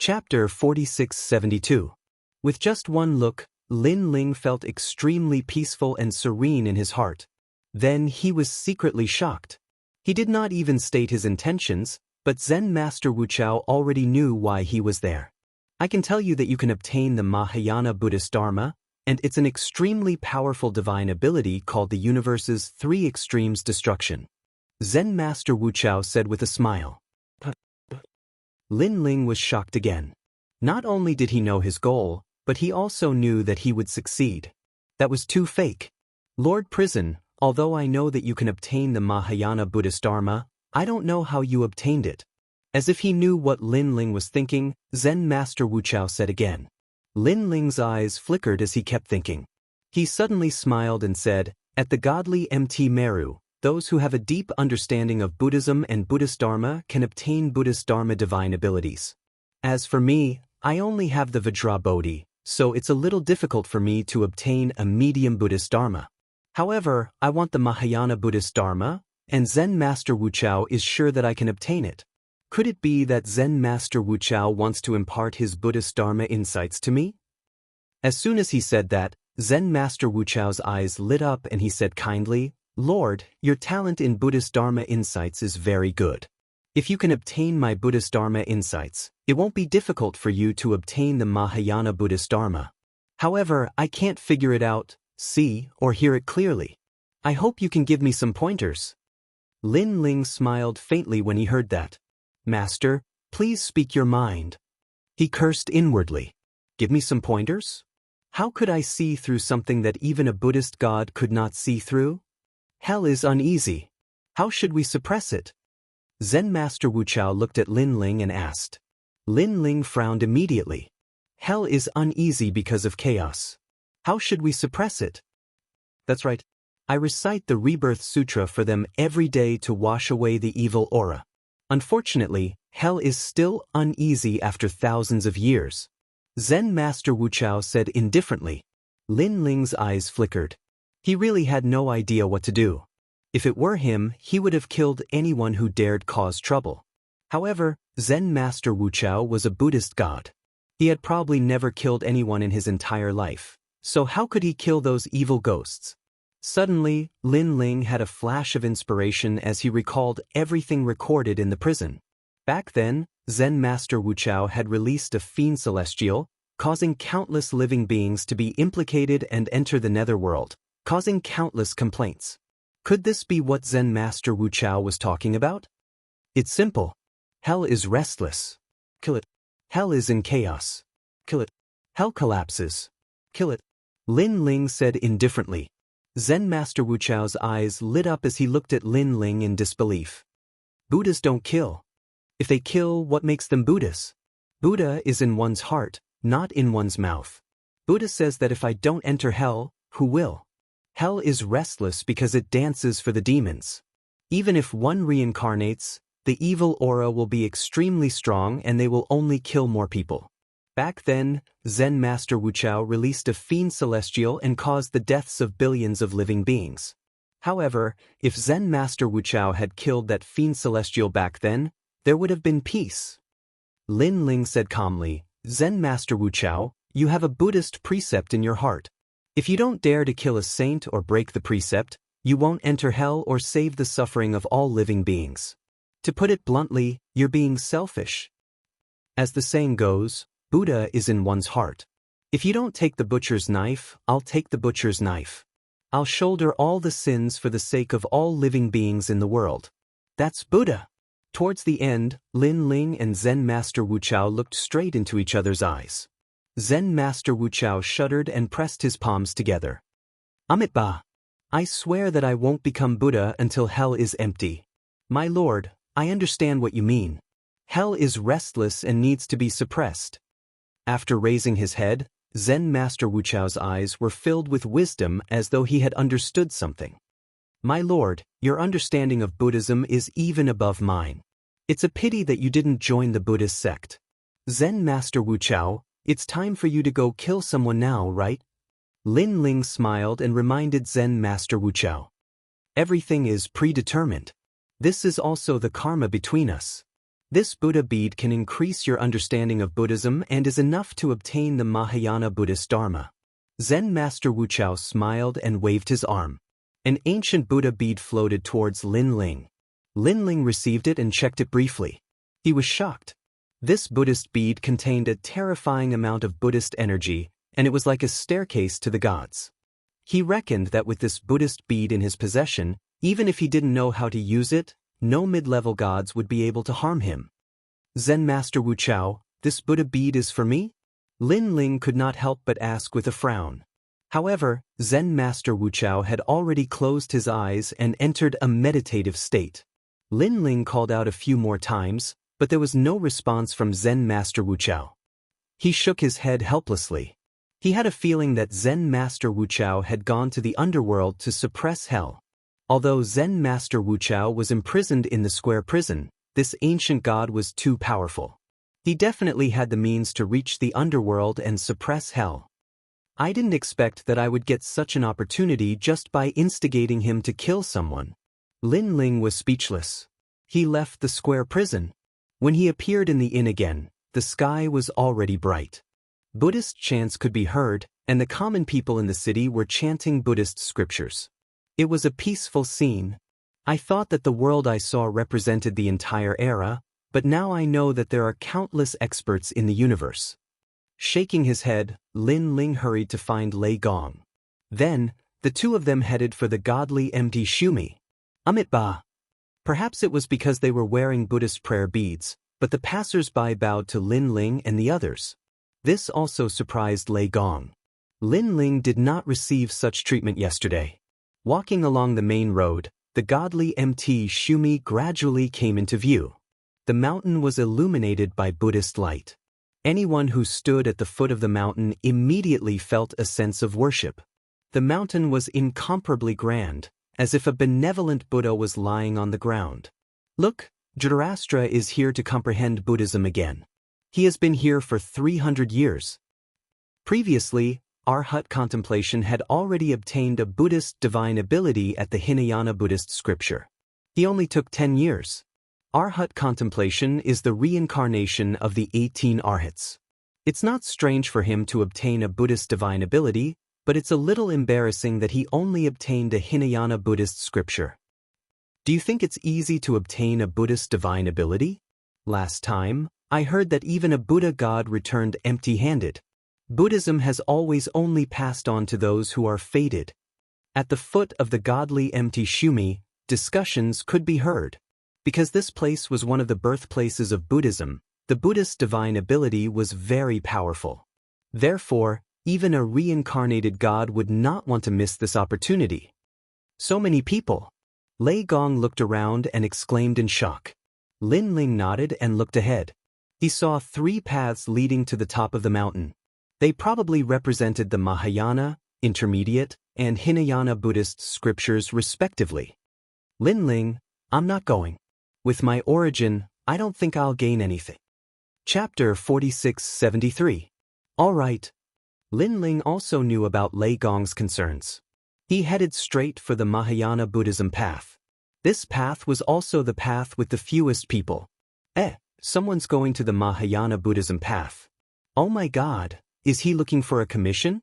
Chapter 4672. With just one look, Lin Ling felt extremely peaceful and serene in his heart. Then he was secretly shocked. He did not even state his intentions, but Zen Master Wuchao already knew why he was there. I can tell you that you can obtain the Mahayana Buddhist Dharma, and it's an extremely powerful divine ability called the universe's three extremes destruction. Zen Master Wuchao said with a smile. Lin Ling was shocked again. Not only did he know his goal, but he also knew that he would succeed. That was too fake. Lord Prison, although I know that you can obtain the Mahayana Buddhist Dharma, I don't know how you obtained it. As if he knew what Lin Ling was thinking, Zen Master Wuchao said again. Lin Ling's eyes flickered as he kept thinking. He suddenly smiled and said, "At the godly Mt. Meru, those who have a deep understanding of Buddhism and Buddhist Dharma can obtain Buddhist Dharma divine abilities. As for me, I only have the Vajra Bodhi, so it's a little difficult for me to obtain a medium Buddhist Dharma. However, I want the Mahayana Buddhist Dharma, and Zen Master Wuchao is sure that I can obtain it. Could it be that Zen Master Wuchao wants to impart his Buddhist Dharma insights to me?" As soon as he said that, Zen Master Wuchao's eyes lit up and he said kindly, "Lord, your talent in Buddhist Dharma insights is very good. If you can obtain my Buddhist Dharma insights, it won't be difficult for you to obtain the Mahayana Buddhist Dharma. However, I can't figure it out, see, or hear it clearly. I hope you can give me some pointers." Lin Ling smiled faintly when he heard that. "Master, please speak your mind." He cursed inwardly. "Give me some pointers? How could I see through something that even a Buddhist god could not see through? Hell is uneasy. How should we suppress it?" Zen Master Wuchao looked at Lin Ling and asked. Lin Ling frowned immediately. "Hell is uneasy because of chaos. How should we suppress it?" "That's right. I recite the Rebirth Sutra for them every day to wash away the evil aura. Unfortunately, hell is still uneasy after thousands of years," Zen Master Wuchao said indifferently. Lin Ling's eyes flickered. He really had no idea what to do. If it were him, he would have killed anyone who dared cause trouble. However, Zen Master Wuchao was a Buddhist god. He had probably never killed anyone in his entire life, so how could he kill those evil ghosts? Suddenly, Lin Ling had a flash of inspiration as he recalled everything recorded in the prison. Back then, Zen Master Wuchao had released a fiend celestial, causing countless living beings to be implicated and enter the netherworld, causing countless complaints. Could this be what Zen Master Wuchao was talking about? It's simple. Hell is restless. Kill it. Hell is in chaos. Kill it. Hell collapses. Kill it. Lin Ling said indifferently. Zen Master Wuchao's eyes lit up as he looked at Lin Ling in disbelief. Buddhas don't kill. If they kill, what makes them Buddhas? Buddha is in one's heart, not in one's mouth. Buddha says that if I don't enter hell, who will? Hell is restless because it dances for the demons. Even if one reincarnates, the evil aura will be extremely strong and they will only kill more people. Back then, Zen Master Wuchao released a fiend celestial and caused the deaths of billions of living beings. However, if Zen Master Wuchao had killed that fiend celestial back then, there would have been peace. Lin Ling said calmly, "Zen Master Wuchao, you have a Buddhist precept in your heart. If you don't dare to kill a saint or break the precept, you won't enter hell or save the suffering of all living beings. To put it bluntly, you're being selfish. As the saying goes, Buddha is in one's heart. If you don't take the butcher's knife, I'll take the butcher's knife. I'll shoulder all the sins for the sake of all living beings in the world. That's Buddha." Towards the end, Lin Ling and Zen Master Wuchao looked straight into each other's eyes. Zen Master Wuchao shuddered and pressed his palms together. "Amitabha, I swear that I won't become Buddha until hell is empty. My lord, I understand what you mean. Hell is restless and needs to be suppressed." After raising his head, Zen Master Wuchao's eyes were filled with wisdom as though he had understood something. "My lord, your understanding of Buddhism is even above mine. It's a pity that you didn't join the Buddhist sect. Zen Master Wuchao, it's time for you to go kill someone now, right?" Lin Ling smiled and reminded Zen Master Wuchao. "Everything is predetermined. This is also the karma between us. This Buddha bead can increase your understanding of Buddhism and is enough to obtain the Mahayana Buddhist Dharma. Zen Master Wuchao smiled and waved his arm. An ancient Buddha bead floated towards Lin Ling. Lin Ling received it and checked it briefly. He was shocked. This Buddhist bead contained a terrifying amount of Buddhist energy, and it was like a staircase to the gods. He reckoned that with this Buddhist bead in his possession, even if he didn't know how to use it, no mid-level gods would be able to harm him. Zen Master Wuchao, this Buddha bead is for me? Lin Ling could not help but ask with a frown. However, Zen Master Wuchao had already closed his eyes and entered a meditative state. Lin Ling called out a few more times, but there was no response from Zen Master Wuchao. He shook his head helplessly. He had a feeling that Zen Master Wuchao had gone to the underworld to suppress hell. Although Zen Master Wuchao was imprisoned in the square prison, this ancient god was too powerful. He definitely had the means to reach the underworld and suppress hell. I didn't expect that I would get such an opportunity just by instigating him to kill someone. Lin Ling was speechless. He left the square prison. When he appeared in the inn again, the sky was already bright. Buddhist chants could be heard, and the common people in the city were chanting Buddhist scriptures. It was a peaceful scene. I thought that the world I saw represented the entire era, but now I know that there are countless experts in the universe. Shaking his head, Lin Ling hurried to find Lei Gong. Then, the two of them headed for the godly empty Shumi. Amitabha. Perhaps it was because they were wearing Buddhist prayer beads, but the passers-by bowed to Lin Ling and the others. This also surprised Lei Gong. Lin Ling did not receive such treatment yesterday. Walking along the main road, the godly MT Shumi gradually came into view. The mountain was illuminated by Buddhist light. Anyone who stood at the foot of the mountain immediately felt a sense of worship. The mountain was incomparably grand, as if a benevolent Buddha was lying on the ground. Look, Dhritarashtra is here to comprehend Buddhism again. He has been here for 300 years. Previously, Arhat contemplation had already obtained a Buddhist divine ability at the Hinayana Buddhist scripture. He only took 10 years. Arhat contemplation is the reincarnation of the 18 Arhats. It's not strange for him to obtain a Buddhist divine ability, but it's a little embarrassing that he only obtained a Hinayana Buddhist scripture. Do you think it's easy to obtain a Buddhist divine ability? Last time, I heard that even a Buddha god returned empty-handed. Buddhism has always only passed on to those who are fated. At the foot of the godly empty Shumi, discussions could be heard. Because this place was one of the birthplaces of Buddhism, the Buddhist divine ability was very powerful. Therefore, even a reincarnated god would not want to miss this opportunity. So many people. Lei Gong looked around and exclaimed in shock. Lin Ling nodded and looked ahead. He saw 3 paths leading to the top of the mountain. They probably represented the Mahayana, Intermediate, and Hinayana Buddhist scriptures respectively. Lin Ling, I'm not going. With my origin, I don't think I'll gain anything. Chapter 4673. All right. Lin Ling also knew about Lei Gong's concerns. He headed straight for the Mahayana Buddhism path. This path was also the path with the fewest people. Someone's going to the Mahayana Buddhism path. Oh my God. Is he looking for a commission?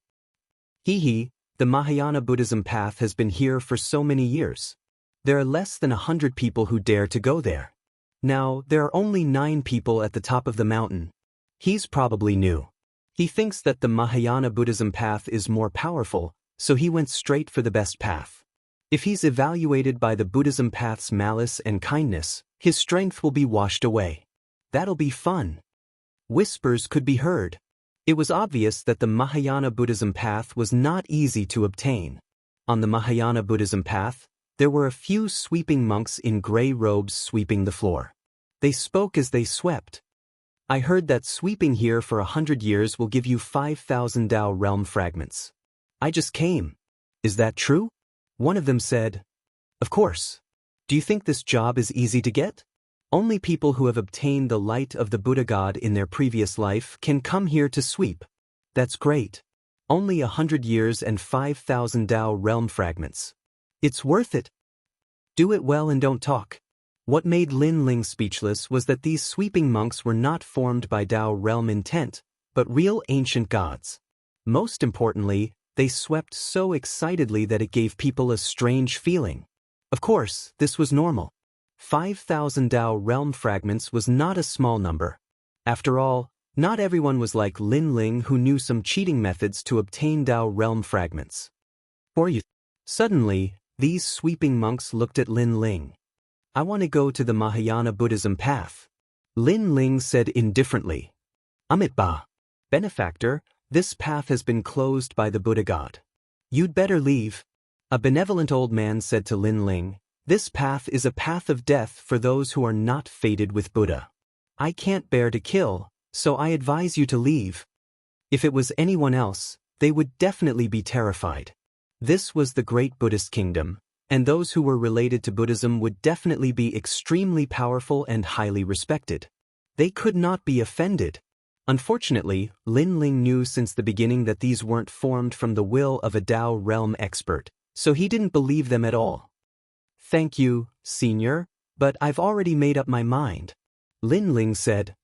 The Mahayana Buddhism path has been here for so many years. There are less than 100 people who dare to go there. Now, there are only 9 people at the top of the mountain. He's probably new. He thinks that the Mahayana Buddhism path is more powerful, so he went straight for the best path. If he's evaluated by the Buddhism path's malice and kindness, his strength will be washed away. That'll be fun. Whispers could be heard. It was obvious that the Mahayana Buddhism path was not easy to obtain. On the Mahayana Buddhism path, there were a few sweeping monks in gray robes sweeping the floor. They spoke as they swept. I heard that sweeping here for 100 years will give you 5,000 Dao realm fragments. I just came. Is that true? One of them said, Of course. Do you think this job is easy to get? Only people who have obtained the light of the Buddha God in their previous life can come here to sweep. That's great. Only 100 years and 5,000 Dao realm fragments. It's worth it. Do it well and don't talk. What made Lin Ling speechless was that these sweeping monks were not formed by Dao realm intent, but real ancient gods. Most importantly, they swept so excitedly that it gave people a strange feeling. Of course, this was normal. 5,000 Dao realm fragments was not a small number. After all, not everyone was like Lin Ling who knew some cheating methods to obtain Dao realm fragments. Suddenly, these sweeping monks looked at Lin Ling. I want to go to the Mahayana Buddhism path. Lin Ling said indifferently. Amitabha. Benefactor, this path has been closed by the Buddha God. You'd better leave. A benevolent old man said to Lin Ling, this path is a path of death for those who are not fated with Buddha. I can't bear to kill, so I advise you to leave. If it was anyone else, they would definitely be terrified. This was the great Buddhist kingdom, and those who were related to Buddhism would definitely be extremely powerful and highly respected. They could not be offended. Unfortunately, Lin Ling knew since the beginning that these weren't formed from the will of a Dao realm expert, so he didn't believe them at all. Thank you, senior, but I've already made up my mind. Lin Ling said.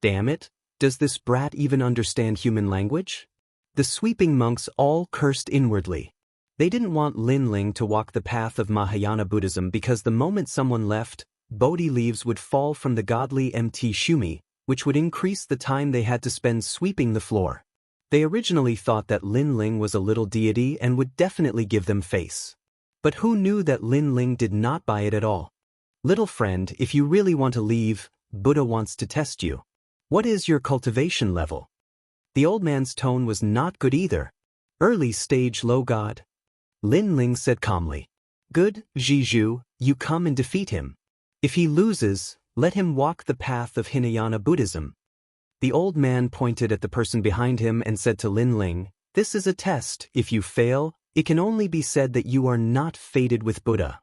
Damn it, does this brat even understand human language? The sweeping monks all cursed inwardly. They didn't want Lin Ling to walk the path of Mahayana Buddhism because the moment someone left, Bodhi leaves would fall from the godly MT Shumi, which would increase the time they had to spend sweeping the floor. They originally thought that Lin Ling was a little deity and would definitely give them face. But who knew that Lin Ling did not buy it at all? Little friend, if you really want to leave, Buddha wants to test you. What is your cultivation level? The old man's tone was not good either. Early stage low god. Lin Ling said calmly. Good, Zhizhu, you come and defeat him. If he loses, let him walk the path of Hinayana Buddhism. The old man pointed at the person behind him and said to Lin Ling, this is a test. If you fail, it can only be said that you are not fated with Buddha.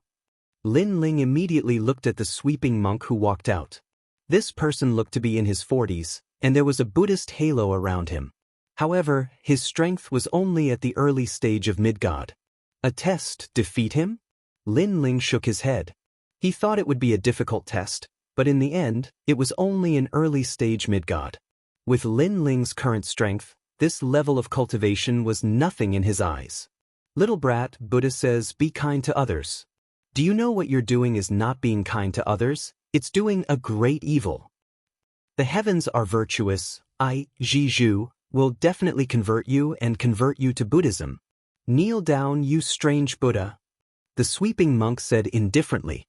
Lin Ling immediately looked at the sweeping monk who walked out. This person looked to be in his 40s, and there was a Buddhist halo around him. However, his strength was only at the early stage of mid-god. A test, defeat him? Lin Ling shook his head. He thought it would be a difficult test, but in the end, it was only an early stage mid-god. With Lin Ling's current strength, this level of cultivation was nothing in his eyes. Little brat, Buddha says, be kind to others. Do you know what you're doing is not being kind to others? It's doing a great evil. The heavens are virtuous. I, Zhizhu, will definitely convert you and convert you to Buddhism. Kneel down, you strange Buddha. The sweeping monk said indifferently.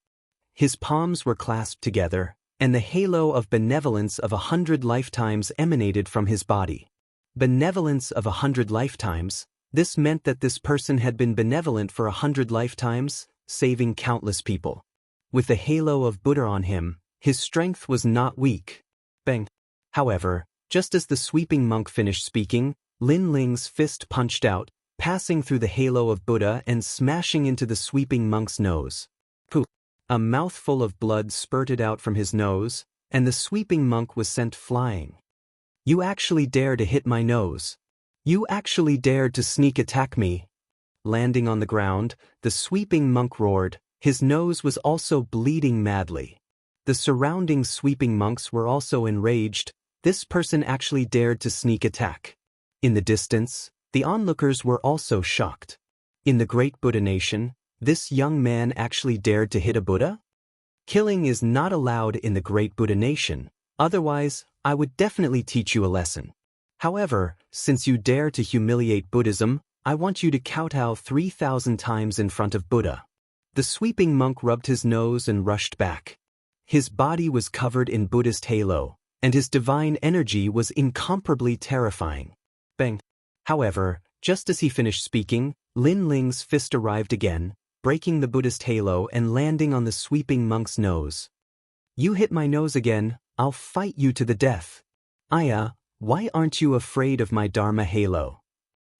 His palms were clasped together, and the halo of benevolence of 100 lifetimes emanated from his body. Benevolence of 100 lifetimes, this meant that this person had been benevolent for 100 lifetimes, saving countless people. With the halo of Buddha on him, his strength was not weak. Bang. However, just as the sweeping monk finished speaking, Lin Ling's fist punched out, passing through the halo of Buddha and smashing into the sweeping monk's nose. Poof! A mouthful of blood spurted out from his nose, and the sweeping monk was sent flying. You actually dare to hit my nose. You actually dared to sneak attack me. Landing on the ground, the sweeping monk roared. His nose was also bleeding madly. The surrounding sweeping monks were also enraged. This person actually dared to sneak attack. In the distance, the onlookers were also shocked. In the great Buddha nation, this young man actually dared to hit a Buddha? Killing is not allowed in the great Buddha nation, otherwise, I would definitely teach you a lesson. However, since you dare to humiliate Buddhism, I want you to kowtow 3,000 times in front of Buddha. The sweeping monk rubbed his nose and rushed back. His body was covered in Buddhist halo, and his divine energy was incomparably terrifying. Bang! However, just as he finished speaking, Lin Ling's fist arrived again, breaking the Buddhist halo and landing on the sweeping monk's nose. You hit my nose again, I'll fight you to the death. Aya, why aren't you afraid of my Dharma halo?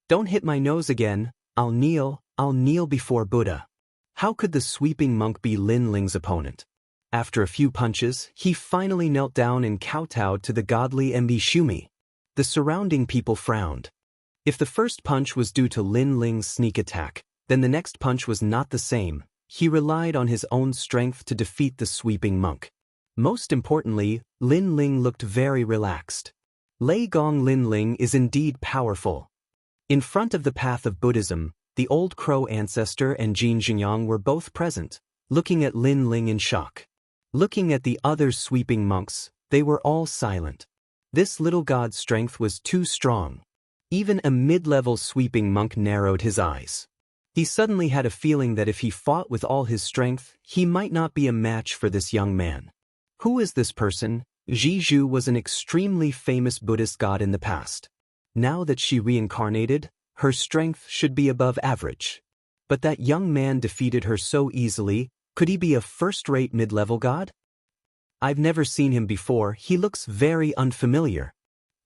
Don't hit my nose again, I'll kneel before Buddha. How could the sweeping monk be Lin Ling's opponent? After a few punches, he finally knelt down and kowtowed to the godly Mb Shumi. The surrounding people frowned. If the first punch was due to Lin Ling's sneak attack, then the next punch was not the same. He relied on his own strength to defeat the sweeping monk. Most importantly, Lin Ling looked very relaxed. Lei Gong Lin Ling is indeed powerful. In front of the path of Buddhism, the old crow ancestor and Jin Xingyang were both present, looking at Lin Ling in shock. Looking at the other sweeping monks, they were all silent. This little god's strength was too strong. Even a mid-level sweeping monk narrowed his eyes. He suddenly had a feeling that if he fought with all his strength, he might not be a match for this young man. Who is this person? Zhizhu was an extremely famous Buddhist god in the past. Now that she reincarnated, her strength should be above average. But that young man defeated her so easily. Could he be a first-rate mid-level god? I've never seen him before. He looks very unfamiliar.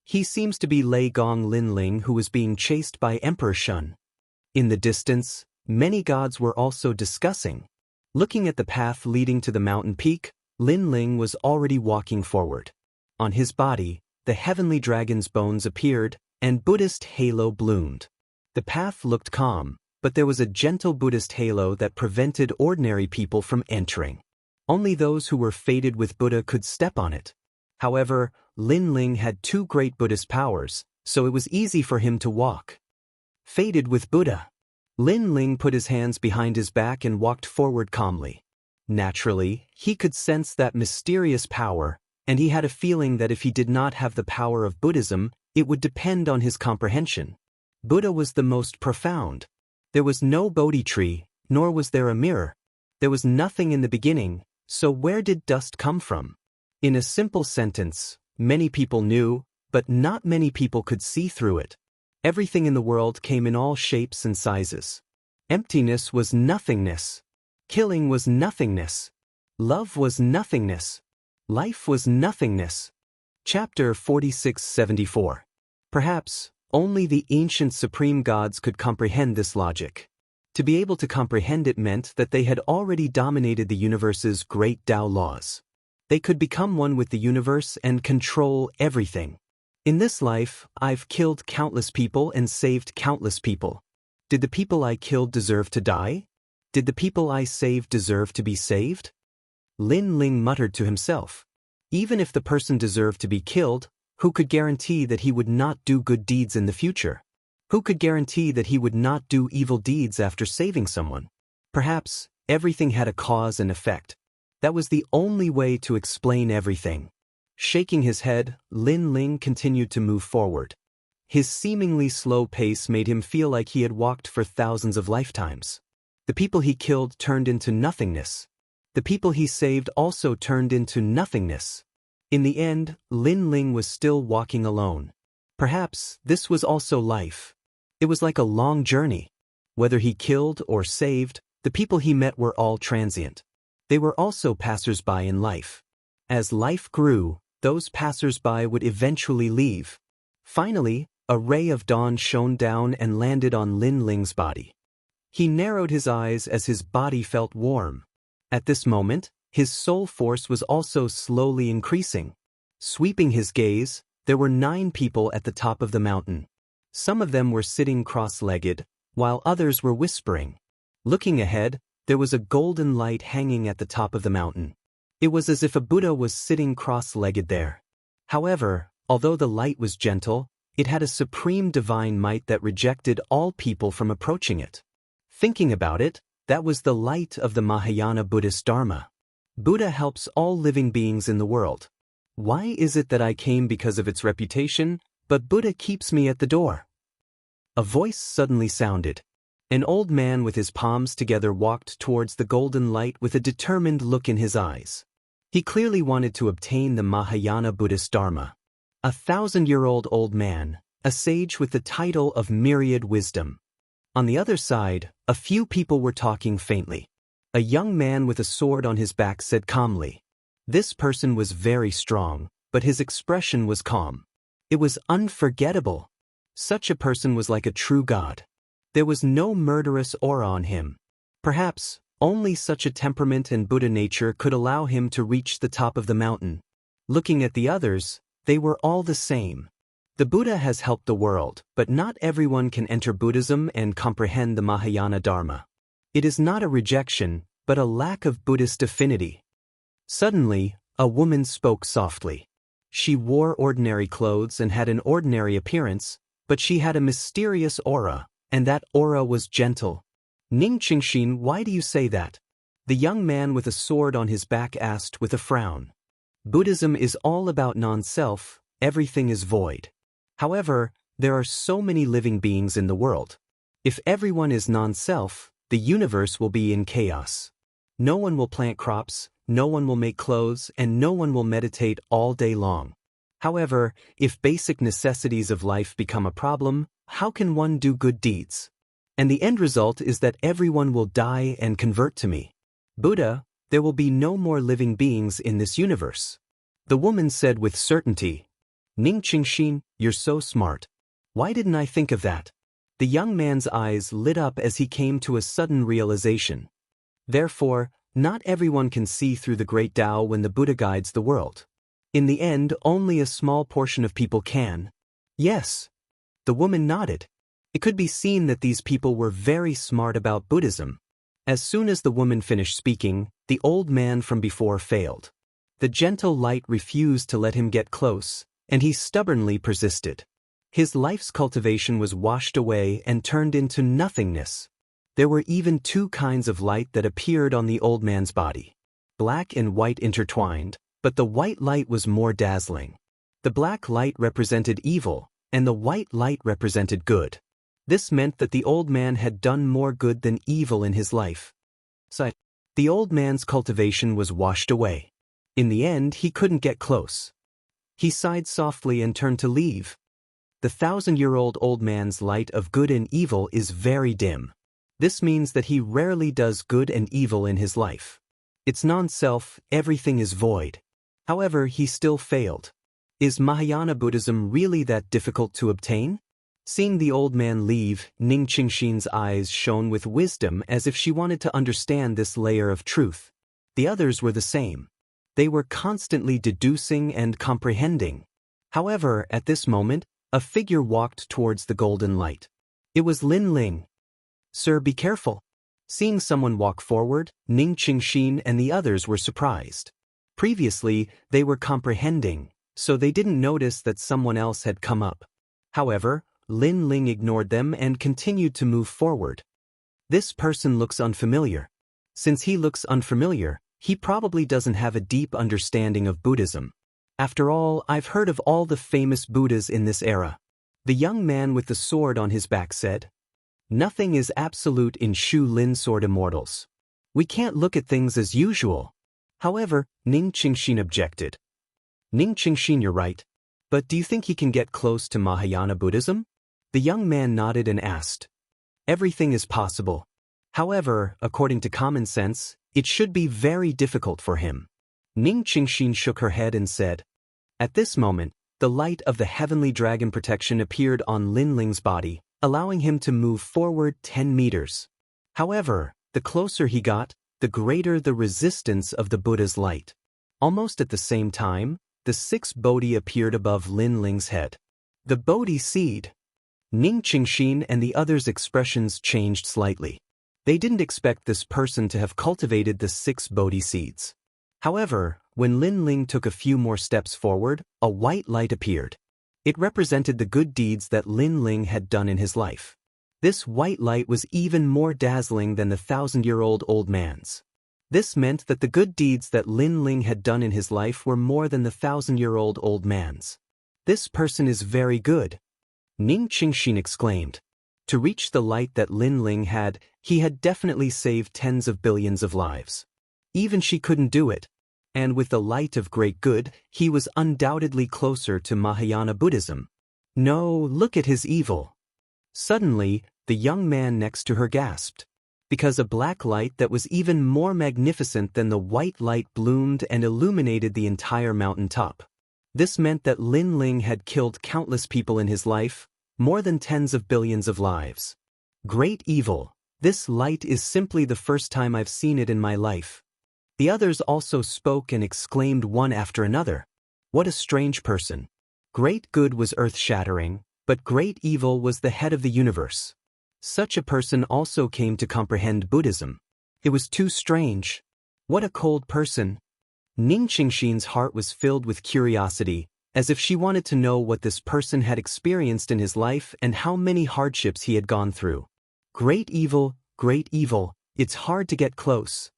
He seems to be Lei Gong Lin Ling, who was being chased by Emperor Shun. In the distance, many gods were also discussing. Looking at the path leading to the mountain peak, Lin Ling was already walking forward. On his body, the heavenly dragon's bones appeared, and Buddhist halo bloomed. The path looked calm, but there was a gentle Buddhist halo that prevented ordinary people from entering. Only those who were fated with Buddha could step on it. However, Lin Ling had two great Buddhist powers, so it was easy for him to walk. Fated with Buddha. Lin Ling put his hands behind his back and walked forward calmly. Naturally, he could sense that mysterious power, and he had a feeling that if he did not have the power of Buddhism, it would depend on his comprehension. Buddha was the most profound. There was no Bodhi tree, nor was there a mirror. There was nothing in the beginning, so where did dust come from? In a simple sentence, many people knew, but not many people could see through it. Everything in the world came in all shapes and sizes. Emptiness was nothingness. Killing was nothingness. Love was nothingness. Life was nothingness. Chapter 4674. Perhaps only the ancient supreme gods could comprehend this logic. To be able to comprehend it meant that they had already dominated the universe's great Tao laws. They could become one with the universe and control everything. In this life, I've killed countless people and saved countless people. Did the people I killed deserve to die? Did the people I saved deserve to be saved? Lin Ling muttered to himself. Even if the person deserved to be killed, who could guarantee that he would not do good deeds in the future? Who could guarantee that he would not do evil deeds after saving someone? Perhaps everything had a cause and effect. That was the only way to explain everything. Shaking his head, Lin Ling continued to move forward. His seemingly slow pace made him feel like he had walked for thousands of lifetimes. The people he killed turned into nothingness. The people he saved also turned into nothingness. In the end, Lin Ling was still walking alone. Perhaps this was also life. It was like a long journey. Whether he killed or saved, the people he met were all transient. They were also passers-by in life. As life grew, those passers-by would eventually leave. Finally, a ray of dawn shone down and landed on Lin Ling's body. He narrowed his eyes as his body felt warm. At this moment, his soul force was also slowly increasing. Sweeping his gaze, there were 9 people at the top of the mountain. Some of them were sitting cross-legged, while others were whispering. Looking ahead, there was a golden light hanging at the top of the mountain. It was as if a Buddha was sitting cross-legged there. However, although the light was gentle, it had a supreme divine might that rejected all people from approaching it. Thinking about it, that was the light of the Mahayana Buddhist Dharma. Buddha helps all living beings in the world. Why is it that I came because of its reputation, but Buddha keeps me at the door? A voice suddenly sounded. An old man with his palms together walked towards the golden light with a determined look in his eyes. He clearly wanted to obtain the Mahayana Buddhist Dharma. A 1,000-year-old old man, a sage with the title of myriad wisdom. On the other side, a few people were talking faintly. A young man with a sword on his back said calmly. This person was very strong, but his expression was calm. It was unforgettable. Such a person was like a true god. There was no murderous aura on him. Perhaps only such a temperament and Buddha nature could allow him to reach the top of the mountain. Looking at the others, they were all the same. The Buddha has helped the world, but not everyone can enter Buddhism and comprehend the Mahayana Dharma. It is not a rejection, but a lack of Buddhist affinity. Suddenly, a woman spoke softly. She wore ordinary clothes and had an ordinary appearance, but she had a mysterious aura, and that aura was gentle. Ning Qingxin, why do you say that? The young man with a sword on his back asked with a frown. Buddhism is all about non-self, everything is void. However, there are so many living beings in the world. If everyone is non-self, the universe will be in chaos. No one will plant crops, no one will make clothes, and no one will meditate all day long. However, if basic necessities of life become a problem, how can one do good deeds? And the end result is that everyone will die and convert to me. Buddha, there will be no more living beings in this universe. The woman said with certainty. Ning Qingxin, you're so smart. Why didn't I think of that? The young man's eyes lit up as he came to a sudden realization. Therefore, not everyone can see through the great Tao when the Buddha guides the world. In the end, only a small portion of people can. Yes. The woman nodded. It could be seen that these people were very smart about Buddhism. As soon as the woman finished speaking, the old man from before failed. The gentle light refused to let him get close, and he stubbornly persisted. His life's cultivation was washed away and turned into nothingness. There were even two kinds of light that appeared on the old man's body. Black and white intertwined, but the white light was more dazzling. The black light represented evil, and the white light represented good. This meant that the old man had done more good than evil in his life. So, the old man's cultivation was washed away. In the end, he couldn't get close. He sighed softly and turned to leave. The 1,000-year-old old man's light of good and evil is very dim. This means that he rarely does good and evil in his life. It's non-self, everything is void. However, he still failed. Is Mahayana Buddhism really that difficult to obtain? Seeing the old man leave, Ning Qingxin's eyes shone with wisdom as if she wanted to understand this layer of truth. The others were the same. They were constantly deducing and comprehending. However, at this moment, a figure walked towards the golden light. It was Lin Ling. Sir, be careful. Seeing someone walk forward, Ning Qingxin and the others were surprised. Previously, they were comprehending, so they didn't notice that someone else had come up. However, Lin Ling ignored them and continued to move forward. This person looks unfamiliar. Since he looks unfamiliar, he probably doesn't have a deep understanding of Buddhism. After all, I've heard of all the famous Buddhas in this era. The young man with the sword on his back said. Nothing is absolute in Shu Lin Sword Immortals. We can't look at things as usual. However, Ning Qingxin objected. Ning Qingxin, you're right. But do you think he can get close to Mahayana Buddhism? The young man nodded and asked. Everything is possible. However, according to common sense, it should be very difficult for him. Ning Qingxin shook her head and said. At this moment, the light of the heavenly dragon protection appeared on Lin Ling's body, allowing him to move forward 10 meters. However, the closer he got, the greater the resistance of the Buddha's light. Almost at the same time, the 6th Bodhi appeared above Lin Ling's head. The Bodhi seed. Ning Qingxin and the others' expressions changed slightly. They didn't expect this person to have cultivated the 6 Bodhi seeds. However, when Lin Ling took a few more steps forward, a white light appeared. It represented the good deeds that Lin Ling had done in his life. This white light was even more dazzling than the 1,000-year-old old man's. This meant that the good deeds that Lin Ling had done in his life were more than the 1,000-year-old old man's. This person is very good. Ning Qingxin exclaimed. To reach the light that Lin Ling had, he had definitely saved tens of billions of lives. Even she couldn't do it. And with the light of great good, he was undoubtedly closer to Mahayana Buddhism. No, look at his evil. Suddenly, the young man next to her gasped. Because a black light that was even more magnificent than the white light bloomed and illuminated the entire mountaintop. This meant that Lin Ling had killed countless people in his life, more than tens of billions of lives. Great evil. This light is simply the first time I've seen it in my life. The others also spoke and exclaimed one after another. What a strange person. Great good was earth-shattering, but great evil was the head of the universe. Such a person also came to comprehend Buddhism. It was too strange. What a cold person. Ning Qingxin's heart was filled with curiosity, as if she wanted to know what this person had experienced in his life and how many hardships he had gone through. Great evil, it's hard to get close.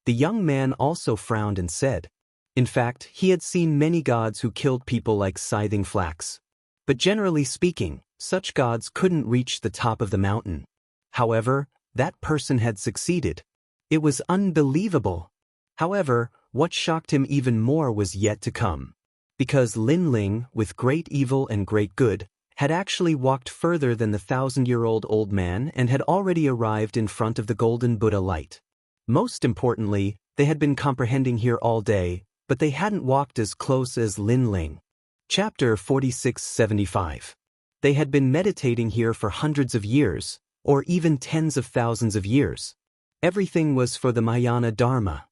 The young man also frowned and said. In fact, he had seen many gods who killed people like scything flax. But generally speaking, such gods couldn't reach the top of the mountain. However, that person had succeeded. It was unbelievable. However, what shocked him even more was yet to come. Because Lin Ling, with great evil and great good, had actually walked further than the 1,000-year-old old man and had already arrived in front of the golden Buddha light. Most importantly, they had been comprehending here all day, but they hadn't walked as close as Lin Ling. Chapter 4675. They had been meditating here for hundreds of years, or even tens of thousands of years. Everything was for the Mahayana Dharma.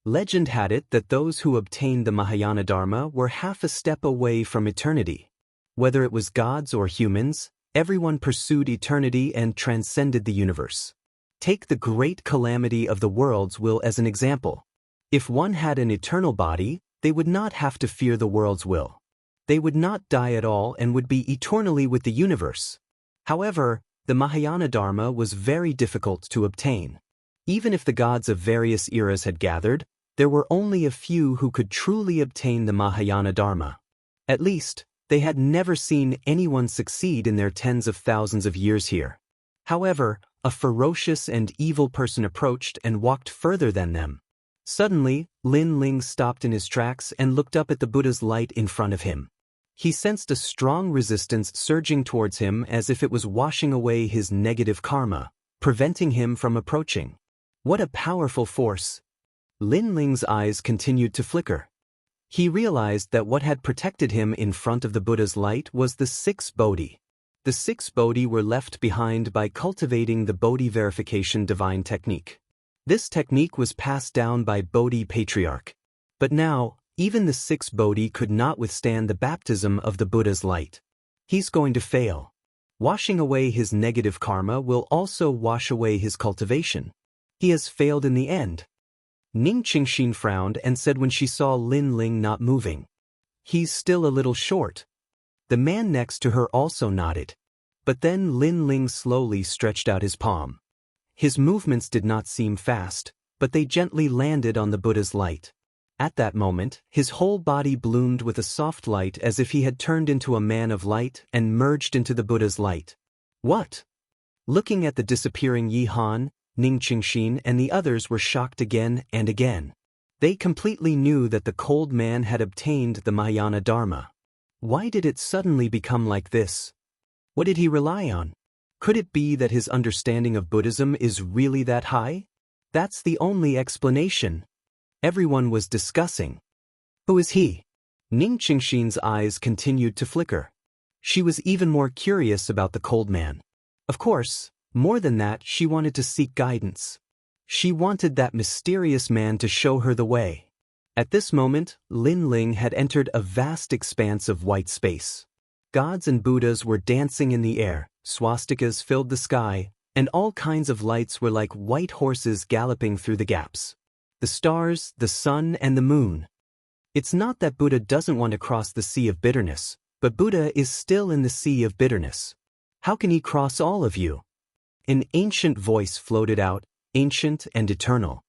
Legend had it that those who obtained the Mahayana Dharma were half a step away from eternity. Whether it was gods or humans, everyone pursued eternity and transcended the universe. Take the great calamity of the world's will as an example. If one had an eternal body, they would not have to fear the world's will. They would not die at all and would be eternally with the universe. However, the Mahayana Dharma was very difficult to obtain. Even if the gods of various eras had gathered, there were only a few who could truly obtain the Mahayana Dharma. At least, they had never seen anyone succeed in their tens of thousands of years here. However, a ferocious and evil person approached and walked further than them. Suddenly, Lin Ling stopped in his tracks and looked up at the Buddha's light in front of him. He sensed a strong resistance surging towards him as if it was washing away his negative karma, preventing him from approaching. What a powerful force! Lin Ling's eyes continued to flicker. He realized that what had protected him in front of the Buddha's light was the 6 Bodhi. The 6 Bodhi were left behind by cultivating the Bodhi verification divine technique. This technique was passed down by Bodhi Patriarch. But now, even the 6 Bodhi could not withstand the baptism of the Buddha's light. He's going to fail. Washing away his negative karma will also wash away his cultivation. He has failed in the end. Ning Qingxin frowned and said when she saw Lin Ling not moving. He's still a little short. The man next to her also nodded. But then Lin Ling slowly stretched out his palm. His movements did not seem fast, but they gently landed on the Buddha's light. At that moment, his whole body bloomed with a soft light as if he had turned into a man of light and merged into the Buddha's light. What? Looking at the disappearing Yi Han, Ning Qingxin and the others were shocked again and again. They completely knew that the cold man had obtained the Mahayana Dharma. Why did it suddenly become like this? What did he rely on? Could it be that his understanding of Buddhism is really that high? That's the only explanation. Everyone was discussing. Who is he? Ning Qingxin's eyes continued to flicker. She was even more curious about the cold man. Of course, more than that, she wanted to seek guidance. She wanted that mysterious man to show her the way. At this moment, Lin Ling had entered a vast expanse of white space. Gods and Buddhas were dancing in the air, swastikas filled the sky, and all kinds of lights were like white horses galloping through the gaps. The stars, the sun, and the moon. It's not that Buddha doesn't want to cross the sea of bitterness, but Buddha is still in the sea of bitterness. How can he cross all of you? An ancient voice floated out, ancient and eternal.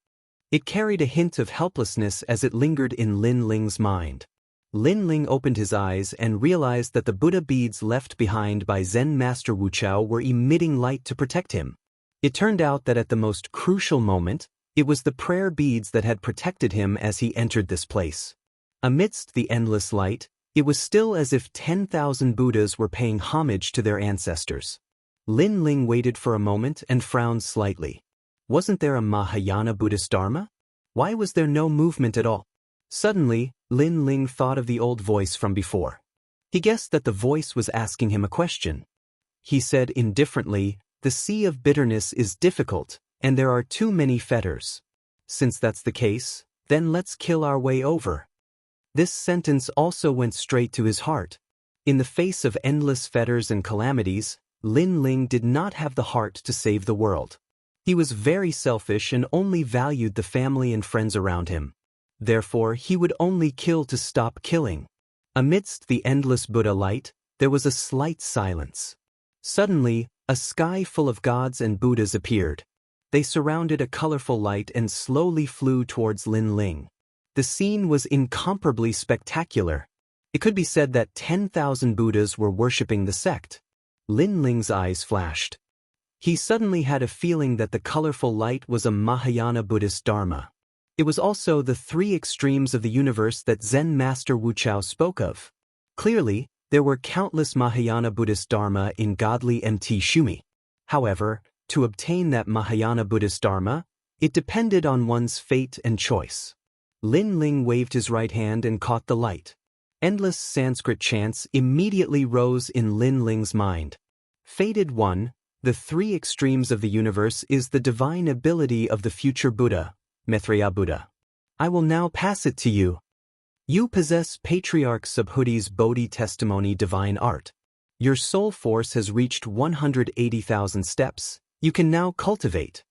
It carried a hint of helplessness as it lingered in Lin Ling's mind. Lin Ling opened his eyes and realized that the Buddha beads left behind by Zen Master Wuxiao were emitting light to protect him. It turned out that at the most crucial moment, it was the prayer beads that had protected him as he entered this place. Amidst the endless light, it was still as if 10,000 Buddhas were paying homage to their ancestors. Lin Ling waited for a moment and frowned slightly. Wasn't there a Mahayana Buddhist Dharma? Why was there no movement at all? Suddenly, Lin Ling thought of the old voice from before. He guessed that the voice was asking him a question. He said indifferently, "The sea of bitterness is difficult, and there are too many fetters. Since that's the case, then let's kill our way over." This sentence also went straight to his heart. In the face of endless fetters and calamities, Lin Ling did not have the heart to save the world. He was very selfish and only valued the family and friends around him. Therefore, he would only kill to stop killing. Amidst the endless Buddha light, there was a slight silence. Suddenly, a sky full of gods and Buddhas appeared. They surrounded a colorful light and slowly flew towards Lin Ling. The scene was incomparably spectacular. It could be said that 10,000 Buddhas were worshipping the sect. Lin Ling's eyes flashed. He suddenly had a feeling that the colorful light was a Mahayana Buddhist Dharma. It was also the three extremes of the universe that Zen master Wuxiao spoke of. Clearly, there were countless Mahayana Buddhist Dharma in godly Mt. Shumi. However, to obtain that Mahayana Buddhist Dharma, it depended on one's fate and choice. Lin Ling waved his right hand and caught the light. Endless Sanskrit chants immediately rose in Lin Ling's mind. Fated One, the three extremes of the universe is the divine ability of the future Buddha, Maitreya Buddha. I will now pass it to you. You possess Patriarch Subhudi's Bodhi testimony divine art. Your soul force has reached 180,000 steps. You can now cultivate.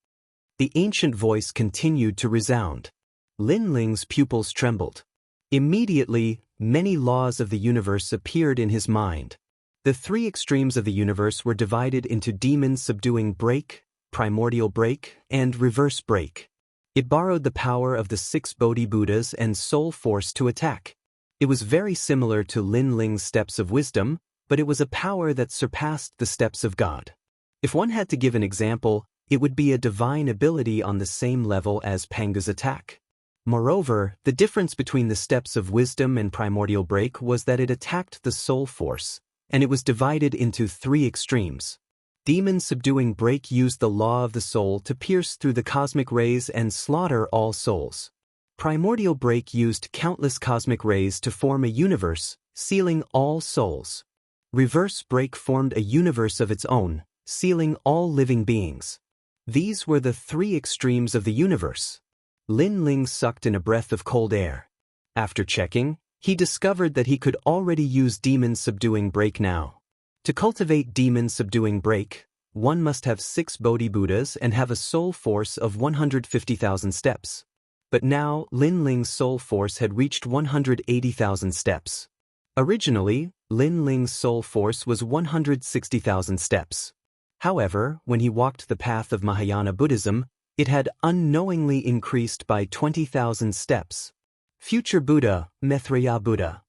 The ancient voice continued to resound. Lin Ling's pupils trembled. Immediately, many laws of the universe appeared in his mind. The three extremes of the universe were divided into demon subduing break, primordial break, and reverse break. It borrowed the power of the 6 Bodhi Buddhas and soul force to attack. It was very similar to Lin Ling's steps of wisdom, but it was a power that surpassed the steps of God. If one had to give an example, it would be a divine ability on the same level as Panga's attack. Moreover, the difference between the steps of wisdom and primordial break was that it attacked the soul force, and it was divided into 3 extremes. Demon subduing break used the law of the soul to pierce through the cosmic rays and slaughter all souls. Primordial break used countless cosmic rays to form a universe, sealing all souls. Reverse break formed a universe of its own, sealing all living beings. These were the 3 extremes of the universe. Lin Ling sucked in a breath of cold air. After checking, he discovered that he could already use demon subduing break now. To cultivate demon subduing break, one must have 6 Bodhi Buddhas and have a soul force of 150,000 steps. But now, Lin Ling's soul force had reached 180,000 steps. Originally, Lin Ling's soul force was 160,000 steps. However, when he walked the path of Mahayana Buddhism, it had unknowingly increased by 20,000 steps. Future Buddha, Maitreya Buddha.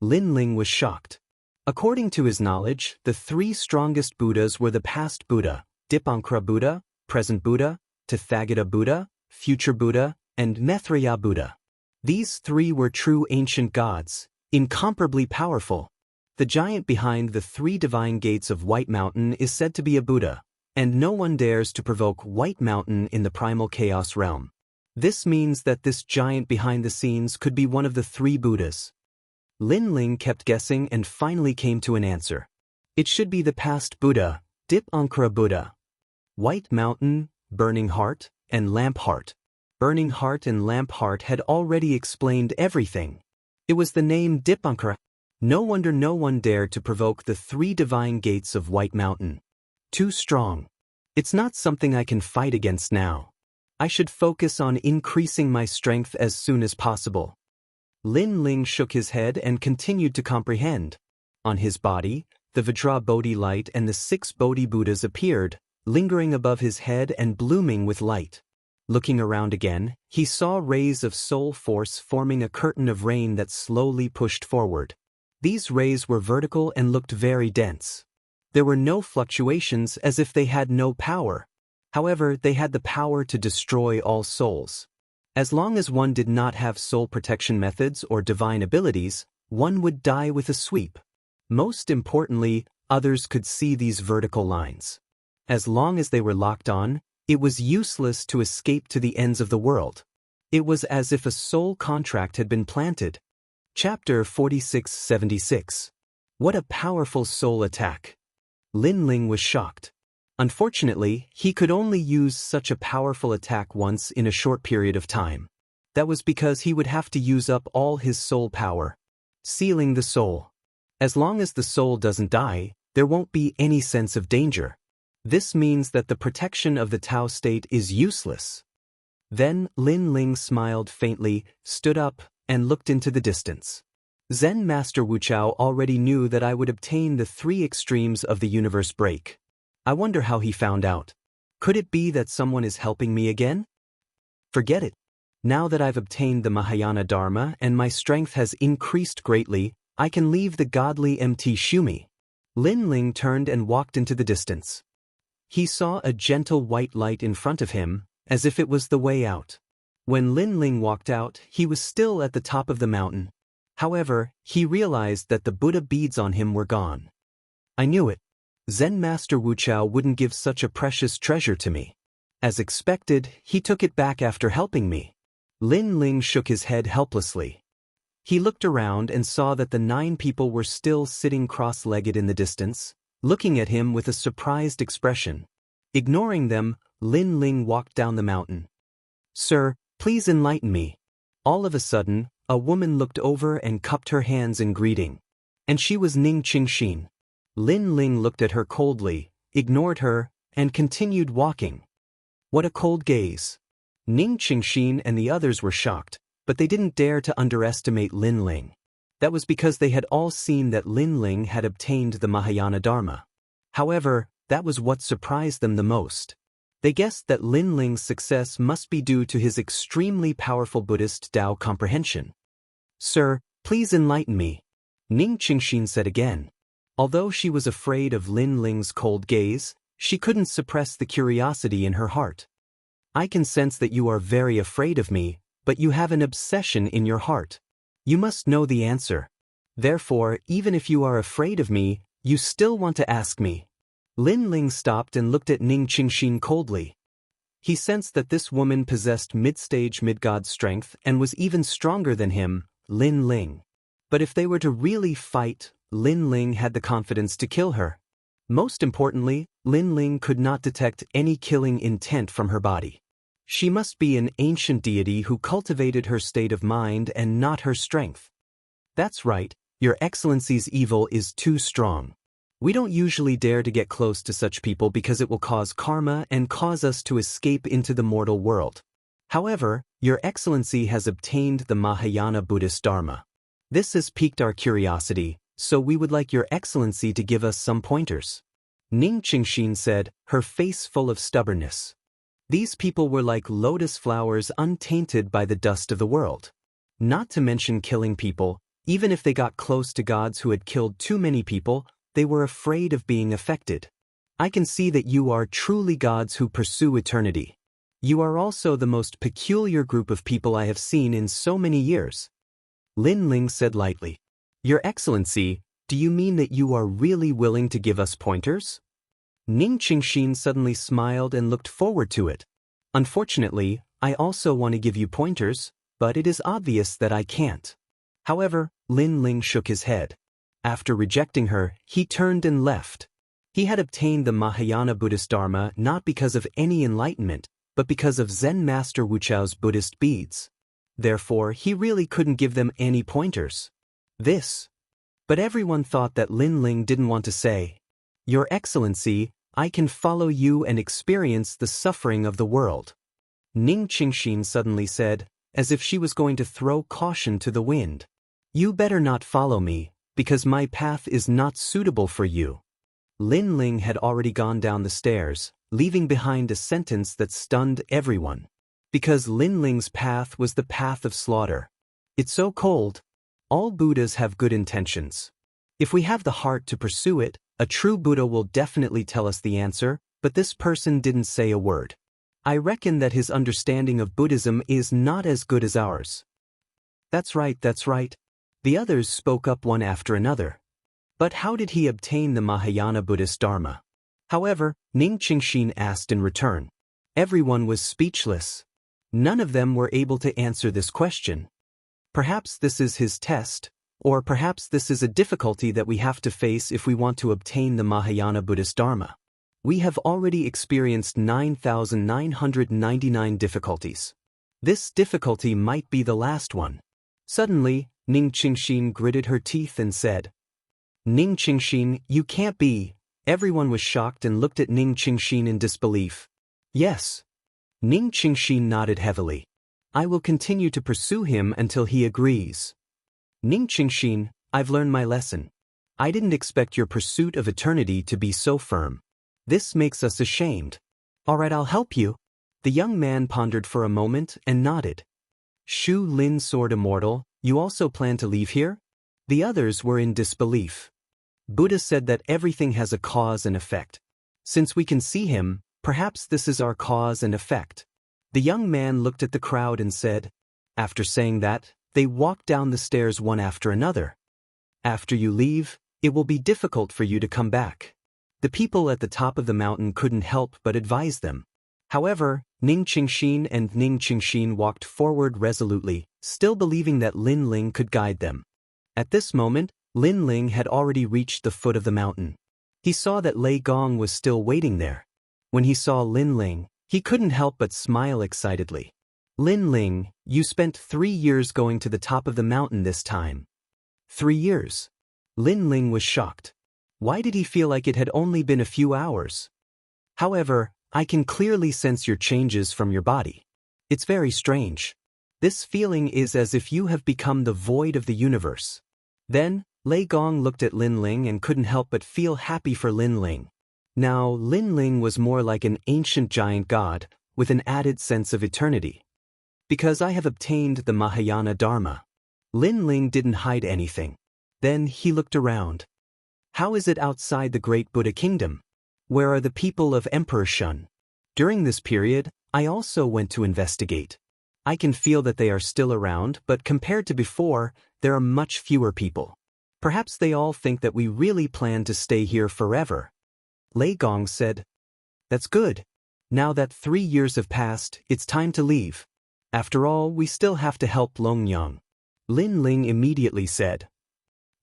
Lin Ling was shocked. According to his knowledge, the 3 strongest Buddhas were the past Buddha, Dipankara Buddha, present Buddha, Tathagata Buddha, future Buddha, and Maitreya Buddha. These 3 were true ancient gods, incomparably powerful. The giant behind the 3 divine gates of White Mountain is said to be a Buddha, and no one dares to provoke White Mountain in the primal chaos realm. This means that this giant behind the scenes could be one of the 3 Buddhas. Lin Ling kept guessing and finally came to an answer. It should be the past Buddha, Dipankara Buddha. White Mountain, Burning Heart, and Lamp Heart. Burning Heart and Lamp Heart had already explained everything. It was the name Dipankara. No wonder no one dared to provoke the 3 divine gates of White Mountain. Too strong. It's not something I can fight against now. I should focus on increasing my strength as soon as possible. Lin Ling shook his head and continued to comprehend. On his body, the Vajra Bodhi light and the 6 Bodhi Buddhas appeared, lingering above his head and blooming with light. Looking around again, he saw rays of soul force forming a curtain of rain that slowly pushed forward. These rays were vertical and looked very dense. There were no fluctuations as if they had no power. However, they had the power to destroy all souls. As long as one did not have soul protection methods or divine abilities, one would die with a sweep. Most importantly, others could see these vertical lines. As long as they were locked on, it was useless to escape to the ends of the world. It was as if a soul contract had been planted. Chapter 4676. What a powerful soul attack! Lin Ling was shocked. Unfortunately, he could only use such a powerful attack once in a short period of time. That was because he would have to use up all his soul power. Sealing the soul. As long as the soul doesn't die, there won't be any sense of danger. This means that the protection of the Tao state is useless. Then Lin Ling smiled faintly, stood up, and looked into the distance. Zen Master Wuchao already knew that I would obtain the three extremes of the universe break. I wonder how he found out. Could it be that someone is helping me again? Forget it. Now that I've obtained the Mahayana Dharma and my strength has increased greatly, I can leave the godly MT Shumi. Lin Ling turned and walked into the distance. He saw a gentle white light in front of him, as if it was the way out. When Lin Ling walked out, he was still at the top of the mountain. However, he realized that the Buddha beads on him were gone. I knew it. Zen Master Wuchao wouldn't give such a precious treasure to me. As expected, he took it back after helping me. Lin Ling shook his head helplessly. He looked around and saw that the 9 people were still sitting cross-legged in the distance, looking at him with a surprised expression. Ignoring them, Lin Ling walked down the mountain. Sir, please enlighten me. All of a sudden, a woman looked over and cupped her hands in greeting. And she was Ning Qingxin. Lin Ling looked at her coldly, ignored her, and continued walking. What a cold gaze. Ning Qingxin and the others were shocked, but they didn't dare to underestimate Lin Ling. That was because they had all seen that Lin Ling had obtained the Mahayana Dharma. However, that was what surprised them the most. They guessed that Lin Ling's success must be due to his extremely powerful Buddhist Tao comprehension. Sir, please enlighten me, Ning Qingxin said again. Although she was afraid of Lin Ling's cold gaze, she couldn't suppress the curiosity in her heart. I can sense that you are very afraid of me, but you have an obsession in your heart. You must know the answer. Therefore, even if you are afraid of me, you still want to ask me. Lin Ling stopped and looked at Ning Qingxin coldly. He sensed that this woman possessed mid-stage mid-god strength and was even stronger than him, Lin Ling. But if they were to really fight, Lin Ling had the confidence to kill her. Most importantly, Lin Ling could not detect any killing intent from her body. She must be an ancient deity who cultivated her state of mind and not her strength. That's right, Your Excellency's evil is too strong. We don't usually dare to get close to such people because it will cause karma and cause us to escape into the mortal world. However, Your Excellency has obtained the Mahayana Buddhist Dharma. This has piqued our curiosity, so we would like Your Excellency to give us some pointers. Ning Qingxin said, her face full of stubbornness. These people were like lotus flowers untainted by the dust of the world. Not to mention killing people, even if they got close to gods who had killed too many people, they were afraid of being affected. I can see that you are truly gods who pursue eternity. You are also the most peculiar group of people I have seen in so many years. Lin Ling said lightly. Your Excellency, do you mean that you are really willing to give us pointers? Ning Qingxin suddenly smiled and looked forward to it. Unfortunately, I also want to give you pointers, but it is obvious that I can't. However, Lin Ling shook his head. After rejecting her, he turned and left. He had obtained the Mahayana Buddhist Dharma not because of any enlightenment, but because of Zen Master Wuchao's Buddhist beads. Therefore, he really couldn't give them any pointers. But everyone thought that Lin Ling didn't want to say, Your Excellency, I can follow you and experience the suffering of the world. Ning Qingxin suddenly said, as if she was going to throw caution to the wind. You better not follow me, because my path is not suitable for you. Lin Ling had already gone down the stairs, leaving behind a sentence that stunned everyone. Because Lin Ling's path was the path of slaughter. It's so cold. All Buddhas have good intentions. If we have the heart to pursue it, a true Buddha will definitely tell us the answer, but this person didn't say a word. I reckon that his understanding of Buddhism is not as good as ours. That's right. The others spoke up one after another. But how did he obtain the Mahayana Buddhist Dharma? However, Ning Qingxin asked in return. Everyone was speechless. None of them were able to answer this question. Perhaps this is his test, or perhaps this is a difficulty that we have to face if we want to obtain the Mahayana Buddhist Dharma. We have already experienced 9,999 difficulties. This difficulty might be the last one. Suddenly, Ning Qingxin gritted her teeth and said, Ning Qingxin, you can't be. Everyone was shocked and looked at Ning Qingxin in disbelief. Yes. Ning Qingxin nodded heavily. I will continue to pursue him until he agrees. Ning Qingxin, I've learned my lesson. I didn't expect your pursuit of eternity to be so firm. This makes us ashamed. All right, I'll help you. The young man pondered for a moment and nodded. Shu Lin Sword Immortal, you also plan to leave here? The others were in disbelief. Buddha said that everything has a cause and effect. Since we can see him, perhaps this is our cause and effect. The young man looked at the crowd and said, after saying that, they walked down the stairs one after another. After you leave, it will be difficult for you to come back. The people at the top of the mountain couldn't help but advise them. However, Ning Qingxin walked forward resolutely, still believing that Lin Ling could guide them. At this moment, Lin Ling had already reached the foot of the mountain. He saw that Lei Gong was still waiting there. When he saw Lin Ling, he couldn't help but smile excitedly. Lin Ling, you spent 3 years going to the top of the mountain this time. 3 years. Lin Ling was shocked. Why did he feel like it had only been a few hours? However, I can clearly sense your changes from your body. It's very strange. This feeling is as if you have become the void of the universe. Then, Lei Gong looked at Lin Ling and couldn't help but feel happy for Lin Ling. Now, Lin Ling was more like an ancient giant god, with an added sense of eternity. Because I have obtained the Mahayana Dharma. Lin Ling didn't hide anything. Then he looked around. How is it outside the great Buddha kingdom? Where are the people of Emperor Shun? During this period, I also went to investigate. I can feel that they are still around, but compared to before, there are much fewer people. Perhaps they all think that we really plan to stay here forever. Lei Gong said, That's good. Now that 3 years have passed, it's time to leave. After all, we still have to help Longyang. Lin Ling immediately said,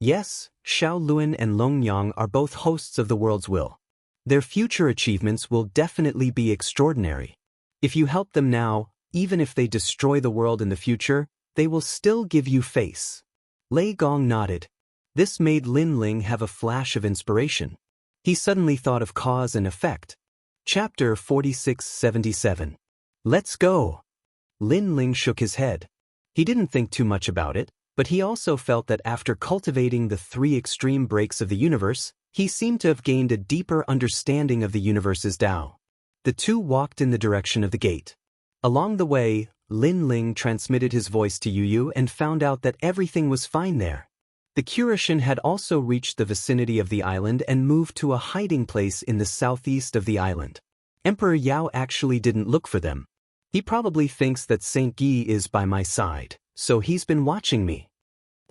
Yes, Xiao Luan and Longyang are both hosts of the world's will. Their future achievements will definitely be extraordinary. If you help them now, even if they destroy the world in the future, they will still give you face. Lei Gong nodded. This made Lin Ling have a flash of inspiration. He suddenly thought of cause and effect. Chapter 4677. Let's go. Lin Ling shook his head. He didn't think too much about it, but he also felt that after cultivating the 3 extreme breaks of the universe, he seemed to have gained a deeper understanding of the universe's Tao. The two walked in the direction of the gate. Along the way, Lin Ling transmitted his voice to Yu and found out that everything was fine there. The Kurishin had also reached the vicinity of the island and moved to a hiding place in the southeast of the island. Emperor Yao actually didn't look for them. He probably thinks that Saint Yi is by my side, so he's been watching me.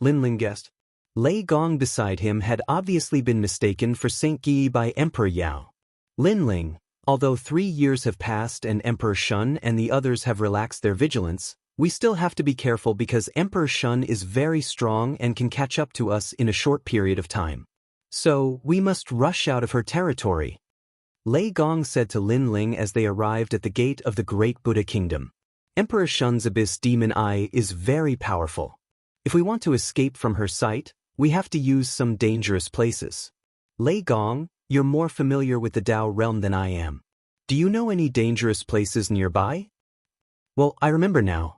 Lin Ling guessed. Lei Gong beside him had obviously been mistaken for Saint Yi by Emperor Yao. Lin Ling, although 3 years have passed and Emperor Shun and the others have relaxed their vigilance, we still have to be careful because Emperor Shun is very strong and can catch up to us in a short period of time. So, we must rush out of her territory. Lei Gong said to Lin Ling as they arrived at the gate of the great Buddha kingdom. Emperor Shun's abyss demon eye is very powerful. If we want to escape from her sight, we have to use some dangerous places. Lei Gong, you're more familiar with the Tao realm than I am. Do you know any dangerous places nearby? Well, I remember now.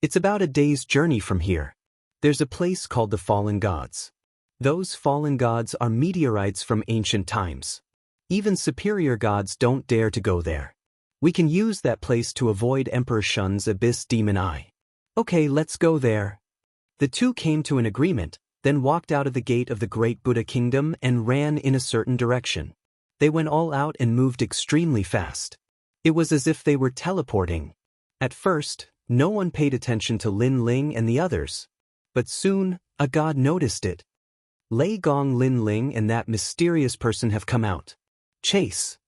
It's about a day's journey from here. There's a place called the Fallen Gods. Those fallen gods are meteorites from ancient times. Even superior gods don't dare to go there. We can use that place to avoid Emperor Shun's abyss demon eye. Okay, let's go there. The two came to an agreement, then walked out of the gate of the great Buddha kingdom and ran in a certain direction. They went all out and moved extremely fast. It was as if they were teleporting. At first, no one paid attention to Lin Ling and the others. But soon, a god noticed it. Lei Gong, Lin Ling and that mysterious person have come out. Chase.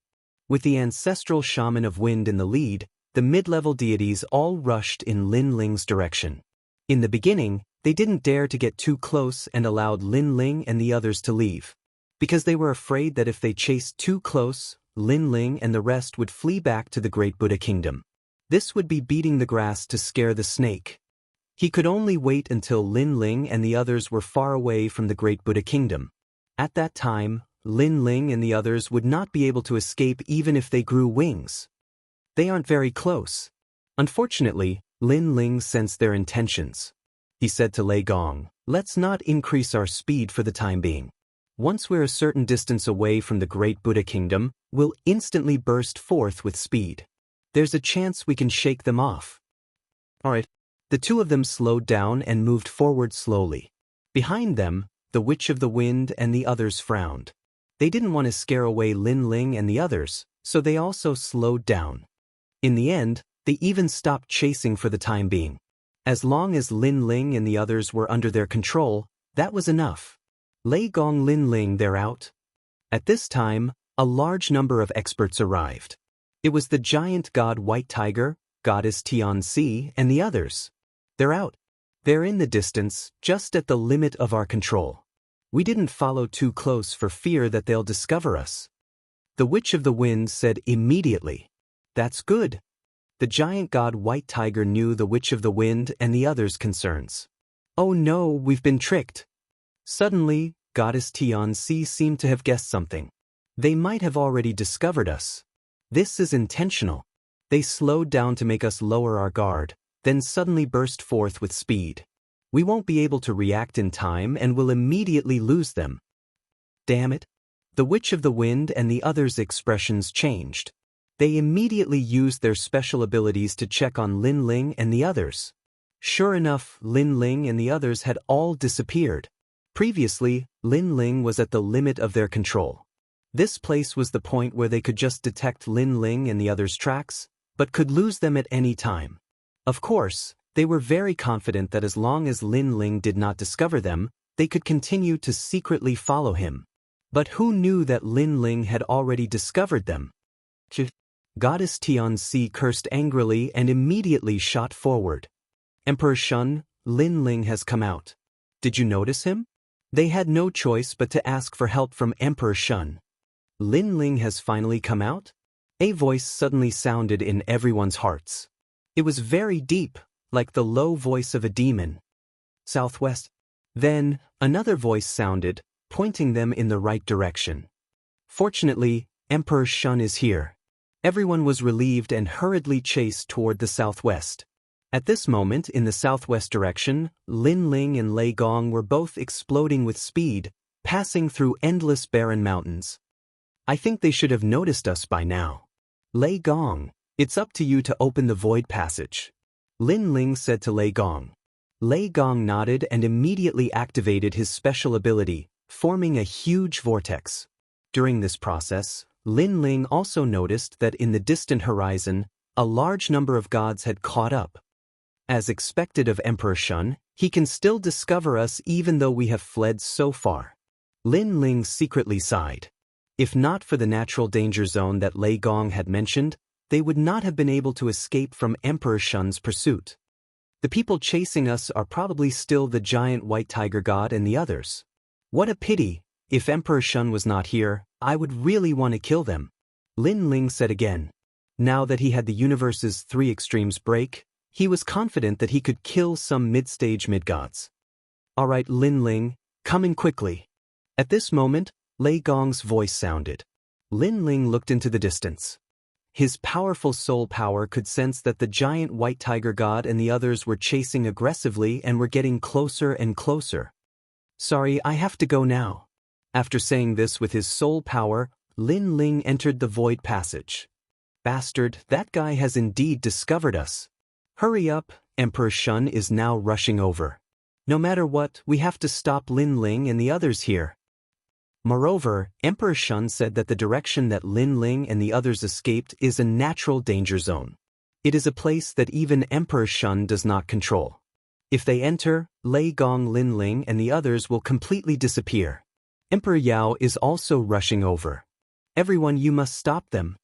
With the ancestral shaman of wind in the lead, the mid-level deities all rushed in Lin Ling's direction. In the beginning, they didn't dare to get too close and allowed Lin Ling and the others to leave. Because they were afraid that if they chased too close, Lin Ling and the rest would flee back to the great Buddha kingdom. This would be beating the grass to scare the snake. He could only wait until Lin Ling and the others were far away from the great Buddha kingdom. At that time, Lin Ling and the others would not be able to escape even if they grew wings. They aren't very close. Unfortunately, Lin Ling sensed their intentions. He said to Lei Gong, "Let's not increase our speed for the time being. Once we're a certain distance away from the great Buddha kingdom, we'll instantly burst forth with speed. There's a chance we can shake them off." Alright. The two of them slowed down and moved forward slowly. Behind them, the Witch of the Wind and the others frowned. They didn't want to scare away Lin Ling and the others, so they also slowed down. In the end, they even stopped chasing for the time being. As long as Lin Ling and the others were under their control, that was enough. Lei Gong, Lin Ling, they're out. At this time, a large number of experts arrived. It was the giant god White Tiger, goddess Xianxia, and the others. They're out. They're in the distance, just at the limit of our control. We didn't follow too close for fear that they'll discover us. The Witch of the Wind said immediately, "That's good." The giant god White Tiger knew the Witch of the Wind and the others' concerns. "Oh no, we've been tricked." Suddenly, goddess Xianxia seemed to have guessed something. "They might have already discovered us. This is intentional." They slowed down to make us lower our guard, then suddenly burst forth with speed. We won't be able to react in time and will immediately lose them. Damn it. The Witch of the Wind and the others' expressions changed. They immediately used their special abilities to check on Lin Ling and the others. Sure enough, Lin Ling and the others had all disappeared. Previously, Lin Ling was at the limit of their control. This place was the point where they could just detect Lin Ling and the others' tracks, but could lose them at any time. Of course, they were very confident that as long as Lin Ling did not discover them, they could continue to secretly follow him. But who knew that Lin Ling had already discovered them? Goddess Xianxia cursed angrily and immediately shot forward. "Emperor Shun, Lin Ling has come out. Did you notice him?" They had no choice but to ask for help from Emperor Shun. "Lin Ling has finally come out?" A voice suddenly sounded in everyone's hearts. It was very deep, like the low voice of a demon. "Southwest." Then, another voice sounded, pointing them in the right direction. "Fortunately, Emperor Shun is here." Everyone was relieved and hurriedly chased toward the southwest. At this moment, in the southwest direction, Lin Ling and Lei Gong were both exploding with speed, passing through endless barren mountains. I think they should have noticed us by now. "Lei Gong, it's up to you to open the void passage," Lin Ling said to Lei Gong. Lei Gong nodded and immediately activated his special ability, forming a huge vortex. During this process, Lin Ling also noticed that in the distant horizon, a large number of gods had caught up. As expected of Emperor Shun, he can still discover us even though we have fled so far. Lin Ling secretly sighed. If not for the natural danger zone that Lei Gong had mentioned, they would not have been able to escape from Emperor Shun's pursuit. The people chasing us are probably still the giant White Tiger god and the others. What a pity. If Emperor Shun was not here, I would really want to kill them, Lin Ling said again. Now that he had the universe's three extremes break, he was confident that he could kill some mid-stage mid-gods. "Alright, Lin Ling, come in quickly." At this moment, Lei Gong's voice sounded. Lin Ling looked into the distance. His powerful soul power could sense that the giant White Tiger god and the others were chasing aggressively and were getting closer and closer. "Sorry, I have to go now." After saying this with his soul power, Lin Ling entered the void passage. "Bastard, that guy has indeed discovered us. Hurry up, Emperor Shun is now rushing over. No matter what, we have to stop Lin Ling and the others here." Moreover, Emperor Shun said that the direction that Lin Ling and the others escaped is a natural danger zone. It is a place that even Emperor Shun does not control. If they enter, Lei Gong, Lin Ling and the others will completely disappear. Emperor Yao is also rushing over. "Everyone, you must stop them."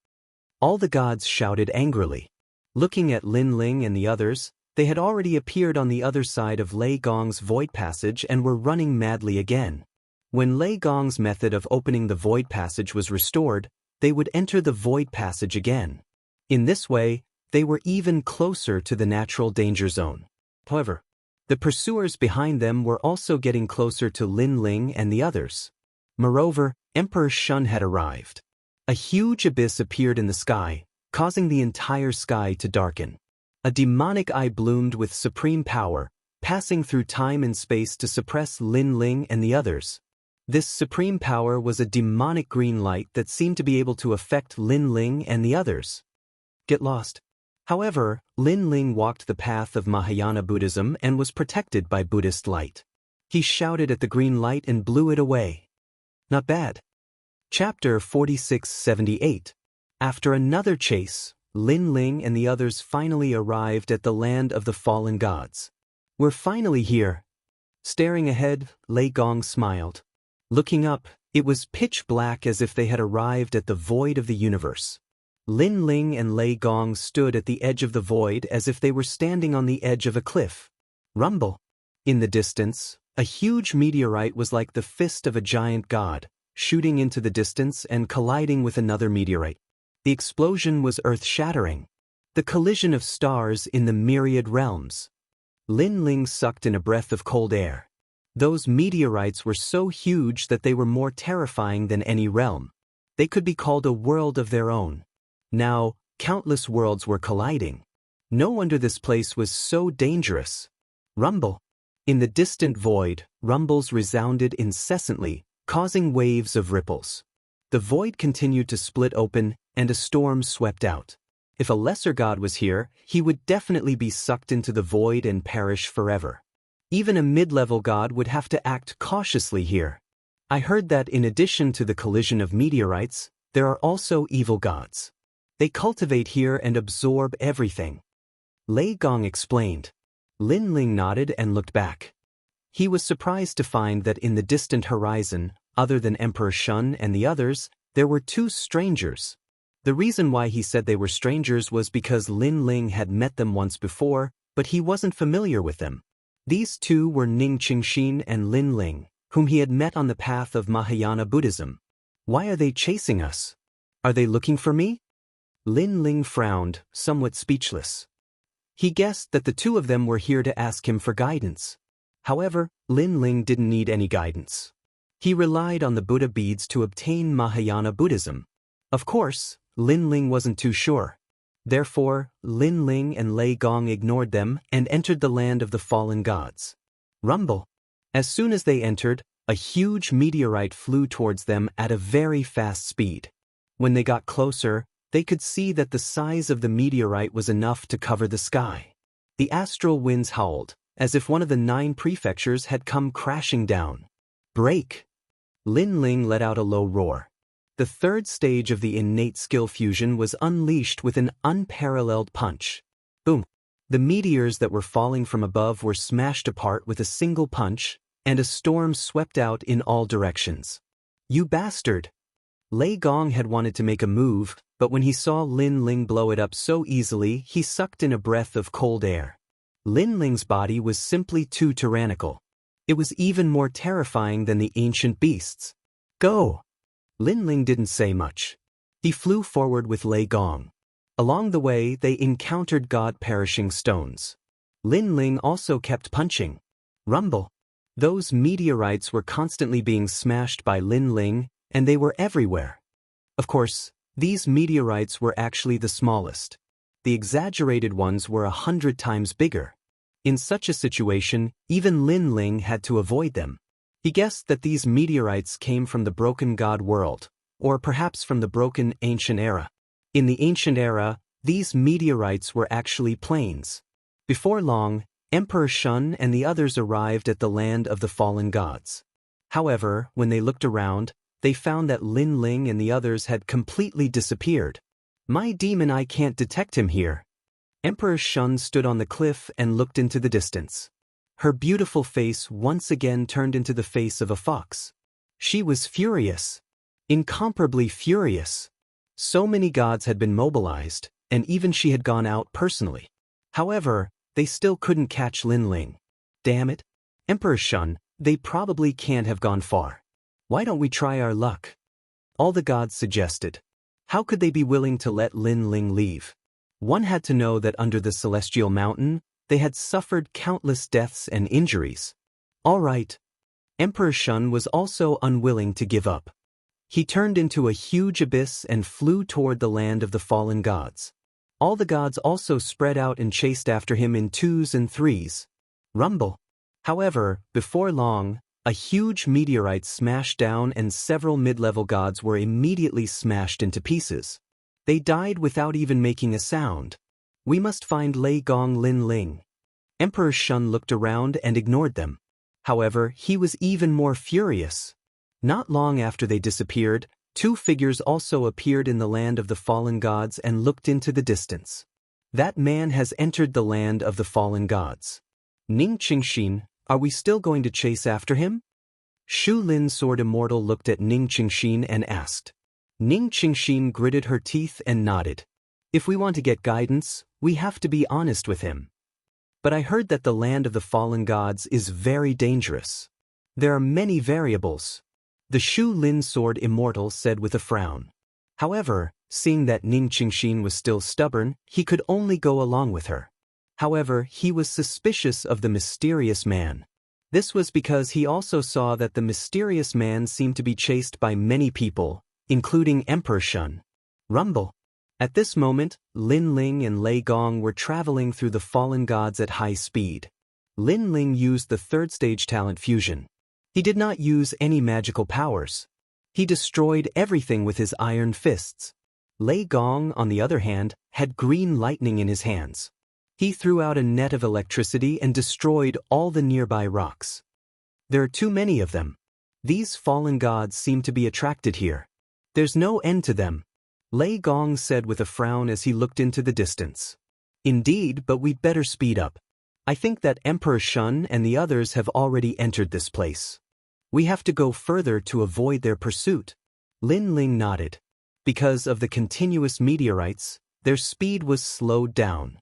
All the gods shouted angrily. Looking at Lin Ling and the others, they had already appeared on the other side of Lei Gong's void passage and were running madly again. When Lei Gong's method of opening the void passage was restored, they would enter the void passage again. In this way, they were even closer to the natural danger zone. However, the pursuers behind them were also getting closer to Lin Ling and the others. Moreover, Emperor Shun had arrived. A huge abyss appeared in the sky, causing the entire sky to darken. A demonic eye bloomed with supreme power, passing through time and space to suppress Lin Ling and the others. This supreme power was a demonic green light that seemed to be able to affect Lin Ling and the others. Get lost. However, Lin Ling walked the path of Mahayana Buddhism and was protected by Buddhist light. He shouted at the green light and blew it away. Not bad. Chapter 4678. After another chase, Lin Ling and the others finally arrived at the land of the fallen gods. We're finally here. Staring ahead, Lei Gong smiled. Looking up, it was pitch black as if they had arrived at the void of the universe. Lin Ling and Lei Gong stood at the edge of the void as if they were standing on the edge of a cliff. Rumble. In the distance, a huge meteorite was like the fist of a giant god, shooting into the distance and colliding with another meteorite. The explosion was earth-shattering. The collision of stars in the myriad realms. Lin Ling sucked in a breath of cold air. Those meteorites were so huge that they were more terrifying than any realm. They could be called a world of their own. Now, countless worlds were colliding. No wonder this place was so dangerous. Rumble. In the distant void, rumbles resounded incessantly, causing waves of ripples. The void continued to split open, and a storm swept out. If a lesser god was here, he would definitely be sucked into the void and perish forever. Even a mid-level god would have to act cautiously here. I heard that in addition to the collision of meteorites, there are also evil gods. They cultivate here and absorb everything. Lei Gong explained. Lin Ling nodded and looked back. He was surprised to find that in the distant horizon, other than Emperor Shun and the others, there were two strangers. The reason why he said they were strangers was because Lin Ling had met them once before, but he wasn't familiar with them. These two were Ning Qingxin and Lin Ling, whom he had met on the path of Mahayana Buddhism. Why are they chasing us? Are they looking for me? Lin Ling frowned, somewhat speechless. He guessed that the two of them were here to ask him for guidance. However, Lin Ling didn't need any guidance. He relied on the Buddha beads to obtain Mahayana Buddhism. Of course, Lin Ling wasn't too sure. Therefore, Lin Ling and Lei Gong ignored them and entered the land of the fallen gods. Rumble. As soon as they entered, a huge meteorite flew towards them at a very fast speed. When they got closer, they could see that the size of the meteorite was enough to cover the sky. The astral winds howled, as if one of the 9 prefectures had come crashing down. Break! Lin Ling let out a low roar. The third stage of the innate skill fusion was unleashed with an unparalleled punch. Boom! The meteors that were falling from above were smashed apart with a single punch, and a storm swept out in all directions. You bastard! Lei Gong had wanted to make a move, but when he saw Lin Ling blow it up so easily, he sucked in a breath of cold air. Lin Ling's body was simply too tyrannical. It was even more terrifying than the ancient beasts. Go! Lin Ling didn't say much. He flew forward with Lei Gong. Along the way, they encountered god-perishing stones. Lin Ling also kept punching. Rumble. Those meteorites were constantly being smashed by Lin Ling, and they were everywhere. Of course, these meteorites were actually the smallest. The exaggerated ones were 100 times bigger. In such a situation, even Lin Ling had to avoid them. He guessed that these meteorites came from the broken god world, or perhaps from the broken ancient era. In the ancient era, these meteorites were actually planes. Before long, Emperor Shun and the others arrived at the land of the fallen gods. However, when they looked around, they found that Lin Ling and the others had completely disappeared. My demon eye can't detect him here. Emperor Shun stood on the cliff and looked into the distance. Her beautiful face once again turned into the face of a fox. She was furious. Incomparably furious. So many gods had been mobilized, and even she had gone out personally. However, they still couldn't catch Lin Ling. Damn it. Emperor Shun, they probably can't have gone far. Why don't we try our luck? All the gods suggested. How could they be willing to let Lin Ling leave? One had to know that under the celestial mountain, they had suffered countless deaths and injuries. All right. Emperor Shun was also unwilling to give up. He turned into a huge abyss and flew toward the land of the fallen gods. All the gods also spread out and chased after him in 2s and 3s. Rumble. However, before long, a huge meteorite smashed down and several mid-level gods were immediately smashed into pieces. They died without even making a sound. We must find Lei Gong Lin Ling. Emperor Shun looked around and ignored them. However, he was even more furious. Not long after they disappeared, 2 figures also appeared in the land of the fallen gods and looked into the distance. That man has entered the land of the fallen gods. Ning Qingxin, are we still going to chase after him? Shu Lin Sword Immortal looked at Ning Qingxin and asked. Ning Qingxin gritted her teeth and nodded. If we want to get guidance, we have to be honest with him. But I heard that the land of the fallen gods is very dangerous. There are many variables. The Shu Lin Sword Immortal said with a frown. However, seeing that Ning Qingxin was still stubborn, he could only go along with her. However, he was suspicious of the mysterious man. This was because he also saw that the mysterious man seemed to be chased by many people, including Emperor Shun. Rumble. At this moment, Lin Ling and Lei Gong were traveling through the fallen gods at high speed. Lin Ling used the 3rd stage talent fusion. He did not use any magical powers. He destroyed everything with his iron fists. Lei Gong, on the other hand, had green lightning in his hands. He threw out a net of electricity and destroyed all the nearby rocks. There are too many of them. These fallen gods seem to be attracted here. There's no end to them. Lei Gong said with a frown as he looked into the distance. Indeed, but we'd better speed up. I think that Emperor Shun and the others have already entered this place. We have to go further to avoid their pursuit. Lin Ling nodded. Because of the continuous meteorites, their speed was slowed down.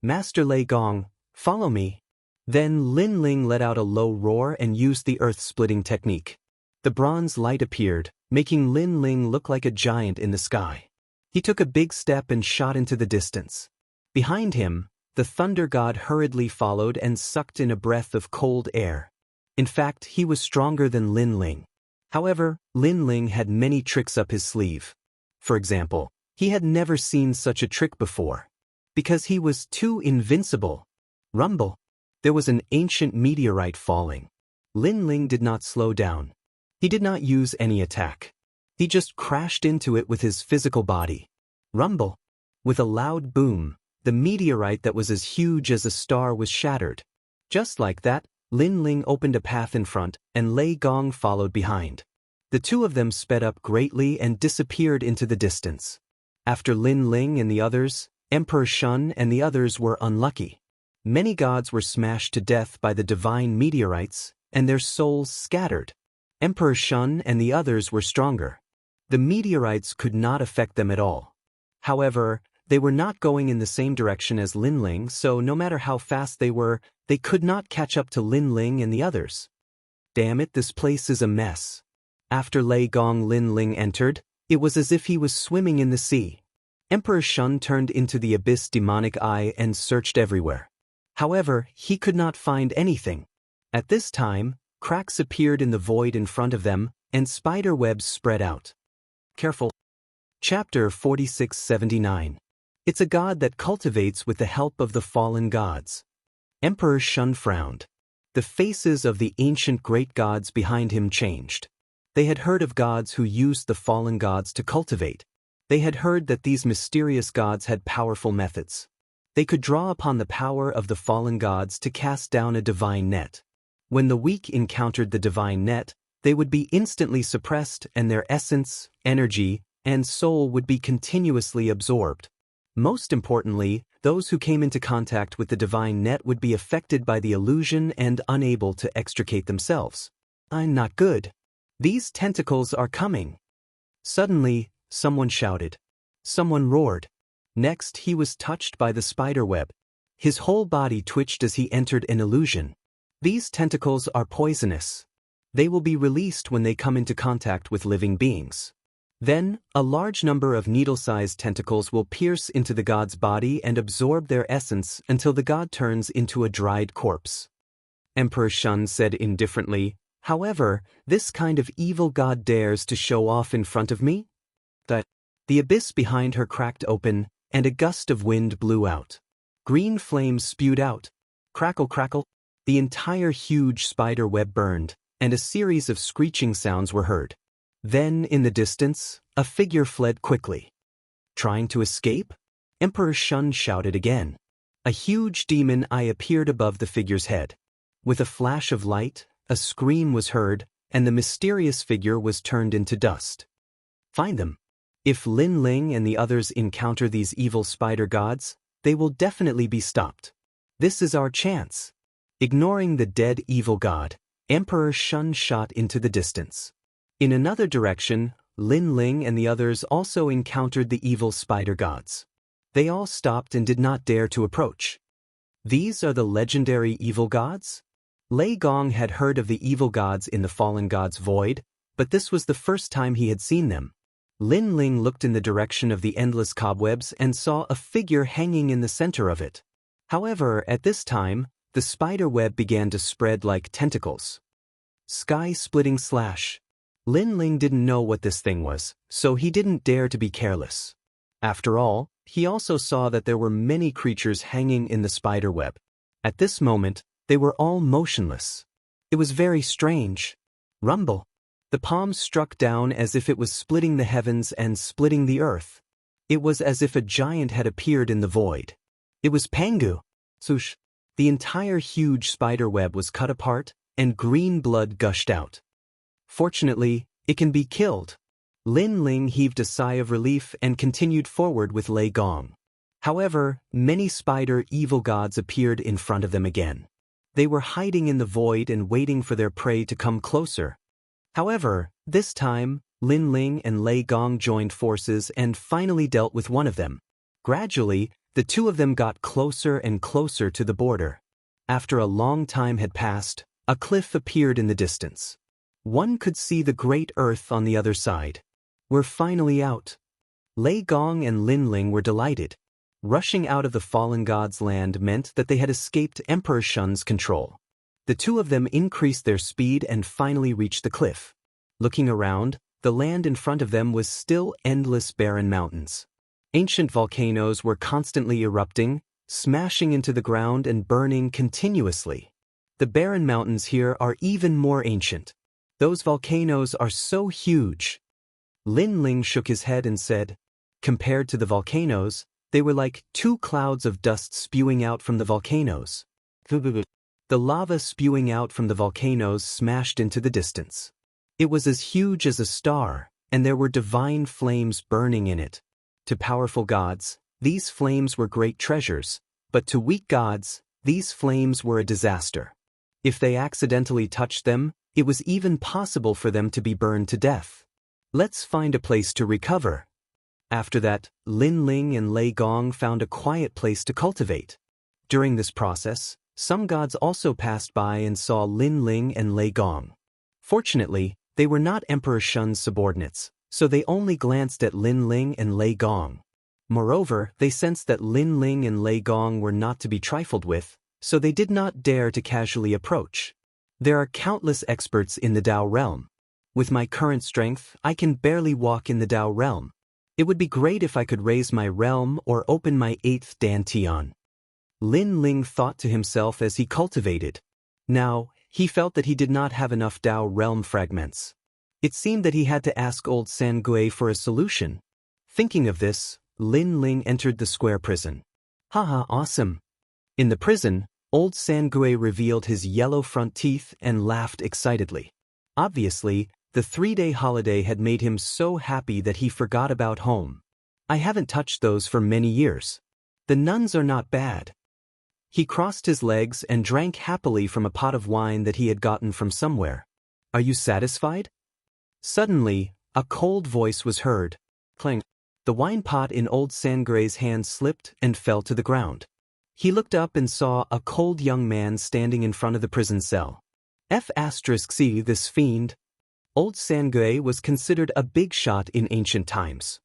Master Lei Gong, follow me. Then Lin Ling let out a low roar and used the earth-splitting technique. The bronze light appeared, making Lin Ling look like a giant in the sky. He took a big step and shot into the distance. Behind him, the thunder god hurriedly followed and sucked in a breath of cold air. In fact, he was stronger than Lin Ling. However, Lin Ling had many tricks up his sleeve. For example, he had never seen such a trick before. Because he was too invincible. Rumble. There was an ancient meteorite falling. Lin Ling did not slow down. He did not use any attack. He just crashed into it with his physical body. Rumble. With a loud boom, the meteorite that was as huge as a star was shattered. Just like that, Lin Ling opened a path in front, and Lei Gong followed behind. The 2 of them sped up greatly and disappeared into the distance. After Lin Ling and the others, Emperor Shun and the others were unlucky. Many gods were smashed to death by the divine meteorites, and their souls scattered. Emperor Shun and the others were stronger. The meteorites could not affect them at all. However, they were not going in the same direction as Lin Ling, so no matter how fast they were, they could not catch up to Lin Ling and the others. Damn it, this place is a mess. After Lei Gong Lin Ling entered, it was as if he was swimming in the sea. Emperor Shun turned into the abyss demonic eye and searched everywhere. However, he could not find anything. At this time, cracks appeared in the void in front of them, and spider webs spread out. Careful. Chapter 4679. It's a god that cultivates with the help of the fallen gods. Emperor Shun frowned. The faces of the ancient great gods behind him changed. They had heard of gods who used the fallen gods to cultivate. They had heard that these mysterious gods had powerful methods. They could draw upon the power of the fallen gods to cast down a divine net. When the weak encountered the divine net, they would be instantly suppressed and their essence, energy, and soul would be continuously absorbed. Most importantly, those who came into contact with the divine net would be affected by the illusion and unable to extricate themselves. I'm not good. These tentacles are coming. Suddenly, someone shouted. Someone roared. Next, he was touched by the spiderweb. His whole body twitched as he entered an illusion. These tentacles are poisonous. They will be released when they come into contact with living beings. Then, a large number of needle-sized tentacles will pierce into the god's body and absorb their essence until the god turns into a dried corpse. Emperor Shun said indifferently, However, this kind of evil god dares to show off in front of me? The abyss behind her cracked open, and a gust of wind blew out. Green flames spewed out. Crackle, crackle. The entire huge spider web burned, and a series of screeching sounds were heard. Then, in the distance, a figure fled quickly. Trying to escape? Emperor Shun shouted again. A huge demon eye appeared above the figure's head. With a flash of light, a scream was heard, and the mysterious figure was turned into dust. Find them. If Lin Ling and the others encounter these evil spider gods, they will definitely be stopped. This is our chance. Ignoring the dead evil god, Emperor Shun shot into the distance. In another direction, Lin Ling and the others also encountered the evil spider gods. They all stopped and did not dare to approach. These are the legendary evil gods? Lei Gong had heard of the evil gods in the fallen god's void, but this was the first time he had seen them. Lin Ling looked in the direction of the endless cobwebs and saw a figure hanging in the center of it. However, at this time, the spider web began to spread like tentacles. Sky-splitting slash. Lin Ling didn't know what this thing was, so he didn't dare to be careless. After all, he also saw that there were many creatures hanging in the spider web. At this moment, they were all motionless. It was very strange. Rumble. The palm struck down as if it was splitting the heavens and splitting the earth. It was as if a giant had appeared in the void. It was Pangu. Swoosh. The entire huge spider web was cut apart, and green blood gushed out. Fortunately, it can be killed. Lin Ling heaved a sigh of relief and continued forward with Lei Gong. However, many spider evil gods appeared in front of them again. They were hiding in the void and waiting for their prey to come closer. However, this time, Lin Ling and Lei Gong joined forces and finally dealt with one of them. Gradually, the two of them got closer and closer to the border. After a long time had passed, a cliff appeared in the distance. One could see the great earth on the other side. We're finally out. Lei Gong and Lin Ling were delighted. Rushing out of the fallen god's land meant that they had escaped Emperor Shun's control. The two of them increased their speed and finally reached the cliff. Looking around, the land in front of them was still endless barren mountains. Ancient volcanoes were constantly erupting, smashing into the ground and burning continuously. The barren mountains here are even more ancient. Those volcanoes are so huge. Lin Ling shook his head and said, compared to the volcanoes, they were like 2 clouds of dust spewing out from the volcanoes. The lava spewing out from the volcanoes smashed into the distance. It was as huge as a star, and there were divine flames burning in it. To powerful gods, these flames were great treasures, but to weak gods, these flames were a disaster. If they accidentally touched them, it was even possible for them to be burned to death. Let's find a place to recover. After that, Lin Ling and Lei Gong found a quiet place to cultivate. During this process, some gods also passed by and saw Lin Ling and Lei Gong. Fortunately, they were not Emperor Shun's subordinates, so they only glanced at Lin Ling and Lei Gong. Moreover, they sensed that Lin Ling and Lei Gong were not to be trifled with, so they did not dare to casually approach. There are countless experts in the Dao realm. With my current strength, I can barely walk in the Dao realm. It would be great if I could raise my realm or open my 8th Dantian. Lin Ling thought to himself as he cultivated. Now, he felt that he did not have enough Dao realm fragments. It seemed that he had to ask old Sangui for a solution. Thinking of this, Lin Ling entered the square prison. Haha, awesome. In the prison, old Sangui revealed his yellow front teeth and laughed excitedly. Obviously, the 3-day holiday had made him so happy that he forgot about home. I haven't touched those for many years. The nuns are not bad. He crossed his legs and drank happily from a pot of wine that he had gotten from somewhere. Are you satisfied? Suddenly, a cold voice was heard. Clang. The wine pot in old Sangui's hand slipped and fell to the ground. He looked up and saw a cold young man standing in front of the prison cell. F***C, this fiend. Old Sangui was considered a big shot in ancient times.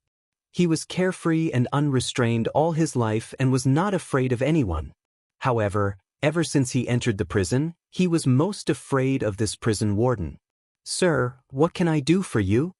He was carefree and unrestrained all his life and was not afraid of anyone. However, ever since he entered the prison, He was most afraid of this prison warden. "Sir, what can I do for you?"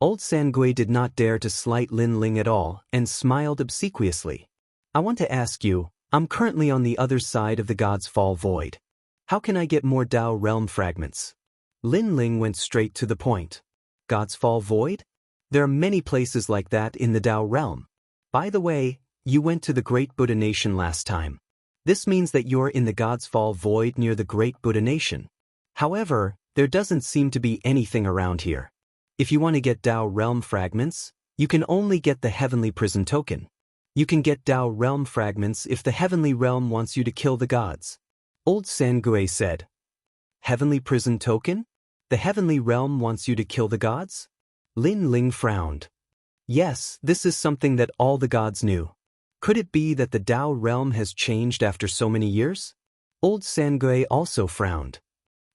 Old Sangui did not dare to slight Lin Ling at all and smiled obsequiously. "I want to ask you, I'm currently on the other side of the God's Fall Void. How can I get more Dao realm fragments?" Lin Ling went straight to the point. "God's Fall Void? There are many places like that in the Dao realm. By the way, you went to the Great Buddha Nation last time. This means that you're in the God's Fall Void near the Great Buddha Nation. However, there doesn't seem to be anything around here. If you want to get Dao realm fragments, you can only get the Heavenly Prison token. You can get Dao realm fragments if the Heavenly Realm wants you to kill the gods." Old Sangui said. "Heavenly Prison token? The Heavenly Realm wants you to kill the gods?" Lin Ling frowned. "Yes, this is something that all the gods knew. Could it be that the Dao realm has changed after so many years?" Old Sangui also frowned.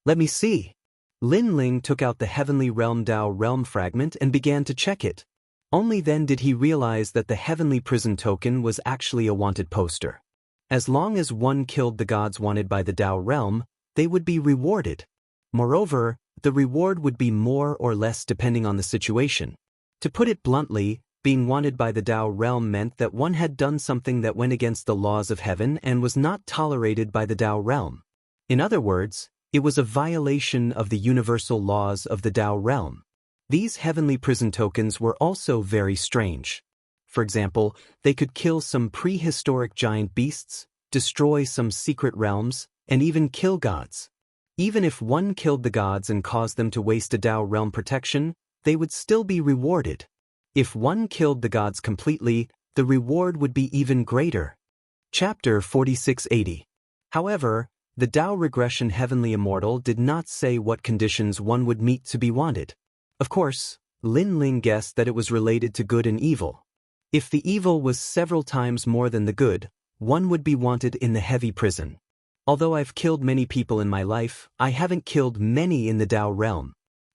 "Let me see." Lin Ling took out the Heavenly Realm Dao realm fragment and began to check it. Only then did he realize that the Heavenly Prison token was actually a wanted poster. As long as one killed the gods wanted by the Dao realm, they would be rewarded. Moreover, the reward would be more or less depending on the situation. To put it bluntly, being wanted by the Dao realm meant that one had done something that went against the laws of heaven and was not tolerated by the Dao realm. In other words, it was a violation of the universal laws of the Dao realm. These Heavenly Prison tokens were also very strange. For example, they could kill some prehistoric giant beasts, destroy some secret realms, and even kill gods. Even if one killed the gods and caused them to waste a Dao realm protection, they would still be rewarded. If one killed the gods completely, the reward would be even greater. Chapter 4680. However, the Dao regression Heavenly Immortal did not say what conditions one would meet to be wanted. Of course, Lin Ling guessed that it was related to good and evil. If the evil was several times more than the good, one would be wanted in the heavy prison. Although I've killed many people in my life, I haven't killed many in the Dao realm.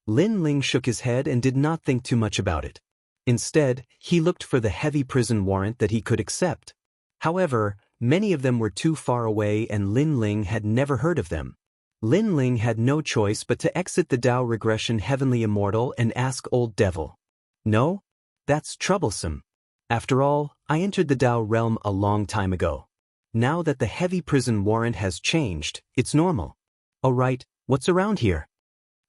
Lin Ling shook his head and did not think too much about it. Instead, he looked for the heavy prison warrant that he could accept. However, many of them were too far away and Lin Ling had never heard of them. Lin Ling had no choice but to exit the Dao regression Heavenly Immortal and ask Old Devil. "No? That's troublesome. After all, I entered the Dao realm a long time ago. Now that the heavy prison warrant has changed, it's normal. Alright, what's around here?"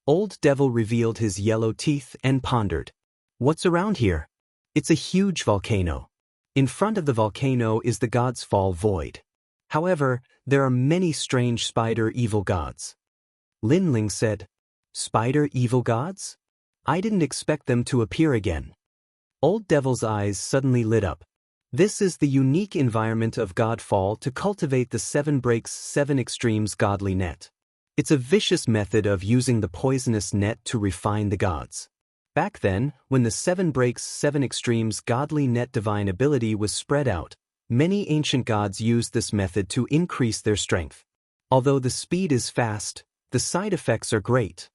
Old Devil revealed his yellow teeth and pondered. "What's around here? It's a huge volcano. In front of the volcano is the God's Fall Void. However, there are many strange spider evil gods." Lin Ling said, "Spider evil gods? I didn't expect them to appear again." Old Devil's eyes suddenly lit up. This is the unique environment of Godfall to cultivate the 7 breaks 7 extremes godly net. It's a vicious method of using the poisonous net to refine the gods. Back then, when the 7 breaks 7 extremes godly net divine ability was spread out, many ancient gods used this method to increase their strength. Although the speed is fast, the side effects are great.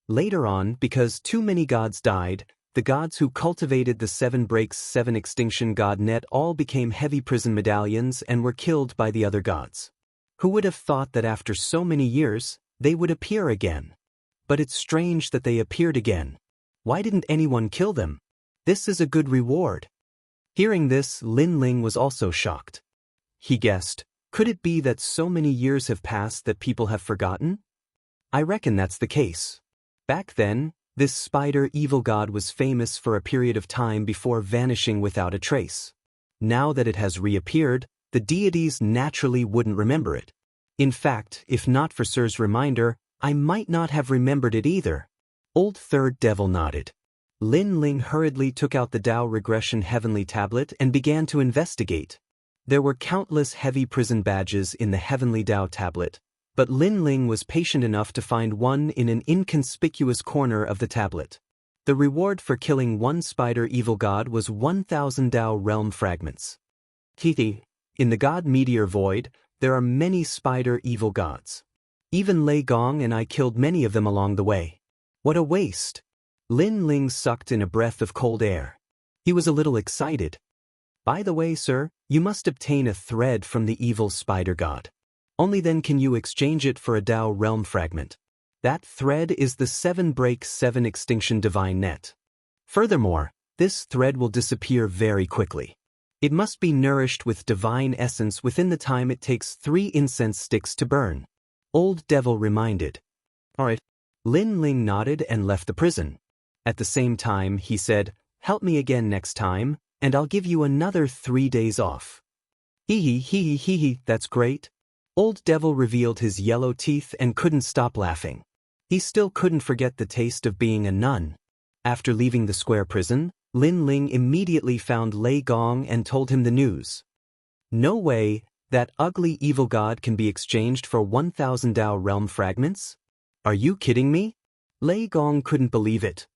Later on, because too many gods died, the gods who cultivated the 7 breaks 7 extinction god net all became heavy prison medallions and were killed by the other gods. Who would have thought that after so many years, they would appear again? But it's strange that they appeared again. Why didn't anyone kill them? This is a good reward. Hearing this, Lin Ling was also shocked. He guessed, could it be that so many years have passed that people have forgotten? I reckon that's the case. Back then, this spider evil god was famous for a period of time before vanishing without a trace. Now that it has reappeared, the deities naturally wouldn't remember it. In fact, if not for Sir's reminder, I might not have remembered it either. Old Third Devil nodded. Lin Ling hurriedly took out the Dao regression heavenly tablet and began to investigate. There were countless heavy prison badges in the heavenly Dao tablet, but Lin Ling was patient enough to find one in an inconspicuous corner of the tablet. The reward for killing one spider evil god was 1,000 Dao realm fragments. Titi. In the God Meteor Void, there are many spider evil gods. Even Lei Gong and I killed many of them along the way. What a waste! Lin Ling sucked in a breath of cold air. He was a little excited. By the way, sir, you must obtain a thread from the evil spider god. Only then can you exchange it for a Dao realm fragment. That thread is the 7 break 7 extinction divine net. Furthermore, this thread will disappear very quickly. It must be nourished with divine essence within the time it takes 3 incense sticks to burn. Old Devil reminded. Alright. Lin Ling nodded and left the prison. At the same time, he said, "Help me again next time, and I'll give you another 3 days off." Hee, that's great. Old Devil revealed his yellow teeth and couldn't stop laughing. He still couldn't forget the taste of being a nun. After leaving the square prison, Lin Ling immediately found Lei Gong and told him the news. No way, that ugly evil god can be exchanged for 1,000 Dao realm fragments? Are you kidding me? Lei Gong couldn't believe it.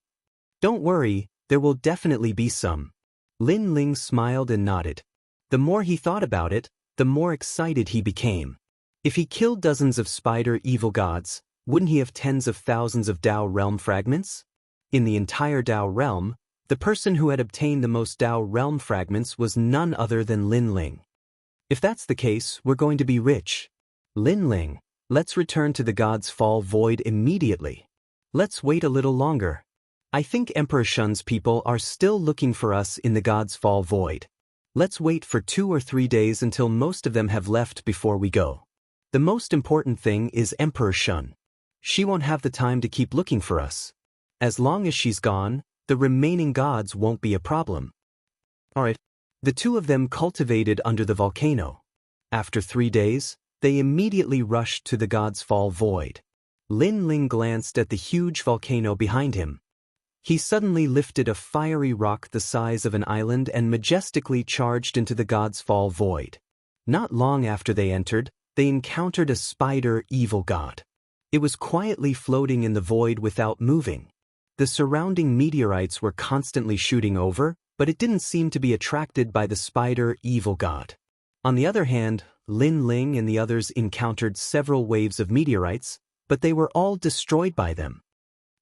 Don't worry, there will definitely be some. Lin Ling smiled and nodded. The more he thought about it, the more excited he became. If he killed dozens of spider evil gods, wouldn't he have tens of thousands of Dao realm fragments? In the entire Dao realm, the person who had obtained the most Dao realm fragments was none other than Lin Ling. If that's the case, we're going to be rich. Lin Ling, let's return to the God's Fall Void immediately. Let's wait a little longer. I think Emperor Shun's people are still looking for us in the God's Fall Void. Let's wait for 2 or 3 days until most of them have left before we go. The most important thing is Emperor Shun. She won't have the time to keep looking for us. As long as she's gone, the remaining gods won't be a problem. Alright. The 2 of them cultivated under the volcano. After 3 days, they immediately rushed to the God's Fall Void. Lin Ling glanced at the huge volcano behind him. He suddenly lifted a fiery rock the size of an island and majestically charged into the God's Fall Void. Not long after they entered, they encountered a spider evil god. It was quietly floating in the void without moving. The surrounding meteorites were constantly shooting over, but it didn't seem to be attracted by the spider evil god. On the other hand, Lin Ling and the others encountered several waves of meteorites, but they were all destroyed by them.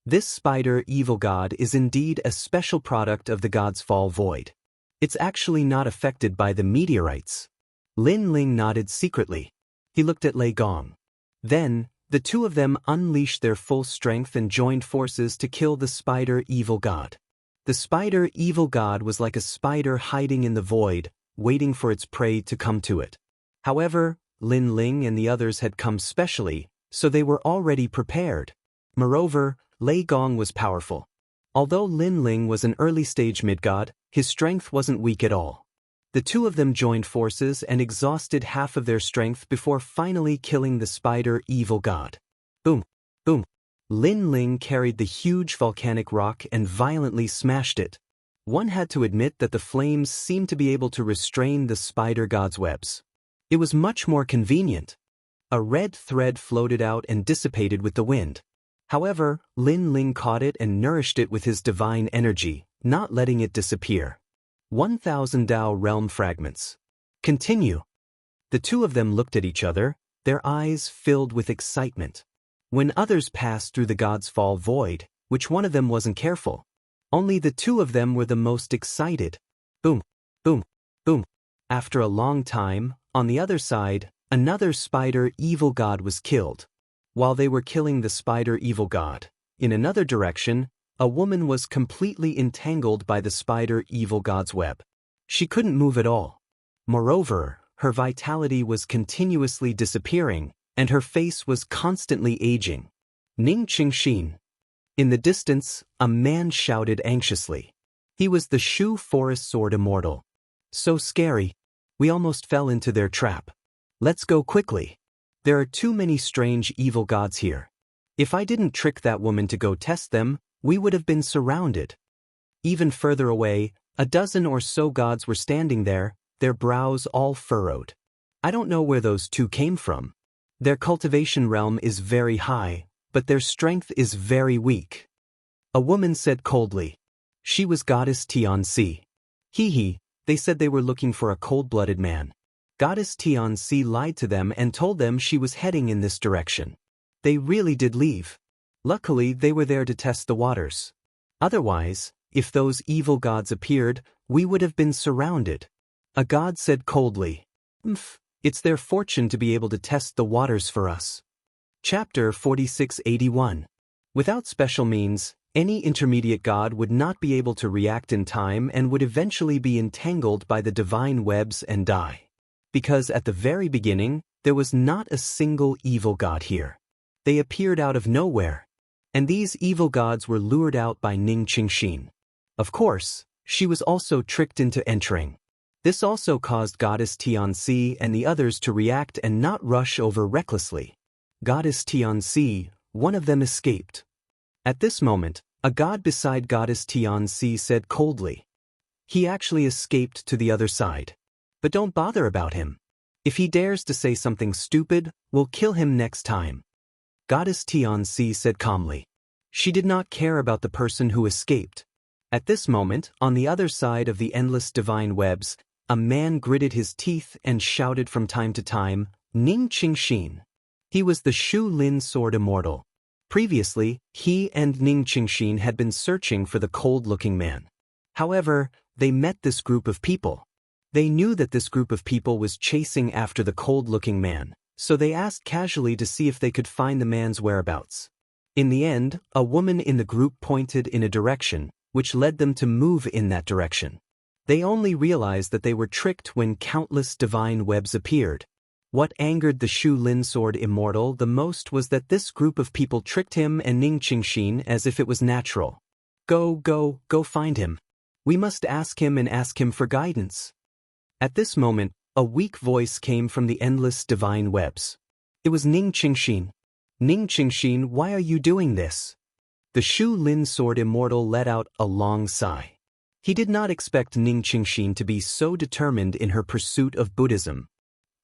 This spider evil god is indeed a special product of the God's Fall Void. It's actually not affected by the meteorites. Lin Ling nodded secretly. He looked at Lei Gong. Then, the 2 of them unleashed their full strength and joined forces to kill the spider evil god. The spider evil god was like a spider hiding in the void, waiting for its prey to come to it. However, Lin Ling and the others had come specially, so they were already prepared. Moreover, Lei Gong was powerful. Although Lin Ling was an early-stage mid-god, his strength wasn't weak at all. The 2 of them joined forces and exhausted half of their strength before finally killing the spider evil god. Boom, boom. Lin Ling carried the huge volcanic rock and violently smashed it. One had to admit that the flames seemed to be able to restrain the spider god's webs. It was much more convenient. A red thread floated out and dissipated with the wind. However, Lin Ling caught it and nourished it with his divine energy, not letting it disappear. 1,000 Dao realm fragments. Continue. The 2 of them looked at each other, their eyes filled with excitement. When others passed through the God's Fall Void, which one of them wasn't careful? Only the 2 of them were the most excited. Boom, boom, boom. After a long time, on the other side, another spider evil god was killed. While they were killing the spider evil god, in another direction, a woman was completely entangled by the spider evil god's web. She couldn't move at all. Moreover, her vitality was continuously disappearing, and her face was constantly aging. Ning Qingxin. In the distance, a man shouted anxiously. He was the Shu Forest Sword Immortal. So scary. We almost fell into their trap. Let's go quickly. There are too many strange evil gods here. If I didn't trick that woman to go test them, we would have been surrounded. Even further away, a dozen or so gods were standing there, their brows all furrowed. I don't know where those 2 came from. Their cultivation realm is very high, but their strength is very weak. A woman said coldly. She was Goddess Tianxi. Hee, they said they were looking for a cold-blooded man. Goddess Tianxi lied to them and told them she was heading in this direction. They really did leave. Luckily, they were there to test the waters. Otherwise, if those evil gods appeared, we would have been surrounded. A god said coldly. It's their fortune to be able to test the waters for us. Chapter 4681. Without special means, any intermediate god would not be able to react in time and would eventually be entangled by the divine webs and die. Because at the very beginning, there was not a single evil god here. They appeared out of nowhere. And these evil gods were lured out by Ning Qingxin. Of course, she was also tricked into entering. This also caused Goddess Tianxi and the others to react and not rush over recklessly. Goddess Tianxi, one of them escaped. At this moment, a god beside Goddess Tianxi said coldly, "He actually escaped to the other side. But don't bother about him. If he dares to say something stupid, we'll kill him next time." Goddess Tianxi said calmly. She did not care about the person who escaped. At this moment, on the other side of the endless divine webs, a man gritted his teeth and shouted from time to time, "Ning Qingxin." He was the Shu Lin sword immortal. Previously, he and Ning Qingxin had been searching for the cold-looking man. However, they met this group of people. They knew that this group of people was chasing after the cold-looking man, so they asked casually to see if they could find the man's whereabouts. In the end, a woman in the group pointed in a direction, which led them to move in that direction. They only realized that they were tricked when countless divine webs appeared. What angered the Shu Lin sword immortal the most was that this group of people tricked him and Ning Qingxin as if it was natural. Go find him. We must ask him for guidance." At this moment, a weak voice came from the endless divine webs. It was Ning Qingxin. "Ning Qingxin, why are you doing this?" The Shu Lin sword immortal let out a long sigh. He did not expect Ning Qingxin to be so determined in her pursuit of Buddhism.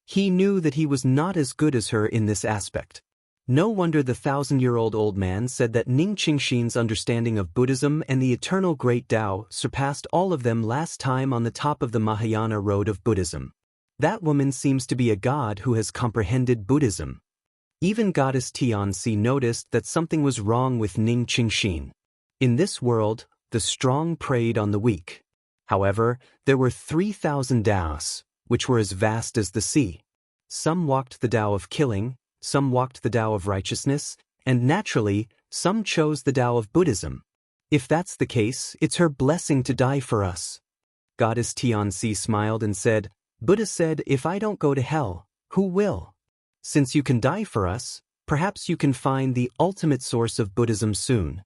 He knew that he was not as good as her in this aspect. No wonder the 1,000-year-old old man said that Ning Qingxin's understanding of Buddhism and the eternal great Tao surpassed all of them last time on the top of the Mahayana road of Buddhism. That woman seems to be a god who has comprehended Buddhism. Even Goddess Tianxi noticed that something was wrong with Ning Qingxin. In this world, the strong preyed on the weak. However, there were 3,000 Daoists, which were as vast as the sea. Some walked the Tao of killing, some walked the Tao of righteousness, and naturally, some chose the Tao of Buddhism. If that's the case, it's her blessing to die for us. Goddess Tianxi smiled and said, "Buddha said, if I don't go to hell, who will? Since you can die for us, perhaps you can find the ultimate source of Buddhism soon."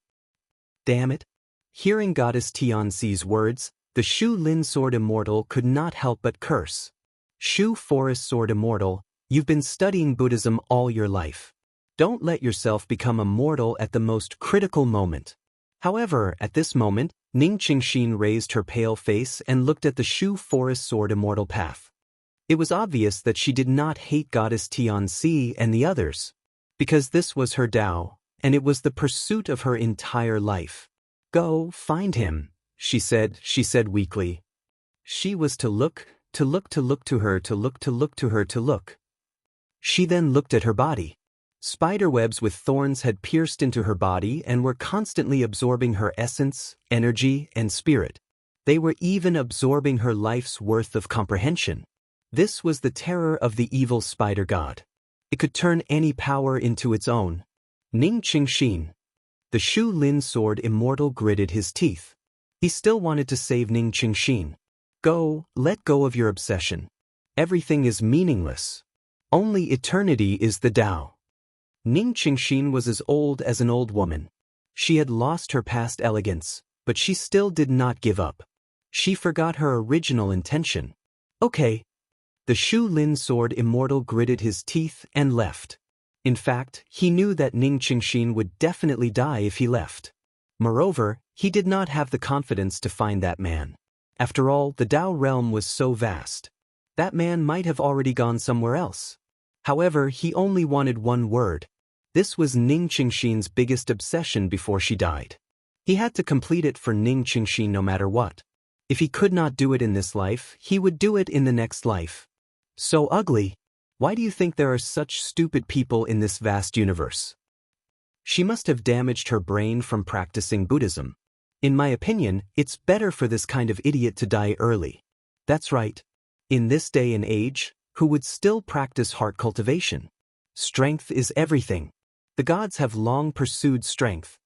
Damn it. Hearing Goddess Tianxi's words, the Shu Lin sword immortal could not help but curse. "Shu Forest sword immortal, you've been studying Buddhism all your life. Don't let yourself become a mortal at the most critical moment." However, at this moment, Ning Qingxin raised her pale face and looked at the Shu Forest sword immortal path. It was obvious that she did not hate Goddess Tianxi and the others, because this was her Tao, and it was the pursuit of her entire life. "Go find him," she said weakly. She was to look to her. She then looked at her body. Spiderwebs with thorns had pierced into her body and were constantly absorbing her essence, energy, and spirit. They were even absorbing her life's worth of comprehension. This was the terror of the evil spider god. It could turn any power into its own. Ning Qingxin. The Shu Lin sword immortal gritted his teeth. He still wanted to save Ning Qingxin. Let go of your obsession. Everything is meaningless. Only eternity is the Tao. Ning Qingxin was as old as an old woman. She had lost her past elegance, but she still did not give up. She forgot her original intention. Okay. The Shu Lin sword immortal gritted his teeth and left. In fact, he knew that Ning Qingxin would definitely die if he left. Moreover, he did not have the confidence to find that man. After all, the Tao realm was so vast. That man might have already gone somewhere else. However, he only wanted one word. This was Ning Qingxin's biggest obsession before she died. He had to complete it for Ning Qingxin no matter what. If he could not do it in this life, he would do it in the next life. So ugly. Why do you think there are such stupid people in this vast universe? She must have damaged her brain from practicing Buddhism. In my opinion, it's better for this kind of idiot to die early. That's right. In this day and age, who would still practice heart cultivation. Strength is everything. The gods have long pursued strength.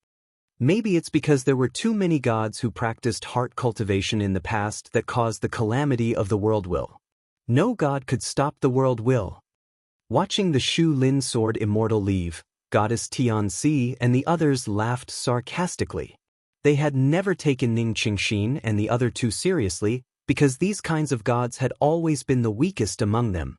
Maybe it's because there were too many gods who practiced heart cultivation in the past that caused the calamity of the world will. No god could stop the world will. Watching the Shu Lin sword Immortal leave, Goddess Xianxia and the others laughed sarcastically. They had never taken Ning Qingxin and the other two seriously, because these kinds of gods had always been the weakest among them.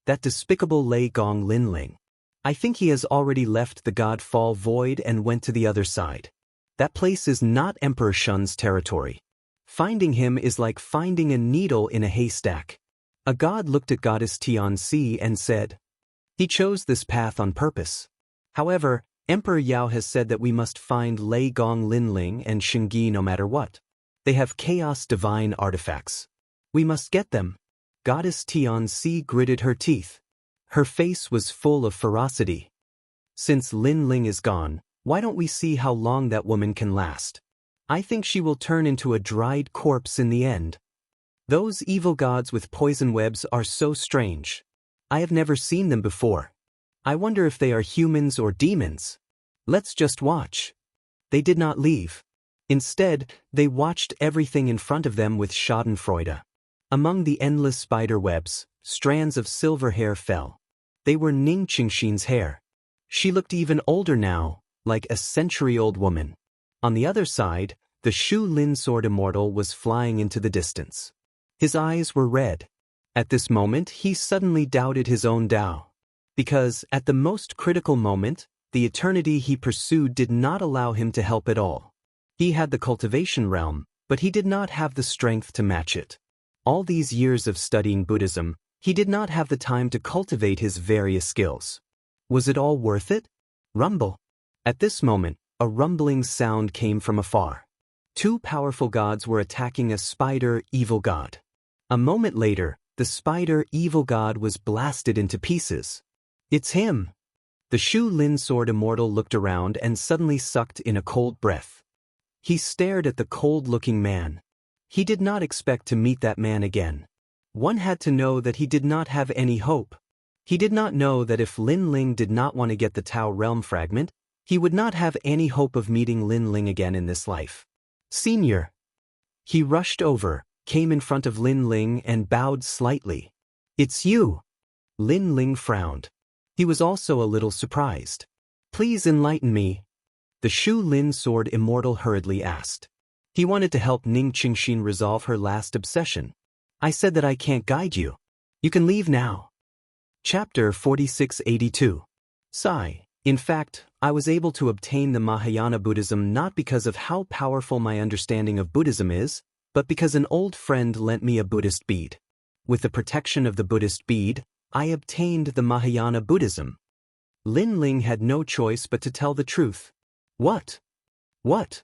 That despicable Lei Gong Linling. I think he has already left the god fall void and went to the other side. That place is not Emperor Shun's territory. Finding him is like finding a needle in a haystack. A god looked at Goddess Xianxia and said, "He chose this path on purpose. However, Emperor Yao has said that we must find Lei Gong Linling and Shengyi no matter what. They have chaos divine artifacts. We must get them." Goddess Xianxia gritted her teeth. Her face was full of ferocity. "Since Linling is gone, why don't we see how long that woman can last? I think she will turn into a dried corpse in the end. Those evil gods with poison webs are so strange. I have never seen them before. I wonder if they are humans or demons. Let's just watch." They did not leave. Instead, they watched everything in front of them with schadenfreude. Among the endless spider webs, strands of silver hair fell. They were Ning Qingxin's hair. She looked even older now, like a century-old woman. On the other side, the Shu Lin sword Immortal was flying into the distance. His eyes were red. At this moment, he suddenly doubted his own Tao. Because, at the most critical moment, the eternity he pursued did not allow him to help at all. He had the cultivation realm, but he did not have the strength to match it. All these years of studying Buddhism, he did not have the time to cultivate his various skills. Was it all worth it? Rumble. At this moment, a rumbling sound came from afar. Two powerful gods were attacking a spider evil god. A moment later, the spider evil god was blasted into pieces. "It's him." The Shu Lin sword Immortal looked around and suddenly sucked in a cold breath. He stared at the cold-looking man. He did not expect to meet that man again. One had to know that he did not have any hope. He did not know that if Lin Ling did not want to get the Tao realm fragment, he would not have any hope of meeting Lin Ling again in this life. "Senior." He rushed over, came in front of Lin Ling and bowed slightly. "It's you." Lin Ling frowned. He was also a little surprised. "Please enlighten me." The Shu Lin sword Immortal hurriedly asked. He wanted to help Ning Qingxin resolve her last obsession. "I said that I can't guide you. You can leave now." Chapter 4682. Sigh. In fact, I was able to obtain the Mahayana Buddhism not because of how powerful my understanding of Buddhism is, but because an old friend lent me a Buddhist bead. With the protection of the Buddhist bead, I obtained the Mahayana Buddhism. Lin Ling had no choice but to tell the truth. What? What?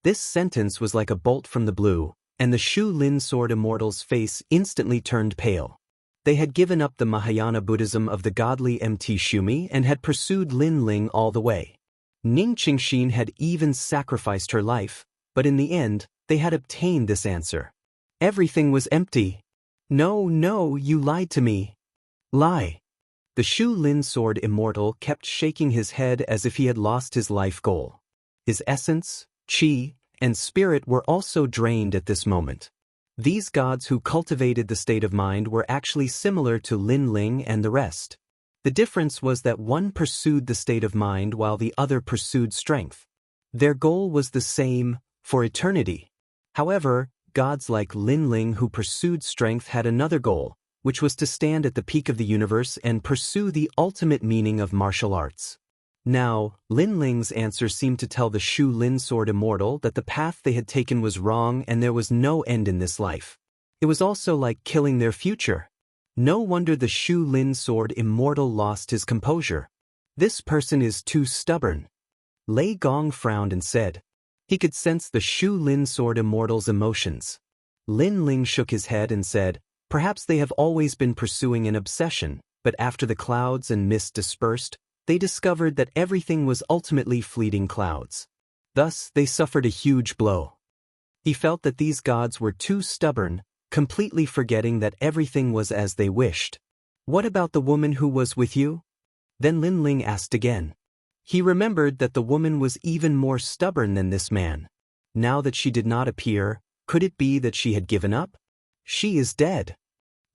This sentence was like a bolt from the blue, and the Shu Lin sword Immortal's face instantly turned pale. They had given up the Mahayana Buddhism of the godly Mt. Shumi and had pursued Lin Ling all the way. Ning Qingxin had even sacrificed her life, but in the end, they had obtained this answer. Everything was empty. "No, no, you lied to me." Lie. The Shu Lin sword Immortal kept shaking his head as if he had lost his life goal. His essence, qi, and spirit were also drained at this moment. These gods who cultivated the state of mind were actually similar to Lin Ling and the rest. The difference was that one pursued the state of mind while the other pursued strength. Their goal was the same, for eternity. However, gods like Lin Ling who pursued strength had another goal, which was to stand at the peak of the universe and pursue the ultimate meaning of martial arts. Now, Lin Ling's answer seemed to tell the Shu Lin sword Immortal that the path they had taken was wrong and there was no end in this life. It was also like killing their future. No wonder the Shu Lin sword Immortal lost his composure. This person is too stubborn. Lei Gong frowned and said. He could sense the Shu Lin sword Immortal's emotions. Lin Ling shook his head and said, "Perhaps they have always been pursuing an obsession, but after the clouds and mist dispersed, they discovered that everything was ultimately fleeting clouds. Thus, they suffered a huge blow." He felt that these gods were too stubborn, completely forgetting that everything was as they wished. What about the woman who was with you? Then Lin Ling asked again. He remembered that the woman was even more stubborn than this man. Now that she did not appear, could it be that she had given up? She is dead.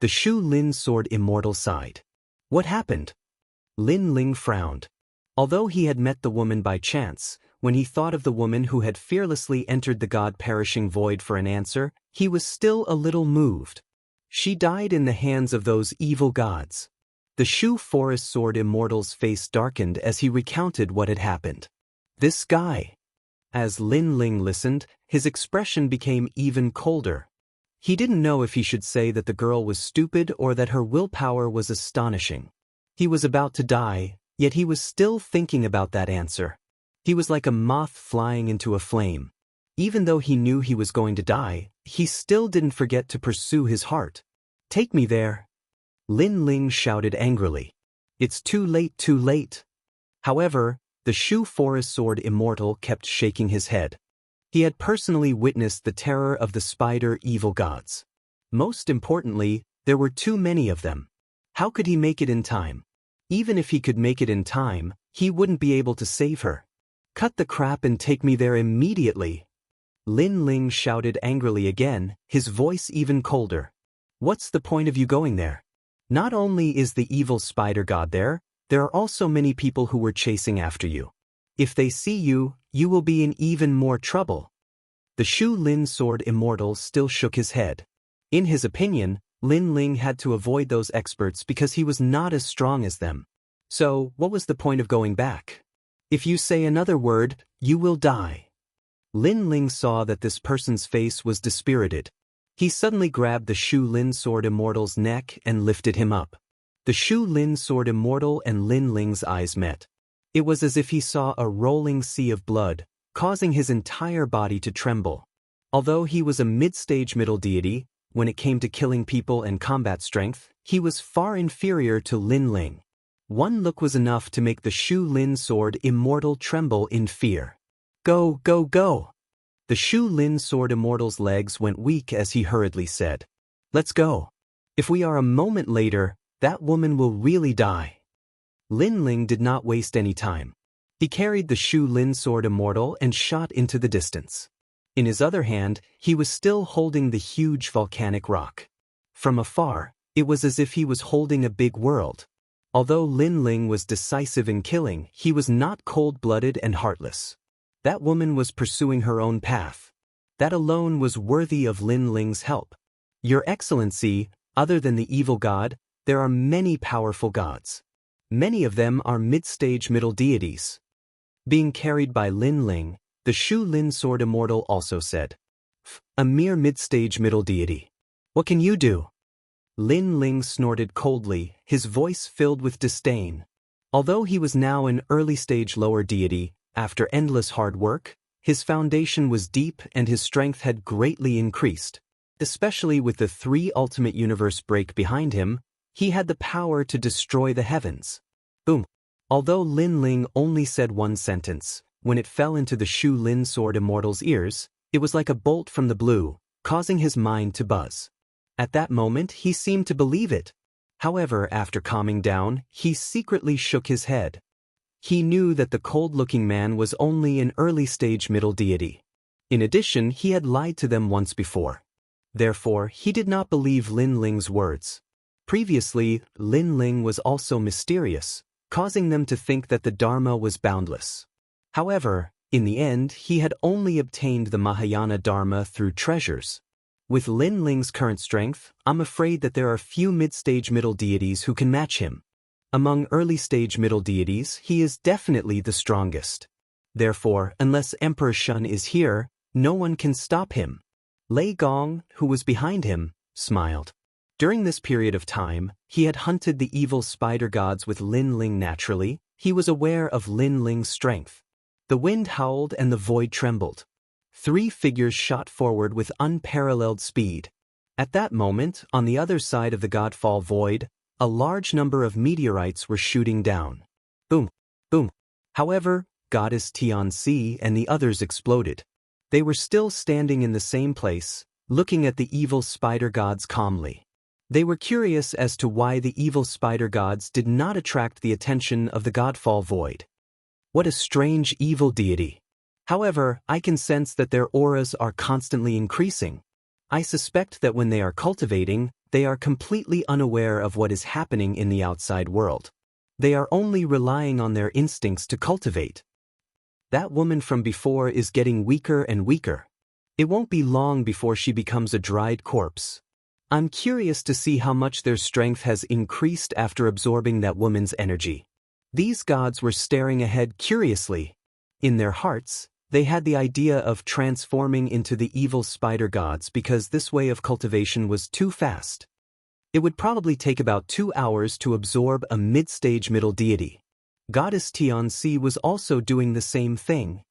The Shu Lin sword Immortal sighed. What happened? Lin Ling frowned. Although he had met the woman by chance, when he thought of the woman who had fearlessly entered the God-perishing void for an answer, he was still a little moved. She died in the hands of those evil gods. The Shu forest sword Immortal's face darkened as he recounted what had happened. This guy. As Lin Ling listened, his expression became even colder. He didn't know if he should say that the girl was stupid or that her willpower was astonishing. He was about to die, yet he was still thinking about that answer. He was like a moth flying into a flame. Even though he knew he was going to die, he still didn't forget to pursue his heart. Take me there. Lin Ling shouted angrily. It's too late, too late. However, the Shu forest sword Immortal kept shaking his head. He had personally witnessed the terror of the spider evil gods. Most importantly, there were too many of them. How could he make it in time? Even if he could make it in time, he wouldn't be able to save her. Cut the crap and take me there immediately. Lin Ling shouted angrily again, his voice even colder. What's the point of you going there? Not only is the evil spider god there are also many people who were chasing after you. If they see you, you will be in even more trouble. The Shu Lin sword Immortal still shook his head. In his opinion, Lin Ling had to avoid those experts because he was not as strong as them. So, what was the point of going back? If you say another word, you will die. Lin Ling saw that this person's face was dispirited. He suddenly grabbed the Shu Lin sword Immortal's neck and lifted him up. The Shu Lin sword Immortal and Lin Ling's eyes met. It was as if he saw a rolling sea of blood, causing his entire body to tremble. Although he was a mid-stage middle deity, when it came to killing people and combat strength, he was far inferior to Lin Ling. One look was enough to make the Shu Lin sword Immortal tremble in fear. Go, go, go! The Shu Lin sword Immortal's legs went weak as he hurriedly said, Let's go. If we are a moment later, that woman will really die. Lin Ling did not waste any time. He carried the Shu Lin sword Immortal and shot into the distance. In his other hand, he was still holding the huge volcanic rock. From afar, it was as if he was holding a big world. Although Lin Ling was decisive in killing, he was not cold-blooded and heartless. That woman was pursuing her own path. That alone was worthy of Lin Ling's help. Your Excellency, other than the evil god, there are many powerful gods. Many of them are mid-stage middle deities. Being carried by Lin Ling, the Shu Lin sword Immortal also said, A mere mid-stage middle deity. What can you do? Lin Ling snorted coldly, his voice filled with disdain. Although he was now an early-stage lower deity, after endless hard work, his foundation was deep and his strength had greatly increased. Especially with the 3 ultimate universe break behind him, he had the power to destroy the heavens. Boom. Although Lin Ling only said one sentence, when it fell into the Shu Lin sword Immortal's ears, it was like a bolt from the blue, causing his mind to buzz. At that moment, he seemed to believe it. However, after calming down, he secretly shook his head. He knew that the cold-looking man was only an early-stage middle deity. In addition, he had lied to them once before. Therefore, he did not believe Lin Ling's words. Previously, Lin Ling was also mysterious, causing them to think that the Dharma was boundless. However, in the end, he had only obtained the Mahayana Dharma through treasures. With Lin Ling's current strength, I'm afraid that there are few mid-stage middle deities who can match him. Among early-stage middle deities, he is definitely the strongest. Therefore, unless Emperor Shun is here, no one can stop him. Lei Gong, who was behind him, smiled. During this period of time, he had hunted the evil spider gods with Lin Ling naturally. He was aware of Lin Ling's strength. The wind howled and the void trembled. 3 figures shot forward with unparalleled speed. At that moment, on the other side of the Godfall void, a large number of meteorites were shooting down. Boom, boom. However, Goddess Tianxi and the others exploded. They were still standing in the same place, looking at the evil spider gods calmly. They were curious as to why the evil spider gods did not attract the attention of the godfall void. What a strange evil deity. However, I can sense that their auras are constantly increasing. I suspect that when they are cultivating, they are completely unaware of what is happening in the outside world. They are only relying on their instincts to cultivate. That woman from before is getting weaker and weaker. It won't be long before she becomes a dried corpse. I'm curious to see how much their strength has increased after absorbing that woman's energy. These gods were staring ahead curiously. In their hearts, they had the idea of transforming into the evil spider gods because this way of cultivation was too fast. It would probably take about 2 hours to absorb a mid-stage middle deity. Goddess Xianxia was also doing the same thing.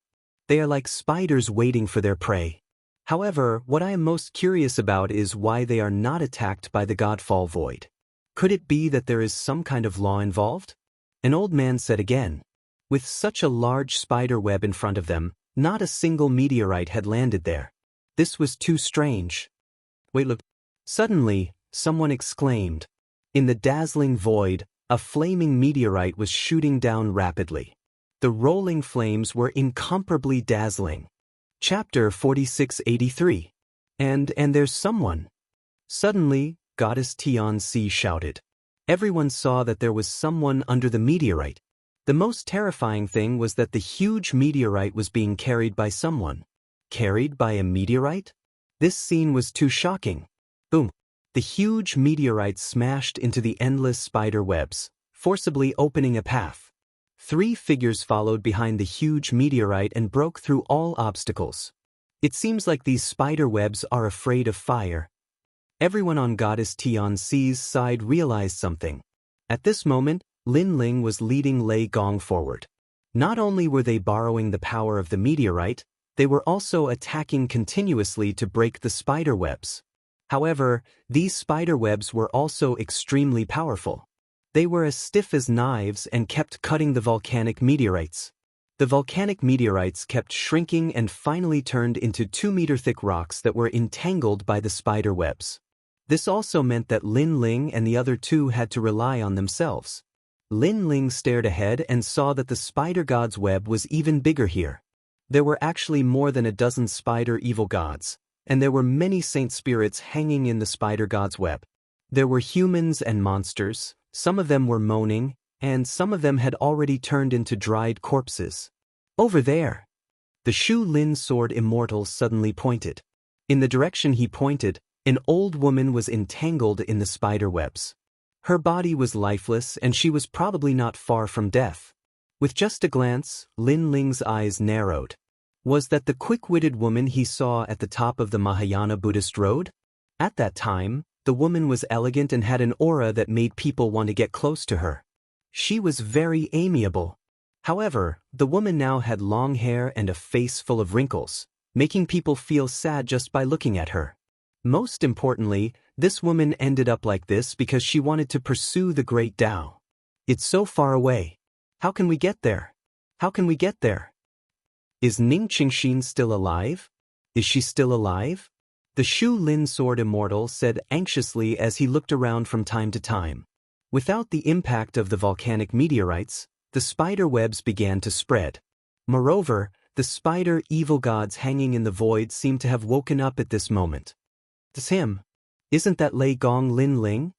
They are like spiders waiting for their prey. However, what I am most curious about is why they are not attacked by the godfall void. Could it be that there is some kind of law involved? An old man said again. With such a large spider web in front of them, not a single meteorite had landed there. This was too strange. Wait, look. Suddenly, someone exclaimed. In the dazzling void, a flaming meteorite was shooting down rapidly. The rolling flames were incomparably dazzling. Chapter 4683. And there's someone. Suddenly, Goddess Xianxia shouted. Everyone saw that there was someone under the meteorite. The most terrifying thing was that the huge meteorite was being carried by someone. Carried by a meteorite? This scene was too shocking. Boom. The huge meteorite smashed into the endless spider webs, forcibly opening a path. 3 figures followed behind the huge meteorite and broke through all obstacles. It seems like these spider webs are afraid of fire. Everyone on Goddess Xianxia's side realized something. At this moment, Lin Ling was leading Lei Gong forward. Not only were they borrowing the power of the meteorite, they were also attacking continuously to break the spider webs. However, these spider webs were also extremely powerful. They were as stiff as knives and kept cutting the volcanic meteorites. The volcanic meteorites kept shrinking and finally turned into 2-meter-thick rocks that were entangled by the spider webs. This also meant that Lin Ling and the other 2 had to rely on themselves. Lin Ling stared ahead and saw that the spider god's web was even bigger here. There were actually more than a dozen spider evil gods, and there were many saint spirits hanging in the spider god's web. There were humans and monsters, some of them were moaning, and some of them had already turned into dried corpses. Over there! The Shu Lin sword Immortal suddenly pointed. In the direction he pointed, an old woman was entangled in the spider webs. Her body was lifeless and she was probably not far from death. With just a glance, Lin Ling's eyes narrowed. Was that the quick-witted woman he saw at the top of the Mahayana Buddhist road? At that time, the woman was elegant and had an aura that made people want to get close to her. She was very amiable. However, the woman now had long hair and a face full of wrinkles, making people feel sad just by looking at her. Most importantly, this woman ended up like this because she wanted to pursue the great Tao. It's so far away. How can we get there? How can we get there? Is Ning Qingxin still alive? Is she still alive? The Shu Lin sword Immortal said anxiously as he looked around from time to time. Without the impact of the volcanic meteorites, the spider webs began to spread. Moreover, the spider evil gods hanging in the void seemed to have woken up at this moment. It's him. Isn't that Lei Gong Lin Ling?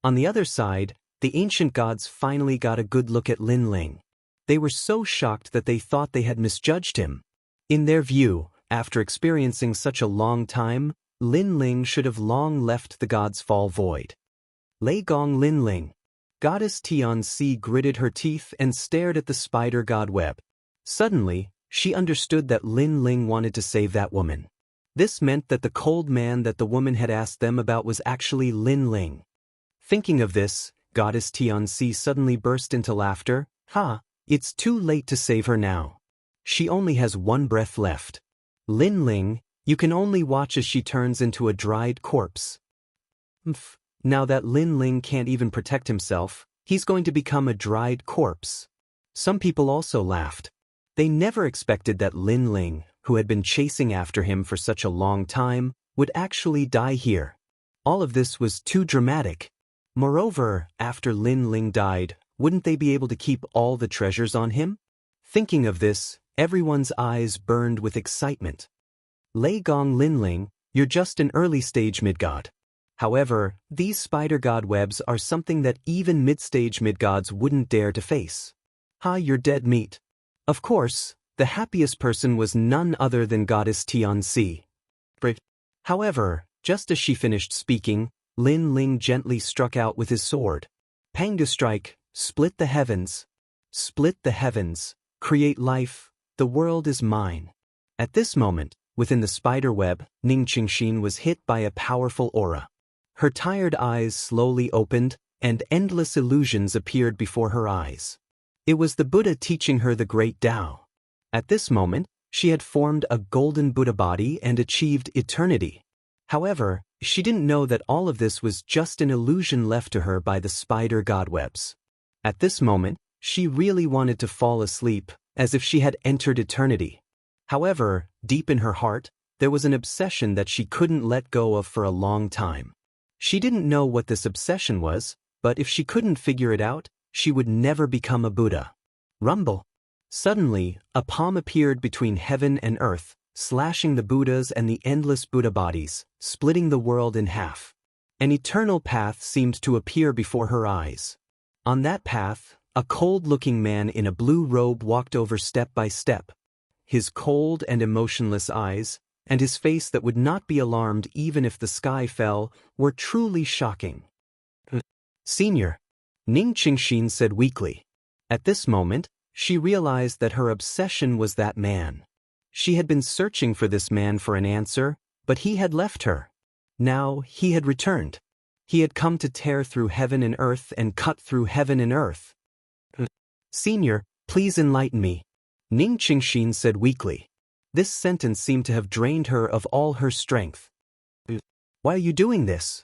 On the other side, the ancient gods finally got a good look at Lin Ling. They were so shocked that they thought they had misjudged him. In their view, after experiencing such a long time, Lin Ling should have long left the gods' fall void. Lei Gong Lin Ling. Goddess Xianxia gritted her teeth and stared at the spider god web. Suddenly, she understood that Lin Ling wanted to save that woman. This meant that the cold man that the woman had asked them about was actually Lin Ling. Thinking of this, Goddess Xianxia suddenly burst into laughter. Ha! It's too late to save her now. She only has 1 breath left. Lin Ling, you can only watch as she turns into a dried corpse. Now that Lin Ling can't even protect himself, he's going to become a dried corpse. Some people also laughed. They never expected that Lin Ling, who had been chasing after him for such a long time, would actually die here. All of this was too dramatic. Moreover, after Lin Ling died, wouldn't they be able to keep all the treasures on him? Thinking of this, everyone's eyes burned with excitement. Lei Gong Lin Ling, you're just an early-stage mid-god. However, these spider god webs are something that even mid-stage mid-gods wouldn't dare to face. You're dead meat. Of course, the happiest person was none other than goddess Xianxia. However, just as she finished speaking, Lin Ling gently struck out with his sword. Pang to strike, split the heavens. Split the heavens, create life, the world is mine. At this moment, within the spider web, Ning Qingxin was hit by a powerful aura. Her tired eyes slowly opened, and endless illusions appeared before her eyes. It was the Buddha teaching her the great Tao. At this moment, she had formed a golden Buddha body and achieved eternity. However, she didn't know that all of this was just an illusion left to her by the spider godwebs. At this moment, she really wanted to fall asleep, as if she had entered eternity. However, deep in her heart, there was an obsession that she couldn't let go of for a long time. She didn't know what this obsession was, but if she couldn't figure it out, she would never become a Buddha. Rumble. Suddenly, a palm appeared between heaven and earth, slashing the Buddhas and the endless Buddha bodies, splitting the world in half. An eternal path seemed to appear before her eyes. On that path, a cold-looking man in a blue robe walked over step by step. His cold and emotionless eyes, and his face that would not be alarmed even if the sky fell, were truly shocking. Senior, Ning Qingxin said weakly. At this moment, she realized that her obsession was that man. She had been searching for this man for an answer, but he had left her. Now he had returned. He had come to tear through heaven and earth and cut through heaven and earth. Senior, please enlighten me, Ning Qingxin said weakly. This sentence seemed to have drained her of all her strength. Why are you doing this?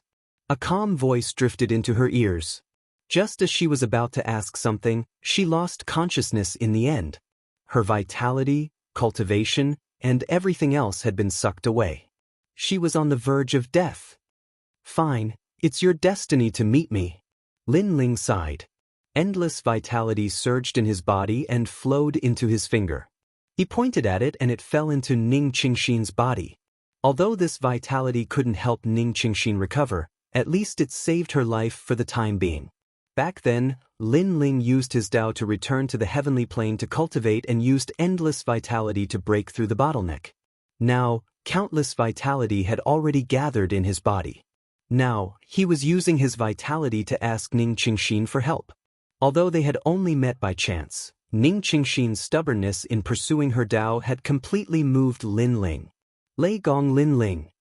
A calm voice drifted into her ears. Just as she was about to ask something, she lost consciousness in the end. Her vitality, cultivation, and everything else had been sucked away. She was on the verge of death. Fine, it's your destiny to meet me. Lin Ling sighed. Endless vitality surged in his body and flowed into his finger. He pointed at it and it fell into Ning Qingxin's body. Although this vitality couldn't help Ning Qingxin recover, at least it saved her life for the time being. Back then, Lin Ling used his Tao to return to the heavenly plane to cultivate and used endless vitality to break through the bottleneck. Now, countless vitality had already gathered in his body. Now, he was using his vitality to ask Ning Qingxin for help. Although they had only met by chance, Ning Qingxin's stubbornness in pursuing her Tao had completely moved Lin Ling. Lei Gong Lin Ling.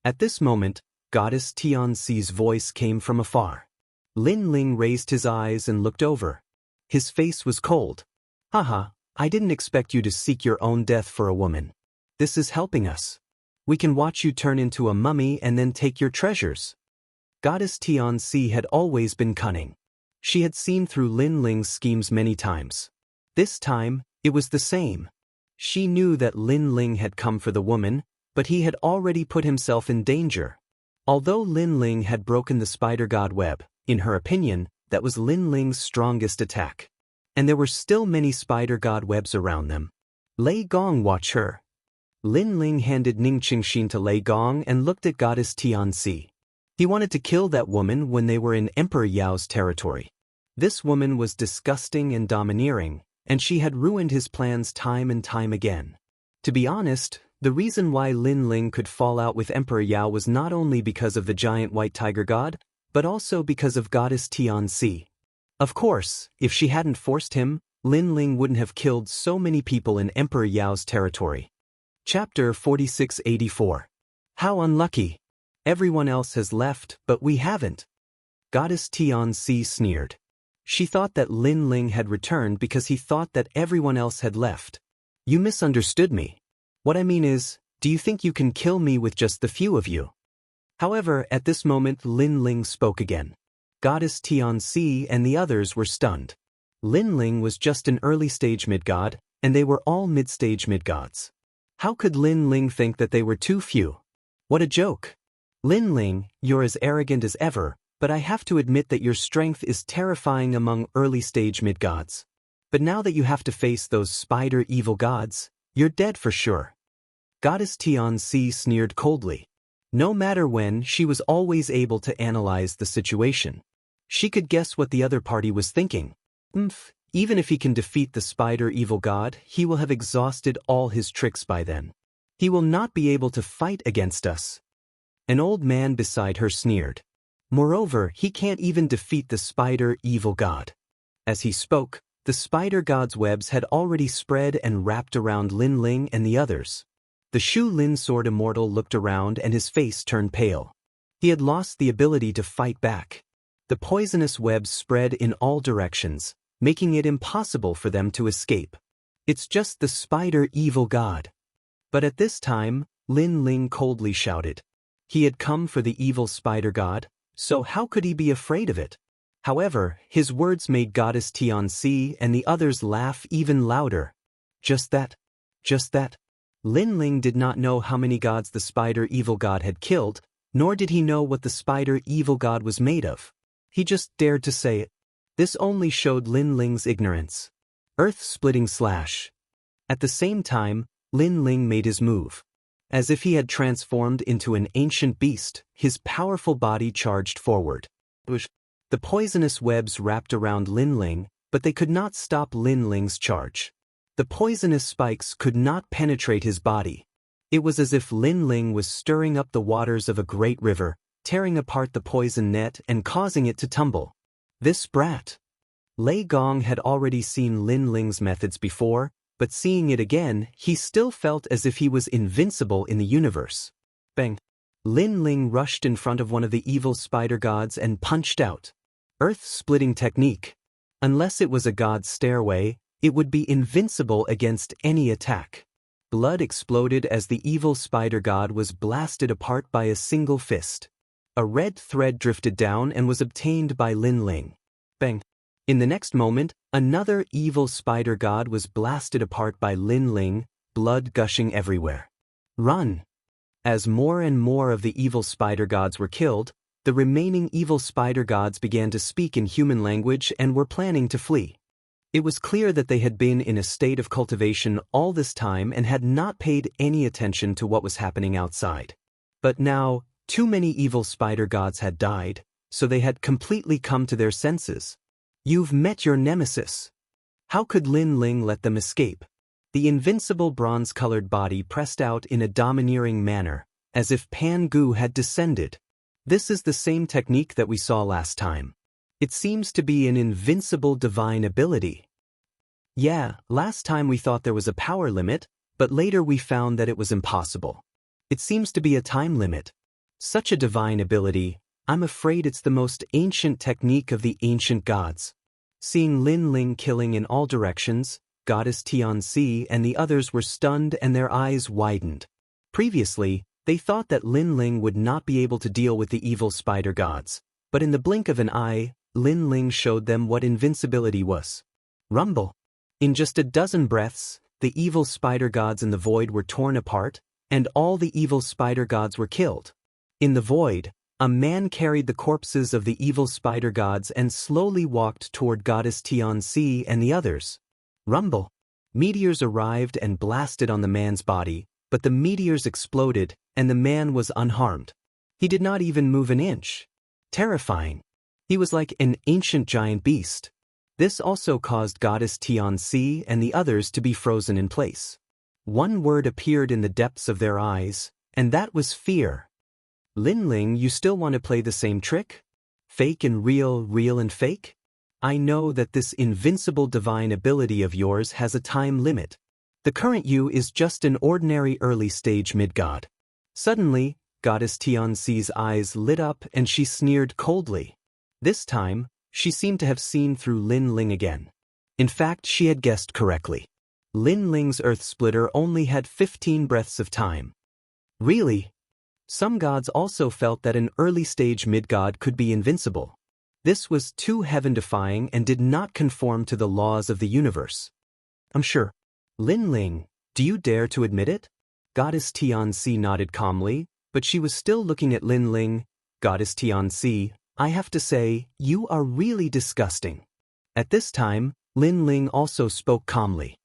At this moment, goddess Xianxia's voice came from afar. Lin Ling raised his eyes and looked over. His face was cold. Haha, I didn't expect you to seek your own death for a woman. This is helping us. We can watch you turn into a mummy and then take your treasures. Goddess Xianxia had always been cunning. She had seen through Lin Ling's schemes many times. This time, it was the same. She knew that Lin Ling had come for the woman, but he had already put himself in danger. Although Lin Ling had broken the spider god web, in her opinion, that was Lin Ling's strongest attack. And there were still many spider god webs around them. Lei Gong watch her. Lin Ling handed Ning Qingxin to Lei Gong and looked at goddess Xianxia. He wanted to kill that woman when they were in Emperor Yao's territory. This woman was disgusting and domineering, and she had ruined his plans time and time again. To be honest, the reason why Lin Ling could fall out with Emperor Yao was not only because of the giant white tiger god, but also because of goddess Xianxia. Of course, if she hadn't forced him, Lin Ling wouldn't have killed so many people in Emperor Yao's territory. Chapter 4684. How unlucky. Everyone else has left, but we haven't. Goddess Xianxia sneered. She thought that Lin Ling had returned because he thought that everyone else had left. You misunderstood me. What I mean is, do you think you can kill me with just the few of you? However, at this moment Lin Ling spoke again. Goddess Xianxia and the others were stunned. Lin Ling was just an early-stage mid-god, and they were all mid-stage mid-gods. How could Lin Ling think that they were too few? What a joke! Lin Ling, you're as arrogant as ever, but I have to admit that your strength is terrifying among early-stage mid-gods. But now that you have to face those spider evil gods, you're dead for sure. Goddess Xianxia sneered coldly. No matter when, she was always able to analyze the situation. She could guess what the other party was thinking. Even if he can defeat the spider evil god, he will have exhausted all his tricks by then. He will not be able to fight against us. An old man beside her sneered. Moreover, he can't even defeat the spider evil god. As he spoke, the spider god's webs had already spread and wrapped around Lin Ling and the others. The Shu Lin sword immortal looked around and his face turned pale. He had lost the ability to fight back. The poisonous webs spread in all directions, making it impossible for them to escape. It's just the spider evil god. But at this time, Lin Ling coldly shouted. He had come for the evil spider god, so how could he be afraid of it? However, his words made Goddess Xianxia and the others laugh even louder. Just that. Lin Ling did not know how many gods the spider evil god had killed, nor did he know what the spider evil god was made of. He just dared to say it. This only showed Lin Ling's ignorance. Earth-splitting slash. At the same time, Lin Ling made his move. As if he had transformed into an ancient beast, his powerful body charged forward. The poisonous webs wrapped around Lin Ling, but they could not stop Lin Ling's charge. The poisonous spikes could not penetrate his body. It was as if Lin Ling was stirring up the waters of a great river, tearing apart the poison net and causing it to tumble. This brat. Lei Gong had already seen Lin Ling's methods before, but seeing it again, he still felt as if he was invincible in the universe. Bang! Lin Ling rushed in front of one of the evil spider gods and punched out. Earth-splitting technique. Unless it was a god's stairway, it would be invincible against any attack. Blood exploded as the evil spider god was blasted apart by a single fist. A red thread drifted down and was obtained by Lin Ling. Bang! In the next moment, another evil spider god was blasted apart by Lin Ling, blood gushing everywhere. Run! As more and more of the evil spider gods were killed, the remaining evil spider gods began to speak in human language and were planning to flee. It was clear that they had been in a state of cultivation all this time and had not paid any attention to what was happening outside. But now, too many evil spider gods had died, so they had completely come to their senses. You've met your nemesis. How could Lin Ling let them escape? The invincible bronze-colored body pressed out in a domineering manner, as if Pan Gu had descended. This is the same technique that we saw last time. It seems to be an invincible divine ability. Yeah, last time we thought there was a power limit, but later we found that it was impossible. It seems to be a time limit. Such a divine ability, I'm afraid it's the most ancient technique of the ancient gods. Seeing Lin Ling killing in all directions, Goddess Xianxia and the others were stunned and their eyes widened. Previously, they thought that Lin Ling would not be able to deal with the evil spider gods, but in the blink of an eye, Lin Ling showed them what invincibility was. Rumble! In just a dozen breaths, the evil spider gods in the void were torn apart, and all the evil spider gods were killed. In the void, a man carried the corpses of the evil spider gods and slowly walked toward Goddess Xianxia and the others. Rumble! Meteors arrived and blasted on the man's body, but the meteors exploded, and the man was unharmed. He did not even move an inch. Terrifying. He was like an ancient giant beast. This also caused Goddess Xianxia and the others to be frozen in place. One word appeared in the depths of their eyes, and that was fear. Lin Ling, you still want to play the same trick? Fake and real, real and fake? I know that this invincible divine ability of yours has a time limit. The current you is just an ordinary early-stage mid-god. Suddenly, Goddess Xianxia's eyes lit up and she sneered coldly. This time, she seemed to have seen through Lin Ling again. In fact, she had guessed correctly. Lin Ling's Earth Splitter only had 15 breaths of time. Really? Some gods also felt that an early-stage mid-god could be invincible. This was too heaven-defying and did not conform to the laws of the universe. I'm sure. Lin Ling, do you dare to admit it? Goddess Xianxia nodded calmly, but she was still looking at Lin Ling. Goddess Xianxia, I have to say, you are really disgusting. At this time, Lin Ling also spoke calmly.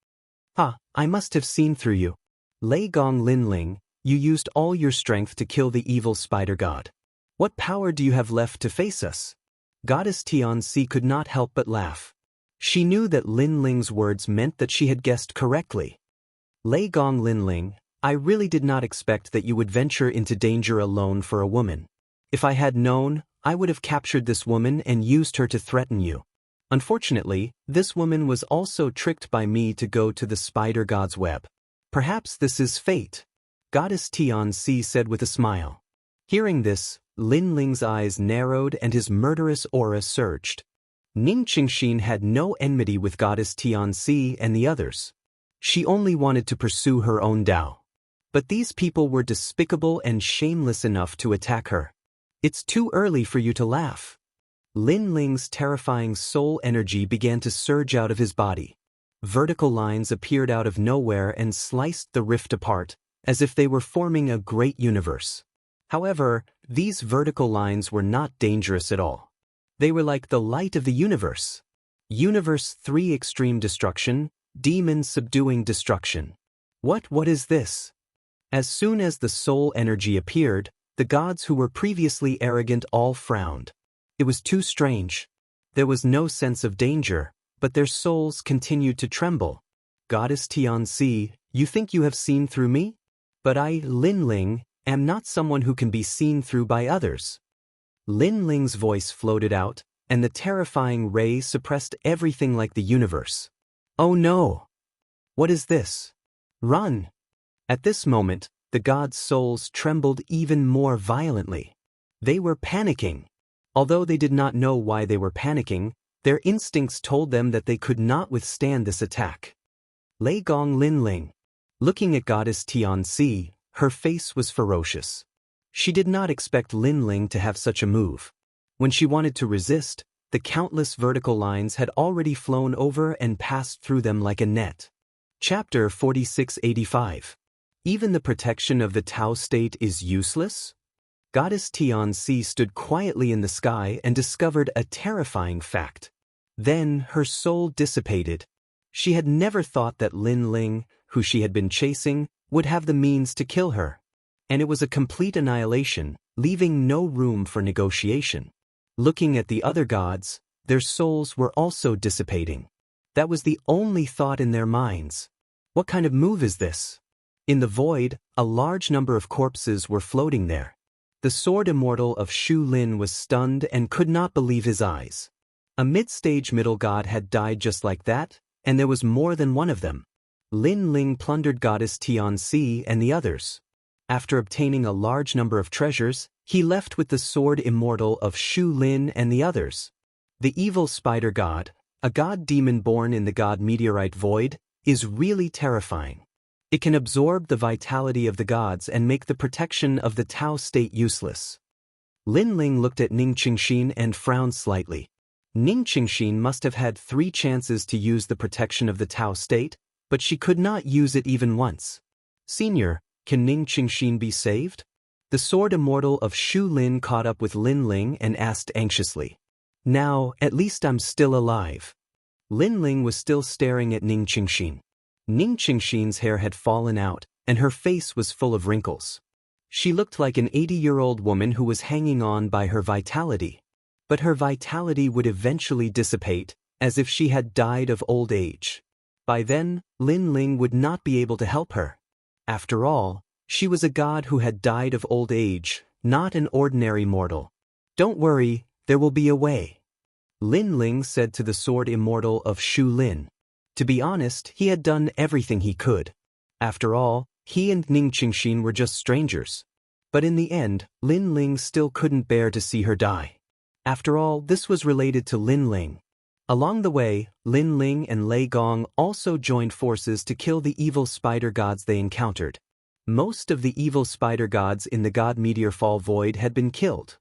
I must have seen through you. Lei Gong Lin Ling, you used all your strength to kill the evil spider god. What power do you have left to face us? Goddess Xianxia could not help but laugh. She knew that Lin Ling's words meant that she had guessed correctly. Lei Gong Lin Ling, I really did not expect that you would venture into danger alone for a woman. If I had known, I would have captured this woman and used her to threaten you. Unfortunately, this woman was also tricked by me to go to the spider god's web. Perhaps this is fate, Goddess Xianxia said with a smile. Hearing this, Lin Ling's eyes narrowed and his murderous aura surged. Ning Qingxin had no enmity with Goddess Xianxia and the others. She only wanted to pursue her own Dao. But these people were despicable and shameless enough to attack her. It's too early for you to laugh. Lin Ling's terrifying soul energy began to surge out of his body. Vertical lines appeared out of nowhere and sliced the rift apart, as if they were forming a great universe. However, these vertical lines were not dangerous at all. They were like the light of the universe. Universe 3 Extreme Destruction, Demon Subduing Destruction. What is this? As soon as the soul energy appeared, the gods who were previously arrogant all frowned. It was too strange. There was no sense of danger, but their souls continued to tremble. Goddess Xianxia, you think you have seen through me? But I, Lin Ling, am not someone who can be seen through by others. Lin Ling's voice floated out, and the terrifying ray suppressed everything like the universe. Oh no! What is this? Run! At this moment, the gods' souls trembled even more violently. They were panicking. Although they did not know why they were panicking, their instincts told them that they could not withstand this attack. Lei Gong Lin Ling. Looking at Goddess Xianxia, her face was ferocious. She did not expect Lin Ling to have such a move. When she wanted to resist, the countless vertical lines had already flown over and passed through them like a net. Chapter 4685. Even the protection of the Tao state is useless? Goddess Xianxia stood quietly in the sky and discovered a terrifying fact. Then her soul dissipated. She had never thought that Lin Ling, who she had been chasing, would have the means to kill her. And it was a complete annihilation, leaving no room for negotiation. Looking at the other gods, their souls were also dissipating. That was the only thought in their minds. What kind of move is this? In the void, a large number of corpses were floating there. The sword immortal of Shu Lin was stunned and could not believe his eyes. A mid-stage middle god had died just like that, and there was more than one of them. Lin Ling plundered Goddess Xianxia and the others. After obtaining a large number of treasures, he left with the sword immortal of Shu Lin and the others. The evil spider god, a god demon born in the god meteorite void, is really terrifying. It can absorb the vitality of the gods and make the protection of the Tao state useless. Lin Ling looked at Ning Qingxin and frowned slightly. Ning Qingxin must have had 3 chances to use the protection of the Tao state, but she could not use it even once. Senior, can Ning Qingxin be saved? The sword immortal of Shu Lin caught up with Lin Ling and asked anxiously. Now, at least I'm still alive. Lin Ling was still staring at Ning Qingxin. Ning Qingxin's hair had fallen out, and her face was full of wrinkles. She looked like an 80-year-old woman who was hanging on by her vitality. But her vitality would eventually dissipate, as if she had died of old age. By then, Lin Ling would not be able to help her. After all, she was a god who had died of old age, not an ordinary mortal. Don't worry, there will be a way. Lin Ling said to the sword immortal of Shu Lin. To be honest, he had done everything he could. After all, he and Ning Qingxin were just strangers. But in the end, Lin Ling still couldn't bear to see her die. After all, this was related to Lin Ling. Along the way, Lin Ling and Lei Gong also joined forces to kill the evil spider gods they encountered. Most of the evil spider gods in the god meteor fall void had been killed.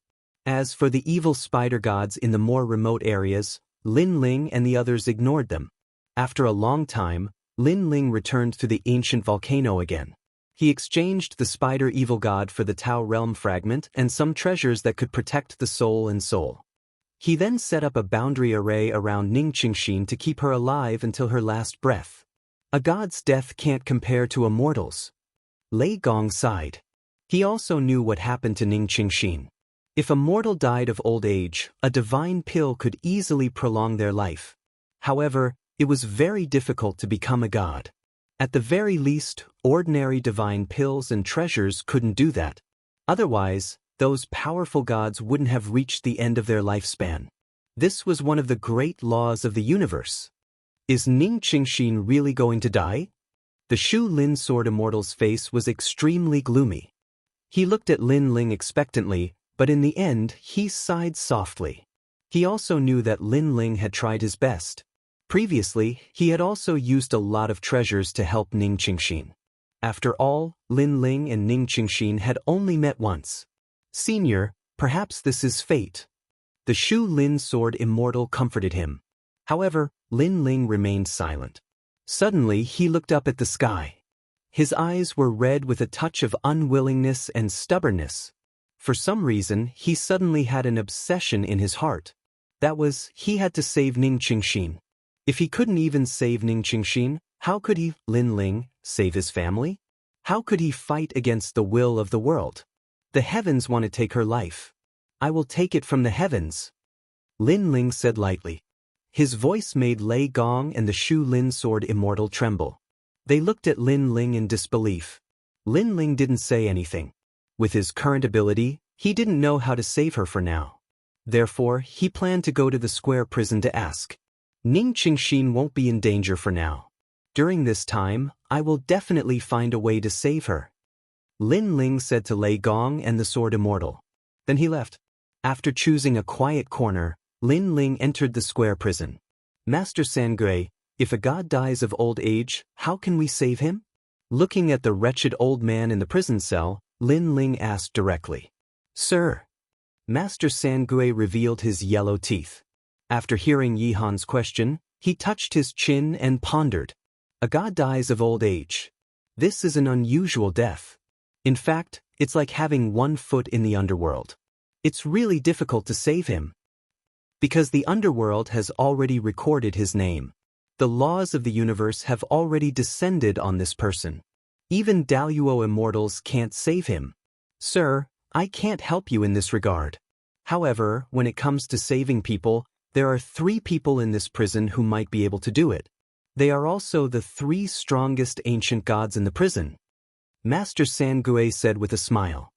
As for the evil spider gods in the more remote areas, Lin Ling and the others ignored them. After a long time, Lin Ling returned to the ancient volcano again. He exchanged the spider evil god for the Tao realm fragment and some treasures that could protect the soul and soul. He then set up a boundary array around Ning Qingxin to keep her alive until her last breath. A god's death can't compare to a mortal's. Lei Gong sighed. He also knew what happened to Ning Qingxin. If a mortal died of old age, a divine pill could easily prolong their life. However, it was very difficult to become a god. At the very least, ordinary divine pills and treasures couldn't do that. Otherwise, those powerful gods wouldn't have reached the end of their lifespan. This was one of the great laws of the universe. Is Ning Qingxin really going to die? The Shu Lin Sword Immortal's face was extremely gloomy. He looked at Lin Ling expectantly, but in the end, he sighed softly. He also knew that Lin Ling had tried his best. Previously, he had also used a lot of treasures to help Ning Qingxin. After all, Lin Ling and Ning Qingxin had only met once. Senior, perhaps this is fate. The Shu Lin Sword Immortal comforted him. However, Lin Ling remained silent. Suddenly, he looked up at the sky. His eyes were red with a touch of unwillingness and stubbornness. For some reason, he suddenly had an obsession in his heart. That was, he had to save Ning Qingxin. If he couldn't even save Ning Qingxin, how could he, Lin Ling, save his family? How could he fight against the will of the world? The heavens want to take her life. I will take it from the heavens. Lin Ling said lightly. His voice made Lei Gong and the Shu Lin Sword Immortal tremble. They looked at Lin Ling in disbelief. Lin Ling didn't say anything. With his current ability, he didn't know how to save her for now. Therefore, he planned to go to the square prison to ask. Ning Qingxin won't be in danger for now. During this time, I will definitely find a way to save her. Lin Ling said to Lei Gong and the Sword Immortal. Then he left. After choosing a quiet corner, Lin Ling entered the square prison. Master Sangui, if a god dies of old age, how can we save him? Looking at the wretched old man in the prison cell, Lin Ling asked directly. Sir. Master Sangui revealed his yellow teeth. After hearing Yi Han's question, he touched his chin and pondered. A god dies of old age. This is an unusual death. In fact, it's like having one foot in the underworld. It's really difficult to save him. Because the underworld has already recorded his name. The laws of the universe have already descended on this person. Even Daoist immortals can't save him. Sir, I can't help you in this regard. However, when it comes to saving people, there are 3 people in this prison who might be able to do it. They are also the 3 strongest ancient gods in the prison. Master Sangui said with a smile.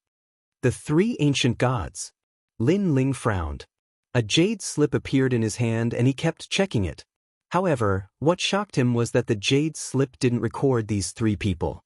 The 3 ancient gods. Lin Ling frowned. A jade slip appeared in his hand and he kept checking it. However, what shocked him was that the jade slip didn't record these 3 people.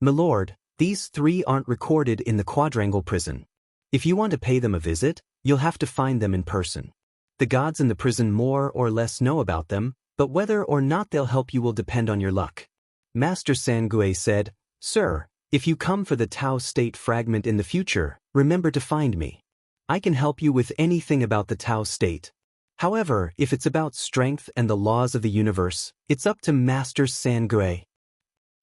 Milord, these 3 aren't recorded in the quadrangle prison. If you want to pay them a visit, you'll have to find them in person. The gods in the prison more or less know about them, but whether or not they'll help you will depend on your luck. Master Sangui said, Sir, if you come for the Tao state fragment in the future, remember to find me. I can help you with anything about the Tao state. However, if it's about strength and the laws of the universe, it's up to Master Sangui.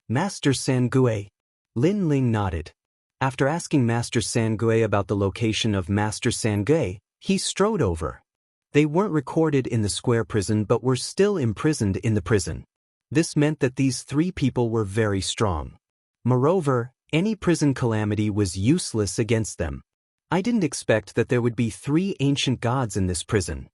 Master Sangui. Lin Ling nodded. After asking Master Sangui about the location of Master Sangui, he strode over. They weren't recorded in the square prison but were still imprisoned in the prison. This meant that these 3 people were very strong. Moreover, any prison calamity was useless against them. I didn't expect that there would be 3 ancient gods in this prison.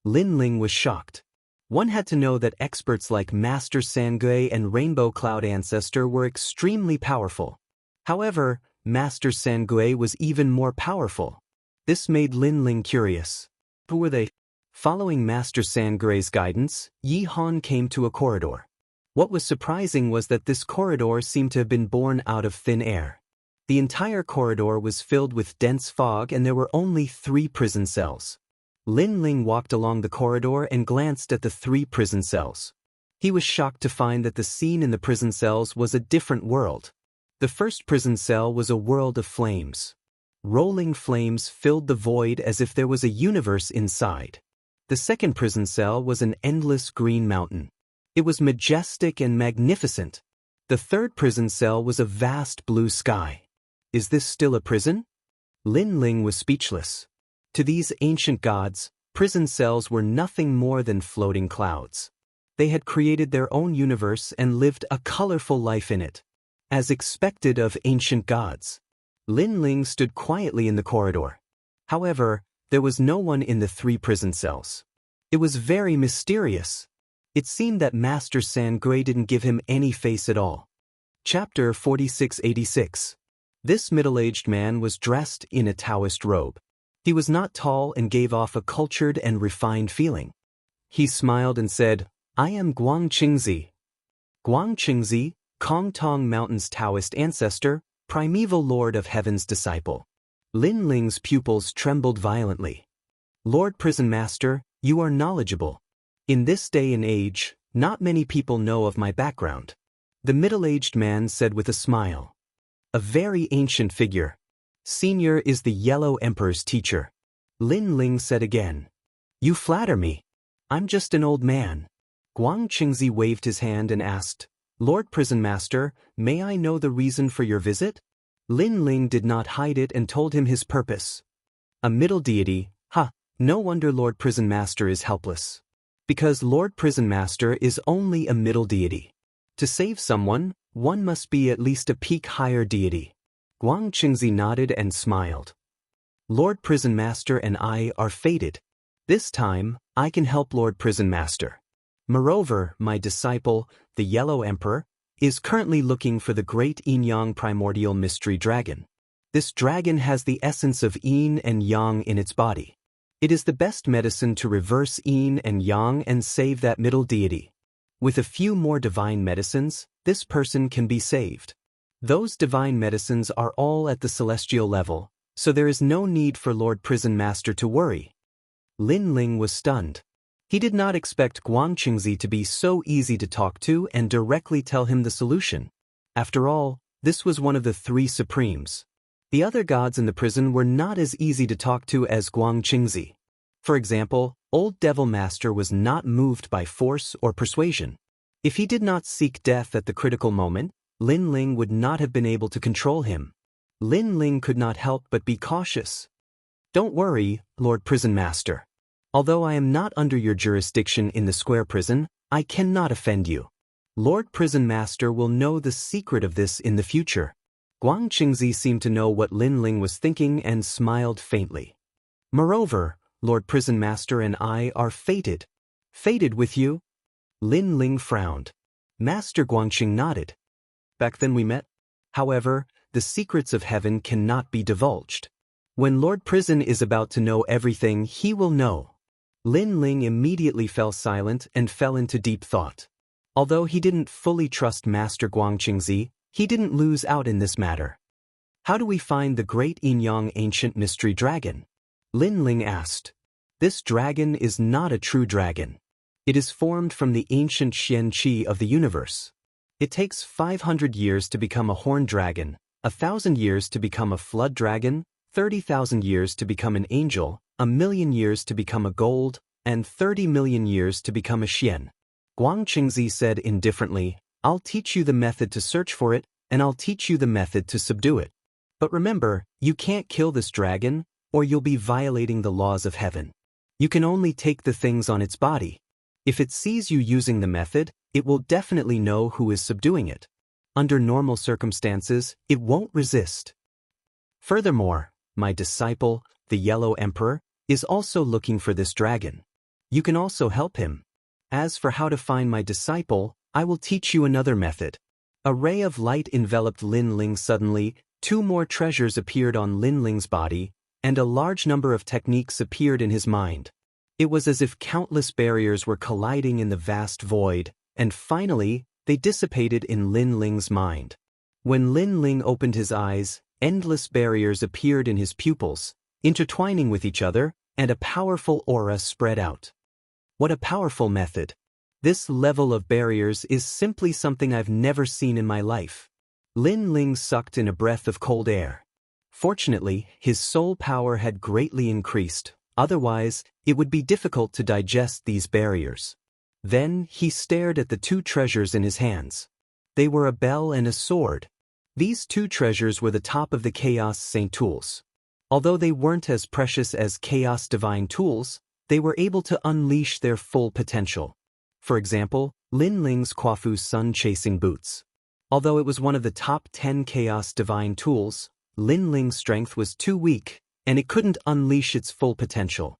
Lin Ling was shocked. One had to know that experts like Master Sangui and Rainbow Cloud Ancestor were extremely powerful. However, Master Sangui was even more powerful. This made Lin Ling curious. Who were they? Following Master Sangui's guidance, Yi Han came to a corridor. What was surprising was that this corridor seemed to have been born out of thin air. The entire corridor was filled with dense fog and there were only 3 prison cells. Lin Ling walked along the corridor and glanced at the 3 prison cells. He was shocked to find that the scene in the prison cells was a different world. The first prison cell was a world of flames. Rolling flames filled the void as if there was a universe inside. The second prison cell was an endless green mountain. It was majestic and magnificent. The third prison cell was a vast blue sky. Is this still a prison? Lin Ling was speechless. To these ancient gods, prison cells were nothing more than floating clouds. They had created their own universe and lived a colorful life in it, as expected of ancient gods. Lin Ling stood quietly in the corridor. However, there was no one in the 3 prison cells. It was very mysterious. It seemed that Master Sangui didn't give him any face at all. Chapter 4686. This middle-aged man was dressed in a Daoist robe. He was not tall and gave off a cultured and refined feeling. He smiled and said, "I am Guang Qingzi." Guang Qingzi, Kongtong Mountain's Daoist ancestor, primeval lord of heaven's disciple. Lin Ling's pupils trembled violently. Lord Prison Master, you are knowledgeable. In this day and age, not many people know of my background. The middle-aged man said with a smile. A very ancient figure. Senior is the Yellow Emperor's teacher. Lin Ling said again. You flatter me. I'm just an old man. Guang Qingzi waved his hand and asked, Lord Prison Master, may I know the reason for your visit? Lin Ling did not hide it and told him his purpose. A middle deity, no wonder Lord Prison Master is helpless. Because Lord Prison Master is only a middle deity. To save someone, one must be at least a peak higher deity. Guang Qingzi nodded and smiled. Lord Prison Master and I are fated. This time, I can help Lord Prison Master. Moreover, my disciple, the Yellow Emperor, is currently looking for the great Yin-Yang primordial mystery dragon. This dragon has the essence of Yin and Yang in its body. It is the best medicine to reverse Yin and Yang and save that middle deity. With a few more divine medicines, this person can be saved. Those divine medicines are all at the celestial level, so there is no need for Lord Prison Master to worry. Lin Ling was stunned. He did not expect Guang Qingzi to be so easy to talk to and directly tell him the solution. After all, this was one of the 3 supremes. The other gods in the prison were not as easy to talk to as Guang Qingzi. For example, Old Devil Master was not moved by force or persuasion. If he did not seek death at the critical moment, Lin Ling would not have been able to control him. Lin Ling could not help but be cautious. Don't worry, Lord Prison Master. Although I am not under your jurisdiction in the square prison, I cannot offend you. Lord Prison Master will know the secret of this in the future. Guang Qingzi seemed to know what Lin Ling was thinking and smiled faintly. Moreover, Lord Prison Master and I are fated. Fated with you? Lin Ling frowned. Master Guangqing nodded. Back then we met. However, the secrets of heaven cannot be divulged. When Lord Prison is about to know everything, he will know. Lin Ling immediately fell silent and fell into deep thought. Although he didn't fully trust Master Guang Qingzi, he didn't lose out in this matter. How do we find the great Yin-Yang ancient mystery dragon? Lin Ling asked. This dragon is not a true dragon. It is formed from the ancient Xianxia of the universe. It takes 500 years to become a horned dragon, 1,000 years to become a flood dragon, 30,000 years to become an angel, 1,000,000 years to become a gold, and 30 million years to become a xian. Guang Qingzi said indifferently, I'll teach you the method to search for it, and I'll teach you the method to subdue it. But remember, you can't kill this dragon, or you'll be violating the laws of heaven. You can only take the things on its body. If it sees you using the method, it will definitely know who is subduing it. Under normal circumstances, it won't resist. Furthermore, my disciple, the Yellow Emperor, is also looking for this dragon. You can also help him. As for how to find my disciple, I will teach you another method. A ray of light enveloped Lin Ling suddenly, 2 more treasures appeared on Lin Ling's body, and a large number of techniques appeared in his mind. It was as if countless barriers were colliding in the vast void, and finally, they dissipated in Lin Ling's mind. When Lin Ling opened his eyes, endless barriers appeared in his pupils, intertwining with each other, and a powerful aura spread out. What a powerful method! This level of barriers is simply something I've never seen in my life. Lin Ling sucked in a breath of cold air. Fortunately, his soul power had greatly increased, otherwise, it would be difficult to digest these barriers. Then, he stared at the 2 treasures in his hands. They were a bell and a sword. These two treasures were the top of the Chaos Saint tools. Although they weren't as precious as Chaos Divine tools, they were able to unleash their full potential. For example, Lin Ling's Quafu's sun-chasing boots. Although it was one of the top 10 Chaos Divine tools, Lin Ling's strength was too weak, and it couldn't unleash its full potential.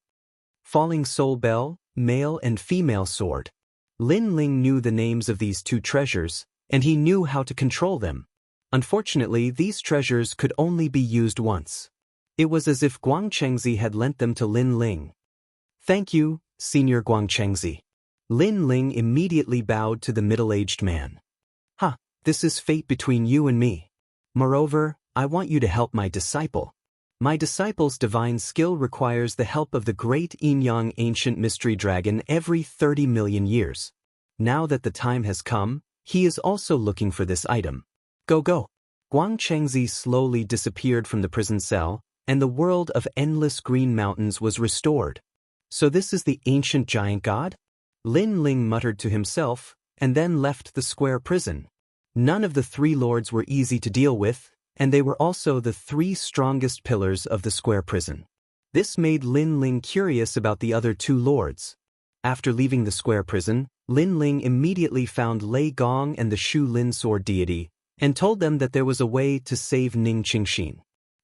Falling Soul Bell, male and female sword. Lin Ling knew the names of these two treasures, and he knew how to control them. Unfortunately, these treasures could only be used once. It was as if Guangchengzi had lent them to Lin Ling. "Thank you, Senior Guangchengzi." Lin Ling immediately bowed to the middle-aged man. This is fate between you and me. Moreover, I want you to help my disciple. My disciple's divine skill requires the help of the great Yin-Yang ancient mystery dragon every 30 million years. Now that the time has come, he is also looking for this item. Go. Guangchengzi slowly disappeared from the prison cell, and the world of endless green mountains was restored. So this is the ancient giant god? Lin Ling muttered to himself, and then left the square prison. None of the three lords were easy to deal with, and they were also the three strongest pillars of the square prison. This made Lin Ling curious about the other two lords. After leaving the square prison, Lin Ling immediately found Lei Gong and the Shu Lin sword deity, and told them that there was a way to save Ning Qingxin.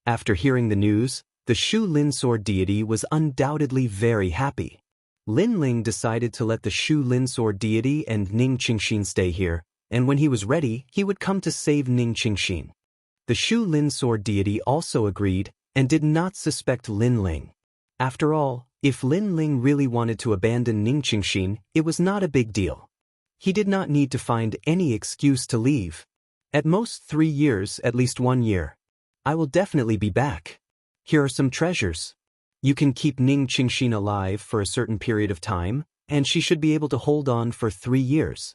After hearing the news, the Shu Lin sword deity was undoubtedly very happy. Lin Ling decided to let the Shu Lin sword deity and Ning Qingxin stay here, and when he was ready, he would come to save Ning Qingxin. The Shu Lin sword deity also agreed, and did not suspect Lin Ling. After all, if Lin Ling really wanted to abandon Ning Qingxin, it was not a big deal. He did not need to find any excuse to leave. At most 3 years, at least 1 year. I will definitely be back. Here are some treasures. You can keep Ning Qingxin alive for a certain period of time, and she should be able to hold on for 3 years.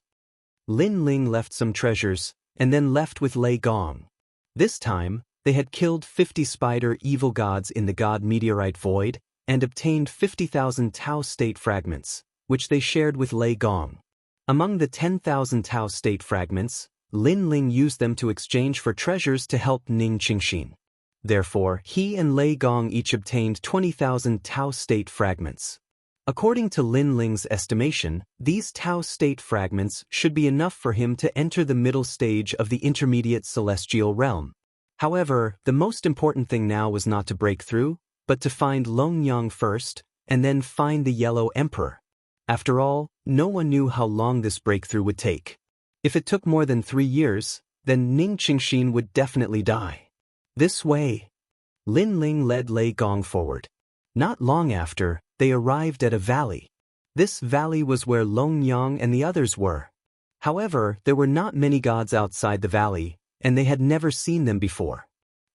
Lin Ling left some treasures, and then left with Lei Gong. This time, they had killed 50 spider evil gods in the God Meteorite Void, and obtained 50,000 Tao state fragments, which they shared with Lei Gong. Among the 10,000 Tao state fragments, Lin Ling used them to exchange for treasures to help Ning Qingxin. Therefore, he and Lei Gong each obtained 20,000 Tao state fragments. According to Lin Ling's estimation, these Tao state fragments should be enough for him to enter the middle stage of the intermediate celestial realm. However, the most important thing now was not to break through, but to find Longyang first, and then find the Yellow Emperor. After all, no one knew how long this breakthrough would take. If it took more than 3 years, then Ning Qingxin would definitely die. This way. Lin Ling led Lei Gong forward. Not long after, they arrived at a valley. This valley was where Longyang and the others were. However, there were not many gods outside the valley, and they had never seen them before.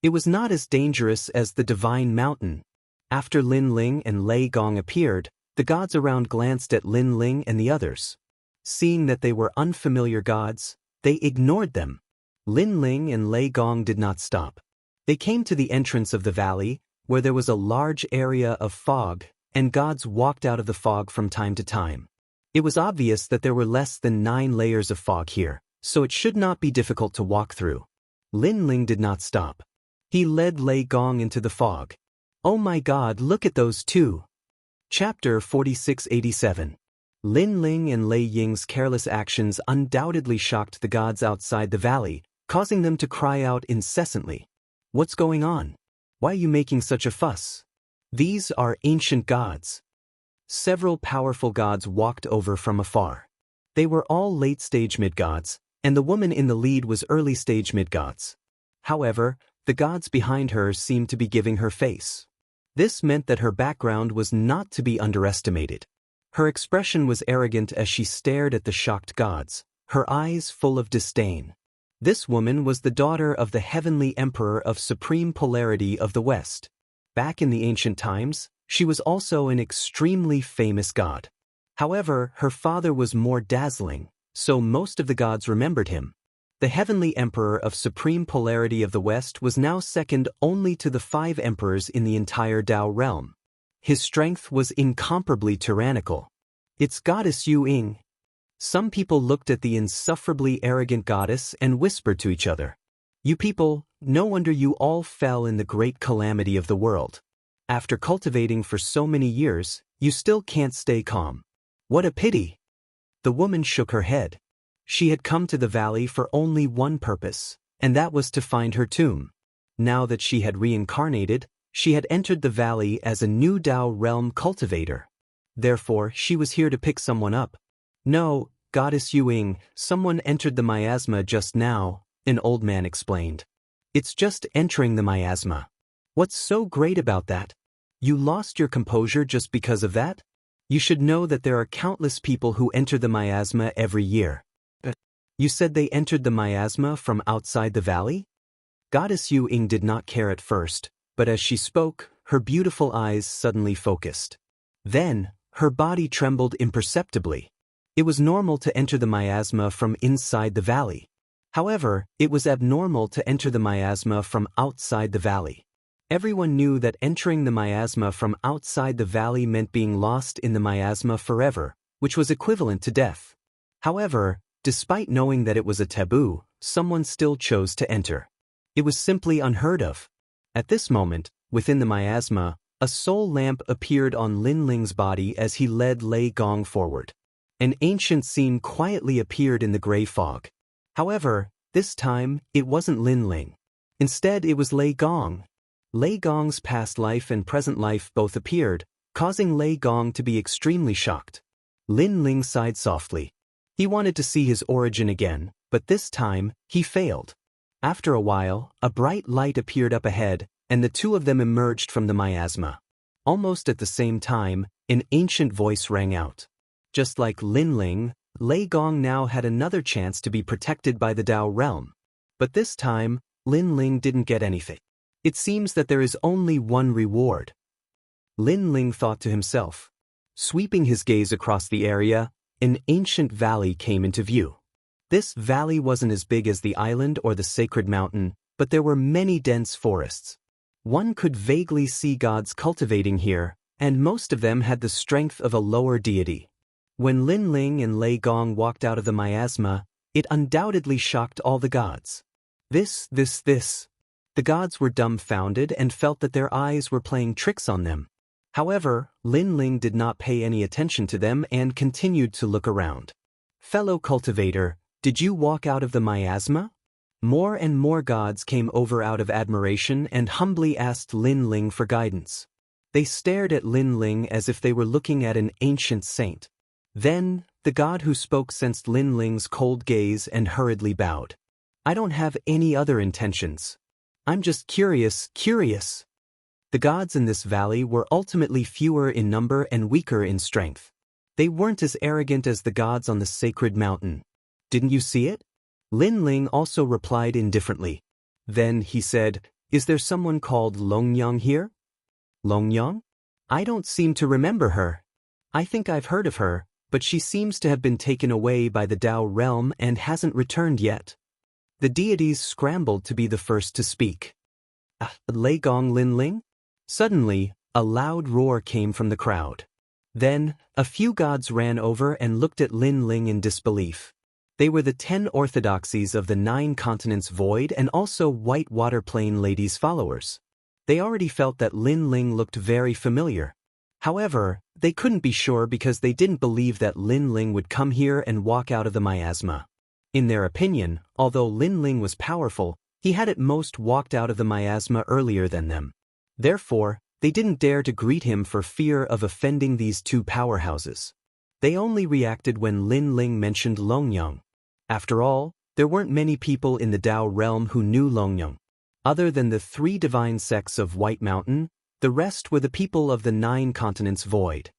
It was not as dangerous as the Divine Mountain. After Lin Ling and Lei Gong appeared, the gods around glanced at Lin Ling and the others. Seeing that they were unfamiliar gods, they ignored them. Lin Ling and Lei Gong did not stop. They came to the entrance of the valley, where there was a large area of fog, and gods walked out of the fog from time to time. It was obvious that there were less than 9 layers of fog here, so it should not be difficult to walk through. Lin Ling did not stop. He led Lei Gong into the fog. Oh my God, look at those two! Chapter 4687. Lin Ling and Lei Ying's careless actions undoubtedly shocked the gods outside the valley, causing them to cry out incessantly. What's going on? Why are you making such a fuss? These are ancient gods. Several powerful gods walked over from afar. They were all late-stage mid-gods, and the woman in the lead was early-stage mid-gods. However, the gods behind her seemed to be giving her face. This meant that her background was not to be underestimated. Her expression was arrogant as she stared at the shocked gods, her eyes full of disdain. This woman was the daughter of the heavenly emperor of supreme polarity of the West. Back in the ancient times, she was also an extremely famous god. However, her father was more dazzling, so most of the gods remembered him. The heavenly emperor of supreme polarity of the West was now second only to the 5 emperors in the entire Dao realm. His strength was incomparably tyrannical. It's Goddess Yu Ying. Some people looked at the insufferably arrogant goddess and whispered to each other, "You people, no wonder you all fell in the great calamity of the world. After cultivating for so many years, you still can't stay calm. What a pity." The woman shook her head. She had come to the valley for only one purpose, and that was to find her tomb. Now that she had reincarnated, she had entered the valley as a new Dao realm cultivator. Therefore, she was here to pick someone up. "No, Goddess Yuing, someone entered the miasma just now," an old man explained. "It's just entering the miasma. What's so great about that? You lost your composure just because of that? You should know that there are countless people who enter the miasma every year." "You said they entered the miasma from outside the valley?" Goddess Yuing did not care at first, but as she spoke, her beautiful eyes suddenly focused. Then, her body trembled imperceptibly. It was normal to enter the miasma from inside the valley. However, it was abnormal to enter the miasma from outside the valley. Everyone knew that entering the miasma from outside the valley meant being lost in the miasma forever, which was equivalent to death. However, despite knowing that it was a taboo, someone still chose to enter. It was simply unheard of. At this moment, within the miasma, a soul lamp appeared on Lin Ling's body as he led Lei Gong forward. An ancient scene quietly appeared in the gray fog. However, this time, it wasn't Lin Ling. Instead, it was Lei Gong. Lei Gong's past life and present life both appeared, causing Lei Gong to be extremely shocked. Lin Ling sighed softly. He wanted to see his origin again, but this time, he failed. After a while, a bright light appeared up ahead, and the two of them emerged from the miasma. Almost at the same time, an ancient voice rang out. Just like Lin Ling, Lei Gong now had another chance to be protected by the Dao realm. But this time, Lin Ling didn't get anything. It seems that there is only one reward. Lin Ling thought to himself. Sweeping his gaze across the area, an ancient valley came into view. This valley wasn't as big as the island or the sacred mountain, but there were many dense forests. One could vaguely see gods cultivating here, and most of them had the strength of a lower deity. When Lin Ling and Lei Gong walked out of the miasma, it undoubtedly shocked all the gods. This. The gods were dumbfounded and felt that their eyes were playing tricks on them. However, Lin Ling did not pay any attention to them and continued to look around. "Fellow cultivator, did you walk out of the miasma?" More and more gods came over out of admiration and humbly asked Lin Ling for guidance. They stared at Lin Ling as if they were looking at an ancient saint. Then, the god who spoke sensed Lin Ling's cold gaze and hurriedly bowed. "I don't have any other intentions. I'm just curious. The gods in this valley were ultimately fewer in number and weaker in strength. They weren't as arrogant as the gods on the sacred mountain. Didn't you see it?" Lin Ling also replied indifferently. Then he said, "Is there someone called Longyang here?" "Longyang? I don't seem to remember her. I think I've heard of her, but she seems to have been taken away by the Dao realm and hasn't returned yet." The deities scrambled to be the first to speak. Lei Gong, Lin Ling? Suddenly, a loud roar came from the crowd. Then, a few gods ran over and looked at Lin Ling in disbelief. They were the 10 orthodoxies of the 9 continents void and also White Water Plain Lady's followers. They already felt that Lin Ling looked very familiar. However, they couldn't be sure because they didn't believe that Lin Ling would come here and walk out of the miasma. In their opinion, although Lin Ling was powerful, he had at most walked out of the miasma earlier than them. Therefore, they didn't dare to greet him for fear of offending these two powerhouses. They only reacted when Lin Ling mentioned Longyang. After all, there weren't many people in the Dao realm who knew Longyang. Other than the 3 divine sects of White Mountain, the rest were the people of the 9 continents void.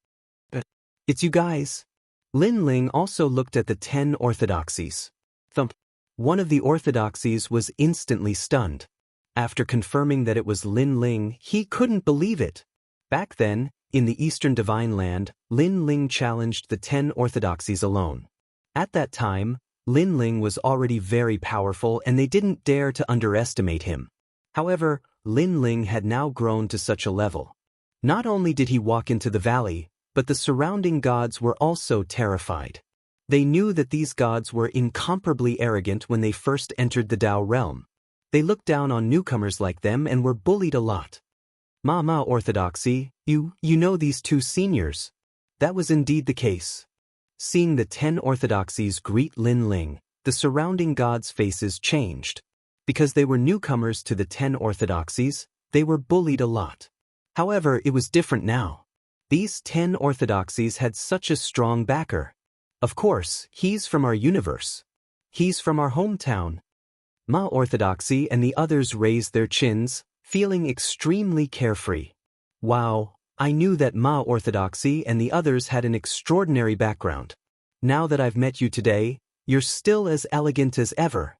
"It's you guys." Lin Ling also looked at the 10 orthodoxies. Thump. One of the orthodoxies was instantly stunned. After confirming that it was Lin Ling, he couldn't believe it. Back then, in the Eastern Divine Land, Lin Ling challenged the 10 orthodoxies alone. At that time, Lin Ling was already very powerful and they didn't dare to underestimate him. However, Lin Ling had now grown to such a level. Not only did he walk into the valley, but the surrounding gods were also terrified. They knew that these gods were incomparably arrogant when they first entered the Dao realm. They looked down on newcomers like them and were bullied a lot. Ma orthodoxy, you know these two seniors. That was indeed the case. Seeing the 10 orthodoxies greet Lin Ling, the surrounding gods' faces changed. Because they were newcomers to the 10 orthodoxies, they were bullied a lot. However, it was different now. These 10 orthodoxies had such a strong backer. Of course, he's from our universe. He's from our hometown. Ma orthodoxy and the others raised their chins, feeling extremely carefree. Wow, I knew that Ma orthodoxy and the others had an extraordinary background. Now that I've met you today, you're still as elegant as ever.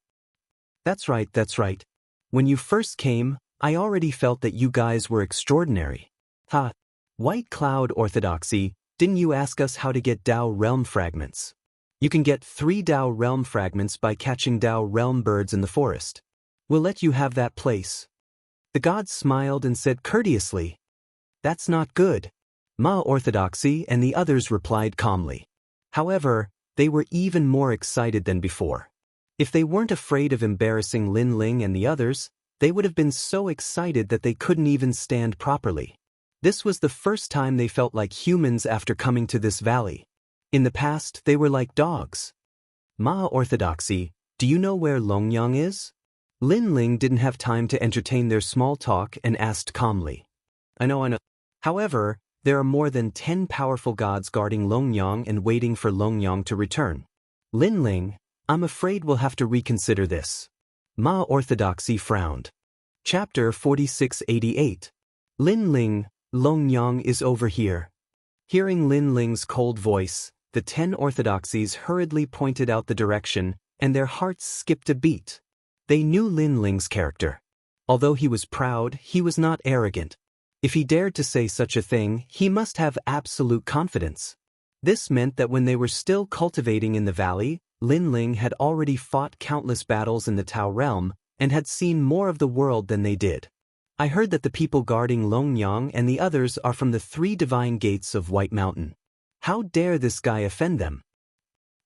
That's right. When you first came, I already felt that you guys were extraordinary. Ha! White Cloud orthodoxy, didn't you ask us how to get Dao realm fragments? You can get 3 Dao realm fragments by catching Dao realm birds in the forest. We'll let you have that place. The gods smiled and said courteously, "That's not good." Ma orthodoxy and the others replied calmly. However, they were even more excited than before. If they weren't afraid of embarrassing Lin Ling and the others, they would have been so excited that they couldn't even stand properly. This was the first time they felt like humans after coming to this valley. In the past, they were like dogs. Ma orthodoxy, do you know where Longyang is? Lin Ling didn't have time to entertain their small talk and asked calmly. I know. However, there are more than 10 powerful gods guarding Longyang and waiting for Longyang to return. Lin Ling, I'm afraid we'll have to reconsider this. Ma orthodoxy frowned. Chapter 4688. Lin Ling, Longyang is over here. Hearing Lin Ling's cold voice, the 10 orthodoxies hurriedly pointed out the direction, and their hearts skipped a beat. They knew Lin Ling's character. Although he was proud, he was not arrogant. If he dared to say such a thing, he must have absolute confidence. This meant that when they were still cultivating in the valley, Lin Ling had already fought countless battles in the Tao realm, and had seen more of the world than they did. I heard that the people guarding Longyang and the others are from the 3 divine gates of White Mountain. How dare this guy offend them?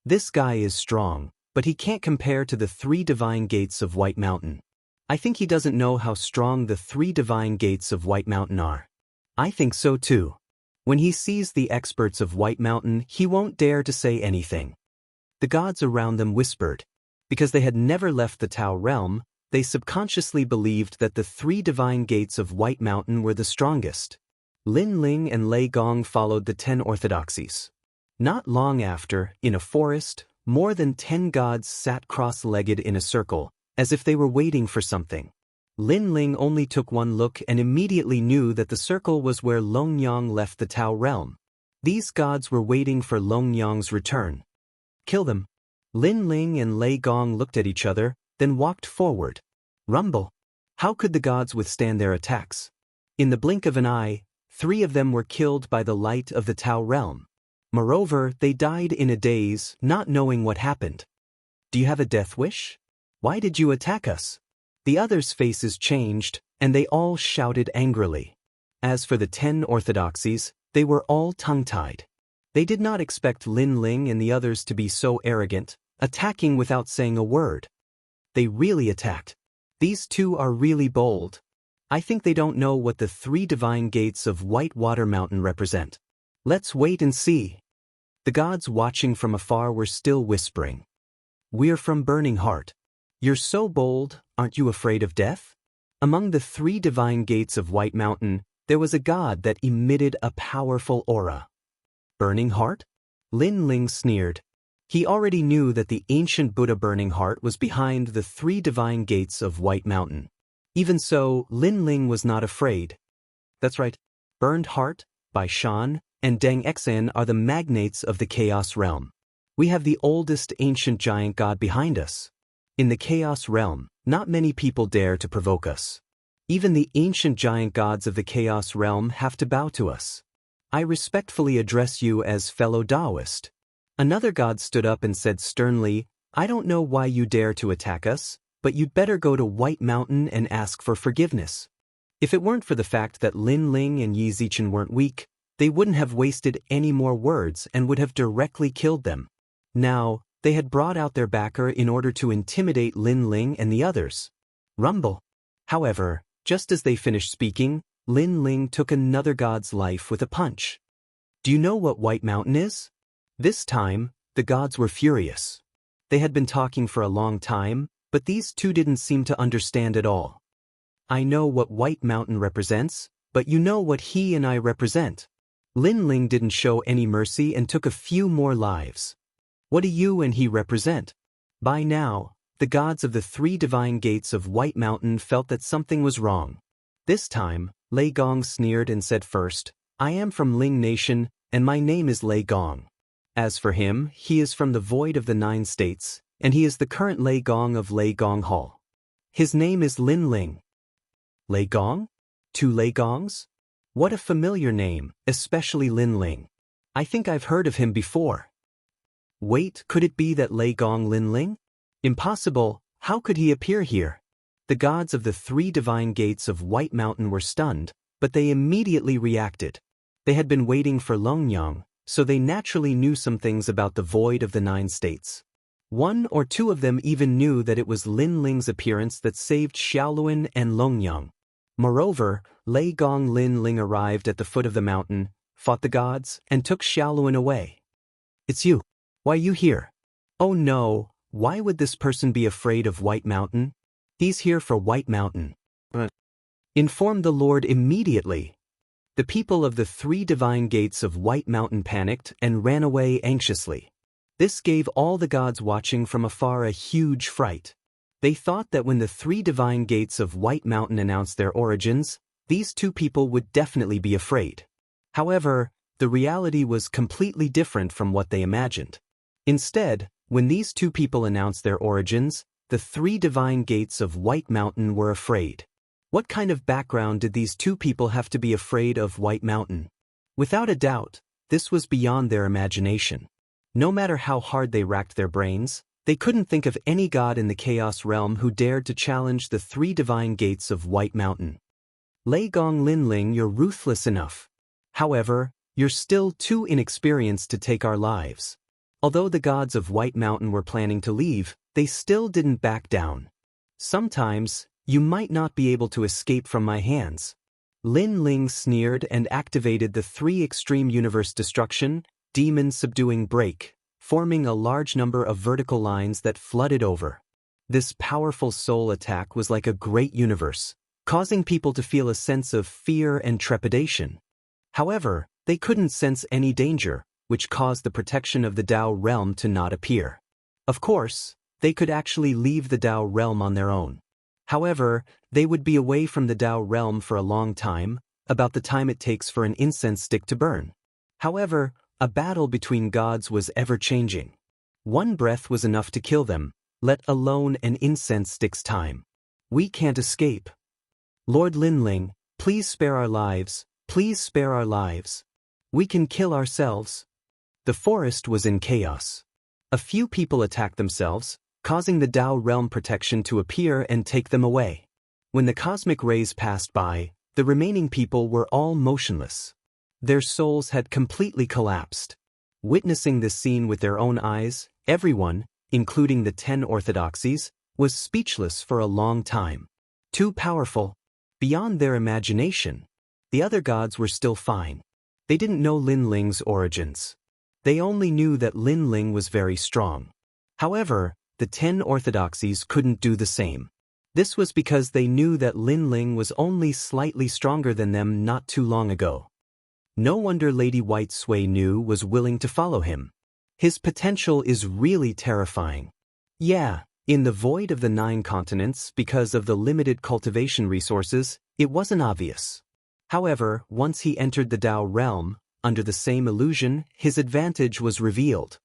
This guy is strong, but he can't compare to the 3 divine gates of White Mountain. I think he doesn't know how strong the 3 divine gates of White Mountain are. I think so too. When he sees the experts of White Mountain, he won't dare to say anything. The gods around them whispered. Because they had never left the Tao realm, they subconsciously believed that the 3 divine gates of White Mountain were the strongest. Lin Ling and Lei Gong followed the 10 orthodoxies. Not long after, in a forest, more than 10 gods sat cross-legged in a circle, as if they were waiting for something. Lin Ling only took one look and immediately knew that the circle was where Longyang left the Tao realm. These gods were waiting for Longyang's return. Kill them. Lin Ling and Lei Gong looked at each other, then walked forward. Rumble. How could the gods withstand their attacks? In the blink of an eye, 3 of them were killed by the light of the Tao realm. Moreover, they died in a daze, not knowing what happened. Do you have a death wish? Why did you attack us? The others' faces changed, and they all shouted angrily. As for the 10 orthodoxies, they were all tongue-tied. They did not expect Lin Ling and the others to be so arrogant, attacking without saying a word. They really attacked. These 2 are really bold. I think they don't know what the 3 divine gates of White Water Mountain represent. Let's wait and see. The gods watching from afar were still whispering. We're from Burning Heart. You're so bold, aren't you afraid of death? Among the 3 divine gates of White Mountain, there was a god that emitted a powerful aura. Burning Heart? Lin Ling sneered. He already knew that the ancient Buddha Burning Heart was behind the 3 divine gates of White Mountain. Even so, Lin Ling was not afraid. That's right. Burned Heart, Bai Shan, and Deng Xen are the magnates of the Chaos Realm. We have the oldest ancient giant god behind us. In the Chaos Realm, not many people dare to provoke us. Even the ancient giant gods of the Chaos Realm have to bow to us. I respectfully address you as fellow Daoist. Another god stood up and said sternly, I don't know why you dare to attack us, but you'd better go to White Mountain and ask for forgiveness. If it weren't for the fact that Lin Ling and Yi Zichen weren't weak, they wouldn't have wasted any more words and would have directly killed them. Now, they had brought out their backer in order to intimidate Lin Ling and the others. Rumble. However, just as they finished speaking, Lin Ling took another god's life with a punch. Do you know what White Mountain is? This time, the gods were furious. They had been talking for a long time, but these two didn't seem to understand at all. I know what White Mountain represents, but you know what he and I represent. Lin Ling didn't show any mercy and took a few more lives. What do you and he represent? By now, the gods of the three divine gates of White Mountain felt that something was wrong. This time, Lei Gong sneered and said first, I am from Ling Nation, and my name is Lei Gong. As for him, he is from the void of the 9 states, and he is the current Lei Gong of Lei Gong Hall. His name is Lin Ling. Lei Gong? 2 Lei Gongs? What a familiar name, especially Lin Ling. I think I've heard of him before. Wait, could it be that Lei Gong Lin Ling? Impossible, how could he appear here? The gods of the 3 divine gates of White Mountain were stunned, but they immediately reacted. They had been waiting for Longyang, so they naturally knew some things about the void of the 9 states. 1 or 2 of them even knew that it was Lin Ling's appearance that saved Xiaoluan and Longyang. Moreover, Lei Gong Lin Ling arrived at the foot of the mountain, fought the gods, and took Xiaoluan away. It's you. Why you here? Oh no, why would this person be afraid of White Mountain? He's here for White Mountain. Inform the Lord immediately. The people of the 3 divine gates of White Mountain panicked and ran away anxiously. This gave all the gods watching from afar a huge fright. They thought that when the 3 divine gates of White Mountain announced their origins, these 2 people would definitely be afraid. However, the reality was completely different from what they imagined. Instead, when these 2 people announced their origins, the 3 divine gates of White Mountain were afraid. What kind of background did these 2 people have to be afraid of White Mountain? Without a doubt, this was beyond their imagination. No matter how hard they racked their brains, they couldn't think of any god in the Chaos Realm who dared to challenge the 3 divine gates of White Mountain. Lei Gong Lin Ling, you're ruthless enough. However, you're still too inexperienced to take our lives. Although the gods of White Mountain were planning to leave, they still didn't back down. Sometimes, you might not be able to escape from my hands. Lin Ling sneered and activated the 3 extreme universe destruction, demon subduing break, forming a large number of vertical lines that flooded over. This powerful soul attack was like a great universe, causing people to feel a sense of fear and trepidation. However, they couldn't sense any danger, which caused the protection of the Dao realm to not appear. Of course, they could actually leave the Dao realm on their own. However, they would be away from the Dao realm for a long time, about the time it takes for an incense stick to burn. However, a battle between gods was ever-changing. One breath was enough to kill them, let alone an incense stick's time. We can't escape. Lord Lin Ling, please spare our lives, please spare our lives. We can kill ourselves. The forest was in chaos. A few people attacked themselves, causing the Dao realm protection to appear and take them away. When the cosmic rays passed by, the remaining people were all motionless. Their souls had completely collapsed. Witnessing this scene with their own eyes, everyone, including the 10 orthodoxies, was speechless for a long time. Too powerful, beyond their imagination. The other gods were still fine. They didn't know Lin Ling's origins. They only knew that Lin Ling was very strong. However, the 10 orthodoxies couldn't do the same. This was because they knew that Lin Ling was only slightly stronger than them not too long ago. No wonder Lady White Sui Nu was willing to follow him. His potential is really terrifying. Yeah, in the void of the 9 continents, because of the limited cultivation resources, it wasn't obvious. However, once he entered the Dao realm, under the same illusion, his advantage was revealed.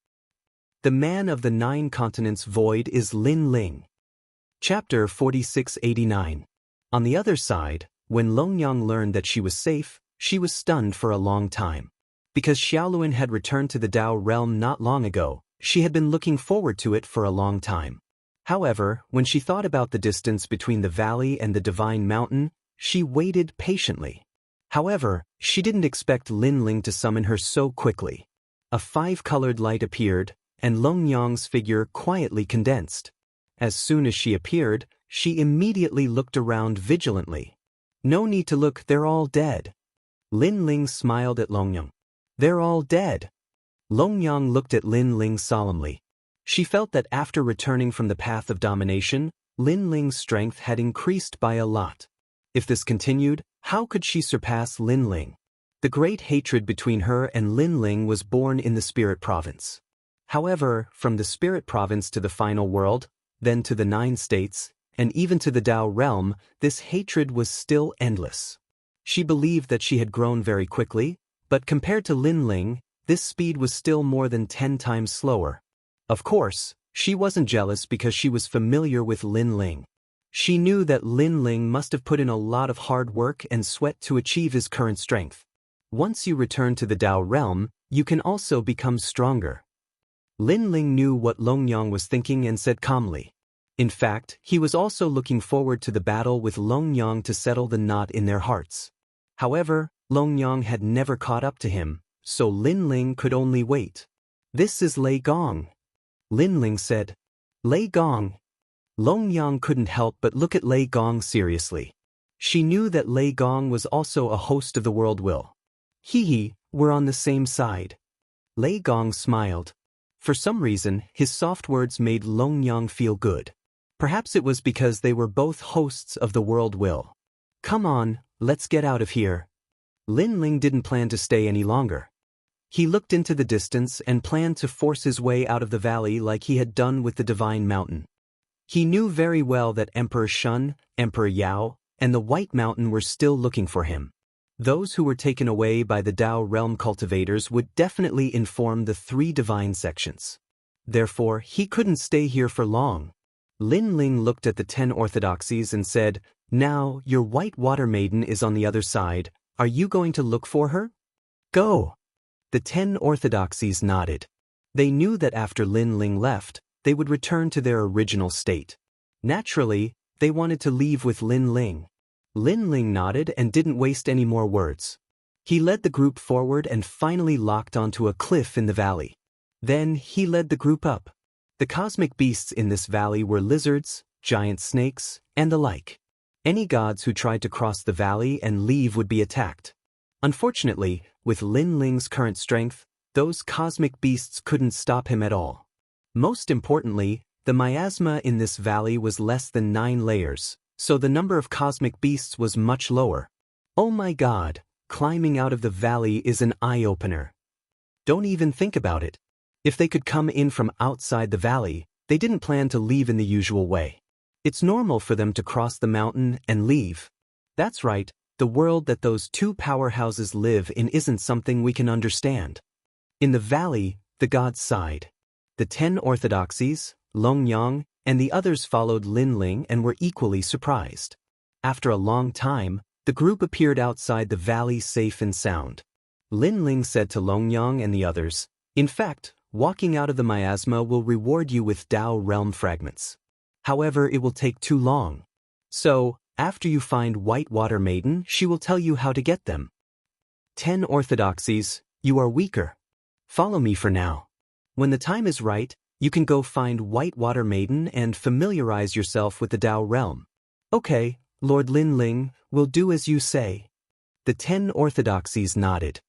The man of the 9 continents void is Lin Ling. Chapter 4689. On the other side, when Longyang learned that she was safe, she was stunned for a long time. Because Xiaoluan had returned to the Dao realm not long ago, she had been looking forward to it for a long time. However, when she thought about the distance between the valley and the divine mountain, she waited patiently. However, she didn't expect Lin Ling to summon her so quickly. A 5-colored light appeared, and Longyang's figure quietly condensed. As soon as she appeared, she immediately looked around vigilantly. No need to look, they're all dead. Lin Ling smiled at Longyang. They're all dead. Longyang looked at Lin Ling solemnly. She felt that after returning from the path of domination, Lin Ling's strength had increased by a lot. If this continued, how could she surpass Lin Ling? The great hatred between her and Lin Ling was born in the Spirit Province. However, from the Spirit Province to the final world, then to the 9 states, and even to the Dao realm, this hatred was still endless. She believed that she had grown very quickly, but compared to Lin Ling, this speed was still more than 10 times slower. Of course, she wasn't jealous because she was familiar with Lin Ling. She knew that Lin Ling must have put in a lot of hard work and sweat to achieve his current strength. Once you return to the Dao realm, you can also become stronger. Lin Ling knew what Longyang was thinking and said calmly. In fact, he was also looking forward to the battle with Longyang to settle the knot in their hearts. However, Longyang had never caught up to him, so Lin Ling could only wait. This is Lei Gong. Lin Ling said. Lei Gong. Longyang couldn't help but look at Lei Gong seriously. She knew that Lei Gong was also a host of the world will. Hee, we're on the same side. Lei Gong smiled. For some reason, his soft words made Longyang feel good. Perhaps it was because they were both hosts of the world will. Come on, let's get out of here. Lin Ling didn't plan to stay any longer. He looked into the distance and planned to force his way out of the valley like he had done with the Divine Mountain. He knew very well that Emperor Shun, Emperor Yao, and the White Mountain were still looking for him. Those who were taken away by the Dao realm cultivators would definitely inform the 3 divine sections. Therefore, he couldn't stay here for long. Lin Ling looked at the 10 orthodoxies and said, Now, your white water maiden is on the other side. Are you going to look for her? Go. The 10 orthodoxies nodded. They knew that after Lin Ling left, they would return to their original state. Naturally, they wanted to leave with Lin Ling. Lin Ling nodded and didn't waste any more words. He led the group forward and finally locked onto a cliff in the valley. Then he led the group up. The cosmic beasts in this valley were lizards, giant snakes, and the like. Any gods who tried to cross the valley and leave would be attacked. Unfortunately, with Lin Ling's current strength, those cosmic beasts couldn't stop him at all. Most importantly, the miasma in this valley was less than 9 layers, so the number of cosmic beasts was much lower. Oh my God, climbing out of the valley is an eye-opener. Don't even think about it. If they could come in from outside the valley, they didn't plan to leave in the usual way. It's normal for them to cross the mountain and leave. That's right, the world that those 2 powerhouses live in isn't something we can understand. In the valley, the gods sighed. The 10 orthodoxies, Longyang, and the others followed Lin Ling and were equally surprised. After a long time, the group appeared outside the valley safe and sound. Lin Ling said to Longyang and the others, In fact, walking out of the miasma will reward you with Dao realm fragments. However, it will take too long. So, after you find White Water Maiden, she will tell you how to get them. 10 orthodoxies, you are weaker. Follow me for now. When the time is right, you can go find White Water Maiden and familiarize yourself with the Dao realm. Okay, Lord Lin Ling, we'll do as you say. The 10 orthodoxies nodded.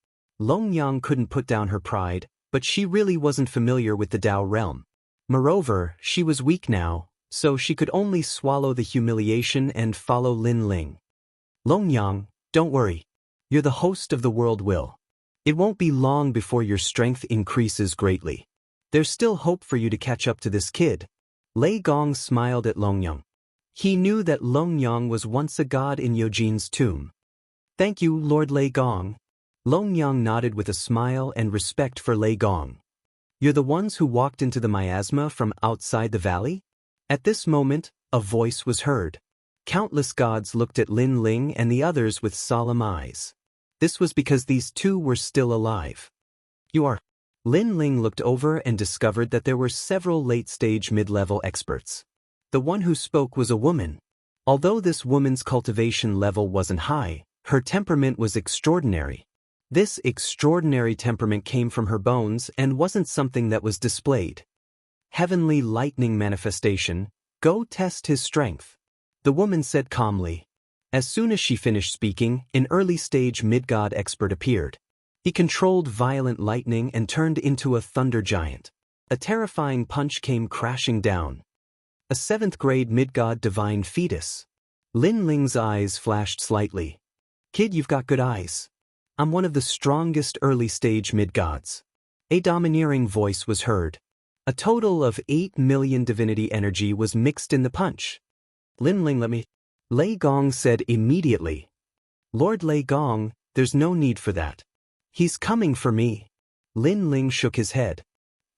Longyang couldn't put down her pride, but she really wasn't familiar with the Dao realm. Moreover, she was weak now, so she could only swallow the humiliation and follow Lin Ling. Longyang, don't worry. You're the host of the world will. It won't be long before your strength increases greatly. There's still hope for you to catch up to this kid. Lei Gong smiled at Longyang. He knew that Longyang was once a god in Yojin's tomb. Thank you, Lord Lei Gong. Longyang nodded with a smile and respect for Lei Gong. You're the ones who walked into the miasma from outside the valley? At this moment, a voice was heard. Countless gods looked at Lin Ling and the others with solemn eyes. This was because these 2 were still alive. You are. Lin Ling looked over and discovered that there were several late-stage mid-level experts. The one who spoke was a woman. Although this woman's cultivation level wasn't high, her temperament was extraordinary. This extraordinary temperament came from her bones and wasn't something that was displayed. Heavenly lightning manifestation, go test his strength, the woman said calmly. As soon as she finished speaking, an early-stage mid-god expert appeared. He controlled violent lightning and turned into a thunder giant. A terrifying punch came crashing down. A 7th-grade mid-god divine fetus. Lin Ling's eyes flashed slightly. Kid, you've got good eyes. I'm one of the strongest early-stage mid-gods. A domineering voice was heard. A total of 8 million divinity energy was mixed in the punch. Lin Ling, let me... Lei Gong said immediately. Lord Lei Gong, there's no need for that. He's coming for me. Lin Ling shook his head.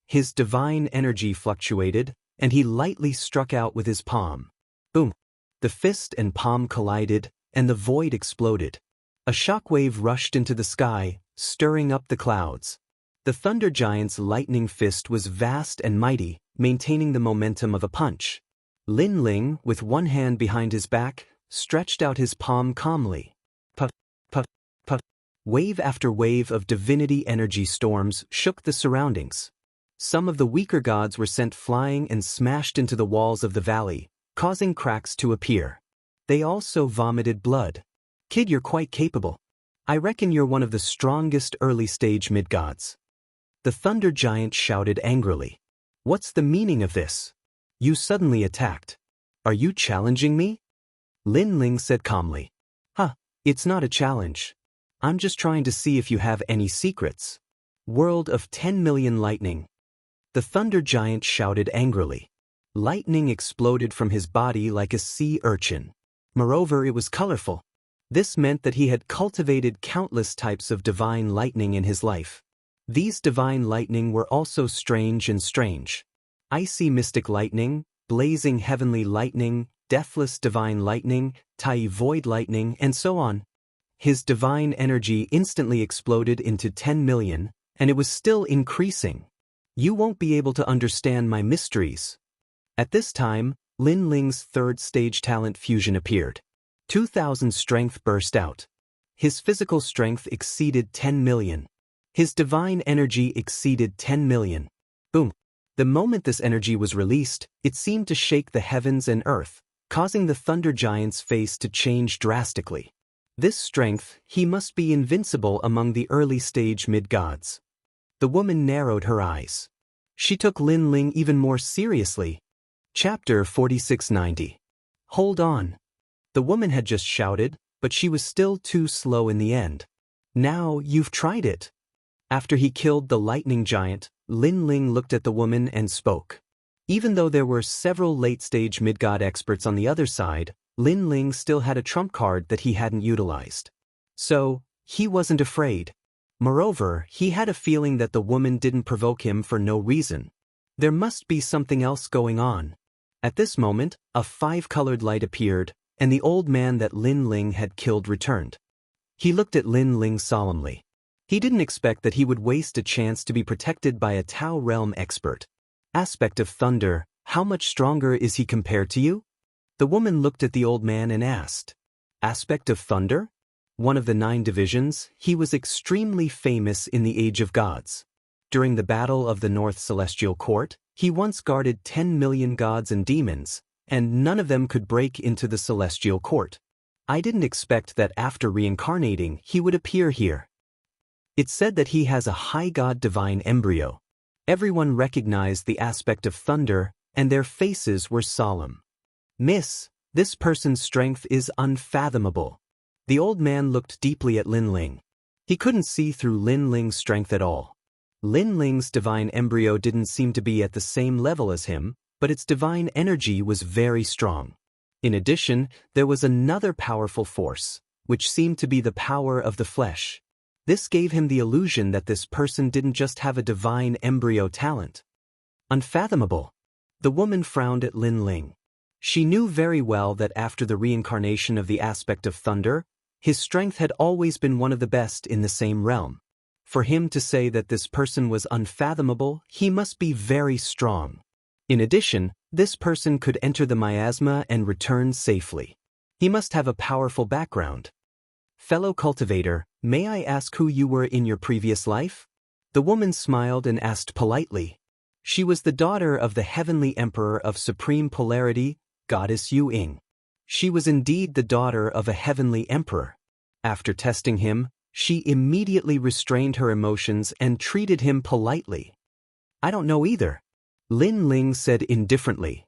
His divine energy fluctuated, and he lightly struck out with his palm. Boom. The fist and palm collided, and the void exploded. A shockwave rushed into the sky, stirring up the clouds. The thunder giant's lightning fist was vast and mighty, maintaining the momentum of a punch. Lin Ling, with one hand behind his back, stretched out his palm calmly. Puff, puff, puff. Wave after wave of divinity energy storms shook the surroundings. Some of the weaker gods were sent flying and smashed into the walls of the valley, causing cracks to appear. They also vomited blood. Kid, you're quite capable. I reckon you're one of the strongest early-stage mid-gods. The thunder giant shouted angrily. What's the meaning of this? You suddenly attacked. Are you challenging me? Lin Ling said calmly. It's not a challenge. I'm just trying to see if you have any secrets. World of 10 million lightning. The thunder giant shouted angrily. Lightning exploded from his body like a sea urchin. Moreover, it was colorful. This meant that he had cultivated countless types of divine lightning in his life. These divine lightning were also strange and strange. Icy mystic lightning, blazing heavenly lightning, deathless divine lightning, Tai void lightning, and so on. His divine energy instantly exploded into 10 million, and it was still increasing. You won't be able to understand my mysteries. At this time, Lin Ling's 3rd-stage talent fusion appeared. 2,000 strength burst out. His physical strength exceeded 10 million. His divine energy exceeded 10 million. Boom. The moment this energy was released, it seemed to shake the heavens and earth, causing the thunder giant's face to change drastically. This strength, he must be invincible among the early-stage mid-gods. The woman narrowed her eyes. She took Lin Ling even more seriously. Chapter 4690. Hold on. The woman had just shouted, but she was still too slow in the end. Now you've tried it. After he killed the lightning giant, Lin Ling looked at the woman and spoke. Even though there were several late-stage mid-god experts on the other side, Lin Ling still had a trump card that he hadn't utilized. So, he wasn't afraid. Moreover, he had a feeling that the woman didn't provoke him for no reason. There must be something else going on. At this moment, a 5-colored light appeared, and the old man that Lin Ling had killed returned. He looked at Lin Ling solemnly. He didn't expect that he would waste a chance to be protected by a Tao realm expert. Aspect of thunder, how much stronger is he compared to you? The woman looked at the old man and asked. Aspect of thunder? One of the 9 divisions, he was extremely famous in the Age of Gods. During the Battle of the North Celestial Court, he once guarded 10 million gods and demons, and none of them could break into the Celestial Court. I didn't expect that after reincarnating he would appear here. It's said that he has a high god divine embryo. Everyone recognized the aspect of thunder, and their faces were solemn. Miss, this person's strength is unfathomable. The old man looked deeply at Lin Ling. He couldn't see through Lin Ling's strength at all. Lin Ling's divine embryo didn't seem to be at the same level as him, but its divine energy was very strong. In addition, there was another powerful force, which seemed to be the power of the flesh. This gave him the illusion that this person didn't just have a divine embryo talent. Unfathomable. The woman frowned at Lin Ling. She knew very well that after the reincarnation of the aspect of thunder, his strength had always been one of the best in the same realm. For him to say that this person was unfathomable, he must be very strong. In addition, this person could enter the miasma and return safely. He must have a powerful background. Fellow cultivator, may I ask who you were in your previous life? The woman smiled and asked politely. She was the daughter of the heavenly emperor of supreme polarity, goddess Yu Ying. She was indeed the daughter of a heavenly emperor. After testing him, she immediately restrained her emotions and treated him politely. I don't know either, Lin Ling said indifferently.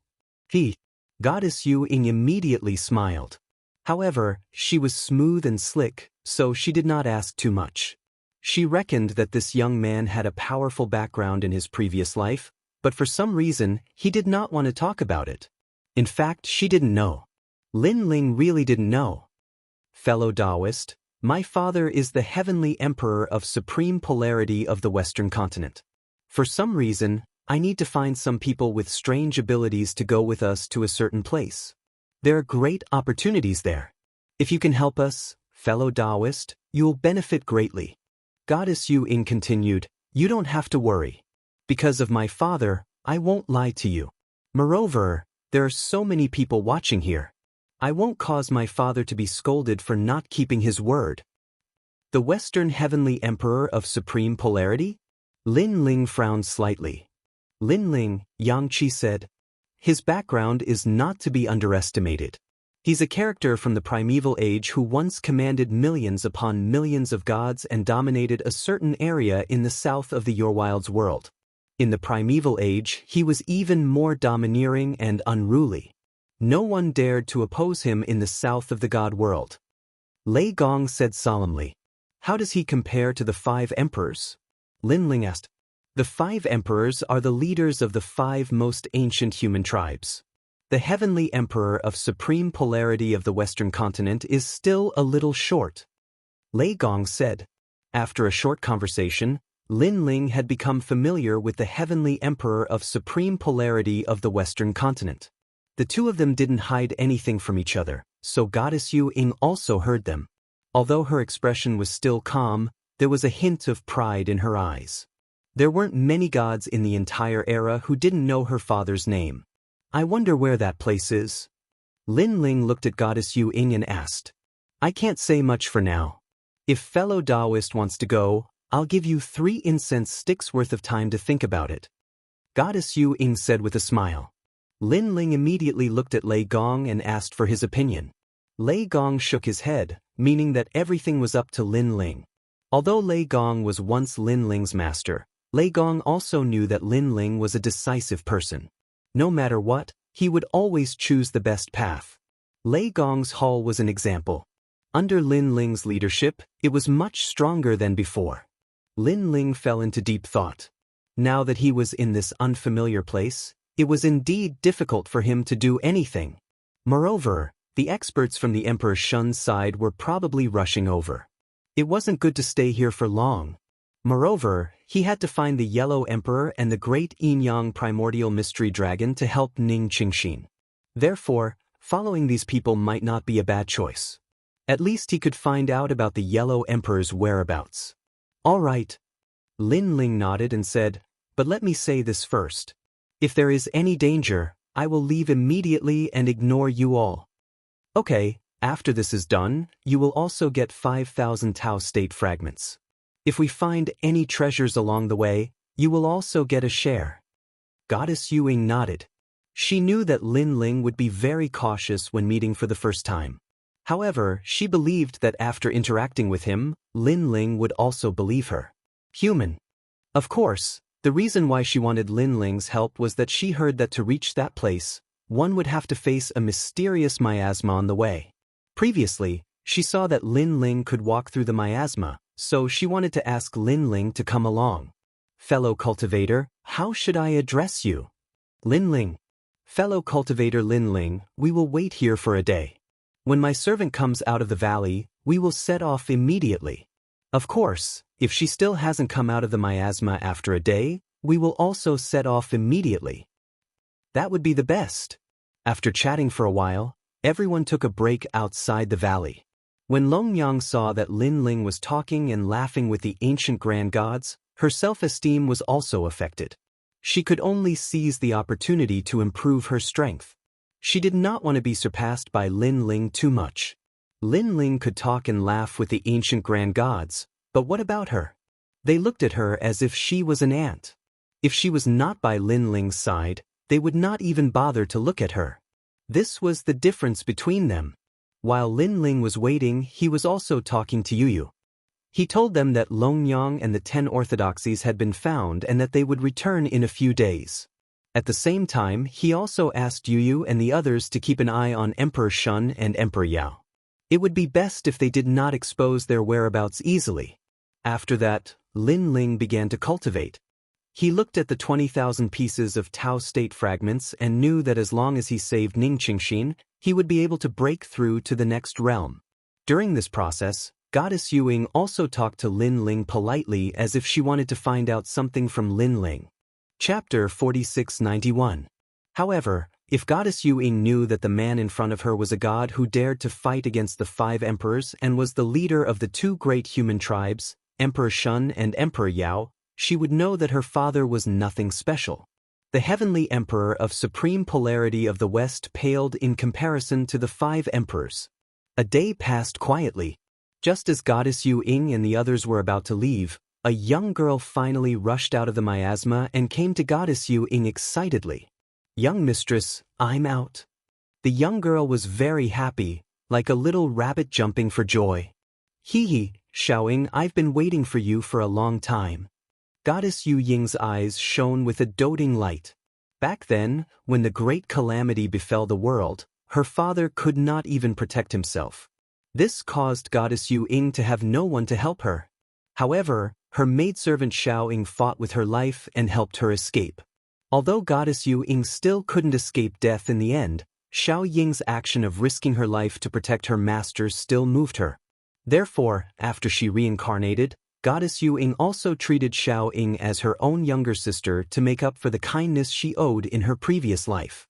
Goddess Yu Ying immediately smiled. However, she was smooth and slick, so she did not ask too much. She reckoned that this young man had a powerful background in his previous life, but for some reason, he did not want to talk about it. In fact, she didn't know. Lin Ling really didn't know. Fellow Daoist, my father is the heavenly emperor of supreme polarity of the Western continent. For some reason, I need to find some people with strange abilities to go with us to a certain place. There are great opportunities there. If you can help us, fellow Daoist, you'll benefit greatly. Goddess Yu Ying continued, you don't have to worry. Because of my father, I won't lie to you. Moreover, there are so many people watching here. I won't cause my father to be scolded for not keeping his word. The Western Heavenly Emperor of Supreme Polarity? Lin Ling frowned slightly. Lin Ling, Xianxia said. His background is not to be underestimated. He's a character from the primeval age who once commanded millions upon millions of gods and dominated a certain area in the south of the Yorwild's world. In the primeval age, he was even more domineering and unruly. No one dared to oppose him in the south of the god world. Lei Gong said solemnly. How does he compare to the 5 emperors? Lin Ling asked. The 5 emperors are the leaders of the 5 most ancient human tribes. The heavenly emperor of supreme polarity of the Western continent is still a little short. Lei Gong said. After a short conversation, Lin Ling had become familiar with the heavenly emperor of supreme polarity of the Western continent. The two of them didn't hide anything from each other, so Goddess Yu Ying also heard them. Although her expression was still calm, there was a hint of pride in her eyes. There weren't many gods in the entire era who didn't know her father's name. I wonder where that place is. Lin Ling looked at Goddess Yu Ying and asked. I can't say much for now. If fellow Daoist wants to go, I'll give you 3 incense sticks worth of time to think about it. Goddess Yu Ying said with a smile. Lin Ling immediately looked at Lei Gong and asked for his opinion. Lei Gong shook his head, meaning that everything was up to Lin Ling. Although Lei Gong was once Lin Ling's master, Lei Gong also knew that Lin Ling was a decisive person. No matter what, he would always choose the best path. Lei Gong's hall was an example. Under Lin Ling's leadership, it was much stronger than before. Lin Ling fell into deep thought. Now that he was in this unfamiliar place, it was indeed difficult for him to do anything. Moreover, the experts from the Emperor Shun's side were probably rushing over. It wasn't good to stay here for long. Moreover, he had to find the Yellow Emperor and the great Yin-Yang primordial mystery dragon to help Ning Qingxin. Therefore, following these people might not be a bad choice. At least he could find out about the Yellow Emperor's whereabouts. All right. Lin Ling nodded and said, but let me say this first. If there is any danger, I will leave immediately and ignore you all. Okay, after this is done, you will also get 5,000 Tao state fragments. If we find any treasures along the way, you will also get a share. Goddess Yu Ying nodded. She knew that Lin Ling would be very cautious when meeting for the first time. However, she believed that after interacting with him, Lin Ling would also believe her. Human. Of course, the reason why she wanted Lin Ling's help was that she heard that to reach that place, one would have to face a mysterious miasma on the way. Previously, she saw that Lin Ling could walk through the miasma, so she wanted to ask Lin Ling to come along. Fellow cultivator, how should I address you? Lin Ling. Fellow cultivator Lin Ling, we will wait here for a day. When my servant comes out of the valley, we will set off immediately. Of course, if she still hasn't come out of the miasma after a day, we will also set off immediately. That would be the best. After chatting for a while, everyone took a break outside the valley. When Longyang saw that Lin Ling was talking and laughing with the ancient grand gods, her self-esteem was also affected. She could only seize the opportunity to improve her strength. She did not want to be surpassed by Lin Ling too much. Lin Ling could talk and laugh with the ancient grand gods, but what about her? They looked at her as if she was an ant. If she was not by Lin Ling's side, they would not even bother to look at her. This was the difference between them. While Lin Ling was waiting, he was also talking to Yu. He told them that Longyang and the 10 orthodoxies had been found and that they would return in a few days. At the same time, he also asked Yu and the others to keep an eye on Emperor Shun and Emperor Yao. It would be best if they did not expose their whereabouts easily. After that, Lin Ling began to cultivate. He looked at the 20,000 pieces of Tao state fragments and knew that as long as he saved Ningqingxin, he would be able to break through to the next realm. During this process, Goddess Yuing also talked to Lin Ling politely as if she wanted to find out something from Lin Ling. Chapter 4691. However, if Goddess Yuing knew that the man in front of her was a god who dared to fight against the 5 emperors and was the leader of the 2 great human tribes, Emperor Shun and Emperor Yao, she would know that her father was nothing special. The heavenly emperor of supreme polarity of the West paled in comparison to the 5 emperors. A day passed quietly. Just as Goddess Yuing and the others were about to leave, a young girl finally rushed out of the miasma and came to Goddess Yuing excitedly. "Young mistress, I'm out." The young girl was very happy, like a little rabbit jumping for joy. "Hee, Xiaoying, I've been waiting for you for a long time." Goddess Yu Ying's eyes shone with a doting light. Back then, when the great calamity befell the world, her father could not even protect himself. This caused Goddess Yu Ying to have no one to help her. However, her maidservant Xiao Ying fought with her life and helped her escape. Although Goddess Yu Ying still couldn't escape death in the end, Xiao Ying's action of risking her life to protect her masters still moved her. Therefore, after she reincarnated, Goddess Yu Ying also treated Xiao Ying as her own younger sister to make up for the kindness she owed in her previous life.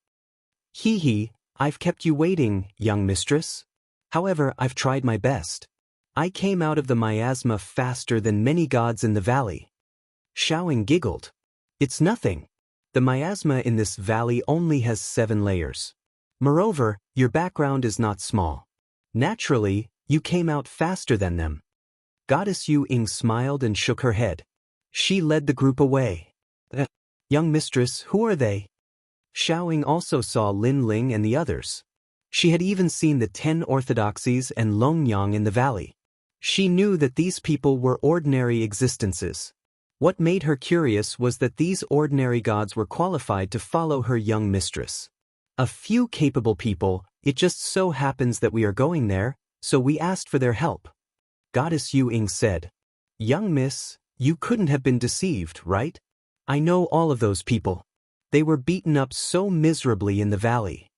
"Hee, I've kept you waiting, young mistress. However, I've tried my best. I came out of the miasma faster than many gods in the valley." Xiao Ying giggled. "It's nothing. The miasma in this valley only has 7 layers. Moreover, your background is not small. Naturally, you came out faster than them." Goddess Yu Ying smiled and shook her head. She led the group away. "Young mistress, who are they?" Xiao Ying also saw Lin Ling and the others. She had even seen the 10 orthodoxies and Longyang in the valley. She knew that these people were ordinary existences. What made her curious was that these ordinary gods were qualified to follow her young mistress. "A few capable people, it just so happens that we are going there, so we asked for their help." Goddess Yu Ying said. "Young miss, you couldn't have been deceived, right? I know all of those people. They were beaten up so miserably in the valley."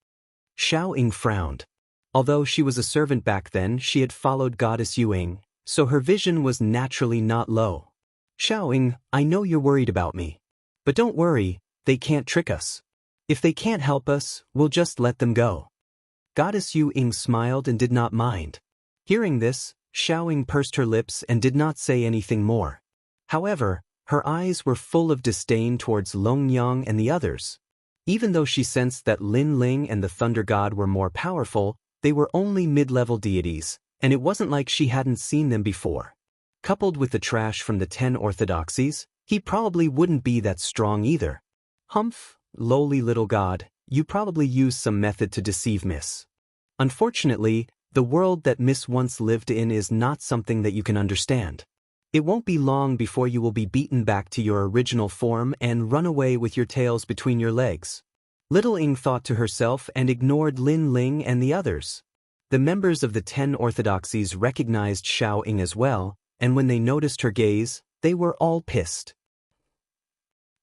Xiao Ying frowned. Although she was a servant back then, she had followed Goddess Yu Ying, so her vision was naturally not low. "Xiao Ying, I know you're worried about me. But don't worry, they can't trick us. If they can't help us, we'll just let them go." Goddess Yu Ying smiled and did not mind. Hearing this, Xiao Ying pursed her lips and did not say anything more. However, her eyes were full of disdain towards Longyang and the others. Even though she sensed that Lin Ling and the Thunder God were more powerful, they were only mid-level deities, and it wasn't like she hadn't seen them before. Coupled with the trash from the 10 orthodoxies, he probably wouldn't be that strong either. "Humph, lowly little god, you probably used some method to deceive Miss. Unfortunately, the world that Miss once lived in is not something that you can understand. It won't be long before you will be beaten back to your original form and run away with your tails between your legs." Little Ying thought to herself and ignored Lin Ling and the others. The members of the 10 orthodoxies recognized Xiao Ying as well, and when they noticed her gaze, they were all pissed.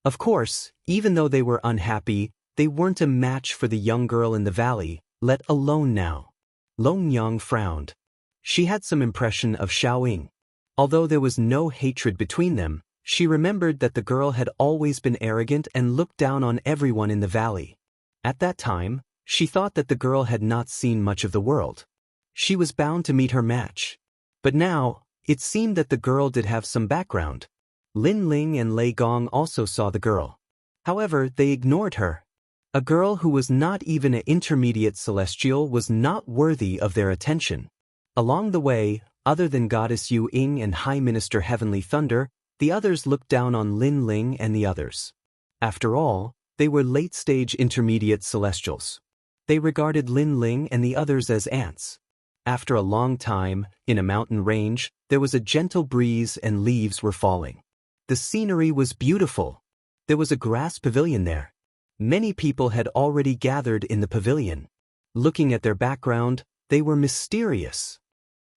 Of course, even though they were unhappy, they weren't a match for the young girl in the valley, let alone now. Longyang frowned. She had some impression of Xiao Ying. Although there was no hatred between them, she remembered that the girl had always been arrogant and looked down on everyone in the valley. At that time, she thought that the girl had not seen much of the world. She was bound to meet her match. But now, it seemed that the girl did have some background. Lin Ling and Lei Gong also saw the girl. However, they ignored her. A girl who was not even an intermediate celestial was not worthy of their attention. Along the way, other than Goddess Yu Ying and High Minister Heavenly Thunder, the others looked down on Lin Ling and the others. After all, they were late-stage intermediate celestials. They regarded Lin Ling and the others as ants. After a long time, in a mountain range, there was a gentle breeze and leaves were falling. The scenery was beautiful. There was a grass pavilion there. Many people had already gathered in the pavilion. Looking at their background, they were mysterious.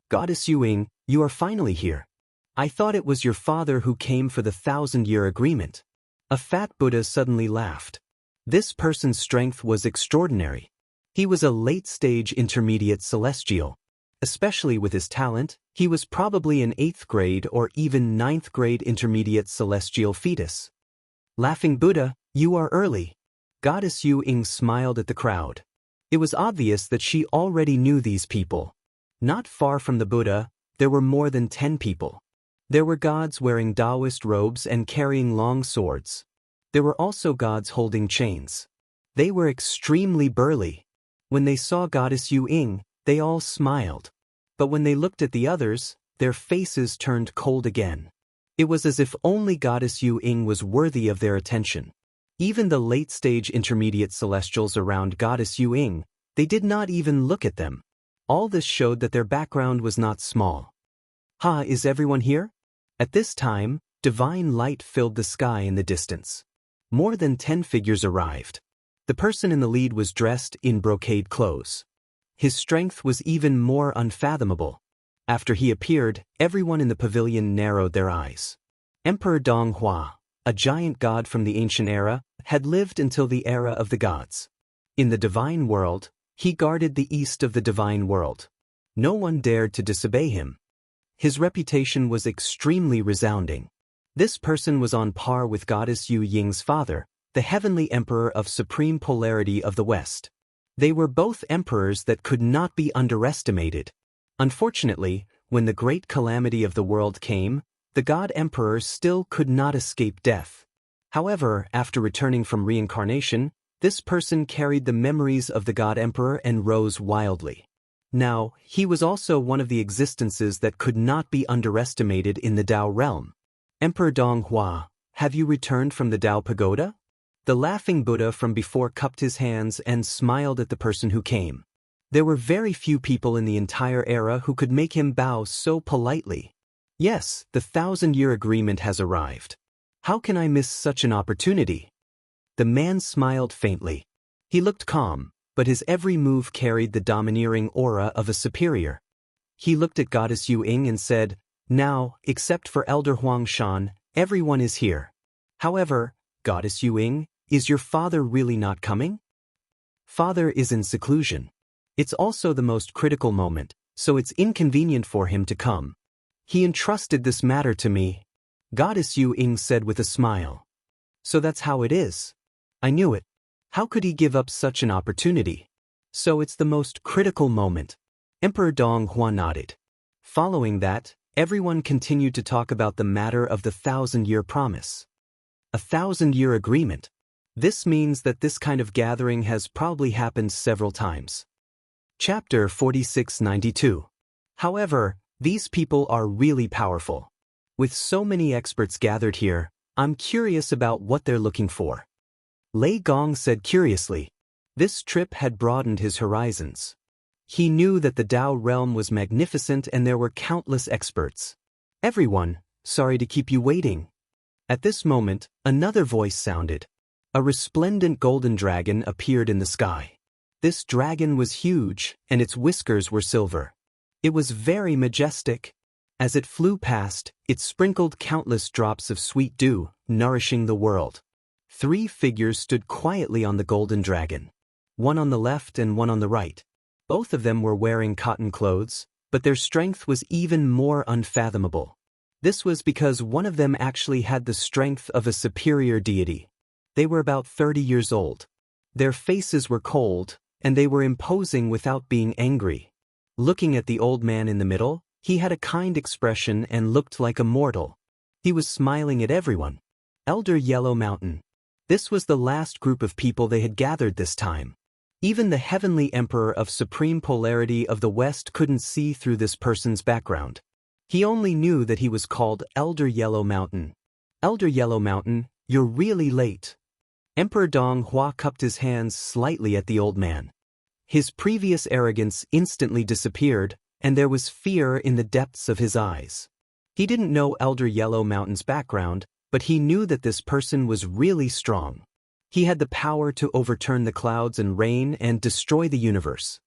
Goddess Yu Ying, you are finally here. I thought it was your father who came for the 1,000-year agreement. A fat Buddha suddenly laughed. This person's strength was extraordinary. He was a late-stage intermediate celestial. Especially with his talent, he was probably an 8th grade or even 9th grade intermediate celestial fetus. Laughing Buddha, you are early. Goddess Yu Ying smiled at the crowd. It was obvious that she already knew these people. Not far from the Buddha, there were more than 10 people. There were gods wearing Daoist robes and carrying long swords. There were also gods holding chains. They were extremely burly. When they saw Goddess Yu Ying, they all smiled. But when they looked at the others, their faces turned cold again. It was as if only Goddess Yu Ying was worthy of their attention. Even the late-stage intermediate celestials around Goddess Yu Ying, they did not even look at them. All this showed that their background was not small. Ha, is everyone here? At this time, divine light filled the sky in the distance. More than 10 figures arrived. The person in the lead was dressed in brocade clothes. His strength was even more unfathomable. After he appeared, everyone in the pavilion narrowed their eyes. Emperor Donghua, a giant god from the ancient era, had lived until the era of the gods. In the divine world, he guarded the east of the divine world. No one dared to disobey him. His reputation was extremely resounding. This person was on par with Goddess Yu Ying's father, the heavenly emperor of supreme polarity of the West. They were both emperors that could not be underestimated. Unfortunately, when the great calamity of the world came, the god emperor still could not escape death. However, after returning from reincarnation, this person carried the memories of the god emperor and rose wildly. Now, he was also one of the existences that could not be underestimated in the Dao realm. Emperor Donghua, have you returned from the Dao pagoda? The laughing Buddha from before cupped his hands and smiled at the person who came. There were very few people in the entire era who could make him bow so politely. Yes, the 1,000-year agreement has arrived. How can I miss such an opportunity? The man smiled faintly. He looked calm, but his every move carried the domineering aura of a superior. He looked at Goddess Yu Ying and said, now, except for Elder Huang Shan, everyone is here. However, Goddess Yu Ying, is your father really not coming? Father is in seclusion. It's also the most critical moment, so it's inconvenient for him to come. He entrusted this matter to me. Goddess Yu Ying said with a smile. So that's how it is. I knew it. How could he give up such an opportunity? So it's the most critical moment. Emperor Donghua nodded. Following that, everyone continued to talk about the matter of the 1,000-year promise. A 1,000-year agreement. This means that this kind of gathering has probably happened several times. Chapter 4692. However, these people are really powerful. With so many experts gathered here, I'm curious about what they're looking for. Lei Gong said curiously. This trip had broadened his horizons. He knew that the Dao realm was magnificent and there were countless experts. Everyone, sorry to keep you waiting. At this moment, another voice sounded. A resplendent golden dragon appeared in the sky. This dragon was huge, and its whiskers were silver. It was very majestic. As it flew past, it sprinkled countless drops of sweet dew, nourishing the world. 3 figures stood quietly on the golden dragon. One on the left and one on the right. Both of them were wearing cotton clothes, but their strength was even more unfathomable. This was because one of them actually had the strength of a superior deity. They were about 30 years old. Their faces were cold, and they were imposing without being angry. Looking at the old man in the middle, he had a kind expression and looked like a mortal. He was smiling at everyone. Elder Yellow Mountain. This was the last group of people they had gathered this time. Even the heavenly emperor of supreme polarity of the West couldn't see through this person's background. He only knew that he was called Elder Yellow Mountain. Elder Yellow Mountain, you're really late. Emperor Dong Hua cupped his hands slightly at the old man. His previous arrogance instantly disappeared, and there was fear in the depths of his eyes. He didn't know Elder Yellow Mountain's background, but he knew that this person was really strong. He had the power to overturn the clouds and rain and destroy the universe.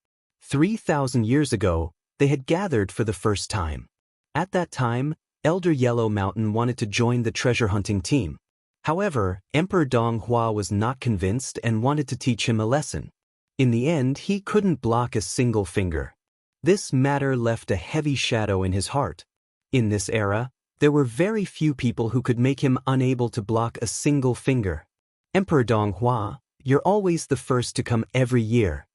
3,000 years ago, they had gathered for the first time. At that time, Elder Yellow Mountain wanted to join the treasure hunting team. However, Emperor Dong Hua was not convinced and wanted to teach him a lesson. In the end, he couldn't block a single finger. This matter left a heavy shadow in his heart. In this era, there were very few people who could make him unable to block a single finger. Emperor Dong Hua, you're always the first to come every year.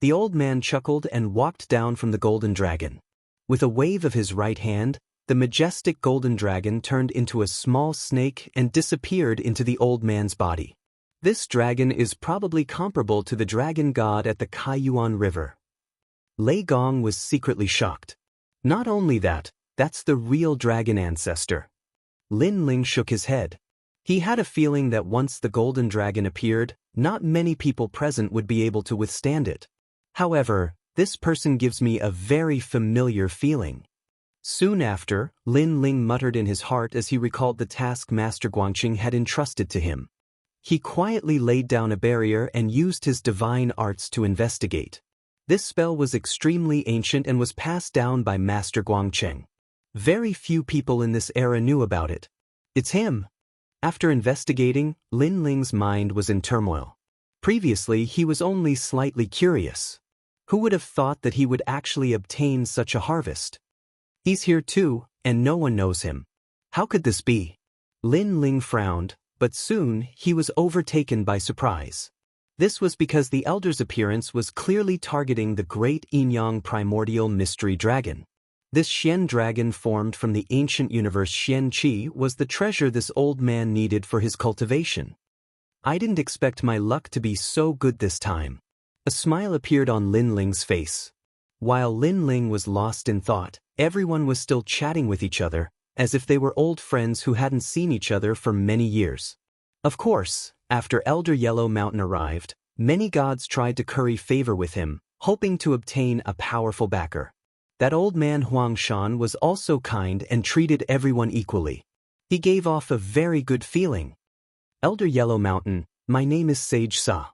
The old man chuckled and walked down from the golden dragon. With a wave of his right hand, the majestic golden dragon turned into a small snake and disappeared into the old man's body. This dragon is probably comparable to the dragon god at the Kaiyuan River. Lei Gong was secretly shocked. Not only that, that's the real dragon ancestor. Lin Ling shook his head. He had a feeling that once the golden dragon appeared, not many people present would be able to withstand it. However, this person gives me a very familiar feeling. Soon after, Lin Ling muttered in his heart as he recalled the task Master Guangqing had entrusted to him. He quietly laid down a barrier and used his divine arts to investigate. This spell was extremely ancient and was passed down by Master Guangqing. Very few people in this era knew about it. It's him. After investigating, Lin Ling's mind was in turmoil. Previously, he was only slightly curious. Who would have thought that he would actually obtain such a harvest? He's here too, and no one knows him. How could this be? Lin Ling frowned, but soon he was overtaken by surprise. This was because the elder's appearance was clearly targeting the great Yin-Yang primordial mystery dragon. This Xian dragon formed from the ancient universe Xian-Qi was the treasure this old man needed for his cultivation. I didn't expect my luck to be so good this time. A smile appeared on Lin Ling's face. While Lin Ling was lost in thought, everyone was still chatting with each other, as if they were old friends who hadn't seen each other for many years. Of course, after Elder Yellow Mountain arrived, many gods tried to curry favor with him, hoping to obtain a powerful backer. That old man Huang Shan was also kind and treated everyone equally. He gave off a very good feeling. Elder Yellow Mountain, my name is Sage Sa.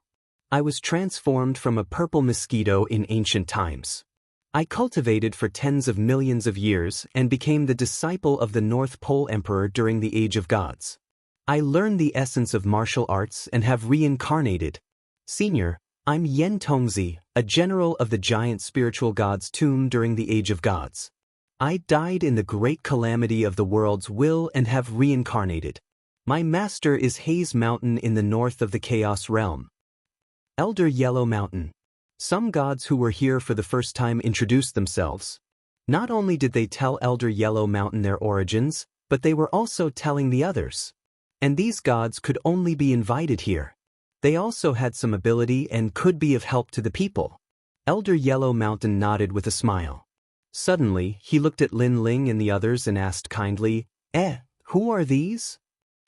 I was transformed from a purple mosquito in ancient times. I cultivated for tens of millions of years and became the disciple of the North Pole Emperor during the Age of Gods. I learned the essence of martial arts and have reincarnated. Senior, I'm Yen Tongzi, a general of the giant spiritual god's tomb during the Age of Gods. I died in the great calamity of the world's will and have reincarnated. My master is Haze Mountain in the north of the Chaos Realm. Elder Yellow Mountain. Some gods who were here for the first time introduced themselves. Not only did they tell Elder Yellow Mountain their origins, but they were also telling the others. And these gods could only be invited here. They also had some ability and could be of help to the people. Elder Yellow Mountain nodded with a smile. Suddenly, he looked at Lin Ling and the others and asked kindly, who are these?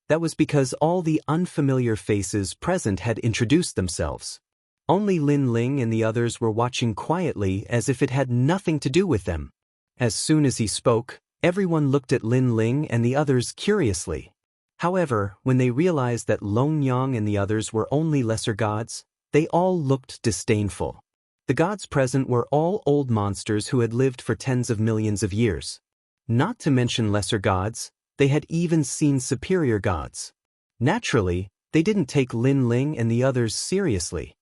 That was because all the unfamiliar faces present had introduced themselves. Only Lin Ling and the others were watching quietly as if it had nothing to do with them. As soon as he spoke, everyone looked at Lin Ling and the others curiously. However, when they realized that Long Yang and the others were only lesser gods, they all looked disdainful. The gods present were all old monsters who had lived for tens of millions of years. Not to mention lesser gods, they had even seen superior gods. Naturally, they didn't take Lin Ling and the others seriously.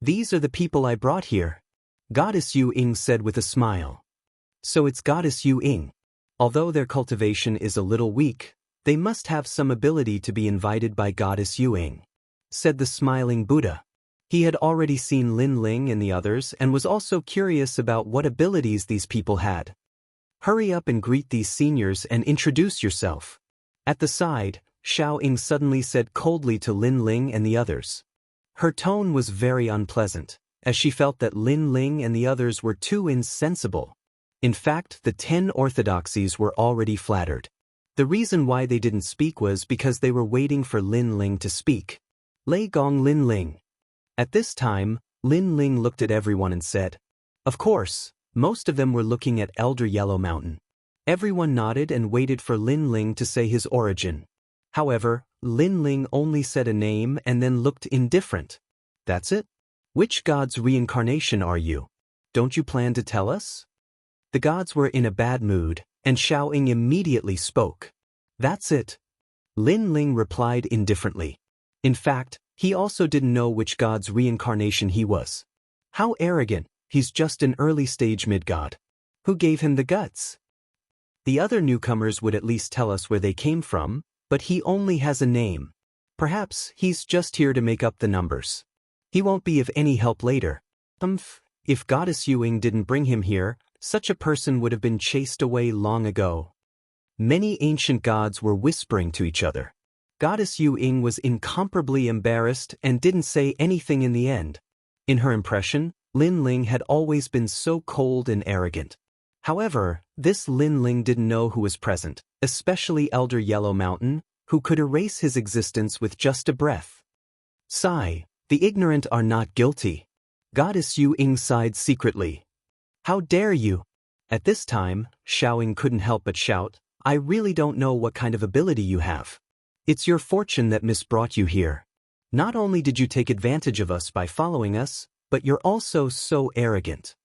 These are the people I brought here, Goddess Yu Ying said with a smile. So it's Goddess Yu Ying. Although their cultivation is a little weak, they must have some ability to be invited by Goddess Yu Ying, said the smiling Buddha. He had already seen Lin Ling and the others and was also curious about what abilities these people had. Hurry up and greet these seniors and introduce yourself. At the side, Xiao Ying suddenly said coldly to Lin Ling and the others. Her tone was very unpleasant, as she felt that Lin Ling and the others were too insensible. In fact, the 10 orthodoxies were already flattered. The reason why they didn't speak was because they were waiting for Lin Ling to speak. Lei Gong Lin Ling. At this time, Lin Ling looked at everyone and said, "Of course." Most of them were looking at Elder Yellow Mountain. Everyone nodded and waited for Lin Ling to say his origin. However, Lin Ling only said a name and then looked indifferent. "That's it? Which god's reincarnation are you? Don't you plan to tell us?" The gods were in a bad mood, and Xiaoying immediately spoke. "That's it." Lin Ling replied indifferently. In fact, he also didn't know which god's reincarnation he was. How arrogant, he's just an early-stage mid-god. Who gave him the guts? The other newcomers would at least tell us where they came from, but he only has a name. Perhaps he's just here to make up the numbers. He won't be of any help later. If Goddess Yuing didn't bring him here, such a person would have been chased away long ago. Many ancient gods were whispering to each other. Goddess Yuing was incomparably embarrassed and didn't say anything in the end. In her impression, Lin Ling had always been so cold and arrogant. However, this Lin Ling didn't know who was present, especially Elder Yellow Mountain, who could erase his existence with just a breath. Sigh, the ignorant are not guilty. Goddess Yuing sighed secretly. How dare you? At this time, Xiaoying couldn't help but shout, I really don't know what kind of ability you have. It's your fortune that Miss brought you here. Not only did you take advantage of us by following us, but you're also so arrogant.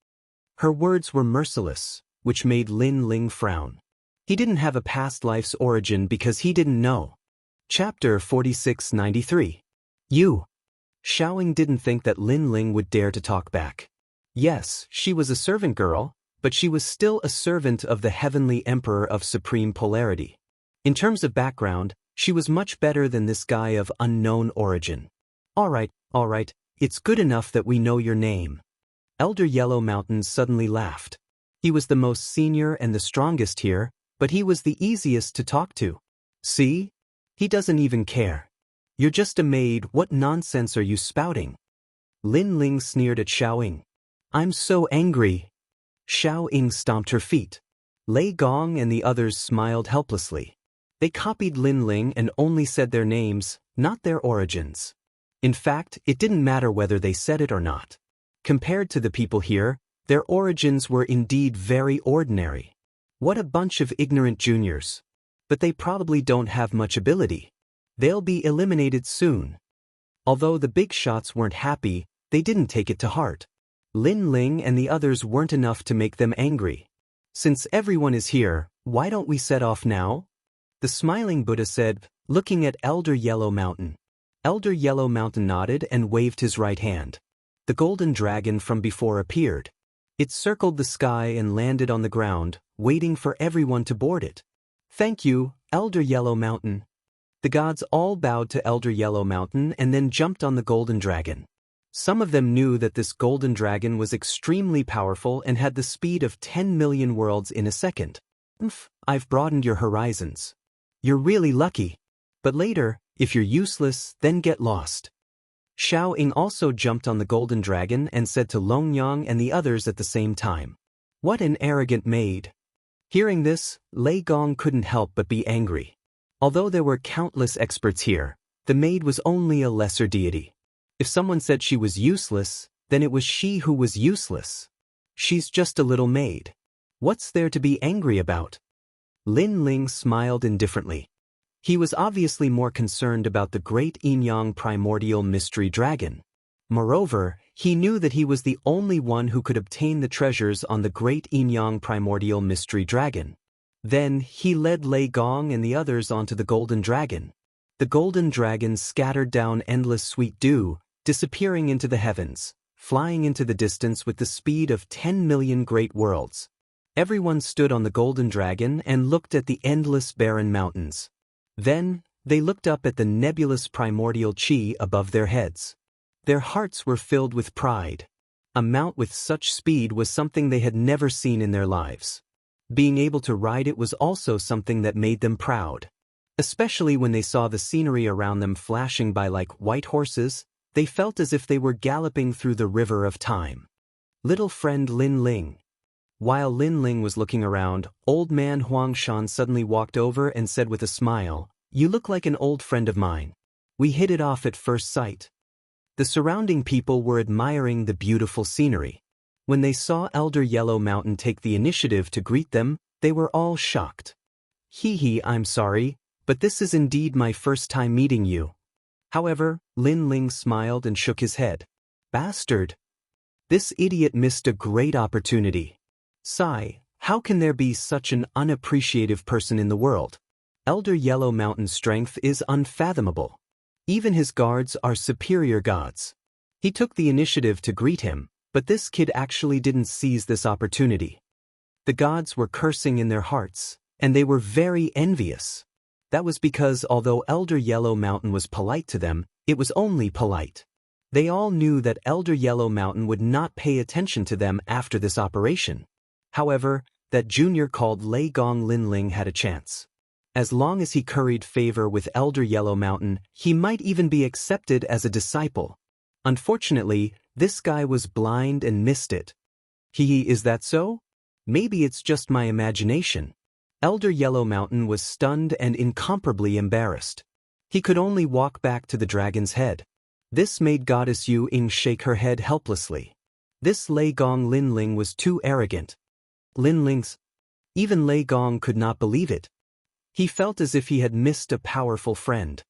Her words were merciless, which made Lin Ling frown. He didn't have a past life's origin because he didn't know. Chapter 4693. You. Xiaoying didn't think that Lin Ling would dare to talk back. Yes, she was a servant girl, but she was still a servant of the heavenly emperor of supreme polarity. In terms of background, she was much better than this guy of unknown origin. All right, it's good enough that we know your name. Elder Yellow Mountain suddenly laughed. He was the most senior and the strongest here, but he was the easiest to talk to. See? He doesn't even care. You're just a maid, what nonsense are you spouting? Lin Ling sneered at Xiaoying. I'm so angry. Xiaoying stomped her feet. Lei Gong and the others smiled helplessly. They copied Lin Ling and only said their names, not their origins. In fact, it didn't matter whether they said it or not. Compared to the people here, their origins were indeed very ordinary. What a bunch of ignorant juniors. But they probably don't have much ability. They'll be eliminated soon. Although the big shots weren't happy, they didn't take it to heart. Lin Ling and the others weren't enough to make them angry. Since everyone is here, why don't we set off now? The smiling Buddha said, looking at Elder Yellow Mountain. Elder Yellow Mountain nodded and waved his right hand. The golden dragon from before appeared. It circled the sky and landed on the ground, waiting for everyone to board it. Thank you, Elder Yellow Mountain. The gods all bowed to Elder Yellow Mountain and then jumped on the golden dragon. Some of them knew that this golden dragon was extremely powerful and had the speed of 10 million worlds in a second. I've broadened your horizons. You're really lucky. But later, if you're useless, then get lost. Xiaoying also jumped on the golden dragon and said to Longyang and the others at the same time. What an arrogant maid. Hearing this, Lei Gong couldn't help but be angry. Although there were countless experts here, the maid was only a lesser deity. If someone said she was useless, then it was she who was useless. She's just a little maid. What's there to be angry about? Lin Ling smiled indifferently. He was obviously more concerned about the great Yin-Yang primordial mystery dragon. Moreover, he knew that he was the only one who could obtain the treasures on the great Yin-Yang primordial mystery dragon. Then, he led Lei Gong and the others onto the golden dragon. The golden dragon scattered down endless sweet dew, disappearing into the heavens, flying into the distance with the speed of 10 million great worlds. Everyone stood on the golden dragon and looked at the endless barren mountains. Then, they looked up at the nebulous primordial chi above their heads. Their hearts were filled with pride. A mount with such speed was something they had never seen in their lives. Being able to ride it was also something that made them proud. Especially when they saw the scenery around them flashing by like white horses, They felt as if they were galloping through the river of time. Little friend Lin Ling. While Lin Ling was looking around, old man Huang Shan suddenly walked over and said with a smile, "You look like an old friend of mine. We hit it off at first sight." The surrounding people were admiring the beautiful scenery. When they saw Elder Yellow Mountain take the initiative to greet them, they were all shocked. "Hee, I'm sorry, but this is indeed my first time meeting you." However, Lin Ling smiled and shook his head. "Bastard. This idiot missed a great opportunity. Sigh, how can there be such an unappreciative person in the world? Elder Yellow Mountain's strength is unfathomable. Even his guards are superior gods." He took the initiative to greet him, but this kid actually didn't seize this opportunity. The gods were cursing in their hearts, and they were very envious. That was because although Elder Yellow Mountain was polite to them, it was only polite. They all knew that Elder Yellow Mountain would not pay attention to them after this operation. However, that junior called Lei Gong Lin Ling had a chance. As long as he curried favor with Elder Yellow Mountain, he might even be accepted as a disciple. Unfortunately, this guy was blind and missed it. Is that so? Maybe it's just my imagination. Elder Yellow Mountain was stunned and incomparably embarrassed. He could only walk back to the dragon's head. This made Goddess Yu Ying shake her head helplessly. This Lei Gong Lin Ling was too arrogant. Even Lei Gong could not believe it. He felt as if he had missed a powerful friend.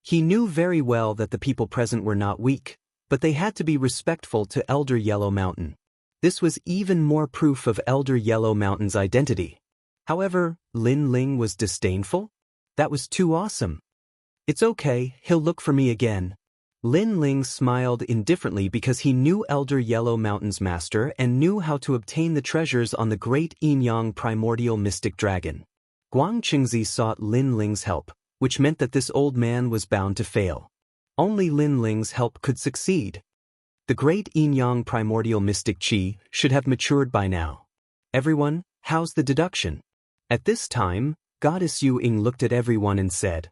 He knew very well that the people present were not weak, but they had to be respectful to Elder Yellow Mountain. This was even more proof of Elder Yellow Mountain's identity. However, Lin Ling was disdainful? That was too awesome. "It's okay, he'll look for me again." Lin Ling smiled indifferently because he knew Elder Yellow Mountain's master and knew how to obtain the treasures on the great Yin-Yang primordial mystic dragon. Guang Qingzi sought Lin Ling's help, which meant that this old man was bound to fail. Only Lin Ling's help could succeed. The great Yin-Yang primordial mystic qi should have matured by now. "Everyone, how's the deduction?" At this time, Goddess Yu Ying looked at everyone and said,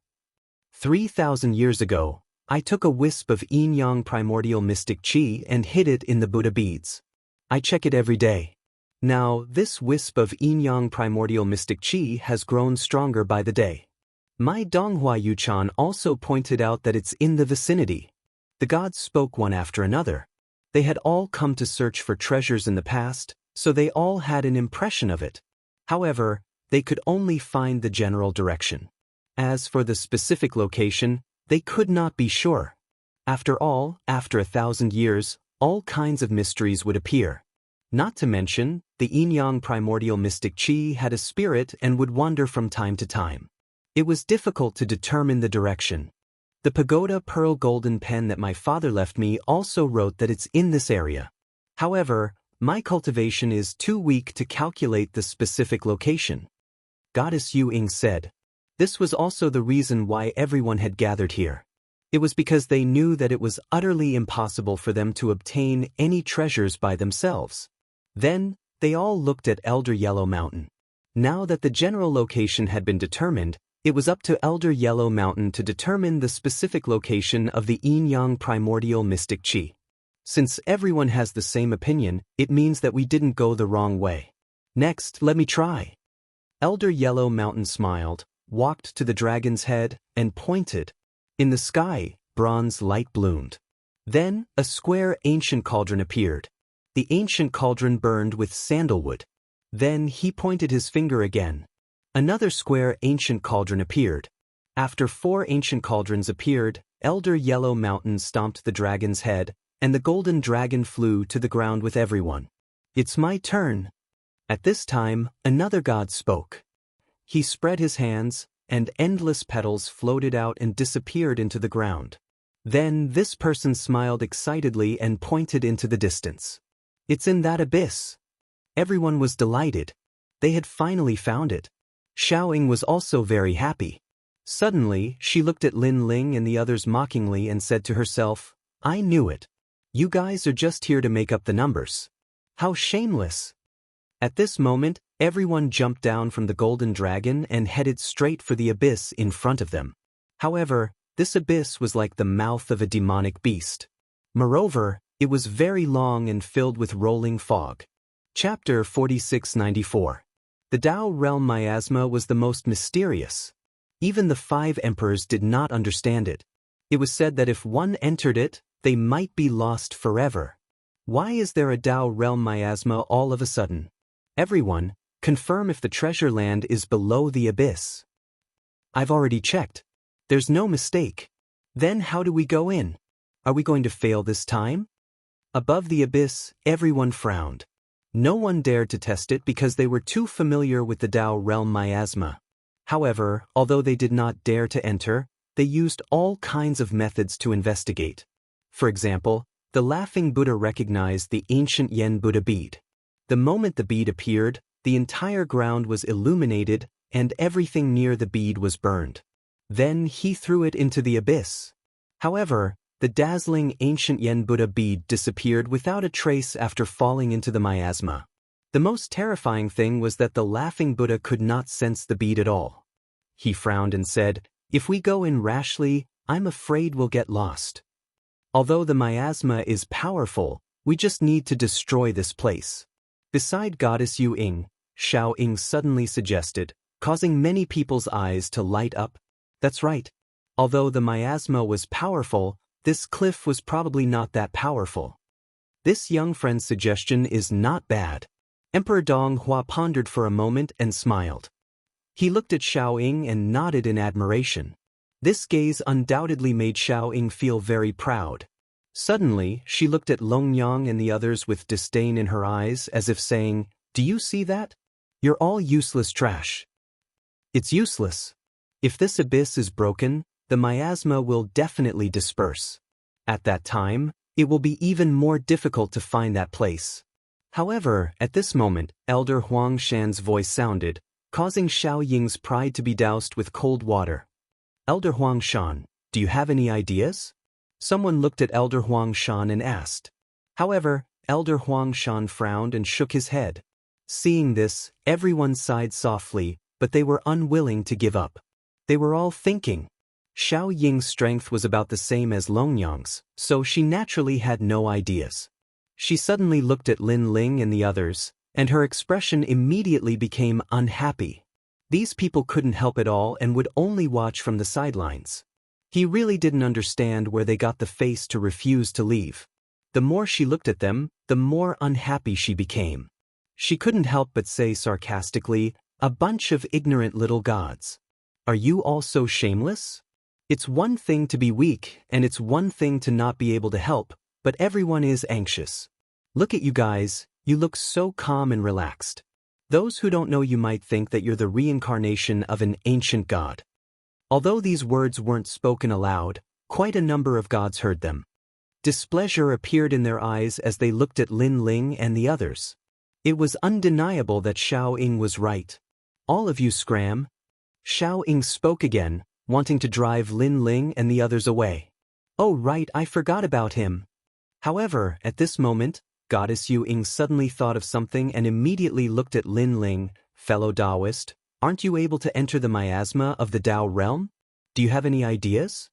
3,000 years ago, I took a wisp of Yin-Yang primordial mystic qi and hid it in the Buddha beads. I check it every day. Now, this wisp of Yin-Yang primordial mystic qi has grown stronger by the day. My Donghua Yuchan also pointed out that it's in the vicinity. The gods spoke one after another. They had all come to search for treasures in the past, so they all had an impression of it. However, they could only find the general direction. As for the specific location, they could not be sure. After all, after 1,000 years, all kinds of mysteries would appear. Not to mention, the Yin-Yang primordial mystic qi had a spirit and would wander from time to time. It was difficult to determine the direction. The pagoda pearl golden pen that my father left me also wrote that it's in this area. However, my cultivation is too weak to calculate the specific location. Goddess Yu Ying said. This was also the reason why everyone had gathered here. It was because they knew that it was utterly impossible for them to obtain any treasures by themselves. Then, they all looked at Elder Yellow Mountain. Now that the general location had been determined, it was up to Elder Yellow Mountain to determine the specific location of the Yin-Yang primordial mystic qi. Since everyone has the same opinion, it means that we didn't go the wrong way. Next, let me try. Elder Yellow Mountain smiled, walked to the dragon's head, and pointed. In the sky, bronze light bloomed. Then, a square ancient cauldron appeared. The ancient cauldron burned with sandalwood. Then he pointed his finger again. Another square ancient cauldron appeared. After 4 ancient cauldrons appeared, Elder Yellow Mountain stomped the dragon's head, and the golden dragon flew to the ground with everyone. It's my turn. At this time, another god spoke. He spread his hands, and endless petals floated out and disappeared into the ground. Then this person smiled excitedly and pointed into the distance. It's in that abyss. Everyone was delighted. They had finally found it. Xiaoying was also very happy. Suddenly, she looked at Lin Ling and the others mockingly and said to herself, I knew it. You guys are just here to make up the numbers. How shameless. At this moment, everyone jumped down from the golden dragon and headed straight for the abyss in front of them. However, This abyss was like the mouth of a demonic beast. Moreover, it was very long and filled with rolling fog. Chapter 4694. The Dao realm miasma was the most mysterious. Even the 5 emperors did not understand it. It was said that if one entered it, they might be lost forever. Why is there a Dao realm miasma all of a sudden? Everyone, confirm if the treasure land is below the abyss. I've already checked. There's no mistake. Then how do we go in? Are we going to fail this time? Above the abyss, everyone frowned. No one dared to test it because they were too familiar with the Dao realm miasma. However, although they did not dare to enter, they used all kinds of methods to investigate. For example, the laughing Buddha recognized the ancient Yen Buddha bead. The moment the bead appeared, the entire ground was illuminated and everything near the bead was burned. Then he threw it into the abyss. However, the dazzling ancient Yen Buddha bead disappeared without a trace after falling into the miasma. The most terrifying thing was that the laughing Buddha could not sense the bead at all. He frowned and said, "If we go in rashly, I'm afraid we'll get lost. Although the miasma is powerful, we just need to destroy this place." Beside Goddess Yu Ying, Xiao Ying suddenly suggested, causing many people's eyes to light up. That's right. Although the miasma was powerful, this cliff was probably not that powerful. This young friend's suggestion is not bad. Emperor Dong Hua pondered for a moment and smiled. He looked at Xiao Ying and nodded in admiration. This gaze undoubtedly made Xiao Ying feel very proud. Suddenly, she looked at Longyang and the others with disdain in her eyes as if saying, "Do you see that? You're all useless trash." It's useless. If this abyss is broken, the miasma will definitely disperse. At that time, it will be even more difficult to find that place. However, at this moment, Elder Huang Shan's voice sounded, causing Xiao Ying's pride to be doused with cold water. "Elder Huang Shan, do you have any ideas?" Someone looked at Elder Huang Shan and asked. However, Elder Huang Shan frowned and shook his head. Seeing this, everyone sighed softly, but they were unwilling to give up. They were all thinking. Xiao Ying's strength was about the same as Longyang's, so she naturally had no ideas. She suddenly looked at Lin Ling and the others, and her expression immediately became unhappy. These people couldn't help at all and would only watch from the sidelines. He really didn't understand where they got the face to refuse to leave. The more she looked at them, the more unhappy she became. She couldn't help but say sarcastically, "A bunch of ignorant little gods. Are you all so shameless? It's one thing to be weak, and it's one thing to not be able to help, but everyone is anxious. Look at you guys, you look so calm and relaxed. Those who don't know you might think that you're the reincarnation of an ancient god." Although these words weren't spoken aloud, quite a number of gods heard them. Displeasure appeared in their eyes as they looked at Lin Ling and the others. It was undeniable that Xiao Ying was right. "All of you scram." Xiao Ying spoke again, wanting to drive Lin Ling and the others away. "Oh right, I forgot about him." However, at this moment, Goddess Yu Ying suddenly thought of something and immediately looked at Lin Ling. "Fellow Daoist, aren't you able to enter the miasma of the Dao realm? Do you have any ideas?"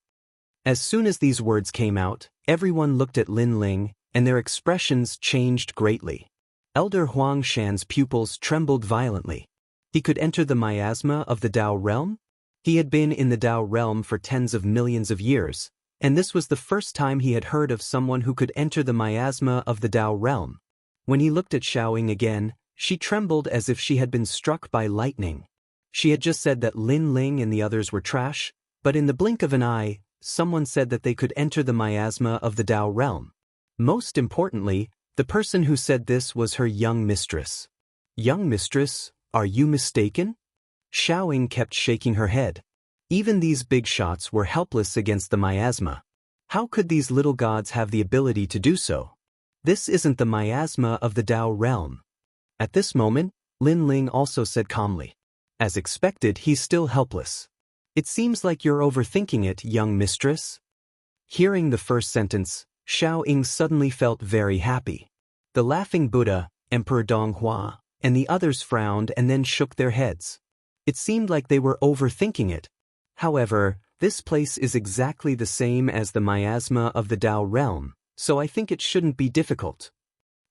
As soon as these words came out, everyone looked at Lin Ling, and their expressions changed greatly. Elder Huang Shan's pupils trembled violently. He could enter the miasma of the Dao realm? He had been in the Dao realm for tens of millions of years, and this was the first time he had heard of someone who could enter the miasma of the Dao realm. When he looked at Xiao Ying again, she trembled as if she had been struck by lightning. She had just said that Lin Ling and the others were trash, but in the blink of an eye, someone said that they could enter the miasma of the Dao realm. Most importantly, the person who said this was her young mistress. "Young mistress, are you mistaken?" Xiao Ying kept shaking her head. Even these big shots were helpless against the miasma. How could these little gods have the ability to do so? This isn't the miasma of the Dao realm. At this moment, Lin Ling also said calmly. As expected, he's still helpless. "It seems like you're overthinking it, young mistress." Hearing the first sentence, Xiao Ying suddenly felt very happy. The laughing Buddha, Emperor Dong Hua, and the others frowned and then shook their heads. It seemed like they were overthinking it. However, This place is exactly the same as the miasma of the Dao realm, so I think it shouldn't be difficult.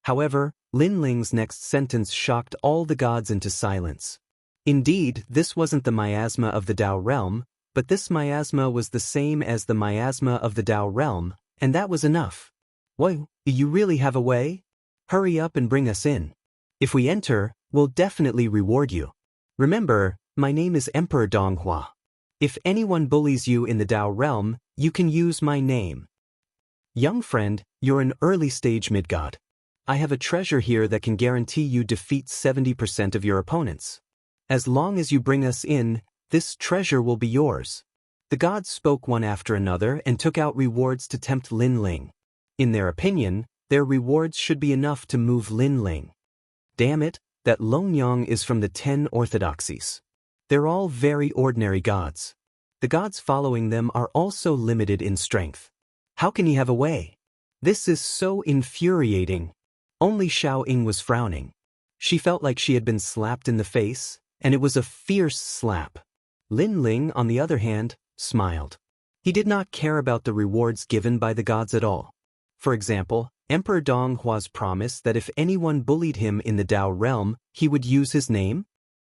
However, Lin Ling's next sentence shocked all the gods into silence. Indeed, this wasn't the miasma of the Dao realm, but this miasma was the same as the miasma of the Dao realm, and that was enough. Whoa, you really have a way? Hurry up and bring us in. If we enter, we'll definitely reward you. Remember, my name is Emperor Donghua. If anyone bullies you in the Dao realm, you can use my name. Young friend, you're an early-stage mid-god. I have a treasure here that can guarantee you defeat 70% of your opponents. As long as you bring us in, this treasure will be yours. The gods spoke one after another and took out rewards to tempt Lin Ling. In their opinion, their rewards should be enough to move Lin Ling. Damn it, that Longyang is from the 10 orthodoxies. They're all very ordinary gods. The gods following them are also limited in strength. How can he have a way? This is so infuriating. Only Xiao Ying was frowning. She felt like she had been slapped in the face, and it was a fierce slap. Lin Ling, on the other hand, smiled. He did not care about the rewards given by the gods at all. For example, Emperor Donghua's promise that if anyone bullied him in the Dao realm, he would use his name?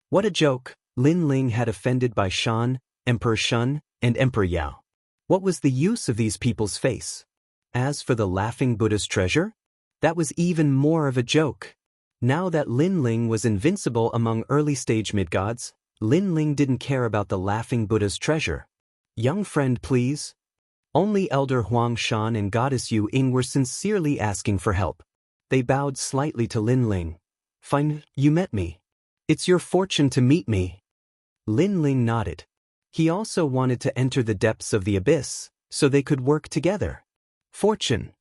What a joke! Lin Ling had offended by Shan, Emperor Shun, and Emperor Yao. What was the use of these people's face? As for the laughing Buddha's treasure? That was even more of a joke. Now that Lin Ling was invincible among early-stage mid-gods, Lin Ling didn't care about the laughing Buddha's treasure. Young friend, please. Only Elder Huang Shan and Goddess Yu Ying were sincerely asking for help. They bowed slightly to Lin Ling. Fine, you met me. It's your fortune to meet me. Lin Ling nodded. He also wanted to enter the depths of the abyss, so they could work together. Fortune.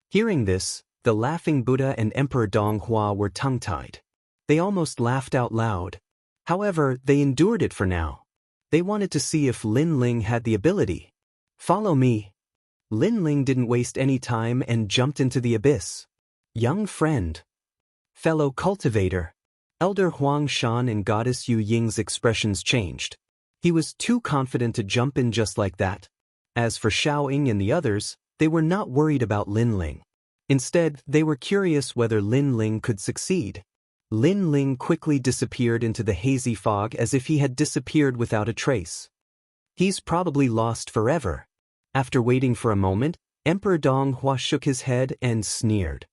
Hearing this, the laughing Buddha and Emperor Donghua were tongue-tied. They almost laughed out loud. However, they endured it for now. They wanted to see if Lin Ling had the ability. Follow me. Lin Ling didn't waste any time and jumped into the abyss. Young friend. Fellow cultivator. Elder Huang Shan and Goddess Yu Ying's expressions changed. He was too confident to jump in just like that. As for Xiao Ying and the others, they were not worried about Lin Ling. Instead, they were curious whether Lin Ling could succeed. Lin Ling quickly disappeared into the hazy fog as if he had disappeared without a trace. He's probably lost forever. After waiting for a moment, Emperor Donghua shook his head and sneered.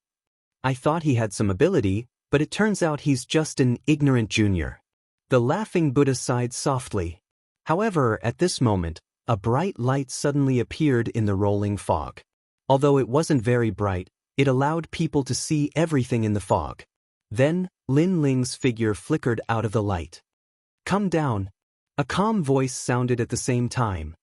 I thought he had some ability, but it turns out he's just an ignorant junior. The laughing Buddha sighed softly. However, at this moment, a bright light suddenly appeared in the rolling fog. Although it wasn't very bright, it allowed people to see everything in the fog. Then, Lin Ling's figure flickered out of the light. Come down. A calm voice sounded at the same time.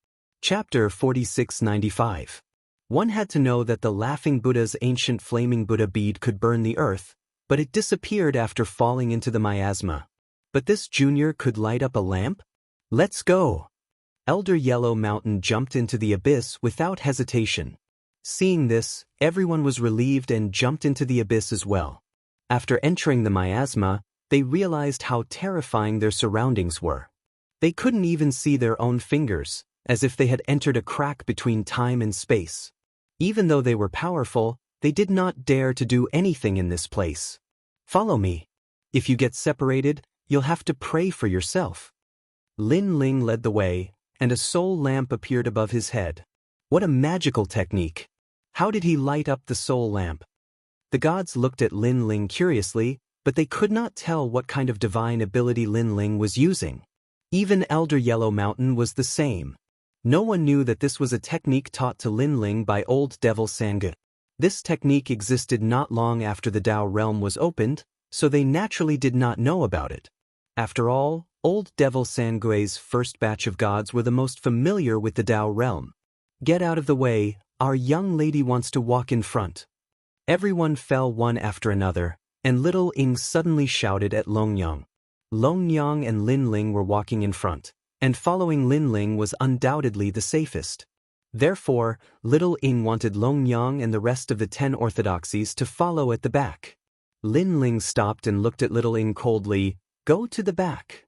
Chapter 4695. One had to know that the laughing Buddha's ancient flaming Buddha bead could burn the earth, but it disappeared after falling into the miasma. But this junior could light up a lamp? Let's go! Elder Yellow Mountain jumped into the abyss without hesitation. Seeing this, everyone was relieved and jumped into the abyss as well. After entering the miasma, they realized how terrifying their surroundings were. They couldn't even see their own fingers, as if they had entered a crack between time and space. Even though they were powerful, they did not dare to do anything in this place. Follow me. If you get separated, you'll have to pray for yourself. Lin Ling led the way, and a soul lamp appeared above his head. What a magical technique! How did he light up the soul lamp? The gods looked at Lin Ling curiously, but they could not tell what kind of divine ability Lin Ling was using. Even Elder Yellow Mountain was the same. No one knew that this was a technique taught to Lin Ling by Old Devil Sangha. This technique existed not long after the Dao realm was opened, so they naturally did not know about it. After all, Old Devil Sangui's first batch of gods were the most familiar with the Dao realm. Get out of the way, our young lady wants to walk in front. Everyone fell one after another, and little Ying suddenly shouted at Longyang. Longyang and Lin Ling were walking in front, and following Lin Ling was undoubtedly the safest. Therefore, little Ying wanted Longyang and the rest of the 10 orthodoxies to follow at the back. Lin Ling stopped and looked at little Ying coldly. Go to the back.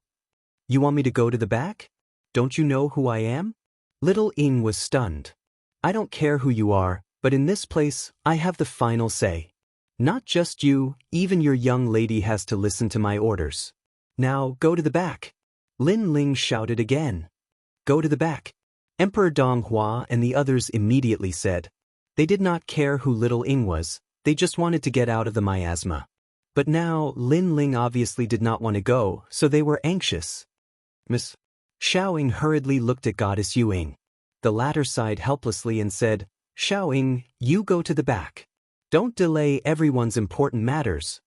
You want me to go to the back? Don't you know who I am? Little Ying was stunned. I don't care who you are, but in this place, I have the final say. Not just you, even your young lady has to listen to my orders. Now, go to the back. Lin Ling shouted again. Go to the back. Emperor Donghua and the others immediately said. They did not care who Little Ying was, they just wanted to get out of the miasma. But now, Lin Ling obviously did not want to go, so they were anxious. Miss Xiaoying hurriedly looked at Goddess Yuing. The latter sighed helplessly and said, Xiaoying, you go to the back. Don't delay everyone's important matters.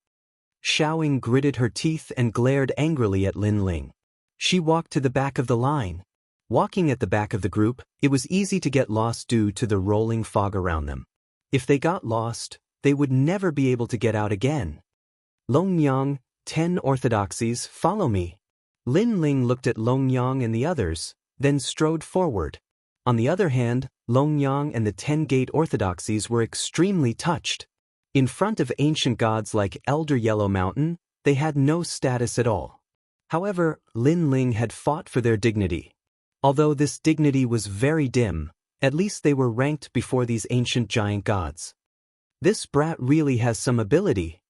Xiaoying gritted her teeth and glared angrily at Lin Ling. She walked to the back of the line. Walking at the back of the group, it was easy to get lost due to the rolling fog around them. If they got lost, they would never be able to get out again. Longyang, 10 orthodoxies, follow me. Lin Ling looked at Longyang and the others, then strode forward. On the other hand, Longyang and the 10 gate orthodoxies were extremely touched. In front of ancient gods like Elder Yellow Mountain, they had no status at all. However, Lin Ling had fought for their dignity. Although this dignity was very dim, at least they were ranked before these ancient giant gods. This brat really has some ability.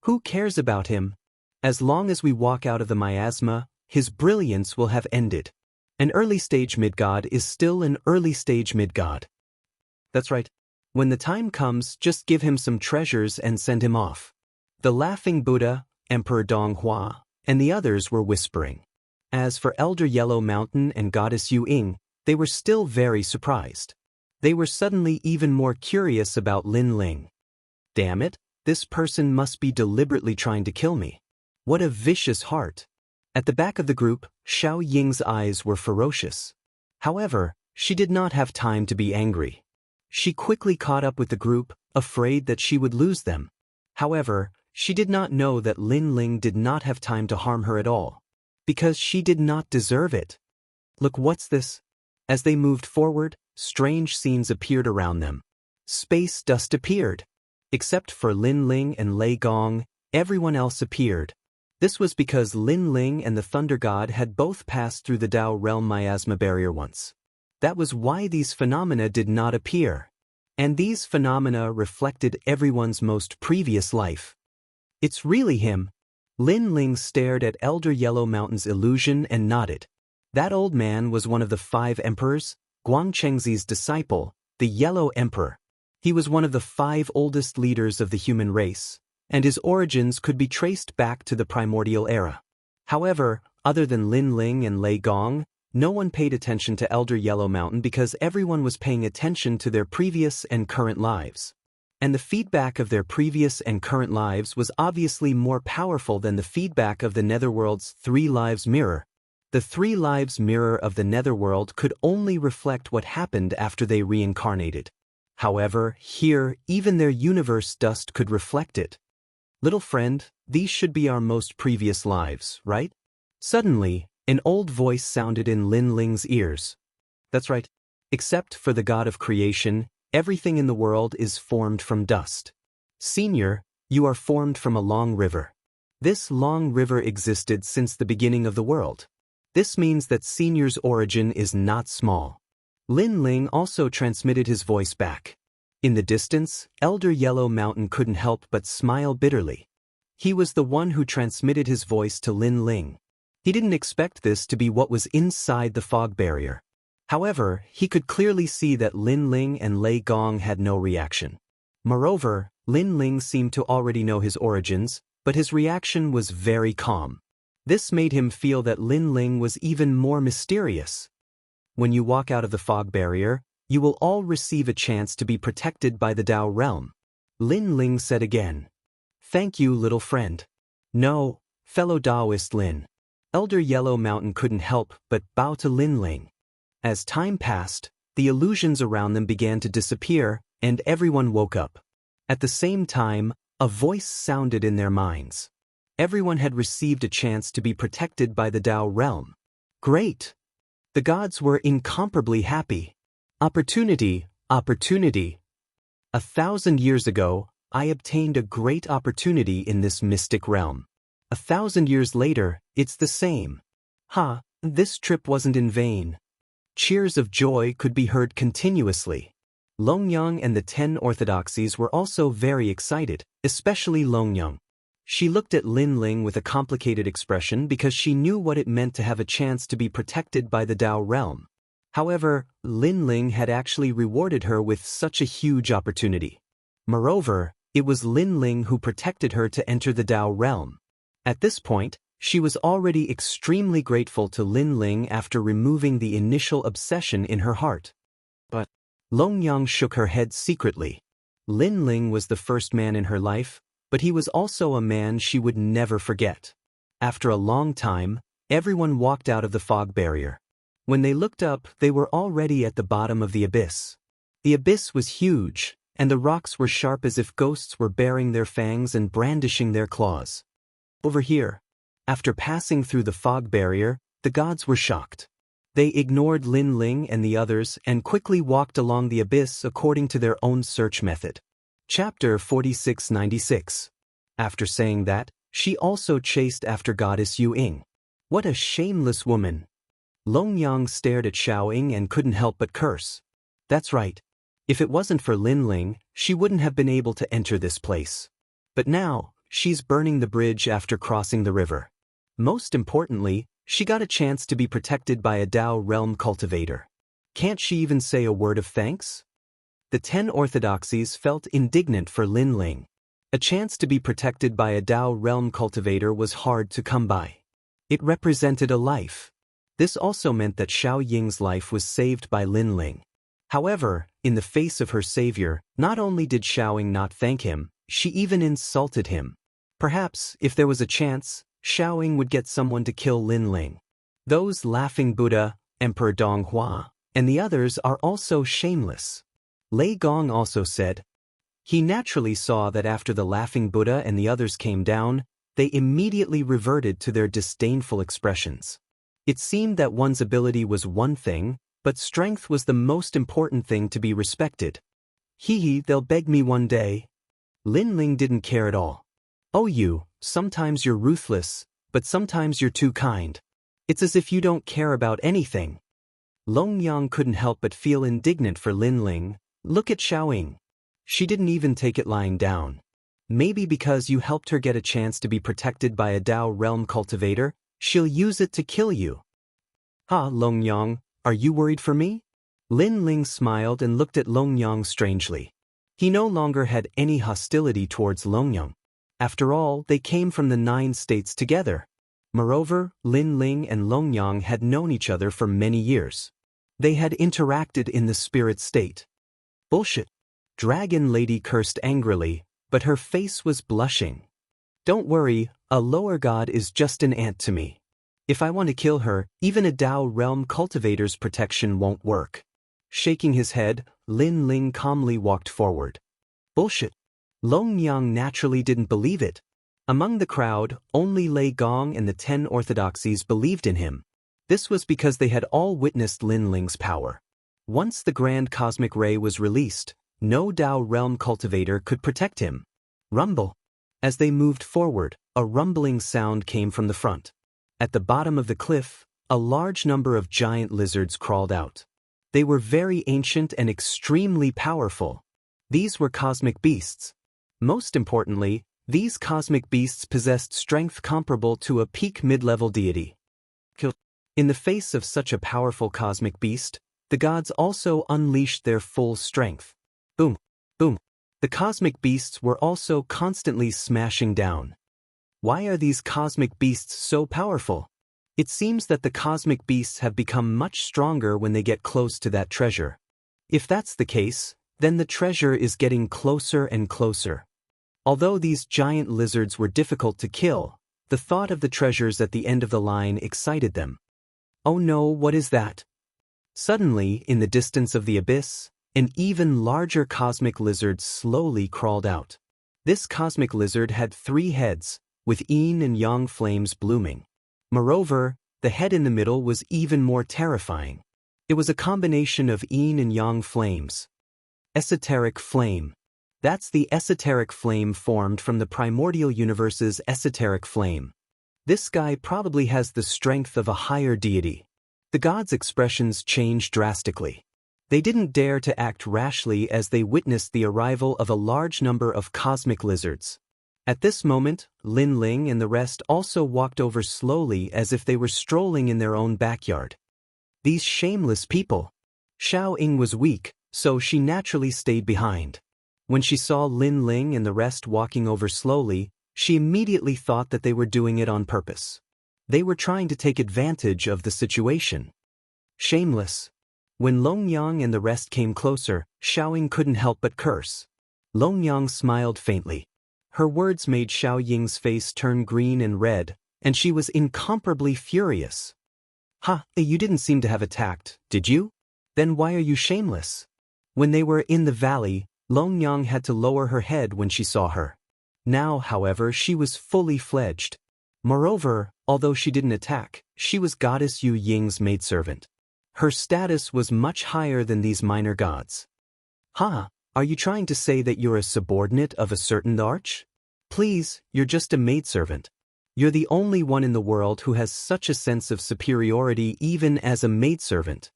Who cares about him? As long as we walk out of the miasma, his brilliance will have ended. An early-stage mid-god is still an early-stage mid-god. That's right. When the time comes, just give him some treasures and send him off. The Laughing Buddha, Emperor Donghua, and the others were whispering. As for Elder Yellow Mountain and Goddess Yuing, they were still very surprised. They were suddenly even more curious about Lin Ling. Damn it, this person must be deliberately trying to kill me. What a vicious heart. At the back of the group, Xiao Ying's eyes were ferocious. However, she did not have time to be angry. She quickly caught up with the group, afraid that she would lose them. However, she did not know that Lin Ling did not have time to harm her at all. Because she did not deserve it. Look, what's this? As they moved forward, strange scenes appeared around them. Space dust appeared. Except for Lin Ling and Lei Gong, everyone else appeared. This was because Lin Ling and the Thunder God had both passed through the Dao realm miasma barrier once. That was why these phenomena did not appear. And these phenomena reflected everyone's most previous life. It's really him. Lin Ling stared at Elder Yellow Mountain's illusion and nodded. That old man was one of the 5 emperors, Guangchengzi's disciple, the Yellow Emperor. He was one of the 5 oldest leaders of the human race, and his origins could be traced back to the primordial era. However, other than Lin Ling and Lei Gong, no one paid attention to Elder Yellow Mountain because everyone was paying attention to their previous and current lives. And the feedback of their previous and current lives was obviously more powerful than the feedback of the Netherworld's 3 lives mirror. The 3 lives mirror of the Netherworld could only reflect what happened after they reincarnated. However, here, even their universe dust could reflect it. Little friend, these should be our most previous lives, right? Suddenly, an old voice sounded in Lin Ling's ears. That's right. Except for the god of creation, everything in the world is formed from dust. Senior, you are formed from a long river. This long river existed since the beginning of the world. This means that Senior's origin is not small. Lin Ling also transmitted his voice back. In the distance, Elder Yellow Mountain couldn't help but smile bitterly. He was the one who transmitted his voice to Lin Ling. He didn't expect this to be what was inside the fog barrier. However, he could clearly see that Lin Ling and Lei Gong had no reaction. Moreover, Lin Ling seemed to already know his origins, but his reaction was very calm. This made him feel that Lin Ling was even more mysterious. When you walk out of the fog barrier, you will all receive a chance to be protected by the Dao realm. Lin Ling said again. Thank you, little friend. No, fellow Daoist Lin. Elder Yellow Mountain couldn't help but bow to Lin Ling. As time passed, the illusions around them began to disappear, and everyone woke up. At the same time, a voice sounded in their minds. Everyone had received a chance to be protected by the Dao realm. Great! The gods were incomparably happy. Opportunity, opportunity. 1,000 years ago, I obtained a great opportunity in this mystic realm. 1,000 years later, it's the same. This trip wasn't in vain. Cheers of joy could be heard continuously. Longyang and the 10 orthodoxies were also very excited, especially Longyang. She looked at Lin Ling with a complicated expression because she knew what it meant to have a chance to be protected by the Dao realm. However, Lin Ling had actually rewarded her with such a huge opportunity. Moreover, it was Lin Ling who protected her to enter the Dao realm. At this point, she was already extremely grateful to Lin Ling after removing the initial obsession in her heart. But Longyang shook her head secretly. Lin Ling was the first man in her life, but he was also a man she would never forget. After a long time, everyone walked out of the fog barrier. When they looked up, they were already at the bottom of the abyss. The abyss was huge, and the rocks were sharp as if ghosts were baring their fangs and brandishing their claws. Over here, after passing through the fog barrier, the gods were shocked. They ignored Lin Ling and the others and quickly walked along the abyss according to their own search method. Chapter 4696. After saying that, she also chased after goddess Yu Ying. What a shameless woman! Longyang stared at Xiao Ying and couldn't help but curse. That's right. If it wasn't for Lin Ling, she wouldn't have been able to enter this place. But now, she's burning the bridge after crossing the river. Most importantly, she got a chance to be protected by a Dao realm cultivator. Can't she even say a word of thanks? The 10 orthodoxies felt indignant for Lin Ling. A chance to be protected by a Dao realm cultivator was hard to come by. It represented a life. This also meant that Xiao Ying's life was saved by Lin Ling. However, in the face of her savior, not only did Xiao Ying not thank him, she even insulted him. Perhaps, if there was a chance, Xiao Ying would get someone to kill Lin Ling. Those laughing Buddha, Emperor Donghua, and the others are also shameless. Lei Gong also said. He naturally saw that after the laughing Buddha and the others came down, they immediately reverted to their disdainful expressions. It seemed that one's ability was one thing, but strength was the most important thing to be respected. Hee, they'll beg me one day. Lin Ling didn't care at all. Oh you, sometimes you're ruthless, but sometimes you're too kind. It's as if you don't care about anything. Longyang couldn't help but feel indignant for Lin Ling. Look at Xiao Ying. She didn't even take it lying down. Maybe because you helped her get a chance to be protected by a Dao realm cultivator, she'll use it to kill you. Ha, Longyang, are you worried for me? Lin Ling smiled and looked at Longyang strangely. He no longer had any hostility towards Longyang. After all, they came from the 9 states together. Moreover, Lin Ling and Longyang had known each other for many years. They had interacted in the spirit state. Bullshit. Dragon Lady cursed angrily, but her face was blushing. Don't worry, a lower god is just an ant to me. If I want to kill her, even a Dao realm cultivator's protection won't work. Shaking his head, Lin Ling calmly walked forward. Bullshit. Longyang naturally didn't believe it. Among the crowd, only Lei Gong and the 10 orthodoxies believed in him. This was because they had all witnessed Lin Ling's power. Once the Grand Cosmic Ray was released, no Dao realm cultivator could protect him. Rumble. As they moved forward, a rumbling sound came from the front. At the bottom of the cliff, a large number of giant lizards crawled out. They were very ancient and extremely powerful. These were cosmic beasts. Most importantly, these cosmic beasts possessed strength comparable to a peak mid-level deity. In the face of such a powerful cosmic beast, the gods also unleashed their full strength. Boom, boom. The cosmic beasts were also constantly smashing down. Why are these cosmic beasts so powerful? It seems that the cosmic beasts have become much stronger when they get close to that treasure. If that's the case, then the treasure is getting closer and closer. Although these giant lizards were difficult to kill, the thought of the treasures at the end of the line excited them. Oh no, what is that? Suddenly, in the distance of the abyss, an even larger cosmic lizard slowly crawled out. This cosmic lizard had 3 heads, with yin and yang flames blooming. Moreover, the head in the middle was even more terrifying. It was a combination of yin and yang flames. Esoteric flame. That's the esoteric flame formed from the primordial universe's esoteric flame. This guy probably has the strength of a higher deity. The gods' expressions changed drastically. They didn't dare to act rashly as they witnessed the arrival of a large number of cosmic lizards. At this moment, Lin Ling and the rest also walked over slowly as if they were strolling in their own backyard. These shameless people! Xiao Ying was weak, so she naturally stayed behind. When she saw Lin Ling and the rest walking over slowly, she immediately thought that they were doing it on purpose. They were trying to take advantage of the situation. Shameless! When Longyang and the rest came closer, Xiao Ying couldn't help but curse. Longyang smiled faintly. Her words made Xiao Ying's face turn green and red, and she was incomparably furious. You didn't seem to have attacked, did you? Then why are you shameless? When they were in the valley, Longyang had to lower her head when she saw her. Now, however, she was fully fledged. Moreover, although she didn't attack, she was Goddess Yu Ying's maidservant. Her status was much higher than these minor gods. Are you trying to say that you're a subordinate of a certain arch? Please, you're just a maidservant. You're the only one in the world who has such a sense of superiority even as a maidservant.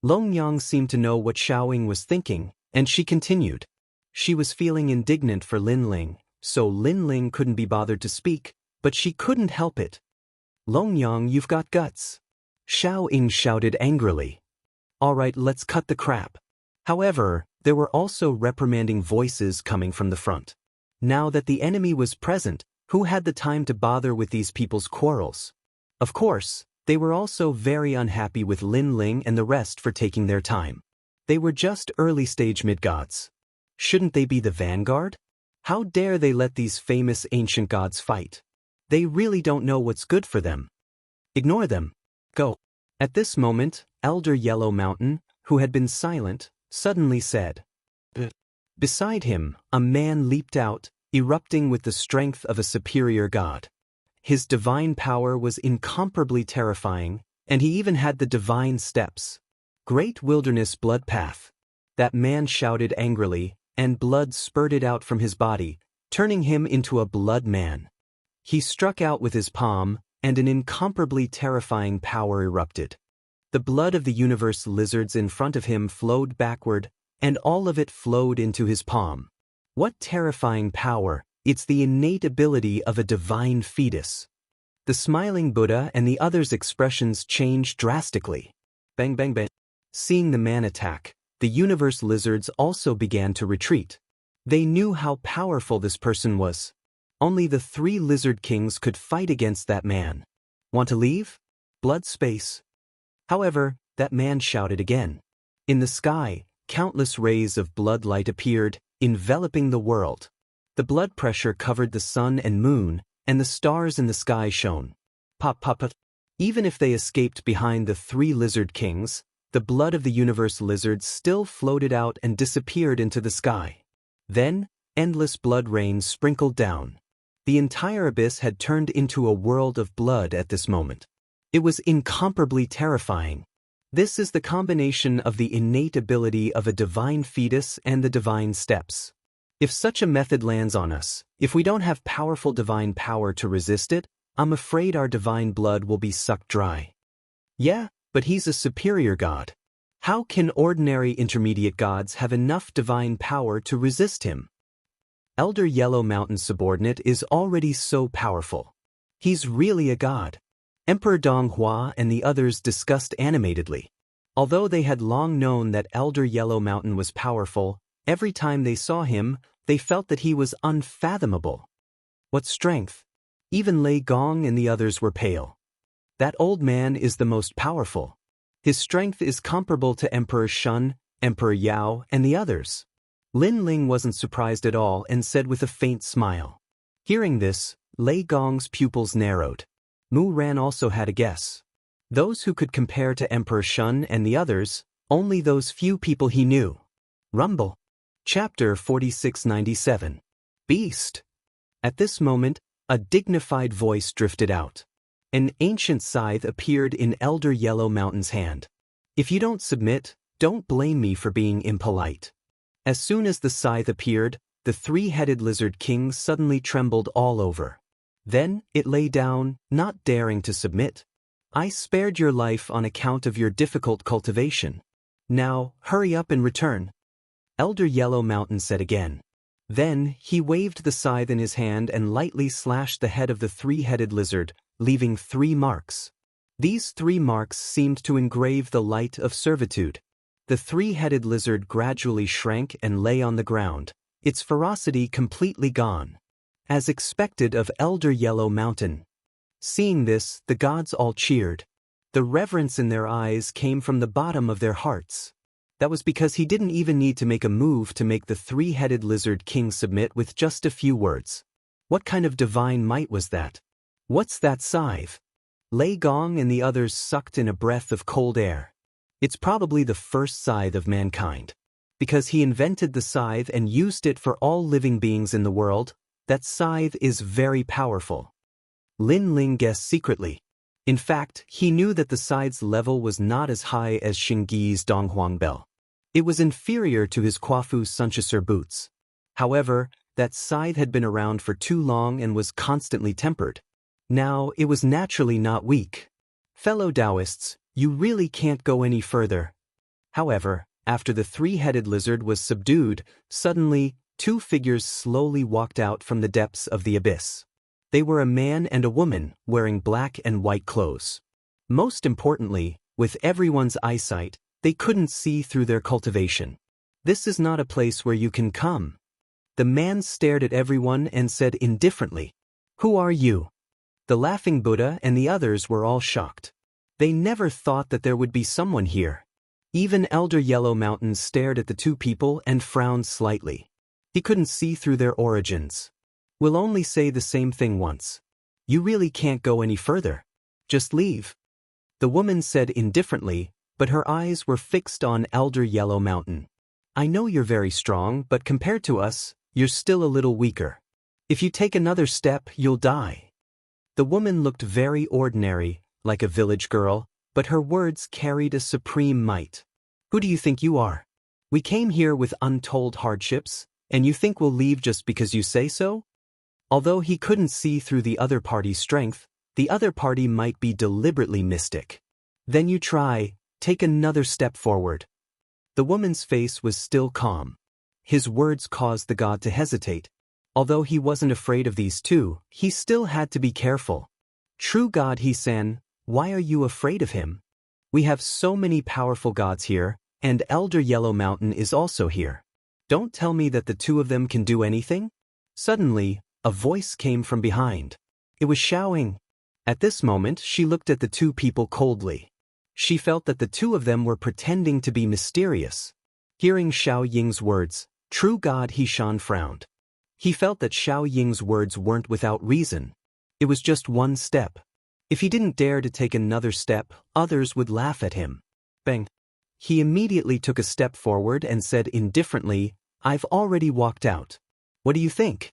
Longyang seemed to know what Xiao Ying was thinking, and she continued. She was feeling indignant for Lin Ling, so Lin Ling couldn't be bothered to speak, but she couldn't help it. Longyang, you've got guts. Xiao Ying shouted angrily. All right, let's cut the crap. However, there were also reprimanding voices coming from the front. Now that the enemy was present, who had the time to bother with these people's quarrels? Of course, they were also very unhappy with Lin Ling and the rest for taking their time. They were just early-stage mid-gods. Shouldn't they be the vanguard? How dare they let these famous ancient gods fight? They really don't know what's good for them. Ignore them. Go. At this moment, Elder Yellow Mountain, who had been silent, suddenly said. Beside him, a man leaped out, erupting with the strength of a superior god. His divine power was incomparably terrifying, and he even had the divine steps. Great wilderness blood path. That man shouted angrily, and blood spurted out from his body, turning him into a blood man. He struck out with his palm, and an incomparably terrifying power erupted. The blood of the universe lizards in front of him flowed backward, and all of it flowed into his palm. What terrifying power! It's the innate ability of a divine fetus. The smiling Buddha and the others' expressions changed drastically. Bang bang bang. Seeing the man attack, the universe lizards also began to retreat. They knew how powerful this person was. Only the 3 lizard kings could fight against that man. Want to leave? Blood space. However, that man shouted again. In the sky, countless rays of blood light appeared, enveloping the world. The blood pressure covered the sun and moon, and the stars in the sky shone. Pop pop pop. Even if they escaped behind the 3 lizard kings, the blood of the universe lizards still floated out and disappeared into the sky. Then, endless blood rain sprinkled down. The entire abyss had turned into a world of blood at this moment. It was incomparably terrifying. This is the combination of the innate ability of a divine fetus and the divine steps. If such a method lands on us, if we don't have powerful divine power to resist it, I'm afraid our divine blood will be sucked dry. Yeah, but he's a superior god. How can ordinary intermediate gods have enough divine power to resist him? Elder Yellow Mountain's subordinate is already so powerful. He's really a god. Emperor Donghua and the others discussed animatedly. Although they had long known that Elder Yellow Mountain was powerful, every time they saw him, they felt that he was unfathomable. What strength! Even Lei Gong and the others were pale. That old man is the most powerful. His strength is comparable to Emperor Shun, Emperor Yao, and the others. Lin Ling wasn't surprised at all and said with a faint smile. Hearing this, Lei Gong's pupils narrowed. Mu Ran also had a guess. Those who could compare to Emperor Shun and the others, only those few people he knew. Rumble. Chapter 4697. Beast. At this moment, a dignified voice drifted out. An ancient scythe appeared in Elder Yellow Mountain's hand. If you don't submit, don't blame me for being impolite. As soon as the scythe appeared, the 3-headed lizard king suddenly trembled all over. Then, it lay down, not daring to submit. I spared your life on account of your difficult cultivation. Now, hurry up and return. Elder Yellow Mountain said again. Then, he waved the scythe in his hand and lightly slashed the head of the three-headed lizard, leaving 3 marks. These 3 marks seemed to engrave the light of servitude. The three-headed lizard gradually shrank and lay on the ground, its ferocity completely gone. As expected of Elder Yellow Mountain. Seeing this, the gods all cheered. The reverence in their eyes came from the bottom of their hearts. That was because he didn't even need to make a move to make the three-headed lizard king submit with just a few words. What kind of divine might was that? What's that scythe? Lei Gong and the others sucked in a breath of cold air. It's probably the first scythe of mankind. Because he invented the scythe and used it for all living beings in the world, that scythe is very powerful. Lin Ling guessed secretly. In fact, he knew that the scythe's level was not as high as Xingyi's Donghuang Bell. It was inferior to his Quafu Sunchasur boots. However, that scythe had been around for too long and was constantly tempered. Now, it was naturally not weak. Fellow Daoists, you really can't go any further. However, after the three-headed lizard was subdued, suddenly, 2 figures slowly walked out from the depths of the abyss. They were a man and a woman, wearing black and white clothes. Most importantly, with everyone's eyesight, they couldn't see through their cultivation. This is not a place where you can come. The man stared at everyone and said indifferently, "Who are you?" The laughing Buddha and the others were all shocked. They never thought that there would be someone here. Even Elder Yellow Mountain stared at the 2 people and frowned slightly. He couldn't see through their origins. We'll only say the same thing once. You really can't go any further. Just leave. The woman said indifferently, but her eyes were fixed on Elder Yellow Mountain. I know you're very strong, but compared to us, you're still a little weaker. If you take another step, you'll die. The woman looked very ordinary, like a village girl, but her words carried a supreme might. Who do you think you are? We came here with untold hardships, and you think we'll leave just because you say so? Although he couldn't see through the other party's strength, the other party might be deliberately mystic. Then you try, take another step forward. The woman's face was still calm. His words caused the god to hesitate. Although he wasn't afraid of these 2, he still had to be careful. True God, he said, why are you afraid of him? We have so many powerful gods here, and Elder Yellow Mountain is also here. Don't tell me that the 2 of them can do anything? Suddenly, a voice came from behind. It was Xiaoying. At this moment, she looked at the 2 people coldly. She felt that the 2 of them were pretending to be mysterious. Hearing Xiao Ying's words, True God Hishan frowned. He felt that Xiao Ying's words weren't without reason. It was just one step. If he didn't dare to take another step, others would laugh at him. Bang. He immediately took a step forward and said indifferently, I've already walked out. What do you think?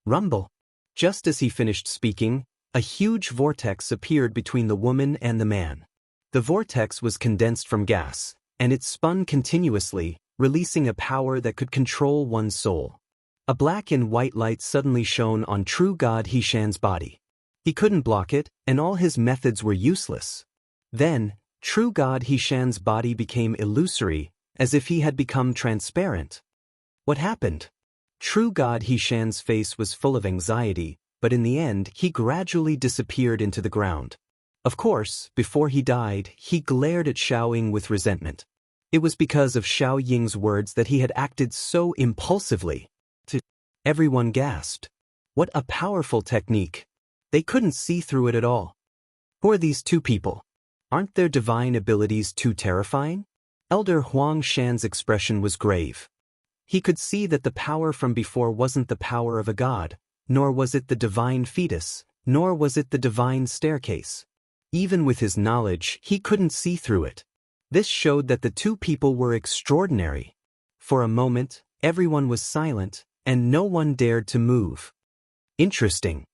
Rumble. Just as he finished speaking, a huge vortex appeared between the woman and the man. The vortex was condensed from gas, and it spun continuously, releasing a power that could control one's soul. A black and white light suddenly shone on True God Hishan's body. He couldn't block it, and all his methods were useless. Then, True God Hishan's body became illusory, as if he had become transparent. What happened? True God Hishan's face was full of anxiety, but in the end he gradually disappeared into the ground. Of course, before he died, he glared at Xiaoying with resentment. It was because of Xiao Ying's words that he had acted so impulsively. Everyone gasped. What a powerful technique. They couldn't see through it at all. Who are these 2 people? Aren't their divine abilities too terrifying? Elder Huang Shan's expression was grave. He could see that the power from before wasn't the power of a god, nor was it the divine fetus, nor was it the divine staircase. Even with his knowledge, he couldn't see through it. This showed that the 2 people were extraordinary. For a moment, everyone was silent, and no one dared to move. Interesting.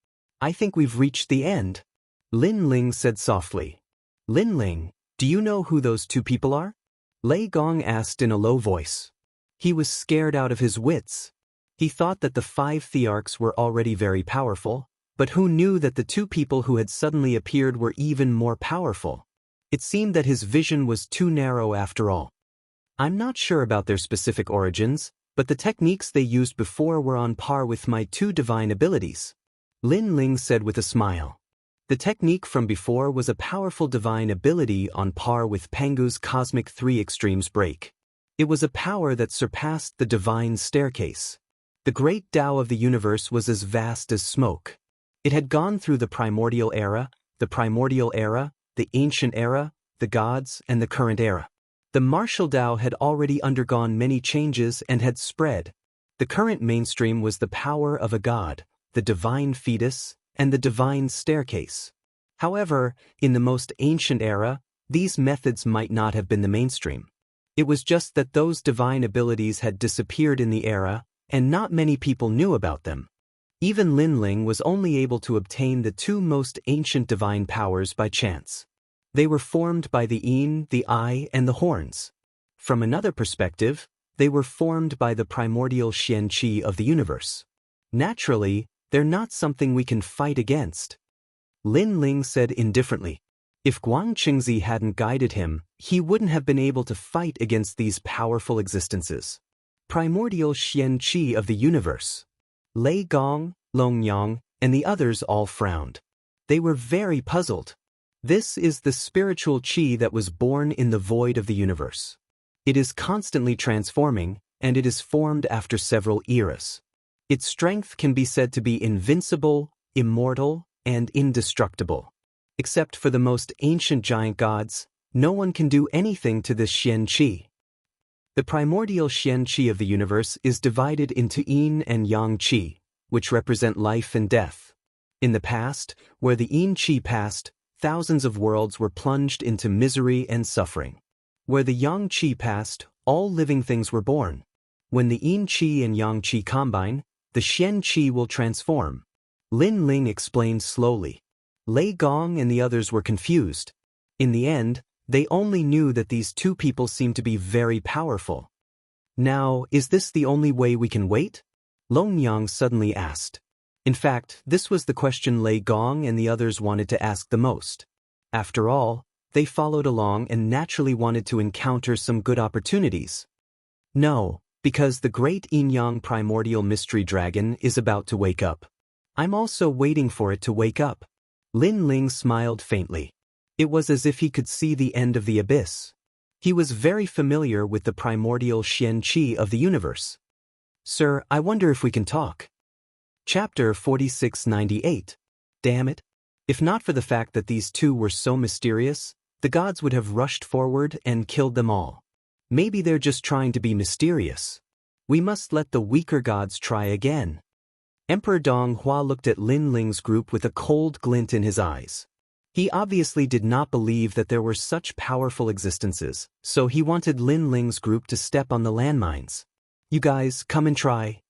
I think we've reached the end. Lin Ling said softly. Lin Ling, do you know who those 2 people are? Lei Gong asked in a low voice. He was scared out of his wits. He thought that the 5 thearchs were already very powerful, But who knew that the two people who had suddenly appeared were even more powerful? It seemed that his vision was too narrow after all. I'm not sure about their specific origins, but the techniques they used before were on par with my two divine abilities. Lin Ling said with a smile. The technique from before was a powerful divine ability on par with Pangu's cosmic 3 extremes break. It was a power that surpassed the divine staircase. The great Tao of the universe was as vast as smoke. It had gone through the primordial era, the ancient era, the gods, and the current era. The martial Tao had already undergone many changes and had spread. The current mainstream was the power of a god, the divine fetus, and the divine staircase. However, in the most ancient era, these methods might not have been the mainstream. It was just that those divine abilities had disappeared in the era, and not many people knew about them. Even Lin Ling was only able to obtain the two most ancient divine powers by chance. They were formed by the yin, the eye, and the horns. From another perspective, they were formed by the primordial Xianxia of the universe. Naturally, they're not something we can fight against. Lin Ling said indifferently. If Guang Qingzi hadn't guided him, he wouldn't have been able to fight against these powerful existences. Primordial Xianxia of the universe. Lei Gong, Long Yang, and the others all frowned. They were very puzzled. This is the spiritual qi that was born in the void of the universe. It is constantly transforming, and it is formed after several eras. Its strength can be said to be invincible, immortal, and indestructible. Except for the most ancient giant gods, no one can do anything to this Xian-Qi. The primordial Xian-Qi of the universe is divided into yin and yang qi, which represent life and death. In the past, where the yin qi passed, thousands of worlds were plunged into misery and suffering. Where the yang qi passed, all living things were born. When the yin qi and yang qi combine, the Xian qi will transform. Lin Ling explained slowly. Lei Gong and the others were confused. In the end, they only knew that these two people seemed to be very powerful. Now, is this the only way we can wait? Long Yang suddenly asked. In fact, this was the question Lei Gong and the others wanted to ask the most. After all, they followed along and naturally wanted to encounter some good opportunities. No, because the great yin-yang primordial mystery dragon is about to wake up. I'm also waiting for it to wake up. Lin Ling smiled faintly. It was as if he could see the end of the abyss. He was very familiar with the primordial Xian-Qi of the universe. Sir, I wonder if we can talk. Chapter 4698. Damn it. If not for the fact that these two were so mysterious, the gods would have rushed forward and killed them all. Maybe they're just trying to be mysterious. We must let the weaker gods try again. Emperor Dong Hua looked at Lin Ling's group with a cold glint in his eyes. He obviously did not believe that there were such powerful existences, so he wanted Lin Ling's group to step on the landmines. You guys, come and try.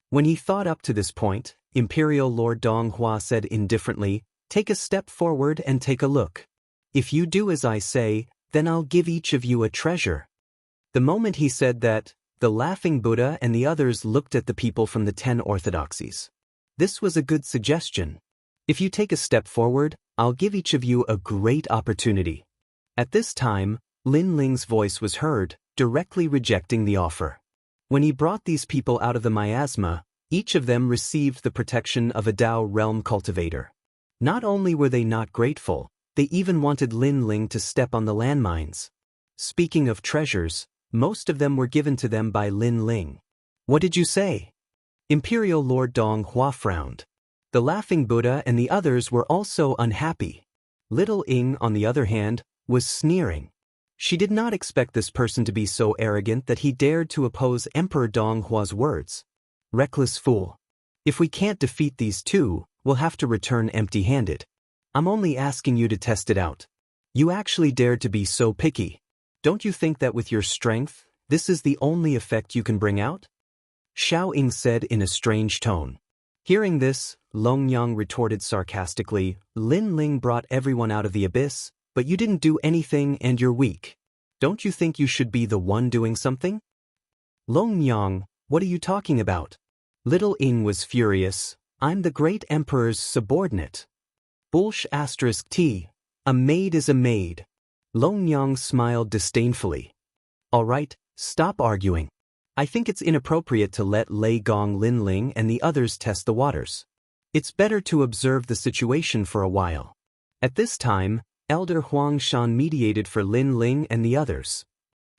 When he thought up to this point, Imperial Lord Dong Hua said indifferently, take a step forward and take a look. If you do as I say, then I'll give each of you a treasure. The moment he said that, the laughing Buddha and the others looked at the people from the 10 orthodoxies. This was a good suggestion. If you take a step forward, I'll give each of you a great opportunity. At this time, Lin Ling's voice was heard, directly rejecting the offer. When he brought these people out of the miasma, each of them received the protection of a Tao realm cultivator. Not only were they not grateful, they even wanted Lin Ling to step on the landmines. Speaking of treasures, most of them were given to them by Lin Ling. What did you say? Imperial Lord Dong Hua frowned. The laughing Buddha and the others were also unhappy. Little Ying, on the other hand, was sneering. She did not expect this person to be so arrogant that he dared to oppose Emperor Dong Hua's words. Reckless fool. If we can't defeat these two, we'll have to return empty-handed. I'm only asking you to test it out. You actually dared to be so picky. Don't you think that with your strength, this is the only effect you can bring out? Xiao Ying said in a strange tone. Hearing this, Long Yang retorted sarcastically, Lin Ling brought everyone out of the abyss, but you didn't do anything and you're weak. Don't you think you should be the one doing something? Long Yang, what are you talking about? Little Ying was furious. I'm the great emperor's subordinate. Bullsh asterisk T. A maid is a maid. Longyang smiled disdainfully. All right, stop arguing. I think it's inappropriate to let Lei Gong Linling and the others test the waters. It's better to observe the situation for a while. At this time, Elder Huang Shan mediated for Lin Ling and the others.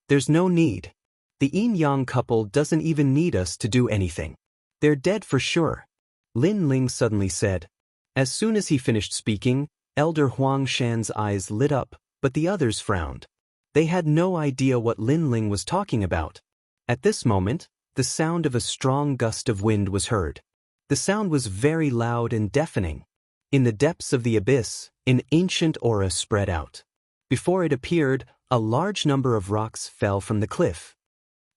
There's no need. The yin-yang couple doesn't even need us to do anything. They're dead for sure. Lin Ling suddenly said. As soon as he finished speaking, Elder Huang Shan's eyes lit up, but the others frowned. They had no idea what Lin Ling was talking about. At this moment, the sound of a strong gust of wind was heard. The sound was very loud and deafening. In the depths of the abyss, an ancient aura spread out. Before it appeared, a large number of rocks fell from the cliff.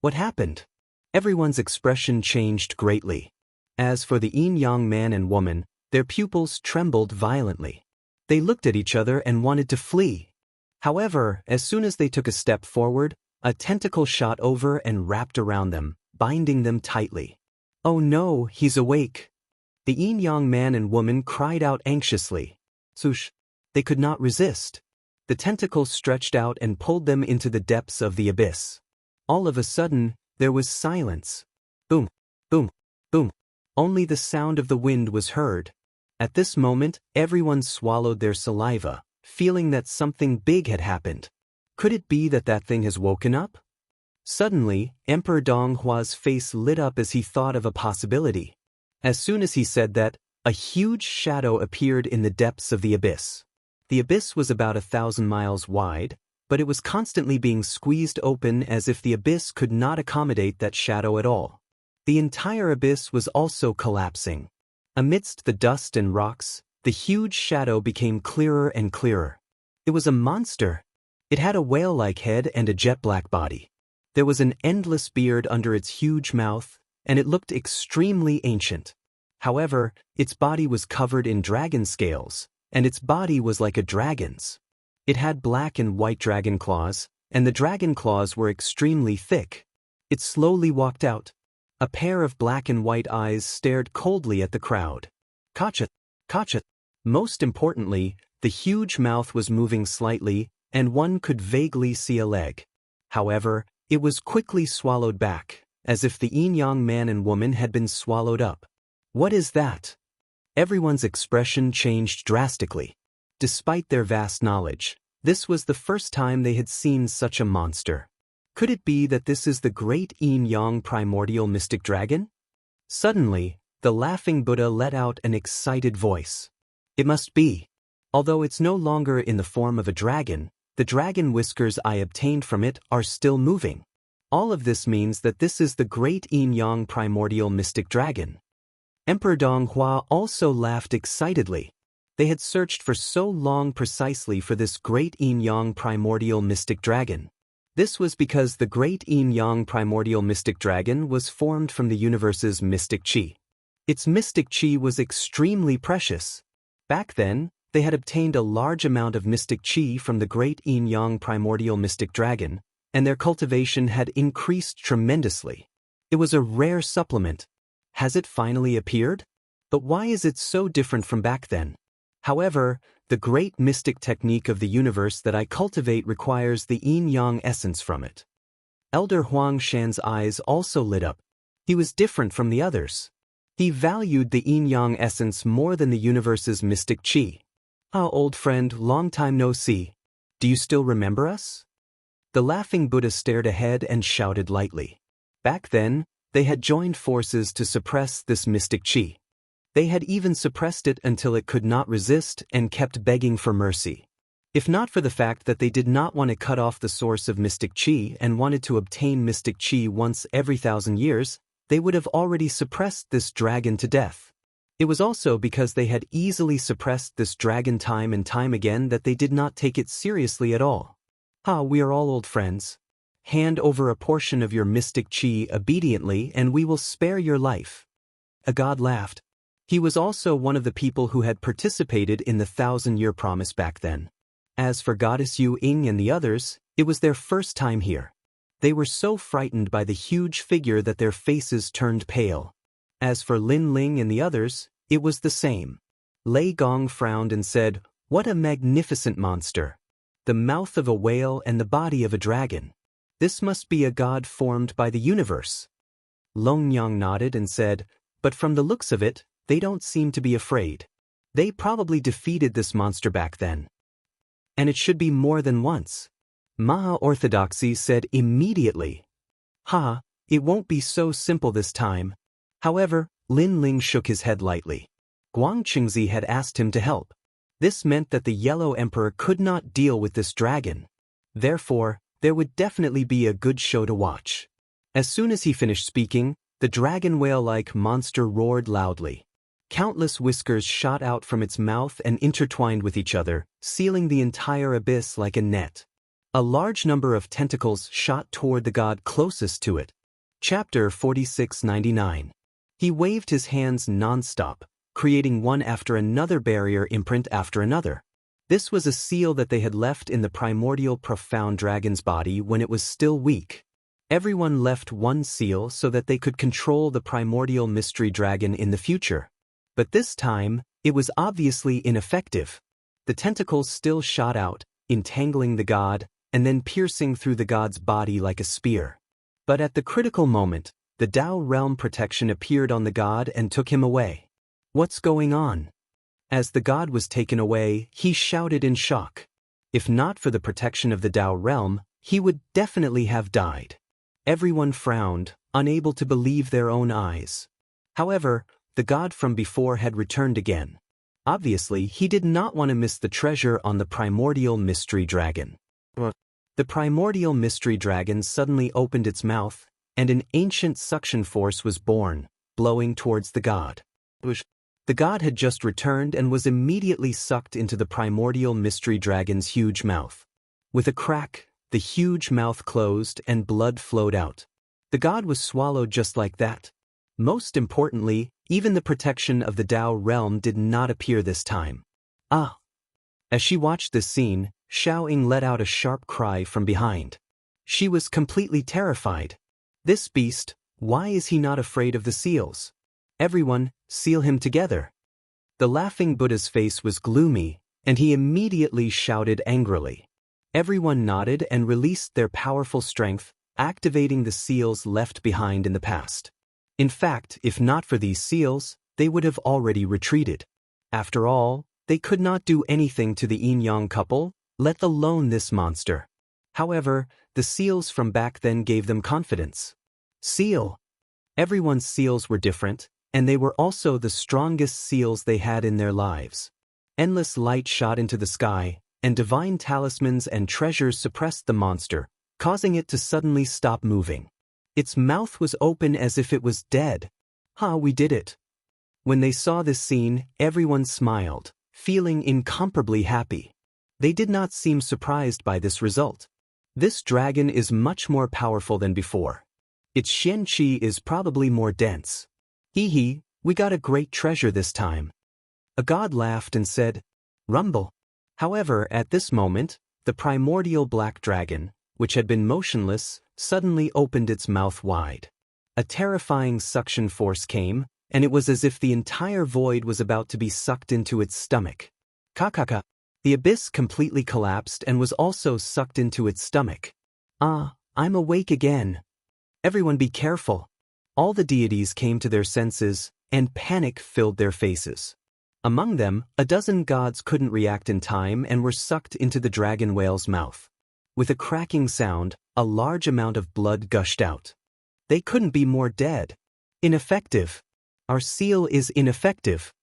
What happened? Everyone's expression changed greatly. As for the yin-yang man and woman, their pupils trembled violently. They looked at each other and wanted to flee. However, as soon as they took a step forward, a tentacle shot over and wrapped around them, binding them tightly. Oh no, he's awake. The yin-yang man and woman cried out anxiously. Swoosh! They could not resist. The tentacle stretched out and pulled them into the depths of the abyss. All of a sudden, there was silence. Boom, boom, boom. Only the sound of the wind was heard. At this moment, everyone swallowed their saliva, feeling that something big had happened. Could it be that that thing has woken up? Suddenly, Emperor Donghua's face lit up as he thought of a possibility. As soon as he said that, a huge shadow appeared in the depths of the abyss. The abyss was about 1,000 miles wide, but it was constantly being squeezed open as if the abyss could not accommodate that shadow at all. The entire abyss was also collapsing. Amidst the dust and rocks, the huge shadow became clearer and clearer. It was a monster. It had a whale-like head and a jet-black body. There was an endless beard under its huge mouth, and it looked extremely ancient. However, its body was covered in dragon scales, and its body was like a dragon's. It had black and white dragon claws, and the dragon claws were extremely thick. It slowly walked out. A pair of black and white eyes stared coldly at the crowd. Kacha! Kacha! Most importantly, the huge mouth was moving slightly, and one could vaguely see a leg. However, it was quickly swallowed back, as if the yin-yang man and woman had been swallowed up. What is that? Everyone's expression changed drastically. Despite their vast knowledge, this was the first time they had seen such a monster. Could it be that this is the great yin-yang primordial mystic dragon? Suddenly, the laughing Buddha let out an excited voice. It must be. Although it's no longer in the form of a dragon, the dragon whiskers I obtained from it are still moving. All of this means that this is the great yin-yang primordial mystic dragon. Emperor Donghua also laughed excitedly. They had searched for so long precisely for this great yin-yang primordial mystic dragon. This was because the great yin-yang primordial mystic dragon was formed from the universe's mystic chi. Its mystic chi was extremely precious. Back then, they had obtained a large amount of mystic chi from the great yin-yang primordial mystic dragon, and their cultivation had increased tremendously. It was a rare supplement. Has it finally appeared? But why is it so different from back then? However, the great mystic technique of the universe that I cultivate requires the yin-yang essence from it. Elder Huang Shan's eyes also lit up. He was different from the others. He valued the yin-yang essence more than the universe's mystic chi. Ah, old friend, long time no see. Do you still remember us? The laughing Buddha stared ahead and shouted lightly. Back then, they had joined forces to suppress this mystic chi. They had even suppressed it until it could not resist and kept begging for mercy. If not for the fact that they did not want to cut off the source of mystic chi and wanted to obtain mystic chi once every 1,000 years, they would have already suppressed this dragon to death. It was also because they had easily suppressed this dragon time and time again that they did not take it seriously at all. Ah, we are all old friends. Hand over a portion of your mystic chi obediently and we will spare your life. A god laughed. He was also one of the people who had participated in the 1,000-year promise back then. As for Goddess Yu Ying and the others, it was their first time here. They were so frightened by the huge figure that their faces turned pale. As for Lin Ling and the others, It was the same. Lei Gong frowned and said, "What a magnificent monster! The mouth of a whale and the body of a dragon. This must be a god formed by the universe." Longyang nodded and said, "But from the looks of it, they don't seem to be afraid. They probably defeated this monster back then. And it should be more than once." Maha-orthodoxy said immediately, "Ha, it won't be so simple this time." However, Lin Ling shook his head lightly. Guang Qingzi had asked him to help. This meant that the Yellow Emperor could not deal with this dragon. Therefore, there would definitely be a good show to watch. As soon as he finished speaking, the dragon whale-like monster roared loudly. Countless whiskers shot out from its mouth and intertwined with each other, sealing the entire abyss like a net. A large number of tentacles shot toward the god closest to it. Chapter 4699. He waved his hands non-stop, creating one after another barrier imprint after another. This was a seal that they had left in the primordial profound dragon's body when it was still weak. Everyone left one seal so that they could control the primordial mystery dragon in the future. But this time, it was obviously ineffective. The tentacles still shot out, entangling the god, and then piercing through the god's body like a spear. But at the critical moment, the Dao realm protection appeared on the god and took him away. What's going on? As the god was taken away, he shouted in shock. If not for the protection of the Dao realm, he would definitely have died. Everyone frowned, unable to believe their own eyes. However, the god from before had returned again. Obviously, he did not want to miss the treasure on the primordial mystery dragon. The primordial mystery dragon suddenly opened its mouth, and an ancient suction force was born, blowing towards the god. The god had just returned and was immediately sucked into the primordial mystery dragon's huge mouth. With a crack, the huge mouth closed and blood flowed out. The god was swallowed just like that. Most importantly, even the protection of the Dao realm did not appear this time. Ah! As she watched this scene, Xiaoying let out a sharp cry from behind. She was completely terrified. This beast, why is he not afraid of the seals? Everyone, seal him together. The laughing Buddha's face was gloomy, and he immediately shouted angrily. Everyone nodded and released their powerful strength, activating the seals left behind in the past. In fact, if not for these seals, they would have already retreated. After all, they could not do anything to the yin-yang couple, let alone this monster. However, the seals from back then gave them confidence. Seal. Everyone's seals were different, and they were also the strongest seals they had in their lives. Endless light shot into the sky, and divine talismans and treasures suppressed the monster, causing it to suddenly stop moving. Its mouth was open as if it was dead. We did it. When they saw this scene, everyone smiled, feeling incomparably happy. They did not seem surprised by this result. This dragon is much more powerful than before. Its Xian Qi is probably more dense. Hee, we got a great treasure this time. A god laughed and said, "Rumble." However, at this moment, the primordial black dragon, which had been motionless, suddenly opened its mouth wide. A terrifying suction force came, and it was as if the entire void was about to be sucked into its stomach. Kakaka. The abyss completely collapsed and was also sucked into its stomach. I'm awake again. Everyone be careful. All the deities came to their senses, and panic filled their faces. Among them, a dozen gods couldn't react in time and were sucked into the dragon whale's mouth. With a cracking sound, a large amount of blood gushed out. They couldn't be more dead. Ineffective. Our seal is ineffective.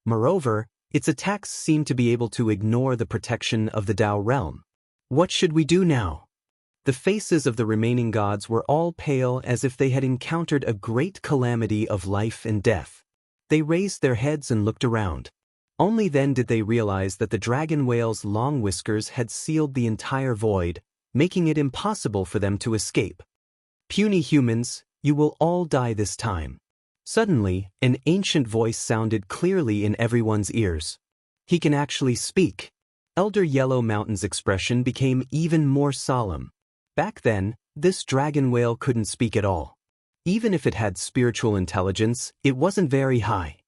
Moreover, its attacks seemed to be able to ignore the protection of the Dao realm. What should we do now? The faces of the remaining gods were all pale as if they had encountered a great calamity of life and death. They raised their heads and looked around. Only then did they realize that the dragon whale's long whiskers had sealed the entire void, making it impossible for them to escape. Puny humans, you will all die this time. Suddenly, an ancient voice sounded clearly in everyone's ears. He can actually speak. Elder Yellow Mountain's expression became even more solemn. Back then, this dragon whale couldn't speak at all. Even if it had spiritual intelligence, it wasn't very high.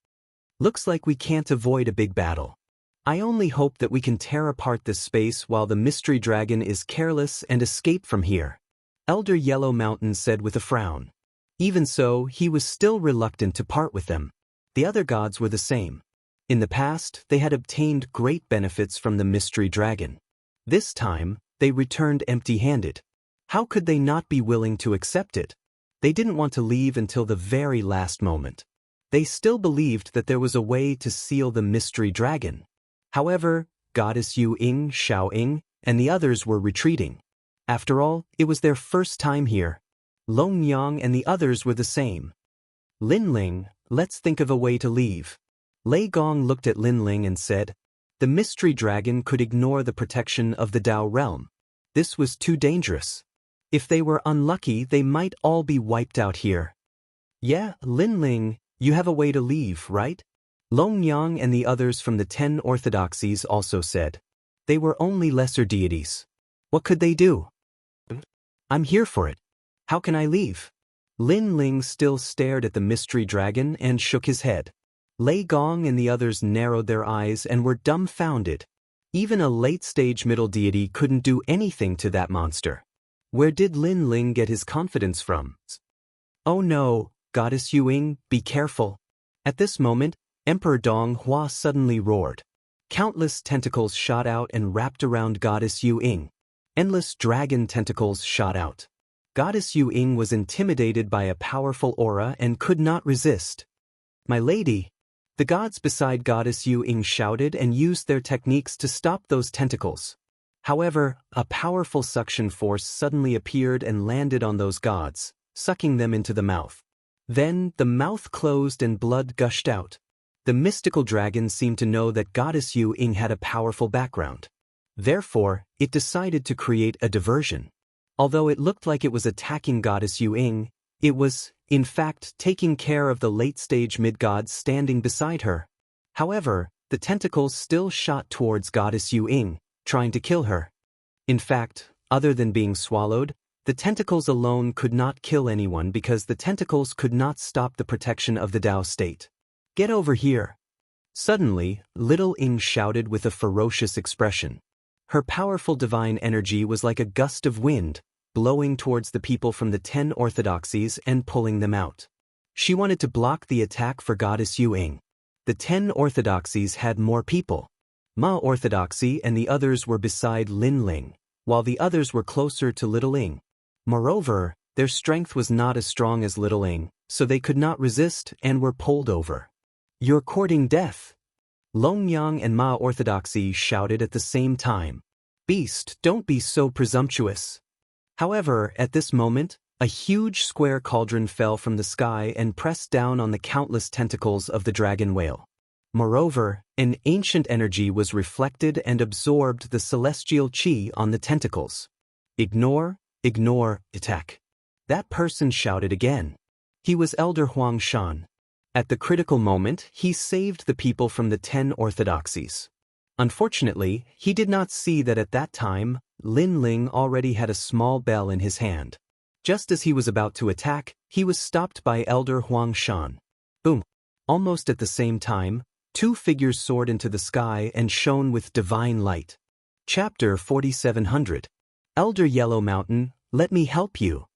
Looks like we can't avoid a big battle. I only hope that we can tear apart this space while the mystery dragon is careless and escape from here," Elder Yellow Mountain said with a frown. Even so, he was still reluctant to part with them. The other gods were the same. In the past, they had obtained great benefits from the mystery dragon. This time, they returned empty-handed. How could they not be willing to accept it? They didn't want to leave until the very last moment. They still believed that there was a way to seal the mystery dragon. However, Goddess Yu Ying, Xiao Ying, and the others were retreating. After all, it was their first time here. Long Yang and the others were the same. "Lin Ling, let's think of a way to leave." Lei Gong looked at Lin Ling and said, "The mystery dragon could ignore the protection of the Dao realm. This was too dangerous. If they were unlucky, they might all be wiped out here." "Yeah, Lin Ling, you have a way to leave, right?" Long Yang and the others from the 10 orthodoxies also said. They were only lesser deities. What could they do? "I'm here for it. How can I leave?" Lin Ling still stared at the mystery dragon and shook his head. Lei Gong and the others narrowed their eyes and were dumbfounded. Even a late-stage middle deity couldn't do anything to that monster. Where did Lin Ling get his confidence from? "Oh no, Goddess Yu Ying, be careful." At this moment, Emperor Dong Hua suddenly roared. Countless tentacles shot out and wrapped around Goddess Yu Ying. Endless dragon tentacles shot out. Goddess Yu Ying was intimidated by a powerful aura and could not resist. "My lady!" The gods beside Goddess Yu Ying shouted and used their techniques to stop those tentacles. However, a powerful suction force suddenly appeared and landed on those gods, sucking them into the mouth. Then, the mouth closed and blood gushed out. The mystical dragon seemed to know that Goddess Yu Ying had a powerful background. Therefore, it decided to create a diversion. Although it looked like it was attacking Goddess Yu Ying, it was, in fact, taking care of the late-stage mid-gods standing beside her. However, the tentacles still shot towards Goddess Yu Ying, trying to kill her. In fact, other than being swallowed, the tentacles alone could not kill anyone because the tentacles could not stop the protection of the Dao state. "Get over here!" Suddenly, Little Ying shouted with a ferocious expression. Her powerful divine energy was like a gust of wind, blowing towards the people from the 10 orthodoxies and pulling them out. She wanted to block the attack for Goddess Yu Ying. The 10 orthodoxies had more people. Ma Orthodoxy and the others were beside Lin Ling, while the others were closer to Little Ying. Moreover, their strength was not as strong as Little Ying, so they could not resist and were pulled over. "You're courting death!" Long Yang and Ma Orthodoxy shouted at the same time. "Beast, don't be so presumptuous." However, at this moment, a huge square cauldron fell from the sky and pressed down on the countless tentacles of the dragon whale. Moreover, an ancient energy was reflected and absorbed the celestial chi on the tentacles. "Ignore, ignore, attack." That person shouted again. He was Elder Huang Shan. At the critical moment, he saved the people from the 10 orthodoxies. Unfortunately, he did not see that at that time, Lin Ling already had a small bell in his hand. Just as he was about to attack, he was stopped by Elder Huang Shan. Boom! Almost at the same time, two figures soared into the sky and shone with divine light. Chapter 4700. Elder Yellow Mountain, let me help you.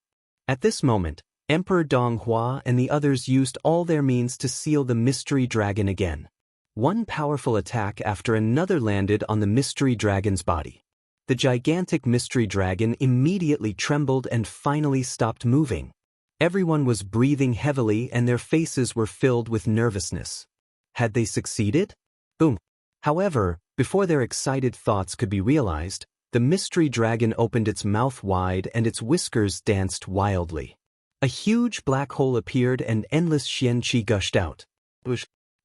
At this moment, Emperor Dong Hua and the others used all their means to seal the mystery dragon again. One powerful attack after another landed on the mystery dragon's body. The gigantic mystery dragon immediately trembled and finally stopped moving. Everyone was breathing heavily and their faces were filled with nervousness. Had they succeeded? Boom! However, before their excited thoughts could be realized, the mystery dragon opened its mouth wide and its whiskers danced wildly. A huge black hole appeared and endless xianqi gushed out.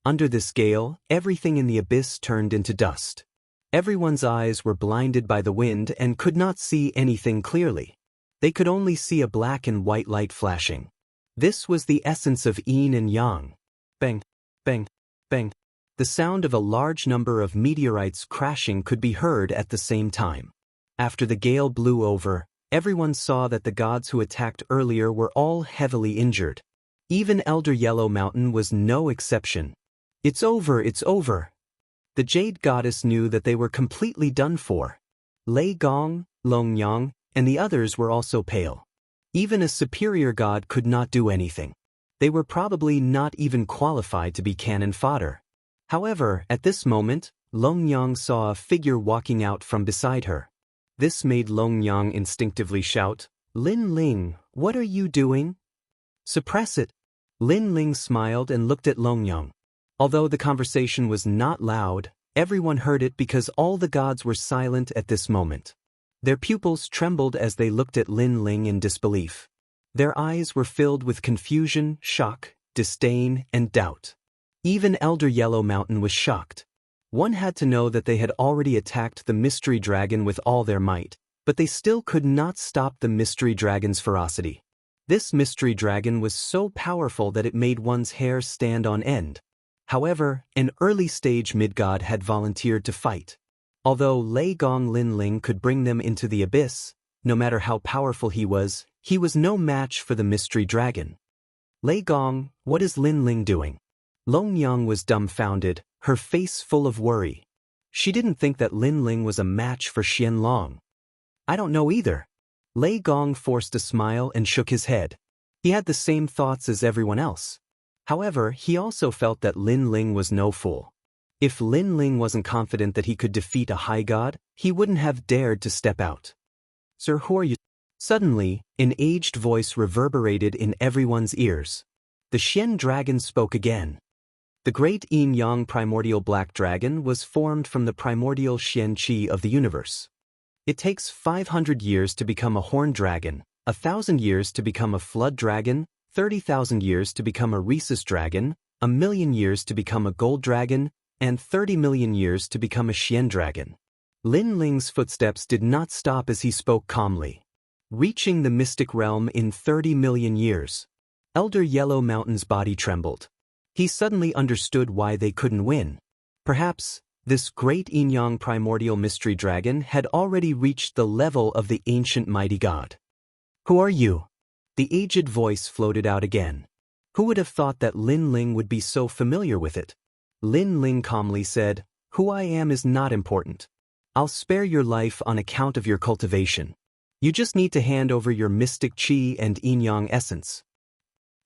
Under this gale, everything in the abyss turned into dust. Everyone's eyes were blinded by the wind and could not see anything clearly. They could only see a black and white light flashing. This was the essence of yin and yang. Bang, bang, bang. The sound of a large number of meteorites crashing could be heard at the same time. After the gale blew over, everyone saw that the gods who attacked earlier were all heavily injured. Even Elder Yellow Mountain was no exception. It's over, it's over. The Jade Goddess knew that they were completely done for. Lei Gong, Long Yang, and the others were also pale. Even a superior god could not do anything. They were probably not even qualified to be cannon fodder. However, at this moment, Long Yang saw a figure walking out from beside her. This made Long Yang instinctively shout, "Lin Ling, what are you doing?" "Suppress it." Lin Ling smiled and looked at Long Yang. Although the conversation was not loud, everyone heard it because all the gods were silent at this moment. Their pupils trembled as they looked at Lin Ling in disbelief. Their eyes were filled with confusion, shock, disdain, and doubt. Even Elder Yellow Mountain was shocked. One had to know that they had already attacked the mystery dragon with all their might, but they still could not stop the mystery dragon's ferocity. This mystery dragon was so powerful that it made one's hair stand on end. However, an early-stage mid-god had volunteered to fight. Although Lei Gong Lin Ling could bring them into the abyss, no matter how powerful he was no match for the mystery dragon. "Lei Gong, what is Lin Ling doing?" Long Yang was dumbfounded, her face full of worry. She didn't think that Lin Ling was a match for Xianlong. "I don't know either." Lei Gong forced a smile and shook his head. He had the same thoughts as everyone else. However, he also felt that Lin Ling was no fool. If Lin Ling wasn't confident that he could defeat a high god, he wouldn't have dared to step out. "Sir, who are you?" Suddenly, an aged voice reverberated in everyone's ears. The Xian dragon spoke again. The great yin-yang primordial black dragon was formed from the primordial Xian-Qi of the universe. It takes 500 years to become a horned dragon, 1,000 years to become a flood dragon, 30,000 years to become a rhesus dragon, 1,000,000 years to become a gold dragon, and 30 million years to become a Xian dragon. Lin Ling's footsteps did not stop as he spoke calmly. Reaching the mystic realm in 30 million years. Elder Yellow Mountain's body trembled. He suddenly understood why they couldn't win. Perhaps, this great yin-yang primordial mystery dragon had already reached the level of the ancient mighty god. "Who are you?" The aged voice floated out again. Who would have thought that Lin Ling would be so familiar with it? Lin Ling calmly said, "Who I am is not important. I'll spare your life on account of your cultivation. You just need to hand over your mystic qi and yin-yang essence."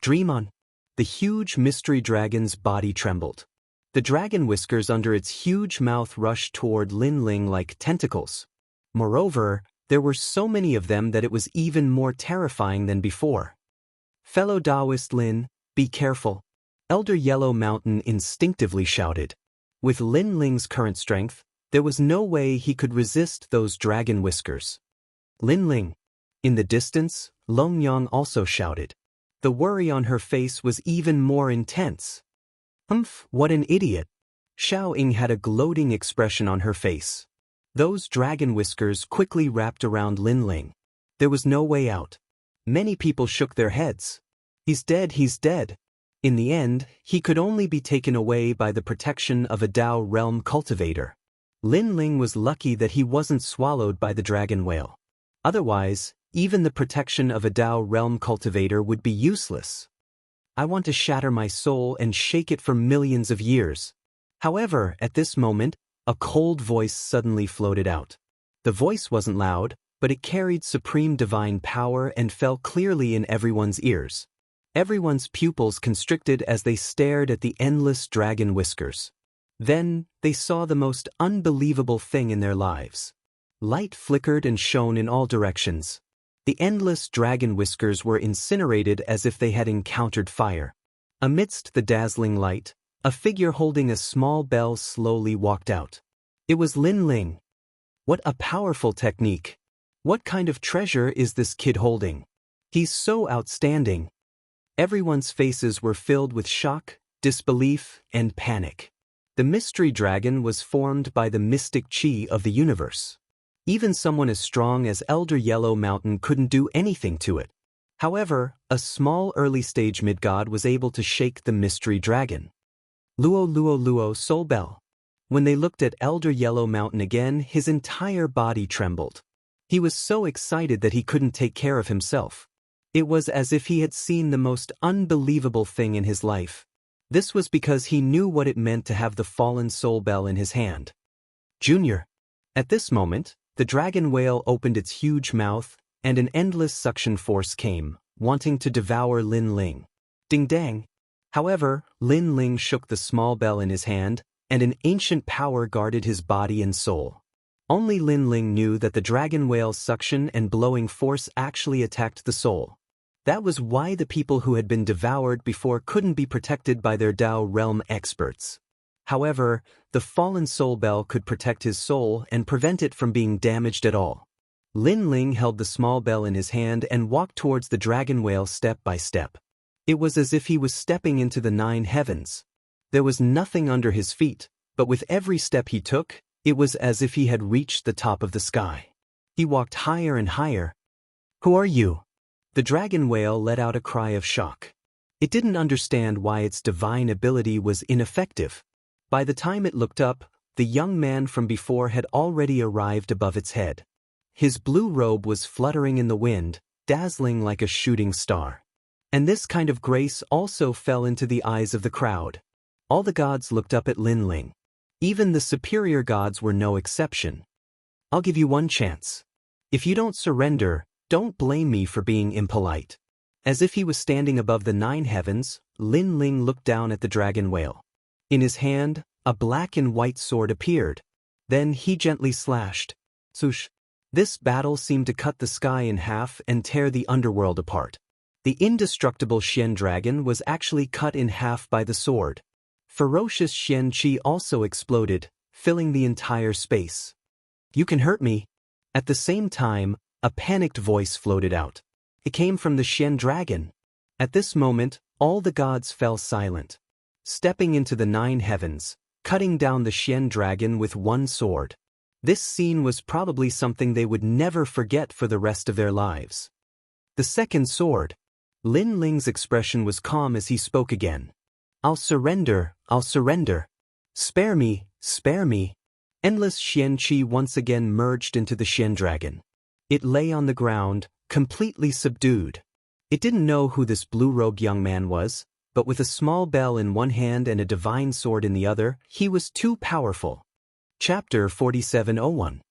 "Dream on." The huge mystery dragon's body trembled. The dragon whiskers under its huge mouth rushed toward Lin Ling like tentacles. Moreover, there were so many of them that it was even more terrifying than before. "Fellow Daoist Lin, be careful," Elder Yellow Mountain instinctively shouted. With Lin Ling's current strength, there was no way he could resist those dragon whiskers. "Lin Ling." In the distance, Long Yang also shouted. The worry on her face was even more intense. "Humph, what an idiot." Xiao Ying had a gloating expression on her face. Those dragon whiskers quickly wrapped around Lin Ling. There was no way out. Many people shook their heads. "He's dead, he's dead." In the end, he could only be taken away by the protection of a Dao realm cultivator. Lin Ling was lucky that he wasn't swallowed by the dragon whale. Otherwise, even the protection of a Dao realm cultivator would be useless. "I want to shatter my soul and shake it for millions of years." However, at this moment, a cold voice suddenly floated out. The voice wasn't loud, but it carried supreme divine power and fell clearly in everyone's ears. Everyone's pupils constricted as they stared at the endless dragon whiskers. Then, they saw the most unbelievable thing in their lives. Light flickered and shone in all directions. The endless dragon whiskers were incinerated as if they had encountered fire. Amidst the dazzling light, a figure holding a small bell slowly walked out. It was Lin Ling. What a powerful technique. What kind of treasure is this kid holding? He's so outstanding. Everyone's faces were filled with shock, disbelief, and panic. The mystery dragon was formed by the mystic qi of the universe. Even someone as strong as Elder Yellow Mountain couldn't do anything to it. However, a small early-stage mid-god was able to shake the mystery dragon. "Luo Luo Luo Soul Bell." When they looked at Elder Yellow Mountain again, his entire body trembled. He was so excited that he couldn't take care of himself. It was as if he had seen the most unbelievable thing in his life. This was because he knew what it meant to have the fallen soul bell in his hand. Junior. At this moment, the dragon whale opened its huge mouth, and an endless suction force came, wanting to devour Lin Ling. Ding dang. However, Lin Ling shook the small bell in his hand, and an ancient power guarded his body and soul. Only Lin Ling knew that the dragon whale's suction and blowing force actually attacked the soul. That was why the people who had been devoured before couldn't be protected by their Dao realm experts. However, the fallen soul bell could protect his soul and prevent it from being damaged at all. Lin Ling held the small bell in his hand and walked towards the dragon whale step by step. It was as if he was stepping into the 9 heavens. There was nothing under his feet, but with every step he took, it was as if he had reached the top of the sky. He walked higher and higher. Who are you? The dragon whale let out a cry of shock. It didn't understand why its divine ability was ineffective. By the time it looked up, the young man from before had already arrived above its head. His blue robe was fluttering in the wind, dazzling like a shooting star. And this kind of grace also fell into the eyes of the crowd. All the gods looked up at Lin Ling. Even the superior gods were no exception. I'll give you one chance. If you don't surrender, don't blame me for being impolite. As if he was standing above the 9 heavens, Lin Ling looked down at the dragon whale. In his hand, a black and white sword appeared. Then he gently slashed. Swoosh. This battle seemed to cut the sky in half and tear the underworld apart. The indestructible Xian dragon was actually cut in half by the sword. Ferocious Xianxia also exploded, filling the entire space. You can hurt me. At the same time, a panicked voice floated out. It came from the Xian dragon. At this moment, all the gods fell silent. Stepping into the 9 heavens, cutting down the Xian dragon with one sword. This scene was probably something they would never forget for the rest of their lives. The second sword. Lin Ling's expression was calm as he spoke again. I'll surrender, I'll surrender. Spare me, spare me. Endless Xianxia once again merged into the Xian dragon. It lay on the ground, completely subdued. It didn't know who this blue-robed young man was, but with a small bell in one hand and a divine sword in the other, he was too powerful. Chapter 4701.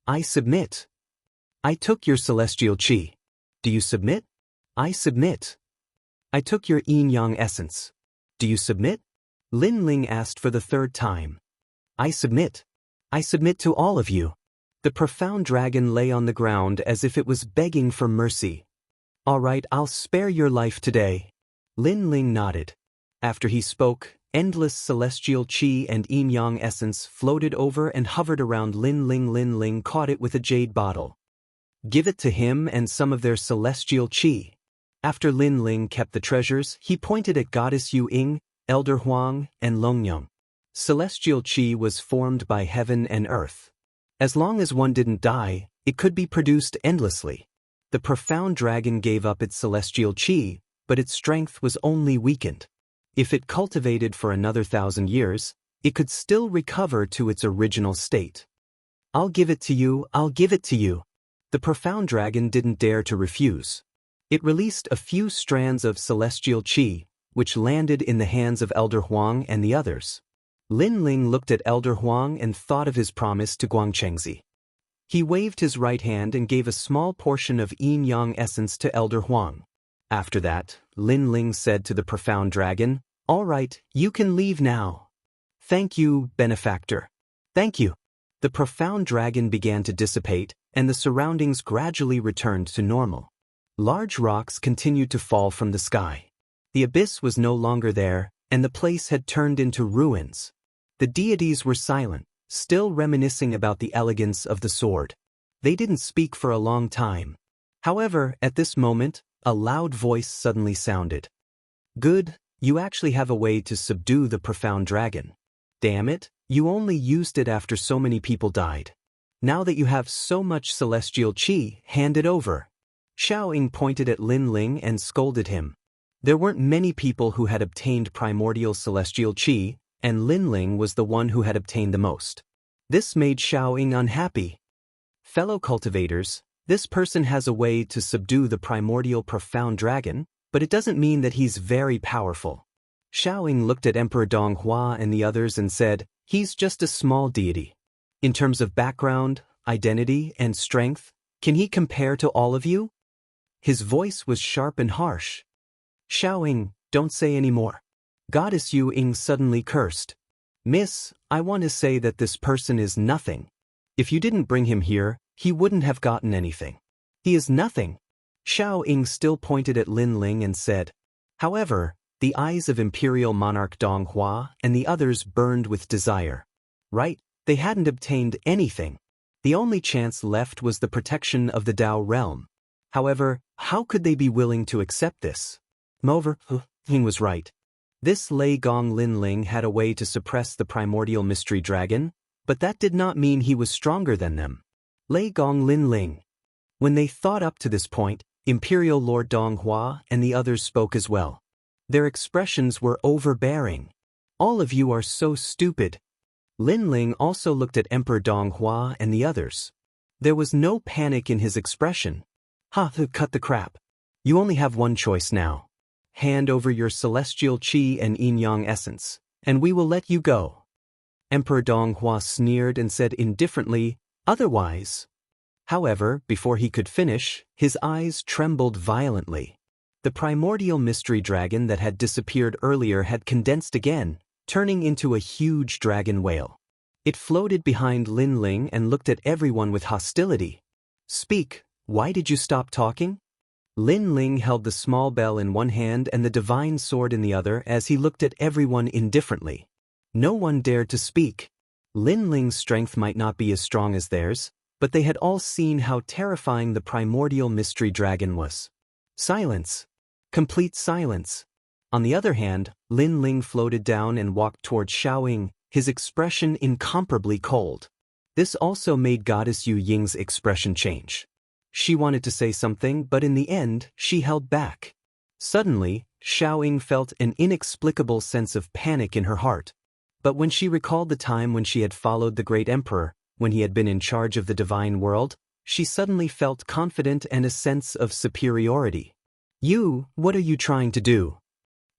I submit. I took your celestial qi. Do you submit? I submit. I took your yin-yang essence. Do you submit? Lin Ling asked for the 3rd time. I submit. I submit to all of you. The profound dragon lay on the ground as if it was begging for mercy. All right, I'll spare your life today. Lin Ling nodded. After he spoke, endless celestial qi and yin-yang essence floated over and hovered around Lin Ling. Lin Ling caught it with a jade bottle. Give it to him and some of their celestial qi. After Lin Ling kept the treasures, he pointed at Goddess Yu Ying, Elder Huang, and Longyang. Celestial qi was formed by heaven and earth. As long as one didn't die, it could be produced endlessly. The profound dragon gave up its celestial qi, but its strength was only weakened. If it cultivated for another 1,000 years, it could still recover to its original state. I'll give it to you, I'll give it to you. The profound dragon didn't dare to refuse. It released a few strands of celestial qi, which landed in the hands of Elder Huang and the others. Lin Ling looked at Elder Huang and thought of his promise to Guangchengzi. He waved his right hand and gave a small portion of yin-yang essence to Elder Huang. After that, Lin Ling said to the profound dragon, All right, you can leave now. Thank you, benefactor. Thank you. The profound dragon began to dissipate, and the surroundings gradually returned to normal. Large rocks continued to fall from the sky. The abyss was no longer there, and the place had turned into ruins. The deities were silent, still reminiscing about the elegance of the sword. They didn't speak for a long time. However, at this moment, a loud voice suddenly sounded. Good, you actually have a way to subdue the profound dragon. Damn it, you only used it after so many people died. Now that you have so much celestial qi, hand it over. Xiao Ying pointed at Lin Ling and scolded him. There weren't many people who had obtained primordial celestial qi, and Lin Ling was the one who had obtained the most. This made Xiao Ying unhappy. Fellow cultivators, this person has a way to subdue the primordial profound dragon, but it doesn't mean that he's very powerful. Xiaoying looked at Emperor Donghua and the others and said, "He's just a small deity. In terms of background, identity, and strength, can he compare to all of you?" His voice was sharp and harsh. "Xiaoying, don't say any more." Goddess Yu Ying suddenly cursed. "Miss, I want to say that this person is nothing. If you didn't bring him here, he wouldn't have gotten anything. He is nothing." Xiaoying still pointed at Lin Ling and said. However, the eyes of Imperial Monarch Donghua and the others burned with desire. Right, they hadn't obtained anything. The only chance left was the protection of the Dao realm. However, how could they be willing to accept this? Moreover, Ying was right. This Lei Gong Lin Ling had a way to suppress the primordial mystery dragon, but that did not mean he was stronger than them. Lei Gong Lin Ling. When they thought up to this point, Imperial Lord Donghua and the others spoke as well. Their expressions were overbearing. "All of you are so stupid." Lin Ling also looked at Emperor Donghua and the others. There was no panic in his expression. Cut the crap. You only have one choice now. Hand over your celestial qi and yin-yang essence, and we will let you go. Emperor Donghua sneered and said indifferently, "Otherwise." However, before he could finish, his eyes trembled violently. The primordial mystery dragon that had disappeared earlier had condensed again, turning into a huge dragon whale. It floated behind Lin Ling and looked at everyone with hostility. "Speak, why did you stop talking?" Lin Ling held the small bell in one hand and the divine sword in the other as he looked at everyone indifferently. No one dared to speak. Lin Ling's strength might not be as strong as theirs, but they had all seen how terrifying the primordial mystery dragon was. Silence. Complete silence. On the other hand, Lin Ling floated down and walked toward Xiaoying, his expression incomparably cold. This also made Goddess Yu Ying's expression change. She wanted to say something, but in the end, she held back. Suddenly, Xiaoying felt an inexplicable sense of panic in her heart. But when she recalled the time when she had followed the great emperor, when he had been in charge of the divine world, she suddenly felt confident and a sense of superiority. "You, what are you trying to do?"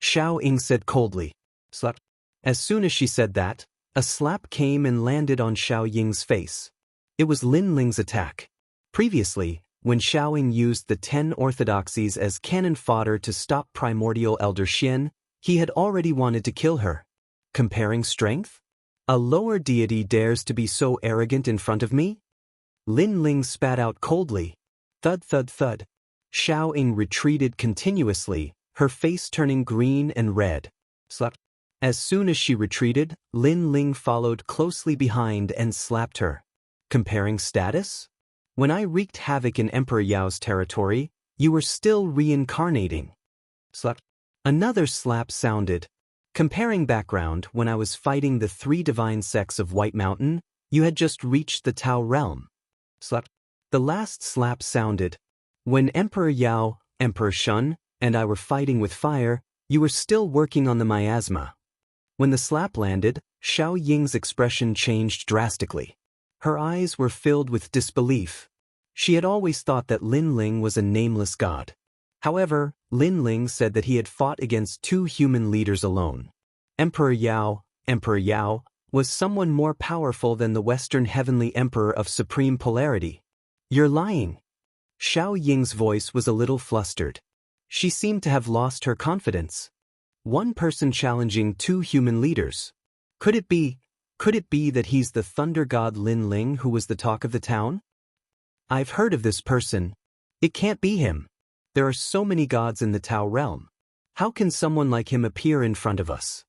Xiaoying said coldly. "Slap." As soon as she said that, a slap came and landed on Xiaoying's face. It was Lin Ling's attack. Previously, when Xiaoying used the 10 orthodoxies as cannon fodder to stop primordial Elder Xian, he had already wanted to kill her. Comparing strength? A lower deity dares to be so arrogant in front of me? Lin Ling spat out coldly. Thud thud thud. Xiaoying retreated continuously, her face turning green and red. Slap. As soon as she retreated, Lin Ling followed closely behind and slapped her. Comparing status? When I wreaked havoc in Emperor Yao's territory, you were still reincarnating. Slap. Another slap sounded. Comparing background, when I was fighting the 3 divine sects of White Mountain, you had just reached the Tao realm. Slap. The last slap sounded. When Emperor Yao, Emperor Shun, and I were fighting with fire, you were still working on the miasma. When the slap landed, Xiaoying's expression changed drastically. Her eyes were filled with disbelief. She had always thought that Lin Ling was a nameless god. However, Lin Ling said that he had fought against 2 human leaders alone. Emperor Yao, was someone more powerful than the Western Heavenly Emperor of Supreme Polarity. "You're lying." Xiaoying's voice was a little flustered. She seemed to have lost her confidence. One person challenging 2 human leaders. Could it be that he's the thunder god Lin Ling who was the talk of the town? I've heard of this person. It can't be him. There are so many gods in the Tao realm. How can someone like him appear in front of us?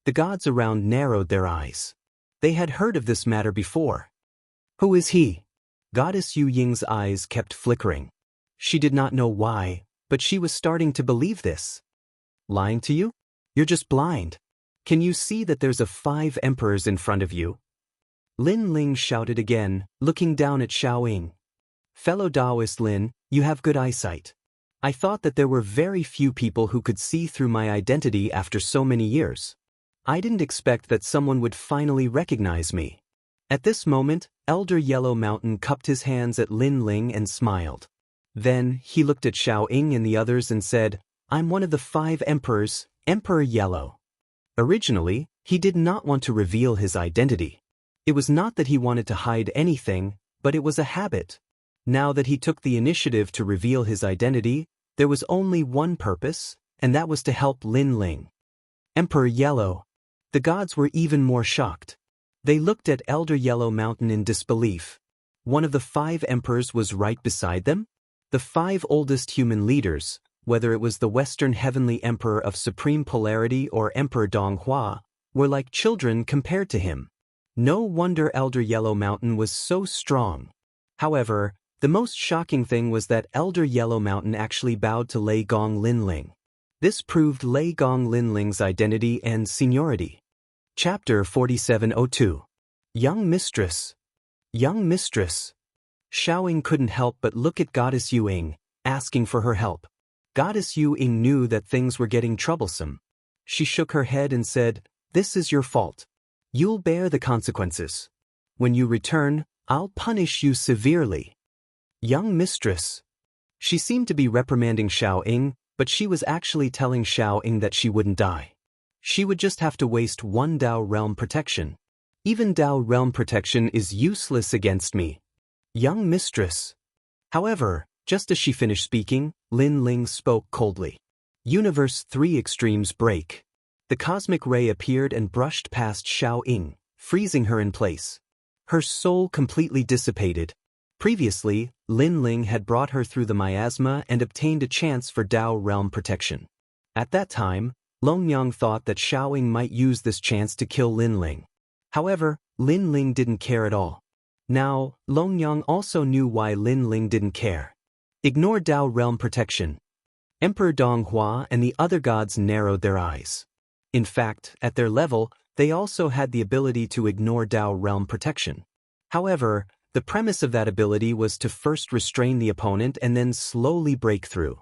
The gods around narrowed their eyes. They had heard of this matter before. Who is he? Goddess Yu Ying's eyes kept flickering. She did not know why, but she was starting to believe this. Lying to you? You're just blind. Can you see that there's 5 emperors in front of you? Lin Ling shouted again, looking down at Xiaoying. Fellow Daoist Lin, you have good eyesight. I thought that there were very few people who could see through my identity after so many years. I didn't expect that someone would finally recognize me. At this moment, Elder Yellow Mountain cupped his hands at Lin Ling and smiled. Then, he looked at Xiaoying and the others and said, I'm one of the 5 emperors, Emperor Yellow. Originally, he did not want to reveal his identity. It was not that he wanted to hide anything, but it was a habit. Now that he took the initiative to reveal his identity, there was only one purpose, and that was to help Lin Ling. Emperor Yellow. The gods were even more shocked. They looked at Elder Yellow Mountain in disbelief. One of the 5 emperors was right beside them? The 5 oldest human leaders, whether it was the Western Heavenly Emperor of Supreme Polarity or Emperor Donghua, were like children compared to him. No wonder Elder Yellow Mountain was so strong. However, the most shocking thing was that Elder Yellow Mountain actually bowed to Lei Gong Linling. This proved Lei Gong Linling's identity and seniority. Chapter 4702. Young Mistress. Young Mistress. Xiaoying couldn't help but look at Goddess Yuing, asking for her help. Goddess Yuing knew that things were getting troublesome. She shook her head and said, "This is your fault. You'll bear the consequences. When you return, I'll punish you severely." Young Mistress. She seemed to be reprimanding Xiaoying, but she was actually telling Xiaoying that she wouldn't die. She would just have to waste 1 Dao Realm protection. Even Dao Realm protection is useless against me. Young Mistress. However, just as she finished speaking, Lin Ling spoke coldly. Universe 3 extremes break. The cosmic ray appeared and brushed past Xiaoying, freezing her in place. Her soul completely dissipated. Previously, Lin Ling had brought her through the miasma and obtained a chance for Dao Realm protection. At that time, Longyang thought that Xiaoying might use this chance to kill Lin Ling. However, Lin Ling didn't care at all. Now, Longyang also knew why Lin Ling didn't care. Ignore Dao Realm protection. Emperor Donghua and the other gods narrowed their eyes. In fact, at their level, they also had the ability to ignore Dao Realm protection. However, the premise of that ability was to first restrain the opponent and then slowly break through.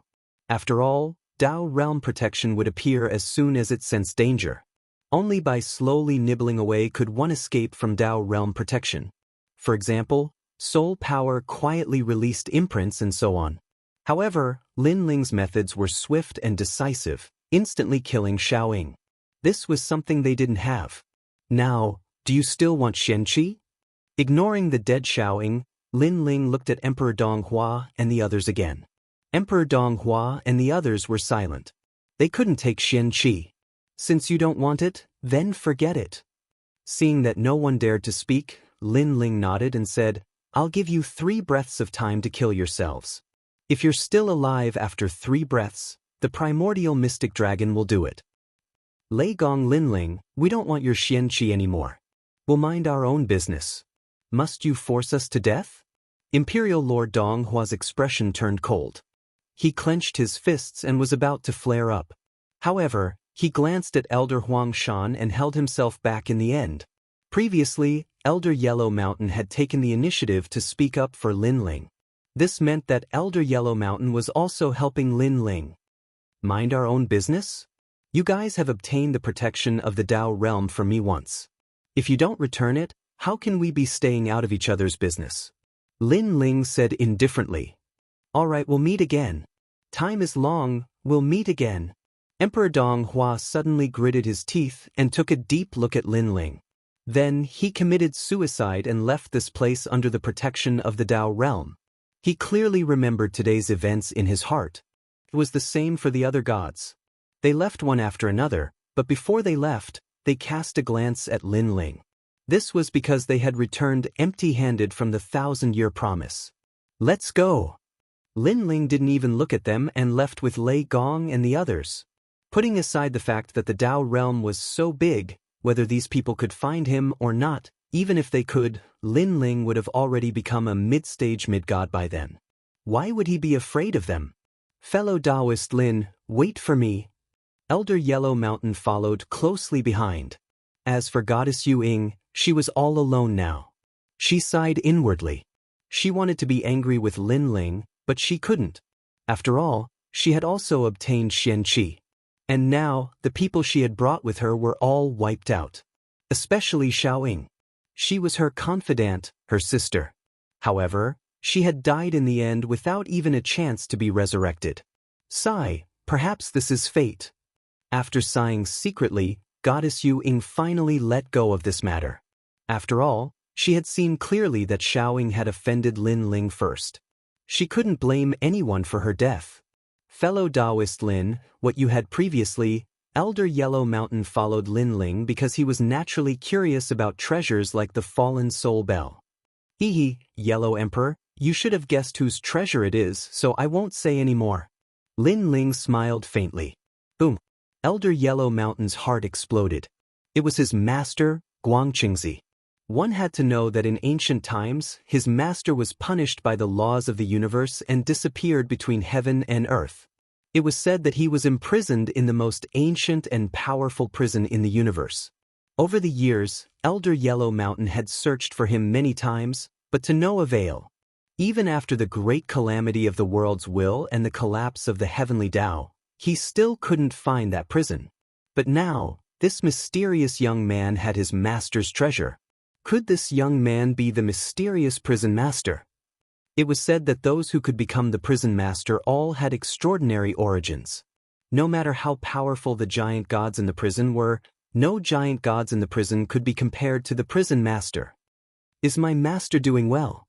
After all, Dao Realm protection would appear as soon as it sensed danger. Only by slowly nibbling away could one escape from Dao Realm protection. For example, soul power quietly released imprints and so on. However, Lin Ling's methods were swift and decisive, instantly killing Xiaoying. This was something they didn't have. Now, do you still want Xianxia? Ignoring the dead Xiaoying, Lin Ling looked at Emperor Donghua and the others again. Emperor Donghua and the others were silent. They couldn't take Xianxia. Since you don't want it, then forget it. Seeing that no one dared to speak, Lin Ling nodded and said, "I'll give you 3 breaths of time to kill yourselves. If you're still alive after 3 breaths, the primordial mystic dragon will do it." Lei Gong Linling, we don't want your Xianxia anymore. We'll mind our own business. Must you force us to death? Imperial Lord Donghua's expression turned cold. He clenched his fists and was about to flare up. However, he glanced at Elder Huang Shan and held himself back in the end. Previously, Elder Yellow Mountain had taken the initiative to speak up for Lin Ling. This meant that Elder Yellow Mountain was also helping Lin Ling. Mind our own business? You guys have obtained the protection of the Dao realm from me once. If you don't return it, how can we be staying out of each other's business? Lin Ling said indifferently. All right, we'll meet again. Time is long, we'll meet again. Emperor Donghua suddenly gritted his teeth and took a deep look at Lin Ling. Then he committed suicide and left this place under the protection of the Dao realm. He clearly remembered today's events in his heart. It was the same for the other gods. They left one after another, but before they left, they cast a glance at Lin Ling. This was because they had returned empty-handed from the 1,000-year promise. Let's go. Lin Ling didn't even look at them and left with Lei Gong and the others. Putting aside the fact that the Dao realm was so big, whether these people could find him or not, even if they could, Lin Ling would have already become a mid-stage mid-god by then. Why would he be afraid of them? Fellow Daoist Lin, wait for me. Elder Yellow Mountain followed closely behind. As for Goddess Yuing, she was all alone now. She sighed inwardly. She wanted to be angry with Lin Ling, but she couldn't. After all, she had also obtained Xianxia. And now, the people she had brought with her were all wiped out. Especially Xiaoying. She was her confidant, her sister. However, she had died in the end without even a chance to be resurrected. Sigh, perhaps this is fate. After sighing secretly, Goddess Yu Ying finally let go of this matter. After all, she had seen clearly that Xiaoying had offended Lin Ling first. She couldn't blame anyone for her death. Fellow Daoist Lin, what you had previously, Elder Yellow Mountain followed Lin Ling because he was naturally curious about treasures like the fallen soul bell. Hehe, Yellow Emperor, you should have guessed whose treasure it is, so I won't say any more. Lin Ling smiled faintly. Boom. Elder Yellow Mountain's heart exploded. It was his master, Guangqingzi. One had to know that in ancient times, his master was punished by the laws of the universe and disappeared between heaven and earth. It was said that he was imprisoned in the most ancient and powerful prison in the universe. Over the years, Elder Yellow Mountain had searched for him many times, but to no avail. Even after the great calamity of the world's will and the collapse of the heavenly Tao, he still couldn't find that prison. But now, this mysterious young man had his master's treasure. Could this young man be the mysterious prison master? It was said that those who could become the prison master all had extraordinary origins. No matter how powerful the giant gods in the prison were, no giant gods in the prison could be compared to the prison master. Is my master doing well?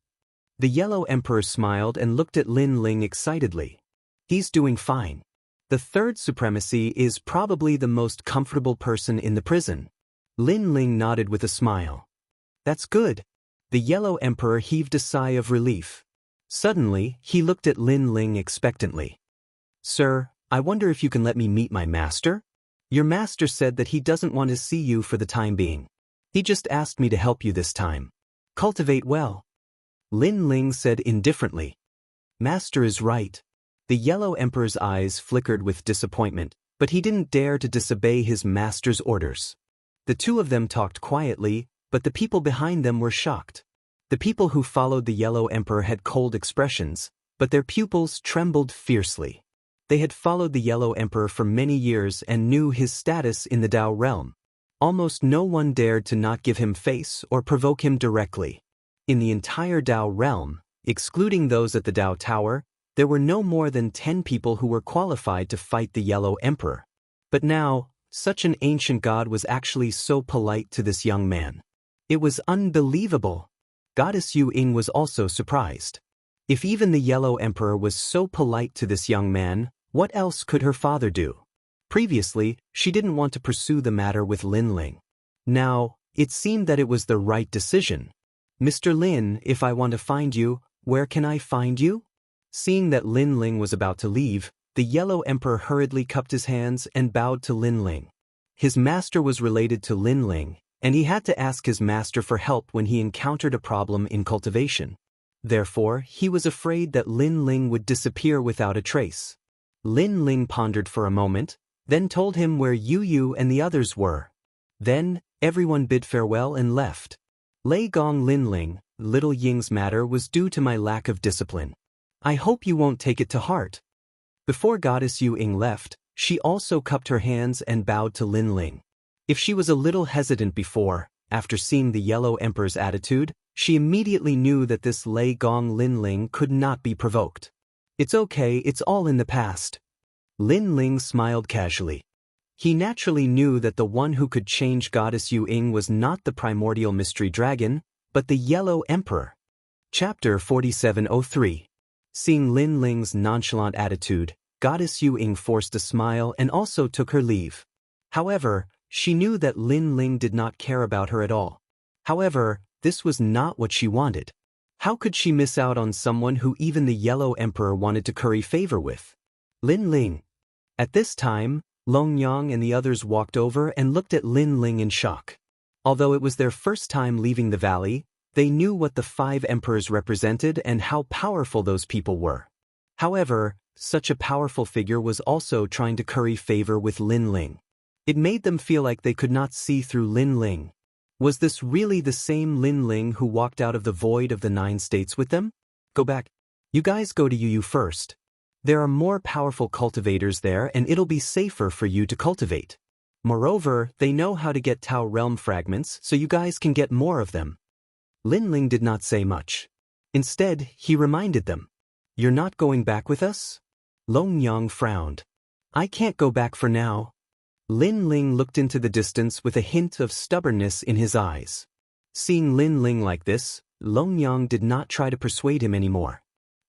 The Yellow Emperor smiled and looked at Lin Ling excitedly. He's doing fine. The third supremacy is probably the most comfortable person in the prison. Lin Ling nodded with a smile. That's good. The Yellow Emperor heaved a sigh of relief. Suddenly, he looked at Lin Ling expectantly. Sir, I wonder if you can let me meet my master? Your master said that he doesn't want to see you for the time being. He just asked me to help you this time. Cultivate well. Lin Ling said indifferently. Master is right. The Yellow Emperor's eyes flickered with disappointment, but he didn't dare to disobey his master's orders. The two of them talked quietly, but the people behind them were shocked. The people who followed the Yellow Emperor had cold expressions, but their pupils trembled fiercely. They had followed the Yellow Emperor for many years and knew his status in the Tao realm. Almost no one dared to not give him face or provoke him directly. In the entire Tao realm, excluding those at the Tao Tower, there were no more than 10 people who were qualified to fight the Yellow Emperor. But now, such an ancient god was actually so polite to this young man. It was unbelievable. Goddess Yu Ying was also surprised. If even the Yellow Emperor was so polite to this young man, what else could her father do? Previously, she didn't want to pursue the matter with Lin Ling. Now, it seemed that it was the right decision. Mr. Lin, if I want to find you, where can I find you? Seeing that Lin Ling was about to leave, the Yellow Emperor hurriedly cupped his hands and bowed to Lin Ling. His master was related to Lin Ling, and he had to ask his master for help when he encountered a problem in cultivation. Therefore, he was afraid that Lin Ling would disappear without a trace. Lin Ling pondered for a moment, then told him where Yu Yu and the others were. Then, everyone bid farewell and left. Lei Gong Lin Ling, Little Ying's matter was due to my lack of discipline. I hope you won't take it to heart. Before Goddess Yu Ying left, she also cupped her hands and bowed to Lin Ling. If she was a little hesitant before, after seeing the Yellow Emperor's attitude, she immediately knew that this Lei Gong Lin Ling could not be provoked. It's okay, it's all in the past. Lin Ling smiled casually. He naturally knew that the one who could change Goddess Yu Ying was not the primordial mystery dragon, but the Yellow Emperor. Chapter 4703. Seeing Lin Ling's nonchalant attitude, Goddess Yu Ying forced a smile and also took her leave. However, she knew that Lin Ling did not care about her at all. However, this was not what she wanted. How could she miss out on someone who even the Yellow Emperor wanted to curry favor with? Lin Ling. At this time, Long Yang and the others walked over and looked at Lin Ling in shock. Although it was their first time leaving the valley, they knew what the 5 emperors represented and how powerful those people were. However, such a powerful figure was also trying to curry favor with Lin Ling. It made them feel like they could not see through Lin Ling. Was this really the same Lin Ling who walked out of the void of the 9 states with them? Go back. You guys go to Yu Yu first. There are more powerful cultivators there and it'll be safer for you to cultivate. Moreover, they know how to get Tao realm fragments so you guys can get more of them. Lin Ling did not say much. Instead, he reminded them. You're not going back with us? Long Yang frowned. I can't go back for now. Lin Ling looked into the distance with a hint of stubbornness in his eyes. Seeing Lin Ling like this, Longyang did not try to persuade him anymore.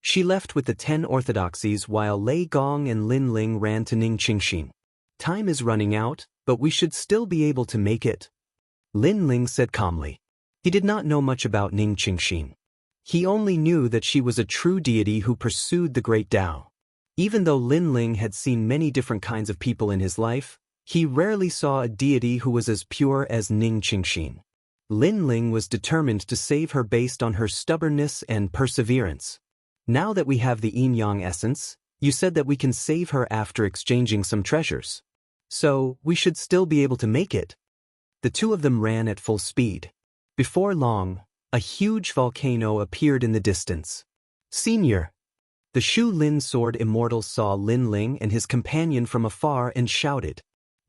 She left with the 10 orthodoxies while Lei Gong and Lin Ling ran to Ning Qingxin. Time is running out, but we should still be able to make it, Lin Ling said calmly. He did not know much about Ning Qingxin. He only knew that she was a true deity who pursued the great Tao. Even though Lin Ling had seen many different kinds of people in his life, he rarely saw a deity who was as pure as Ning Qingxin. Lin Ling was determined to save her based on her stubbornness and perseverance. Now that we have the yin-yang essence, you said that we can save her after exchanging some treasures. So, we should still be able to make it. The two of them ran at full speed. Before long, a huge volcano appeared in the distance. Senior. The Shu Lin sword Immortal saw Lin Ling and his companion from afar and shouted.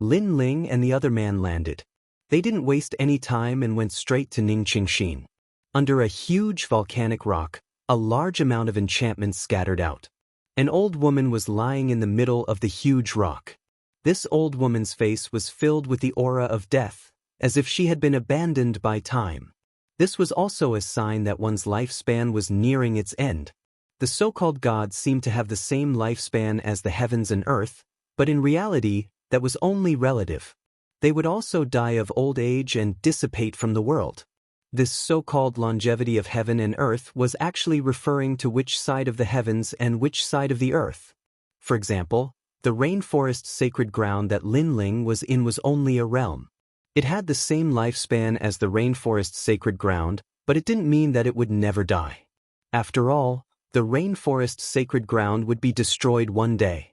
Lin Ling and the other man landed. They didn't waste any time and went straight to Ning Qingxin. Under a huge volcanic rock, a large amount of enchantments scattered out. An old woman was lying in the middle of the huge rock. This old woman's face was filled with the aura of death, as if she had been abandoned by time. This was also a sign that one's lifespan was nearing its end. The so-called gods seemed to have the same lifespan as the heavens and earth, but in reality, that was only relative. They would also die of old age and dissipate from the world. This so-called longevity of heaven and earth was actually referring to which side of the heavens and which side of the earth. For example, the rainforest sacred ground that Lin Ling was in was only a realm. It had the same lifespan as the rainforest sacred ground, but it didn't mean that it would never die. After all, the rainforest sacred ground would be destroyed one day.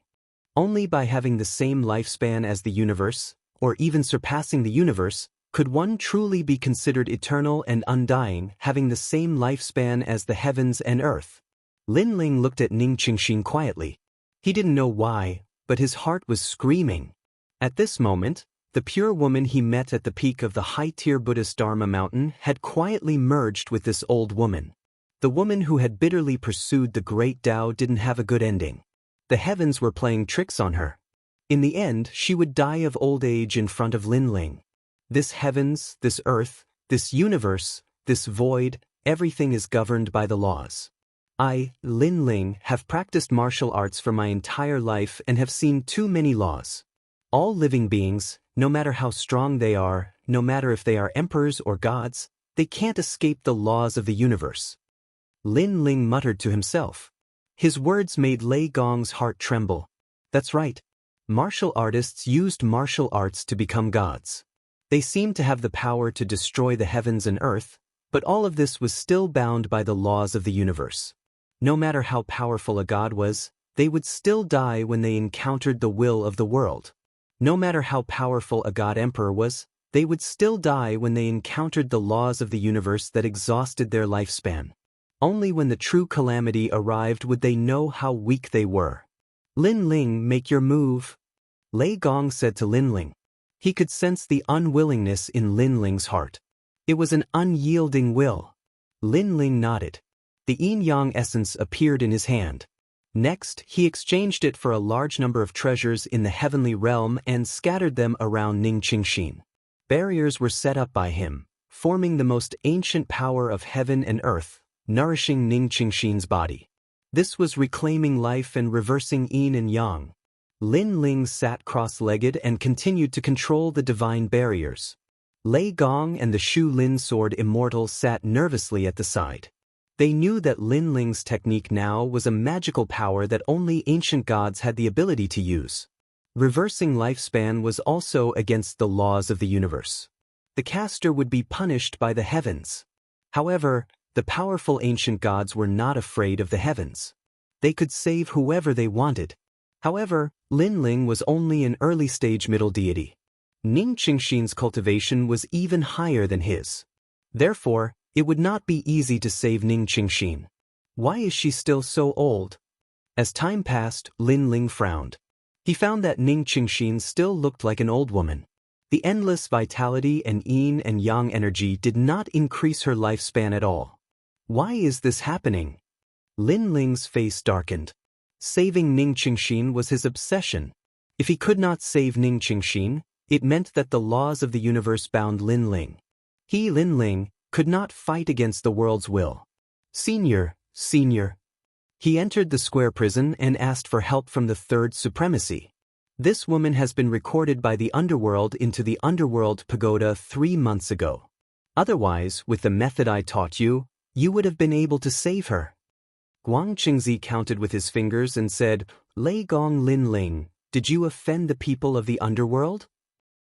Only by having the same lifespan as the universe, or even surpassing the universe, could one truly be considered eternal and undying, having the same lifespan as the heavens and earth. Lin Ling looked at Ning Qingxin quietly. He didn't know why, but his heart was screaming. At this moment, the pure woman he met at the peak of the high-tier Buddhist Dharma mountain had quietly merged with this old woman. The woman who had bitterly pursued the great Tao didn't have a good ending. The heavens were playing tricks on her. In the end, she would die of old age in front of Lin Ling. This heavens, this earth, this universe, this void, everything is governed by the laws. I, Lin Ling, have practiced martial arts for my entire life and have seen too many laws. All living beings, no matter how strong they are, no matter if they are emperors or gods, they can't escape the laws of the universe. Lin Ling muttered to himself. His words made Lei Gong's heart tremble. That's right. Martial artists used martial arts to become gods. They seemed to have the power to destroy the heavens and earth, but all of this was still bound by the laws of the universe. No matter how powerful a god was, they would still die when they encountered the will of the world. No matter how powerful a god emperor was, they would still die when they encountered the laws of the universe that exhausted their lifespan. Only when the true calamity arrived would they know how weak they were. Lin Ling, make your move, Lei Gong said to Lin Ling. He could sense the unwillingness in Lin Ling's heart. It was an unyielding will. Lin Ling nodded. The yin-yang essence appeared in his hand. Next, he exchanged it for a large number of treasures in the heavenly realm and scattered them around Ning Qingxin. Barriers were set up by him, forming the most ancient power of heaven and earth, nourishing Ning Qingxin's body. This was reclaiming life and reversing yin and yang. Lin Ling sat cross-legged and continued to control the divine barriers. Lei Gong and the Shu Lin sword Immortal sat nervously at the side. They knew that Lin Ling's technique now was a magical power that only ancient gods had the ability to use. Reversing lifespan was also against the laws of the universe. The caster would be punished by the heavens. However, the powerful ancient gods were not afraid of the heavens. They could save whoever they wanted. However, Lin Ling was only an early-stage middle deity. Ning Qingxin's cultivation was even higher than his. Therefore, it would not be easy to save Ning Qingxin. Why is she still so old? As time passed, Lin Ling frowned. He found that Ning Qingxin still looked like an old woman. The endless vitality and yin and yang energy did not increase her lifespan at all. Why is this happening? Lin Ling's face darkened. Saving Ning Qingxin was his obsession. If he could not save Ning Qingxin, It meant that the laws of the universe bound Lin Ling. He, Lin Ling, could not fight against the world's will. Senior. He entered the square prison and asked for help from the Third Supremacy. This woman has been recorded by the underworld into the underworld pagoda 3 months ago. Otherwise, with the method I taught you, you would have been able to save her. Guang Qingzi counted with his fingers and said, Lei Gong Lin Ling, did you offend the people of the underworld?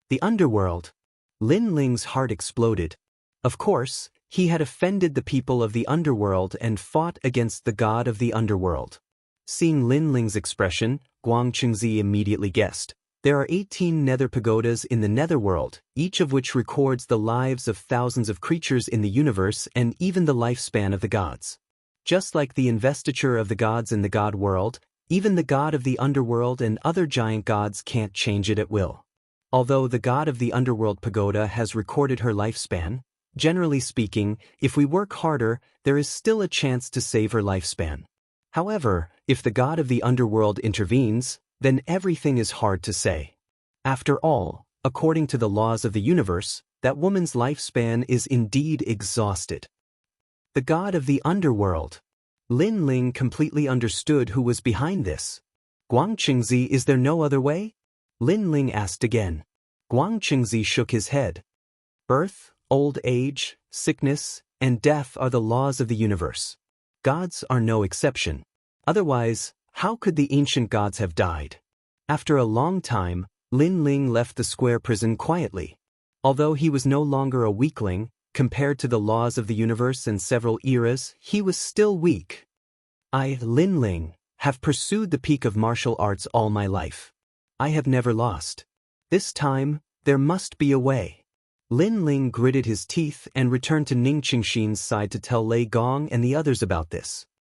The underworld? Lin Ling's heart exploded. Of course, he had offended the people of the underworld and fought against the god of the underworld. Seeing Lin Ling's expression, Guang Qingzi immediately guessed. There are 18 nether pagodas in the netherworld, each of which records the lives of thousands of creatures in the universe and even the lifespan of the gods. Just like the investiture of the gods in the god world, even the god of the underworld and other giant gods can't change it at will. Although the god of the underworld pagoda has recorded her lifespan, generally speaking, if we work harder, there is still a chance to save her lifespan. However, if the god of the underworld intervenes, then everything is hard to say. After all, according to the laws of the universe, that woman's lifespan is indeed exhausted. The god of the underworld. Lin Ling completely understood who was behind this. Guang Qingzi, is there no other way? Lin Ling asked again. Guang Qingzi shook his head. Birth, old age, sickness, and death are the laws of the universe. Gods are no exception. Otherwise, how could the ancient gods have died? After a long time, Lin Ling left the square prison quietly. Although he was no longer a weakling, compared to the laws of the universe and several eras, he was still weak. I, Lin Ling, have pursued the peak of martial arts all my life. I have never lost. This time, there must be a way. Lin Ling gritted his teeth and returned to Ning Qingxin's side to tell Lei Gong and the others about this.